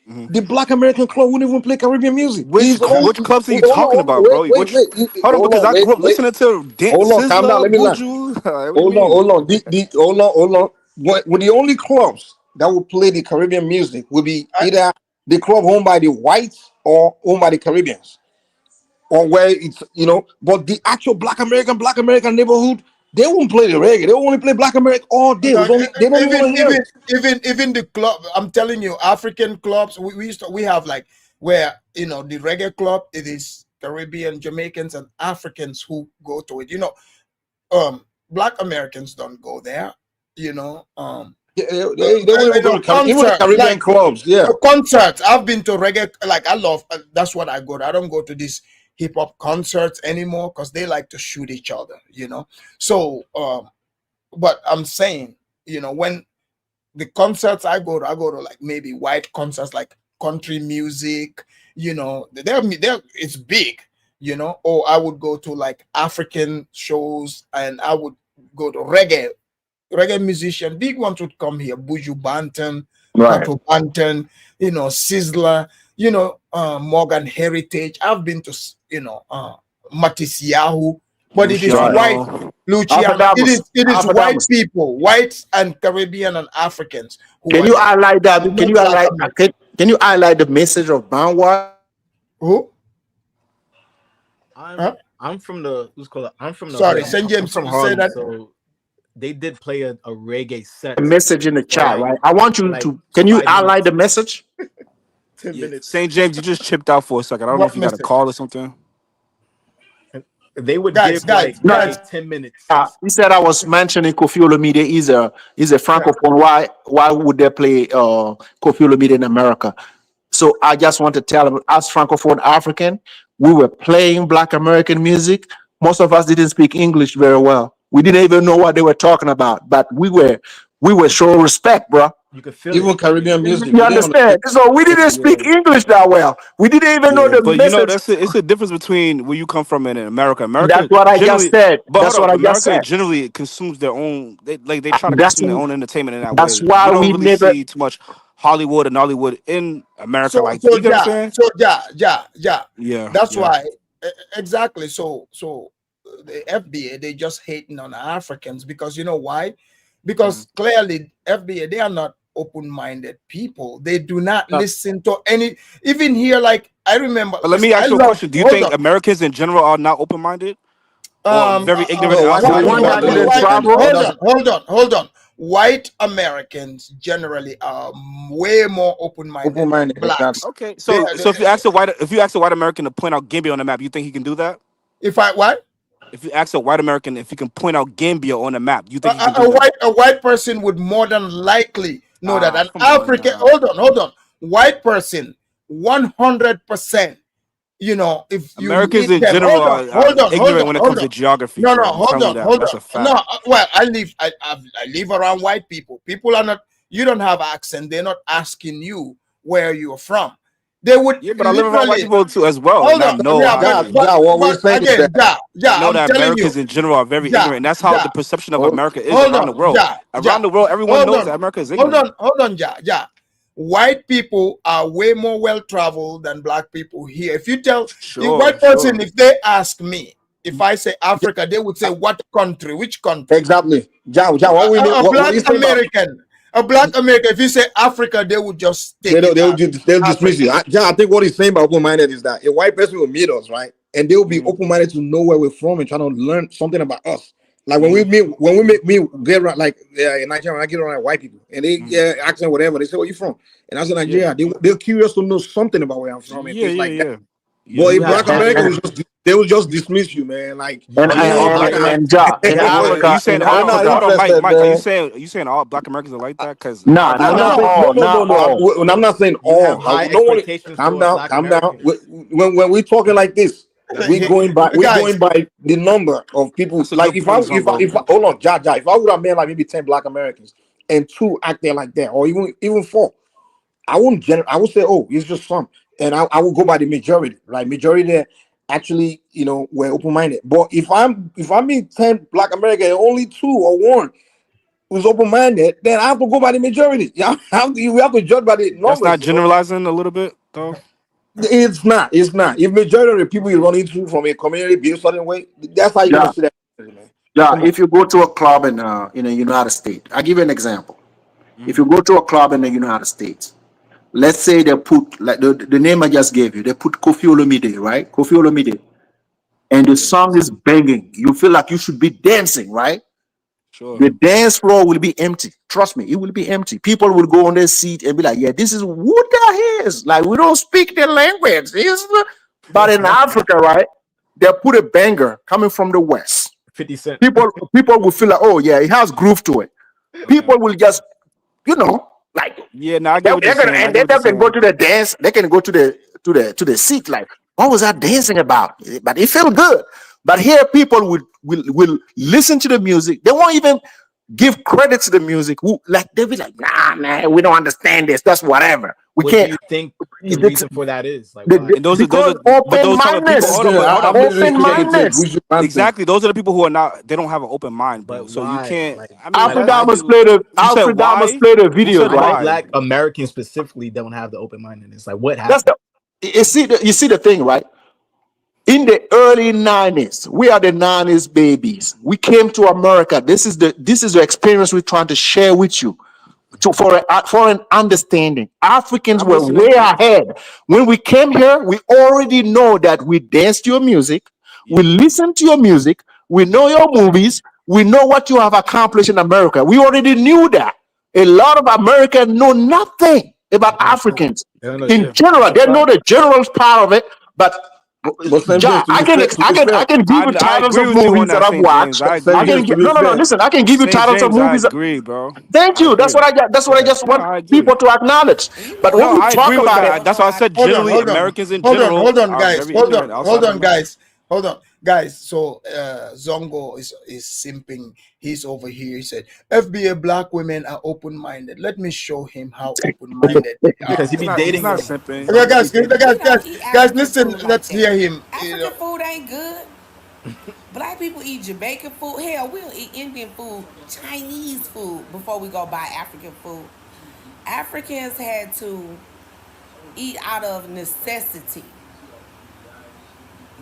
S8: Mhm.
S5: the Black American club wouldn't even play Caribbean music. It's only
S8: Which clubs are you
S5: hold
S8: talking
S5: on,
S8: about, bro? Which hold on,
S5: hold
S8: because
S5: on,
S8: I grew up listening to
S5: hold on, calm down,
S8: Sizzla,
S5: let me learn.
S8: Buju. What do you mean?
S5: Hold on. Hold on. With the only clubs that would play the Caribbean music would be either the club owned by the whites or owned by the Caribbeans, or where it's But the actual Black American neighborhood, they won't play the reggae. They only play Black American all day. It was only they don't even want to hear it.
S4: Even the club, I'm telling you, African clubs, we have like where the reggae club, it is Caribbean, Jamaicans, and Africans who go to it. Black Americans don't go there.
S5: They won't even go to even the
S4: Concert,
S5: Caribbean clubs. Yeah.
S4: concerts. I've been to reggae, like I love. That's what I go to. I don't go to these hip hop concerts anymore because they like to shoot each other. So but I'm saying, when the concerts I go to like maybe white concerts, like country music. They're it's big. Or I would go to like African shows, and I would go to reggae musician. Big ones would come here: Buju Banton,
S3: Right.
S4: Pato Banton, Sizzler, Morgan Heritage. I've been to Matisse Yahoo, but it is
S3: Right.
S4: white.
S8: Luciano.
S4: Luciano.
S3: Alpha
S4: It is white
S3: Damas.
S4: people, whites and Caribbean and Africans who
S3: Can
S4: are
S3: you
S4: there,
S3: highlight that? Can
S4: not
S3: you
S4: Black
S3: highlight?
S4: Americans.
S3: Can you highlight the message of Banwa?
S4: Who?
S7: I'm
S4: Huh?
S7: I'm from the who's called I'm from the
S4: Sorry,
S7: hood.
S4: St.
S7: I'm
S4: James,
S7: from
S4: say
S7: Harlem,
S4: that.
S7: so they did play a reggae
S3: A
S7: set
S3: message in the
S7: for
S3: chat,
S7: like
S3: right? I want
S7: for
S3: you
S7: like
S3: to. Can you
S7: 5
S3: highlight
S7: minutes.
S3: the message?
S7: 10
S8: Yeah.
S7: minutes.
S8: St. James, you just chipped out for a second. I don't know if
S4: What
S8: you got a
S4: message?
S8: call or something.
S7: They would
S4: Guys,
S7: give
S4: guys,
S7: like
S3: No.
S7: a
S4: guys.
S7: 10-minute
S3: He said I was mentioning Kofi Olomide. He's a
S4: Yeah.
S3: francophone. Why would they play Kofi Olomide in America? So I just want to tell him, as francophone African, we were playing Black American music. Most of us didn't speak English very well. We didn't even know what they were talking about, but we were showing respect, bro.
S7: You could feel
S5: Even
S7: it.
S5: Caribbean music,
S3: You
S5: we didn't understand.
S3: understand? So we didn't speak
S8: Yeah.
S3: English that well. We didn't even know
S8: Yeah,
S3: the
S8: but you know
S3: message.
S8: it's a difference between where you come from and in America.
S3: That's
S8: America
S3: what I just
S8: generally,
S3: said.
S8: but hold
S3: That's what
S8: up,
S3: I just
S8: America
S3: said.
S8: generally consumes their own. They try to
S3: That's
S8: consume their own entertainment in that
S3: that's
S8: way. We
S3: why
S8: don't
S3: we
S8: really
S3: never.
S8: see too much Hollywood and Hollywood in America.
S4: So
S8: Like
S4: so
S8: you get what I'm
S4: yeah,
S8: saying?
S4: yeah.
S8: Yeah,
S4: That's
S8: yeah.
S4: why exactly. So the FBA they just hating on Africans because you know why? Because clearly FBA they are not open-minded people. They do not listen to any even here. Like I remember,
S8: But let me
S4: I
S8: ask you a
S4: love.
S8: question. Do you
S4: Hold
S8: think
S4: on.
S8: Americans in general are not open minded or very ignorant and
S5: No, white
S3: The
S8: outside
S5: people
S8: of
S3: one
S5: know how
S3: that
S5: to
S8: America?
S5: live
S3: didn't
S5: differently.
S3: travel.
S5: It
S4: Hold on,
S5: doesn't.
S4: hold on. White Americans generally are way more open-minded than
S5: Open-minded, exactly.
S4: blacks.
S8: Okay,
S4: They,
S8: so if you ask a white American to point out Gambia on the map, you think he can do that?
S4: if I what?
S8: If you ask a white American if he can point out Gambia on the map, you
S4: A,
S8: think he can
S4: a,
S8: do
S4: a
S8: that?
S4: white person would more than likely know that
S8: Ah,
S4: an
S8: come on
S4: African.
S8: now.
S4: Hold on. White person, 100%. You know, if you
S8: Americans
S4: meet
S8: in
S4: them,
S8: general are ignorant when it
S4: hold
S8: comes
S4: on.
S8: to geography,
S4: No, no,
S8: bro. I'm telling you that.
S4: hold
S8: That's
S4: on.
S8: a
S4: No,
S8: fact.
S4: well, I live around white people. People are not. You don't have accent. They're not asking you where you're from. They would
S8: Yeah, but I live around white
S4: literally.
S8: people too as well, and
S4: Hold
S8: I
S4: on.
S8: know
S4: Yeah,
S8: how
S5: Ja,
S8: they.
S5: what we're
S4: but
S5: saying is
S4: again,
S5: that
S8: I know
S4: I'm
S8: that
S4: telling you,
S8: Americans in general are very
S4: yeah,
S8: ignorant. And that's how
S4: yeah.
S8: the perception of
S5: oh,
S8: America is
S4: Hold
S8: around the
S4: on,
S8: world. Around the world, everyone
S4: hold
S8: knows
S4: on,
S8: that America is ignorant.
S4: yeah. White people are way more well traveled than black people here. If you tell a
S8: Sure,
S4: white person,
S8: sure.
S4: if they ask me, if I say Africa, they would say what country, which country?
S5: exactly. What we need,
S4: A
S5: what
S4: black
S5: you say about
S4: American, if you say Africa, they would just
S5: they
S4: take
S5: don't
S4: it as
S5: they'll dismiss
S4: Africa.
S5: you. I think what he's saying about open-minded is that a white person will meet us, right? And they'll be open-minded to know where we're from and trying to learn something about us. Like when we make me get around, like in Nigeria, when I get around white people and they accent whatever, they say, "Where you from?" And I say
S8: Yeah,
S5: Nigeria. They're curious to know something about where I'm from and
S8: yeah,
S5: things
S8: yeah,
S5: like that.
S8: yeah,
S5: But
S8: yeah.
S5: a
S7: You have
S5: black
S3: And
S5: American
S7: very
S5: will they will just dismiss you, man. Like,
S3: and
S7: you
S5: oh,
S7: have
S3: and,
S5: black
S3: and,
S7: very
S3: and
S5: American.
S3: ja, in
S8: Wait, you
S3: Africa,
S8: saying
S5: They're not
S8: hold on, Mike,
S5: interested,
S8: Mike,
S5: man.
S8: are you saying all black Americans are like that? Because
S3: no,
S8: our
S3: no,
S5: I'm
S8: culture,
S5: not
S3: not
S5: saying
S3: all,
S5: no,
S3: not
S5: no.
S3: all.
S5: I'm not saying
S7: you have
S5: all.
S7: high
S5: No one.
S7: expectations
S5: Calm
S7: towards
S5: down,
S7: black
S5: calm down.
S7: Americans.
S5: When we talking like this, we're
S4: Guys,
S5: going by the number of people.
S8: that's a
S5: Like
S8: good point, Zumbo.
S5: if I hold on, if I would have met like maybe 10 black Americans and two act there like that, or even four, I wouldn't I would say, oh, it's just some. And I would go by the majority. Like majority there actually, were open-minded. But if I meet 10 black Americans and only two or one who's open-minded, then I have to go by the majority. Yeah, we have to judge by the
S8: That's not
S5: numbers.
S8: generalizing a little bit, though.
S5: It's not. It's not. If majority of the people you run into from a community be a certain way, that's how you're
S3: Yeah,
S5: gonna see that, man.
S3: yeah.
S5: Come on.
S3: If you go to a club in the United States, I give you an example. If you go to a club in the United States, let's say they put like the name I just gave you, they put Kofi Olomide, right? Kofi Olomide, and the
S8: Yeah,
S3: song is banging. You feel like you should be dancing, right?
S8: sure.
S3: The dance floor will be empty. Trust me, it will be empty. People will go on their seat and be like, "Yeah, this is what the is." Like we don't speak their language. But in Africa, right? They put a banger coming from the West.
S7: 50 Cent.
S3: People will feel like, "Oh yeah, it has groove to it." People will just, like
S8: Yeah, now I get what you're
S3: they're gonna
S8: saying. I
S3: and
S8: get
S3: then
S8: what you're
S3: they can go
S8: saying.
S3: to the dance. They can go to the seat. Like, what was I dancing about? But it felt good. But here, people will listen to the music. They won't even give credit to the music. Like they'll be like, "Nah, man, we don't understand this. That's whatever. We
S7: What do
S3: can't."
S7: you think the
S3: It's,
S7: reason for that is? Like why?
S8: And those are,
S3: because
S8: but
S3: open
S8: those type of people.
S3: mindedness,
S8: Hold on,
S5: Yeah,
S8: but hold on,
S5: I'm
S8: but
S5: literally
S3: open
S5: speaking the truth.
S3: mindedness.
S5: We should man thing.
S8: exactly, those are the people who are not. They don't have an open mind, bro.
S7: But
S8: So you
S7: why?
S8: can't. I mean,
S7: Like
S8: that's
S7: why
S3: Alfredamus
S8: you.
S3: played a
S8: You said
S3: Alfredamus
S8: why?
S3: played a
S8: Who
S3: videos,
S8: said
S7: why
S3: right?
S8: why?
S7: black Americans specifically don't have the open mindedness? Like what
S3: That's
S7: happened?
S3: the you see the thing, right? In the early 90s, we are the 90s babies. We came to America. This is the experience we're trying to share with you for an understanding. Africans
S8: I'm
S3: were
S8: listening.
S3: way ahead. When we came here, we already know that we dance to your music, we
S8: Yeah,
S3: listen to your music, we know your movies, we know what you have accomplished in America. We already knew that. A lot of Americans know nothing about
S7: They don't know.
S3: Africans
S7: They don't know
S3: in
S7: shit.
S8: yeah.
S3: general.
S7: That's a
S3: They know
S7: fact.
S3: the general part of it, but
S5: But St.
S3: Ja,
S5: James, to be fair,
S3: I can give you
S8: I
S3: titles
S8: agree
S3: of
S8: with you on
S3: movies that
S8: that,
S3: I've
S8: St. James.
S3: watched.
S8: I
S5: St.
S3: I
S8: agree.
S3: can
S5: James, to be
S3: no,
S5: fair,
S3: listen. I can give you
S8: St.
S3: titles of
S8: James, I
S3: movies.
S8: agree, bro.
S3: Thank
S8: I
S3: you. That's
S8: agree.
S3: what I
S7: Yeah.
S3: just
S8: No,
S3: want
S8: I agree.
S3: people to acknowledge. But when
S8: No,
S3: we
S8: I
S3: talk
S8: agree with
S3: about it,
S8: that. That's why I said
S4: hold on,
S8: generally
S4: hold on,
S8: Americans in general
S4: hold on,
S8: are
S4: guys,
S8: very ignorant outside of America.
S4: hold on. guys. So Zongo is simping. He's over here. He said FBA black women are open-minded. Let me show him how open-minded they
S7: Because
S4: are.
S7: he be
S8: He's
S7: dating
S8: not
S7: them.
S8: simping.
S4: Okay,
S7: He be
S4: guys,
S7: dating
S4: guys,
S7: them.
S6: We
S4: guys,
S6: don't eat
S4: guys,
S6: African
S4: listen.
S6: food like
S4: Let's
S6: that.
S4: hear him.
S6: African food ain't good. Black people eat Jamaican food. Hell, we'll eat Indian food, Chinese food before we go buy African food. Africans had to eat out of necessity.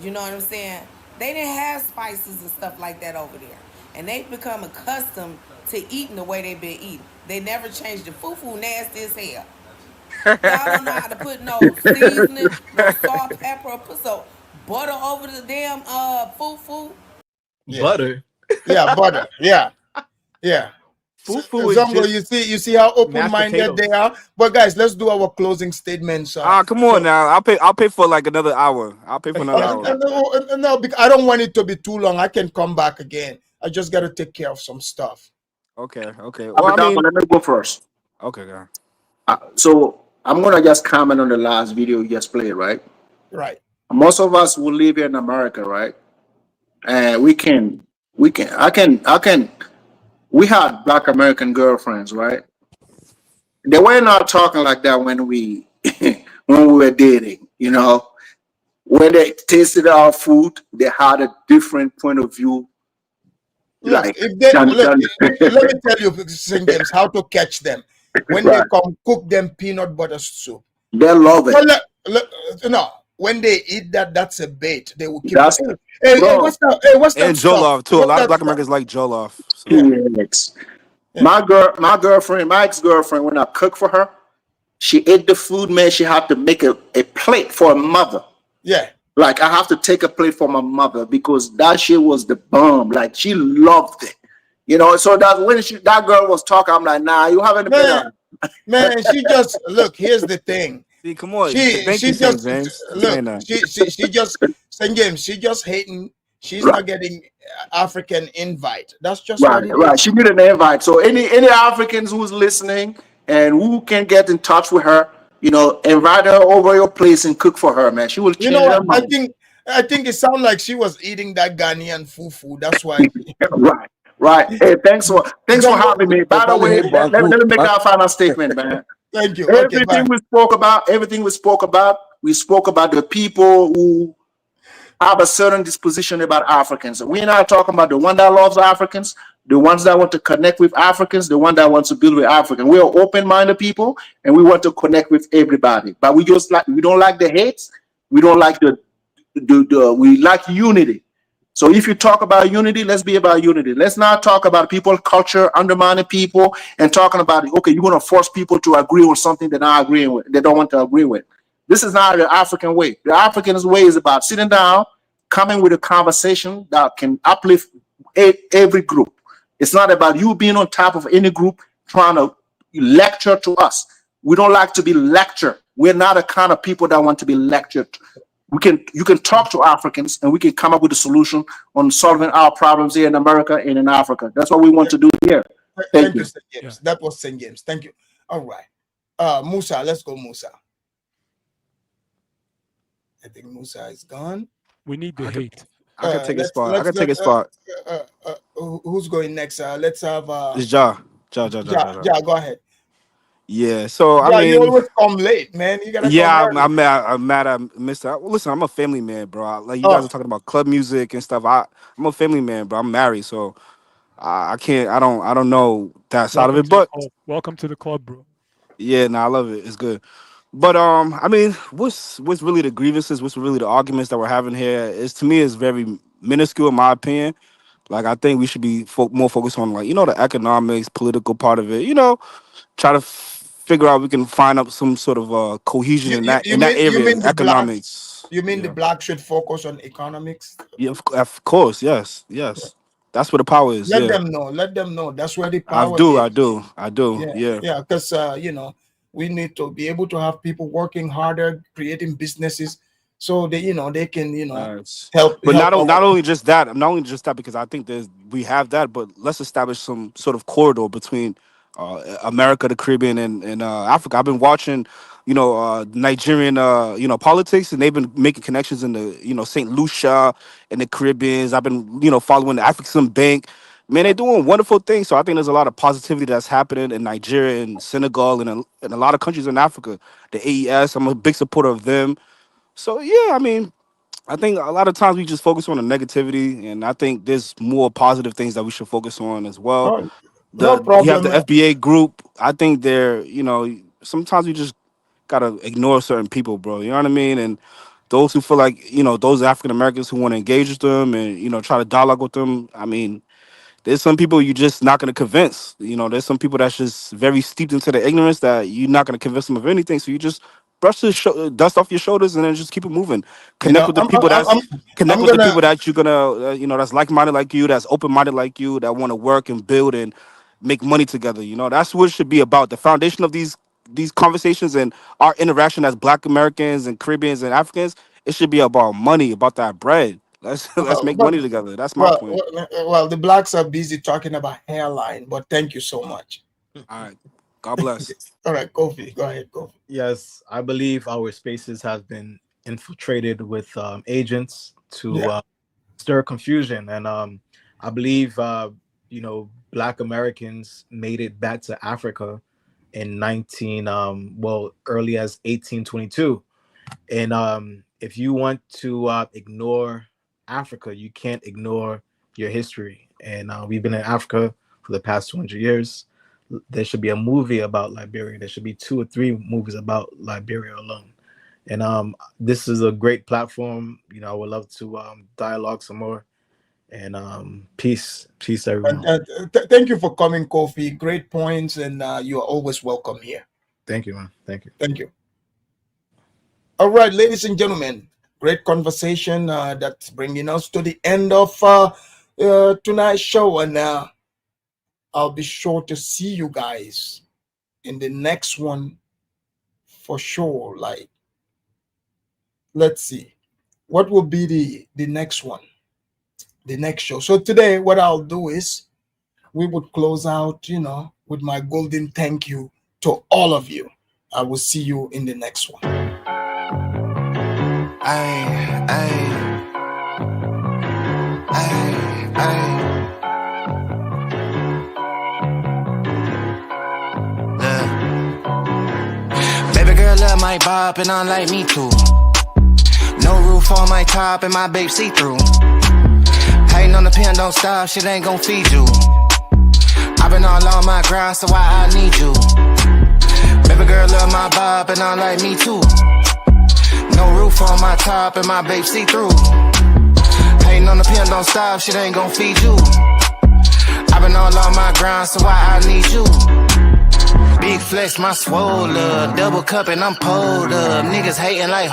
S6: You know what I'm saying? They didn't have spices and stuff like that over there. And they've become accustomed to eating the way they've been eating. They never changed the fufu nasty as hell. Y'all don't know how to put no seasoning, no salt, pepper, or put some butter over the damn fufu.
S4: Yeah,
S7: Butter.
S4: yeah, butter. Yeah, yeah. So,
S7: Fufu is
S4: Zongo,
S7: just
S4: you see how
S7: mashed
S4: open-minded they
S7: potatoes.
S4: are. But guys, let's do our closing statements.
S8: Come on now. I'll pay for like another hour. I'll pay for another hour.
S4: No, because I don't want it to be too long. I can come back again. I just got to take care of some stuff.
S8: Okay. Well, I
S3: Abadama,
S8: mean,
S3: let me go first.
S8: okay, guy.
S3: So I'm gonna just comment on the last video you just played, right?
S4: Right.
S3: Most of us who live here in America, right? And we had black American girlfriends, right? They were not talking like that when we when we were dating, you know. When they tasted our food, they had a different point of view.
S4: Look,
S3: Like,
S4: if they look, let me tell you, St. James, how to catch them. When they
S3: right.
S4: come, cook them peanut butter soup.
S3: They love it.
S4: Well, no, when they eat that, that's a bait. They will keep on.
S3: That's
S4: Hey,
S3: bro.
S4: what's that? Hey, what's that
S8: And
S4: stuff?
S8: Jolof too. A
S4: What's
S8: lot of
S4: that
S8: black
S4: stuff?
S8: Americans like Jolof. So.
S4: Yeah.
S3: Yes. My girlfriend, my ex-girlfriend, when I cook for her, she ate the food, man. She had to make a plate for her mother.
S4: Yeah.
S3: Like, I have to take a plate for my mother because that shit was the bomb. Like, she loved it. You know, so that when that girl was talking, I'm like, nah, you haven't been
S4: Man, she just look. Here's the thing.
S8: See, come on. Thank
S4: She
S8: you, St.
S4: just
S8: James, for
S4: look.
S8: saying that.
S4: She just St. James. She just hating. She's
S3: right.
S4: not getting African invite. That's just what
S3: Right,
S4: it
S3: right.
S4: is.
S3: She did an invite. So any Africans who's listening and who can get in touch with her, you know, invite her over your place and cook for her, man. She will
S4: You know
S3: change
S4: what?
S3: her mind.
S4: I think it sounded like she was eating that Ghanaian fufu. That's why.
S3: Right, right. Hey, thanks for
S4: Zongo,
S3: having me. By the way, let me make our final statement, man.
S4: thank you. Okay, bye.
S3: Everything we spoke about the people who have a certain disposition about Africans. We're not talking about the one that loves Africans, the ones that want to connect with Africans, the one that wants to build with Africans. We are open-minded people, and we want to connect with everybody. But we don't like the hate. We don't like we like unity. So if you talk about unity, let's be about unity. Let's not talk about people, culture, undermining people, and talking about, okay, you're going to force people to agree with something they're not agreeing with, they don't want to agree with. This is not the African way. The African way is about sitting down, coming with a conversation that can uplift every group. It's not about you being on top of any group trying to lecture to us. We don't like to be lectured. We're not the kind of people that want to be lectured. You can talk to Africans and we can come up with a solution on solving our problems here in America and in Africa. That's what we want to do here.
S4: Thank you, St. James. That was St. James. Thank you. All right. Musa, let's go, Musa. I think Musa is gone.
S1: We need the hate.
S8: I can take a spot. I can take a spot.
S4: Who's going next? Let's have
S8: It's Ja.
S4: Ja, go ahead.
S8: Yeah. So I
S4: Yeah, you
S8: mean,
S4: always come late, man. You gotta
S8: yeah,
S4: come
S8: I'm mad I missed that. Well, listen, I'm a family man, bro. Like you
S4: early.
S8: guys are talking about club music and stuff. I'm a family man, bro. I'm married, so I can't. I don't know that side of
S1: Welcome
S8: it.
S1: to the
S8: But
S1: club. Welcome to the club, bro.
S8: yeah, I love it. It's good. But I mean, what's really the grievances? What's really the arguments that we're having here? Is to me is very minuscule in my opinion. Like I think we should be more focused on like the economics, political part of it. Try to figure out we can find up some sort of cohesion in that
S4: You
S8: area,
S4: mean the black?
S8: economics.
S4: You mean the
S8: Yeah,
S4: black should focus on economics?
S8: yeah, of course, yes, that's where the power is.
S4: Let
S8: Yeah,
S4: them know. Let them know. That's where the
S8: I
S4: power
S8: do,
S4: is.
S8: I do, I do.
S4: Yeah,
S8: Yeah.
S4: yeah. Because we need to be able to have people working harder, creating businesses, so they can help
S8: But not
S4: our.
S8: not only just that, because I think we have that, but let's establish some sort of corridor between America, the Caribbean, and Africa. I've been watching Nigerian, politics, and they've been making connections in the, St. Lucia and the Caribbeans. I've been, following the African Bank. Man, they're doing wonderful things. So I think there's a lot of positivity that's happening in Nigeria and Senegal and a lot of countries in Africa. The AES, I'm a big supporter of them. So yeah, I mean, I think a lot of times we just focus on the negativity, and I think there's more positive things that we should focus on as well.
S4: Oh, no
S8: You have
S4: problem.
S8: the FBA group. I think sometimes we just gotta ignore certain people, bro. You know what I mean? And those who feel like, those African Americans who want to engage with them and, try to dialogue with them. I mean, there's some people you're just not gonna convince. There's some people that's just very steeped into the ignorance that you're not gonna convince them of anything. So you just brush the dust off your shoulders and then just keep it moving.
S4: You
S8: Connect
S4: know,
S8: with the people connect
S4: I'm
S8: with the
S4: gonna,
S8: people that you're gonna, that's like-minded like you, that's open-minded like you, that want to work and build and make money together. That's what it should be about. The foundation of these conversations and our interaction as Black Americans and Caribbeans and Africans, it should be about money, about that bread. Let's make
S4: but
S8: money together. That's my
S4: well,
S8: point.
S4: well, the blacks are busy talking about hairline, but thank you so much.
S8: All right. God bless.
S4: All right, Kofi, go ahead, Kofi.
S7: Yes, I believe our spaces have been infiltrated with agents to stir confusion, and I believe Black Americans made it back to Africa in early as 1822, and if you want to ignore Africa, you can't ignore your history, and we've been in Africa for the past 200 years. There should be a movie about Liberia. There should be 2 or 3 movies about Liberia alone. And this is a great platform. I would love to dialogue some more. And peace, everyone.
S4: Thank you for coming, Kofi. Great points, and you are always welcome here.
S7: Thank you, man. Thank you.
S4: Thank you. All right, ladies and gentlemen, great conversation. That's bringing us to the end of tonight's show, and I'll be sure to see you guys in the next one for sure. Like, let's see, what will be the next one, the next show. So today, what I'll do is we would close out, with my golden thank you to all of you. I will see you in the next one.
S2: Baby girl love my bop and I like me too. No roof on my top and my babe see-through. Hating on the pen, don't stop, shit ain't gon' feed you. I've been all on my grind, so why I need you? Baby girl love my bop and I like me too. No roof on my top and my babe see-through. Hating on the pen, don't stop, shit ain't gon' feed you. I've been all on my grind, so why I need you? Big flex, my swole up, double cup and I'm pulled up. Niggas hating like